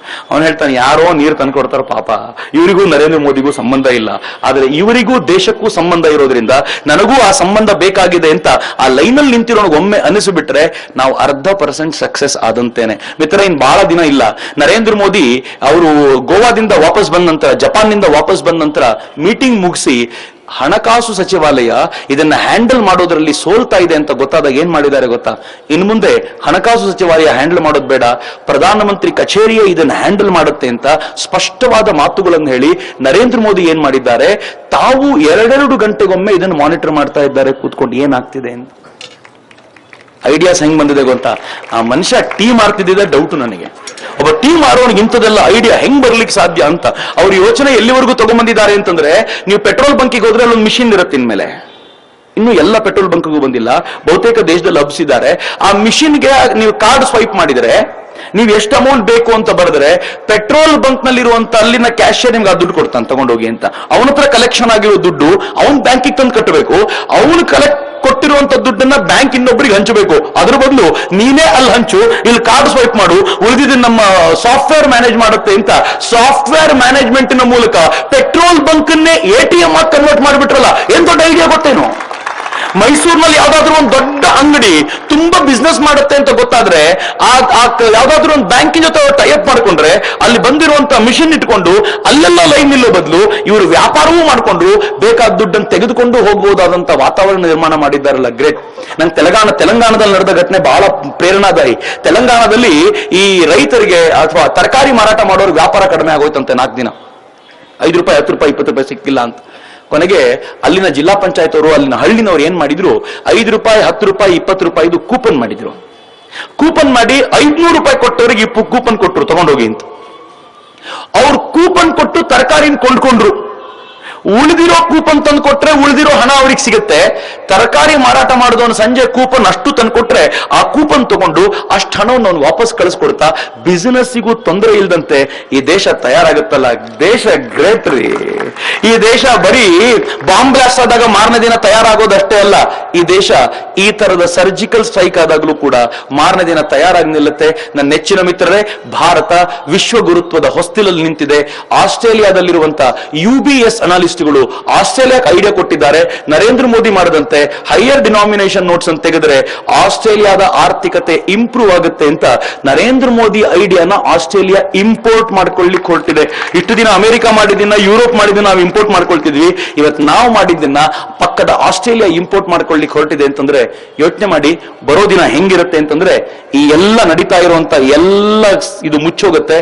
ಅವನು ಹೇಳ್ತಾನೆ, ಯಾರೋ ನೀರು ತಂದ್ಕೊಡ್ತಾರ ಪಾಪ, ಇವರಿಗೂ ನರೇಂದ್ರ ಮೋದಿಗೂ ಸಂಬಂಧ ಇಲ್ಲ, ಆದ್ರೆ ಇವರಿಗೂ ದೇಶಕ್ಕೂ ಸಂಬಂಧ ಇರೋದ್ರಿಂದ ನನಗೂ ಆ ಸಂಬಂಧ ಬೇಕಾಗಿದೆ ಅಂತ ಆ ಲೈನಲ್ಲಿ ನಿಂತಿರೋನಿಗೆ ಒಮ್ಮೆ ಅನಿಸಿಬಿಟ್ರೆ ನಾವು 0.5% ಸಕ್ಸಸ್ ಆದಂತೇನೆ. ಮಿತ್ರ, ಇನ್ ಬಹಳ ದಿನ ಇಲ್ಲ. ನರೇಂದ್ರ ಮೋದಿ ಅವರು ಗೋವಾದಿಂದ ವಾಪಸ್ ಬಂದ ನಂತರ, ಜಪಾನ್ನಿಂದ ವಾಪಸ್ ಬಂದ ನಂತರ ಮೀಟಿಂಗ್ ಮುಗಿಸಿ ಹಣಕಾಸು ಸಚಿವಾಲಯ ಇದನ್ನ ಹ್ಯಾಂಡಲ್ ಮಾಡೋದ್ರಲ್ಲಿ ಸೋಲ್ತಾ ಇದೆ ಅಂತ ಗೊತ್ತಾದಾಗ ಏನ್ ಮಾಡಿದ್ದಾರೆ ಗೊತ್ತಾ? ಇನ್ನು ಮುಂದೆ ಹಣಕಾಸು ಸಚಿವಾಲಯ ಹ್ಯಾಂಡಲ್ ಮಾಡೋದು ಬೇಡ, ಪ್ರಧಾನಮಂತ್ರಿ ಕಚೇರಿಯೇ ಇದನ್ನ ಹ್ಯಾಂಡಲ್ ಮಾಡುತ್ತೆ ಅಂತ ಸ್ಪಷ್ಟವಾದ ಮಾತುಗಳನ್ನು ಹೇಳಿ ನರೇಂದ್ರ ಮೋದಿ ಏನ್ ಮಾಡಿದ್ದಾರೆ, ತಾವು 2 ಗಂಟೆಗೊಮ್ಮೆ ಇದನ್ನು ಮಾನಿಟರ್ ಮಾಡ್ತಾ ಇದ್ದಾರೆ ಕೂತ್ಕೊಂಡು ಏನಾಗ್ತಿದೆ ಅಂತ. ಐಡಿಯಾಸ್ ಹೆಂಗ್ ಬಂದಿದೆ ಗೊತ್ತಾ? ಆ ಮನುಷ್ಯ ಟೀಮ್ ಮಾರ್ತಿದ್ದ ಡೌಟ್ ನನಗೆ. ಒಬ್ಬ ಟೀಮ್ ಮಾರೋನಿಗೆ ಇಂಥದೆಲ್ಲ ಐಡಿಯಾ ಹೆಂಗ್ ಬರ್ಲಿಕ್ಕೆ ಸಾಧ್ಯ ಅಂತ ಅವ್ರ ಯೋಚನೆ ಎಲ್ಲಿವರೆಗೂ ತಗೊಂಡ್ಬಂದಿದ್ದಾರೆ ಅಂತಂದ್ರೆ, ನೀವು ಪೆಟ್ರೋಲ್ ಬಂಕಿಗೆ ಹೋದ್ರೆ ಅಲ್ಲೊಂದು ಮಿಷಿನ್ ಇರುತ್ತೆ ಇನ್ಮೇಲೆ. ಇನ್ನು ಎಲ್ಲ ಪೆಟ್ರೋಲ್ ಬಂಕ್ಗೂ ಬಂದಿಲ್ಲ, ಬಹುತೇಕ ದೇಶದಲ್ಲಿ ಹಬ್ಸಿದ್ದಾರೆ. ಆ ಮಿಷಿನ್ಗೆ ನೀವು ಕಾರ್ಡ್ ಸ್ವೈಪ್ ಮಾಡಿದ್ರೆ, ನೀವು ಎಷ್ಟು ಅಮೌಂಟ್ ಬೇಕು ಅಂತ ಬರೆದ್ರೆ ಪೆಟ್ರೋಲ್ ಬಂಕ್ ನಲ್ಲಿರುವಂತ ಅಲ್ಲಿನ ಕ್ಯಾಶಿಯರ್ ನಿಮ್ಗೆ ಆ ದುಡ್ಡು ಕೊಡ್ತಾನೆ, ತಗೊಂಡೋಗಿ ಅಂತ. ಅವನ ಹತ್ರ ಕಲೆಕ್ಷನ್ ಆಗಿರೋ ದುಡ್ಡು ಅವನ್ ಬ್ಯಾಂಕಿಗೆ ತಂದು ಕಟ್ಟಬೇಕು. ಅವನು ಕೊಟ್ಟಿರುವಂತ ದುಡ್ಡನ್ನ ಬ್ಯಾಂಕ್ ಇನ್ನೊಬ್ಬರಿಗೆ ಹಂಚಬೇಕು. ಅದ್ರ ಬದಲು ನೀನೇ ಅಲ್ಲಿ ಹಂಚು, ಇಲ್ಲಿ ಕಾರ್ಡ್ ಸ್ವೈಪ್ ಮಾಡು, ಉಳಿದಿದ್ದು ನಮ್ಮ ಸಾಫ್ಟ್ವೇರ್ ಮ್ಯಾನೇಜ್ ಮಾಡುತ್ತೆ ಅಂತ ಸಾಫ್ಟ್ವೇರ್ ಮ್ಯಾನೇಜ್ಮೆಂಟಿನ ಮೂಲಕ ಪೆಟ್ರೋಲ್ ಬಂಕ್ ಅನ್ನೇ ATM ಆಗಿ ಕನ್ವರ್ಟ್ ಮಾಡಿಬಿಟ್ರಲ್ಲ, ಏನ್ ದೊಡ್ಡ ಐಡಿಯಾ ಗೊತ್ತೇನು? ಮೈಸೂರಿನಲ್ಲಿ ಯಾವ್ದಾದ್ರು ಒಂದು ದೊಡ್ಡ ಅಂಗಡಿ ತುಂಬಾ ಬಿಸ್ನೆಸ್ ಮಾಡುತ್ತೆ ಅಂತ ಗೊತ್ತಾದ್ರೆ ಯಾವ್ದಾದ್ರು ಒಂದು ಬ್ಯಾಂಕಿನ ಜೊತೆ ಟೈಅಪ್ ಮಾಡ್ಕೊಂಡ್ರೆ ಅಲ್ಲಿ ಬಂದಿರುವಂತ ಮಿಷನ್ ಇಟ್ಕೊಂಡು ಅಲ್ಲೆಲ್ಲ ಲೈನ್ ನಿಲ್ಲೋ ಬದಲು ಇವರು ವ್ಯಾಪಾರವೂ ಮಾಡ್ಕೊಂಡು ಬೇಕಾದ ದುಡ್ಡನ್ನು ತೆಗೆದುಕೊಂಡು ಹೋಗಬಹುದಾದಂತ ವಾತಾವರಣ ನಿರ್ಮಾಣ ಮಾಡಿದ್ದಾರಲ್ಲ, ಗ್ರೇಟ್. ನಂಗೆ ತೆಲಂಗಾಣದಲ್ಲಿ ನಡೆದ ಘಟನೆ ಬಹಳ ಪ್ರೇರಣಾದಾಯಿ. ತೆಲಂಗಾಣದಲ್ಲಿ ಈ ರೈತರಿಗೆ ಅಥವಾ ತರಕಾರಿ ಮಾರಾಟ ಮಾಡೋರು ವ್ಯಾಪಾರ ಕಡಿಮೆ ಆಗೋಯ್ತಂತೆ 4 ದಿನ. 5 ರೂಪಾಯಿ 10 ರೂಪಾಯಿ 20 ರೂಪಾಯಿ ಸಿಕ್ಕಿಲ್ಲ ಅಂತ. ಕೊನೆಗೆ ಅಲ್ಲಿನ ಜಿಲ್ಲಾ ಪಂಚಾಯತ್ ಅವರು, ಅಲ್ಲಿನ ಹಳ್ಳಿನವ್ರು ಏನ್ ಮಾಡಿದ್ರು, 5 ರೂಪಾಯಿ 10 ರೂಪಾಯಿ 20 ರೂಪಾಯಿದು ಕೂಪನ್ ಮಾಡಿದ್ರು. ಕೂಪನ್ ಮಾಡಿ 500 ರೂಪಾಯಿ ಕೊಟ್ಟವರಿಗೆ ಕೂಪನ್ ಕೊಟ್ಟರು ತಗೊಂಡೋಗಿ ಅಂತ. ಅವ್ರು ಕೂಪನ್ ಕೊಟ್ಟು ತರಕಾರಿನ ಕೊಂಡ್ಕೊಂಡ್ರು. ಉಳಿದಿರೋ ಕೂಪನ್ ತಂದು ಕೊಟ್ರೆ ಉಳಿದಿರೋ ಹಣ ಅವ್ರಿಗೆ ಸಿಗುತ್ತೆ. ತರಕಾರಿ ಮಾರಾಟ ಮಾಡಿದವನು ಸಂಜೆ ಕೂಪನ್ ಅಷ್ಟು ತಂದು ಕೊಟ್ರೆ ಆ ಕೂಪನ್ ತಗೊಂಡು ಅಷ್ಟು ಹಣವನ್ನು ಅವನು ವಾಪಸ್ ಕಳಿಸ್ಕೊಡ್ತಾ ಬಿಸಿನೆಸ್ಸಿಗೂ ತೊಂದರೆ ಇಲ್ದಂತೆ ಈ ದೇಶ ತಯಾರಾಗುತ್ತಲ್ಲ. ದೇಶ ಗ್ರೇಟ್ ರೀ. ಈ ದೇಶ ಬರೀ ಬಾಂಬ್ ಬ್ಲಾಸ್ಟ್ ಆದಾಗ ಮಾರನೇ ದಿನ ತಯಾರಾಗೋದಷ್ಟೇ ಅಲ್ಲ, ಈ ದೇಶ ಈ ತರದ ಸರ್ಜಿಕಲ್ ಸ್ಟ್ರೈಕ್ ಆದಾಗಲೂ ಕೂಡ ಮಾರನೇ ದಿನ ತಯಾರಾಗಿ ನಿಲ್ಲುತ್ತೆ. ನನ್ನ ನೆಚ್ಚಿನ ಮಿತ್ರರೇ, ಭಾರತ ವಿಶ್ವ ಗುರುತ್ವದ ಹೊಸ್ತಿಲಲ್ಲಿ ನಿಂತಿದೆ. ಆಸ್ಟ್ರೇಲಿಯಾದಲ್ಲಿರುವಂತ UBS ಅನಾಲಿಸ್ಟ್ ಆಸ್ಟ್ರೇಲಿಯಾಕ್ಕೆ ಐಡಿಯಾ ಕೊಟ್ಟಿದ್ದಾರೆ. ನರೇಂದ್ರ ಮೋದಿ ಮಾಡದಂತೆ ಹೈಯರ್ ಡಿನಾಮಿನೇಷನ್ ನೋಟ್ಸ್ ಅಂತ ತೆಗೆದ್ರೆ ಆಸ್ಟ್ರೇಲಿಯಾದ ಆರ್ಥಿಕತೆ ಇಂಪ್ರೂವ್ ಆಗುತ್ತೆ ಅಂತ ನರೇಂದ್ರ ಮೋದಿ ಐಡಿಯಾನ ಆಸ್ಟ್ರೇಲಿಯಾ ಇಂಪೋರ್ಟ್ ಮಾಡ್ಕೊಳ್ಳಿಕ್ಕೆ ಹೊರಟಿದೆ. ಇಷ್ಟು ದಿನ ಅಮೆರಿಕ ಮಾಡಿದ್ದನ್ನ, ಯುರೋಪ್ ಮಾಡಿದ್ದನ್ನ ನಾವು ಇಂಪೋರ್ಟ್ ಮಾಡ್ಕೊಳ್ತಿದ್ವಿ. ಇವತ್ತು ನಾವು ಮಾಡಿದ್ದನ್ನ ಪಕ್ಕದ ಆಸ್ಟ್ರೇಲಿಯಾ ಇಂಪೋರ್ಟ್ ಮಾಡ್ಕೊಳ್ಳಿಕ್ಕೆ ಹೊರಟಿದೆ ಅಂತಂದ್ರೆ ಯೋಚನೆ ಮಾಡಿ ಬರೋ ದಿನ ಹೆಂಗಿರುತ್ತೆ ಅಂತಂದ್ರೆ ಈ ಎಲ್ಲ ನಡೀತಾ ಇರುವಂತ ಎಲ್ಲ ಇದು ಮುಚ್ಚೋಗುತ್ತೆ.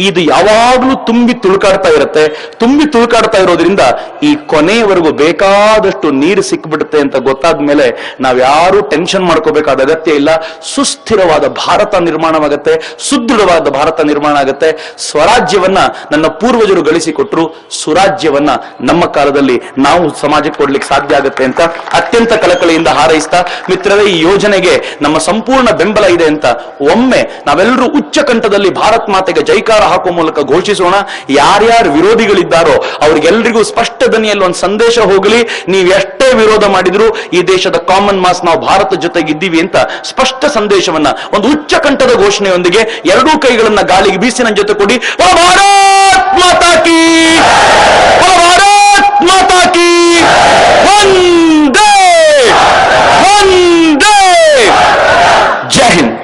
ಇದು ಯಾವಾಗಲೂ ತುಂಬಿ ತುಳುಕಾಡ್ತಾ ಇರುತ್ತೆ. ತುಂಬಿ ತುಳುಕಾಡ್ತಾ ಇರೋದ್ರಿಂದ ಈ ಕೊನೆಯವರೆಗೂ ಬೇಕಾದಷ್ಟು ನೀರು ಸಿಕ್ಬಿಡುತ್ತೆ ಅಂತ ಗೊತ್ತಾದ ಮೇಲೆ ನಾವ್ಯಾರೂ ಟೆನ್ಷನ್ ಮಾಡ್ಕೋಬೇಕಾದ ಅಗತ್ಯ ಇಲ್ಲ. ಸುಸ್ಥಿರವಾದ ಭಾರತ ನಿರ್ಮಾಣವಾಗುತ್ತೆ, ಸುದೃಢವಾದ ಭಾರತ ನಿರ್ಮಾಣ ಆಗುತ್ತೆ. ಸ್ವರಾಜ್ಯವನ್ನ ನನ್ನ ಪೂರ್ವಜರು ಗಳಿಸಿಕೊಟ್ರು, ಸುರಾಜ್ಯವನ್ನ ನಮ್ಮ ಕಾಲದಲ್ಲಿ ನಾವು ಸಮಾಜಕ್ಕೆ ಕೊಡ್ಲಿಕ್ಕೆ ಸಾಧ್ಯ ಆಗುತ್ತೆ ಅಂತ ಅತ್ಯಂತ ಕಳಕಳಿಯಿಂದ ಹಾರೈಸ್ತಾ, ಮಿತ್ರರೇ, ಈ ಯೋಜನೆಗೆ ನಮ್ಮ ಸಂಪೂರ್ಣ ಬೆಂಬಲ ಇದೆ ಅಂತ ಒಮ್ಮೆ ನಾವೆಲ್ಲರೂ ಉಚ್ಚ ಕಂಠದಲ್ಲಿ ಭಾರತ್ ಮಾತೆಗೆ ಜೈಕಾರ ಹಾಕುವ ಮೂಲಕ ಘೋಷಿಸೋಣ. ಯಾರ್ಯಾರು ವಿರೋಧಿಗಳಿದ್ದಾರೋ ಅವ್ರಿಗೆಲ್ಲರಿಗೂ ಸ್ಪಷ್ಟ ದನಿಯಲ್ಲಿ ಒಂದು ಸಂದೇಶ ಹೋಗಲಿ, ನೀವು ಎಷ್ಟೇ ವಿರೋಧ ಮಾಡಿದ್ರು ಈ ದೇಶದ ಕಾಮನ್ ಮಾಸ್ ನಾವು ಭಾರತ ಜೊತೆಗಿದ್ದೀವಿ ಅಂತ ಸ್ಪಷ್ಟ ಸಂದೇಶವನ್ನ ಒಂದು ಉಚ್ಚ ಕಂಠದ ಘೋಷಣೆಯೊಂದಿಗೆ ಎರಡೂ ಕೈಗಳನ್ನ ಗಾಳಿಗೆ ಬೀಸಿ ನನ್ನ ಜೊತೆ ಕೊಡಿ. ಭಾರತ್ ಮಾತಾ ಕೀ, ಭಾರತ್ ಮಾತಾ ಕೀ, ವಂದೇ ವಂದೇ. ಜೈ ಹಿಂದ್.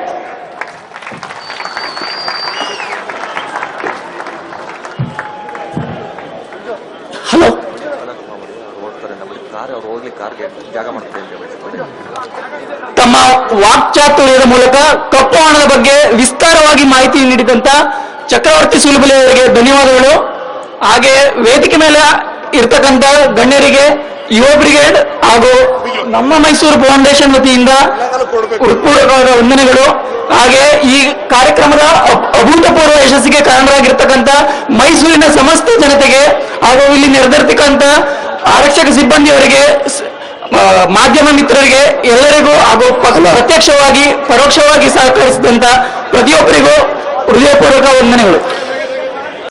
ಹಲೋ, ತಮ್ಮ ವಾಕ್ಚಾತುರ್ಯದ ಮೂಲಕ ಕಪ್ಪು ಹಣದ ಬಗ್ಗೆ ವಿಸ್ತಾರವಾಗಿ ಮಾಹಿತಿ ನೀಡಿದಂತ ಚಕ್ರವರ್ತಿ ಸೂಲಿಬೆಲೆ ಅವರಿಗೆ ಧನ್ಯವಾದಗಳು. ಹಾಗೆ ವೇದಿಕೆ ಮೇಲೆ ಇರ್ತಕ್ಕಂಥ ಗಣ್ಯರಿಗೆ, ಯುವ ಬ್ರಿಗೇಡ್ ಹಾಗೂ ನಮ್ಮ ಮೈಸೂರು ಫೌಂಡೇಶನ್ ವತಿಯಿಂದ ಹೃತ್ಪೂರ್ವಕವಾದ ವಂದನೆಗಳು. ಹಾಗೆ ಈ ಕಾರ್ಯಕ್ರಮದ ಅಭೂತಪೂರ್ವ ಯಶಸ್ಸಿಗೆ ಕಾರಣರಾಗಿರ್ತಕ್ಕಂಥ ಮೈಸೂರಿನ ಸಮಸ್ತ ಜನತೆಗೆ ಹಾಗೂ ಇಲ್ಲಿ ನೆರೆದಿರ್ತಕ್ಕಂಥ ಆರಕ್ಷಕ ಸಿಬ್ಬಂದಿಯವರಿಗೆ, ಮಾಧ್ಯಮ ಮಿತ್ರರಿಗೆ, ಎಲ್ಲರಿಗೂ ಹಾಗೂ ಪ್ರತ್ಯಕ್ಷವಾಗಿ ಪರೋಕ್ಷವಾಗಿ ಸಹಕರಿಸಿದಂತ ಪ್ರತಿಯೊಬ್ಬರಿಗೂ ಹೃದಯಪೂರ್ವಕ ವಂದನೆಗಳು.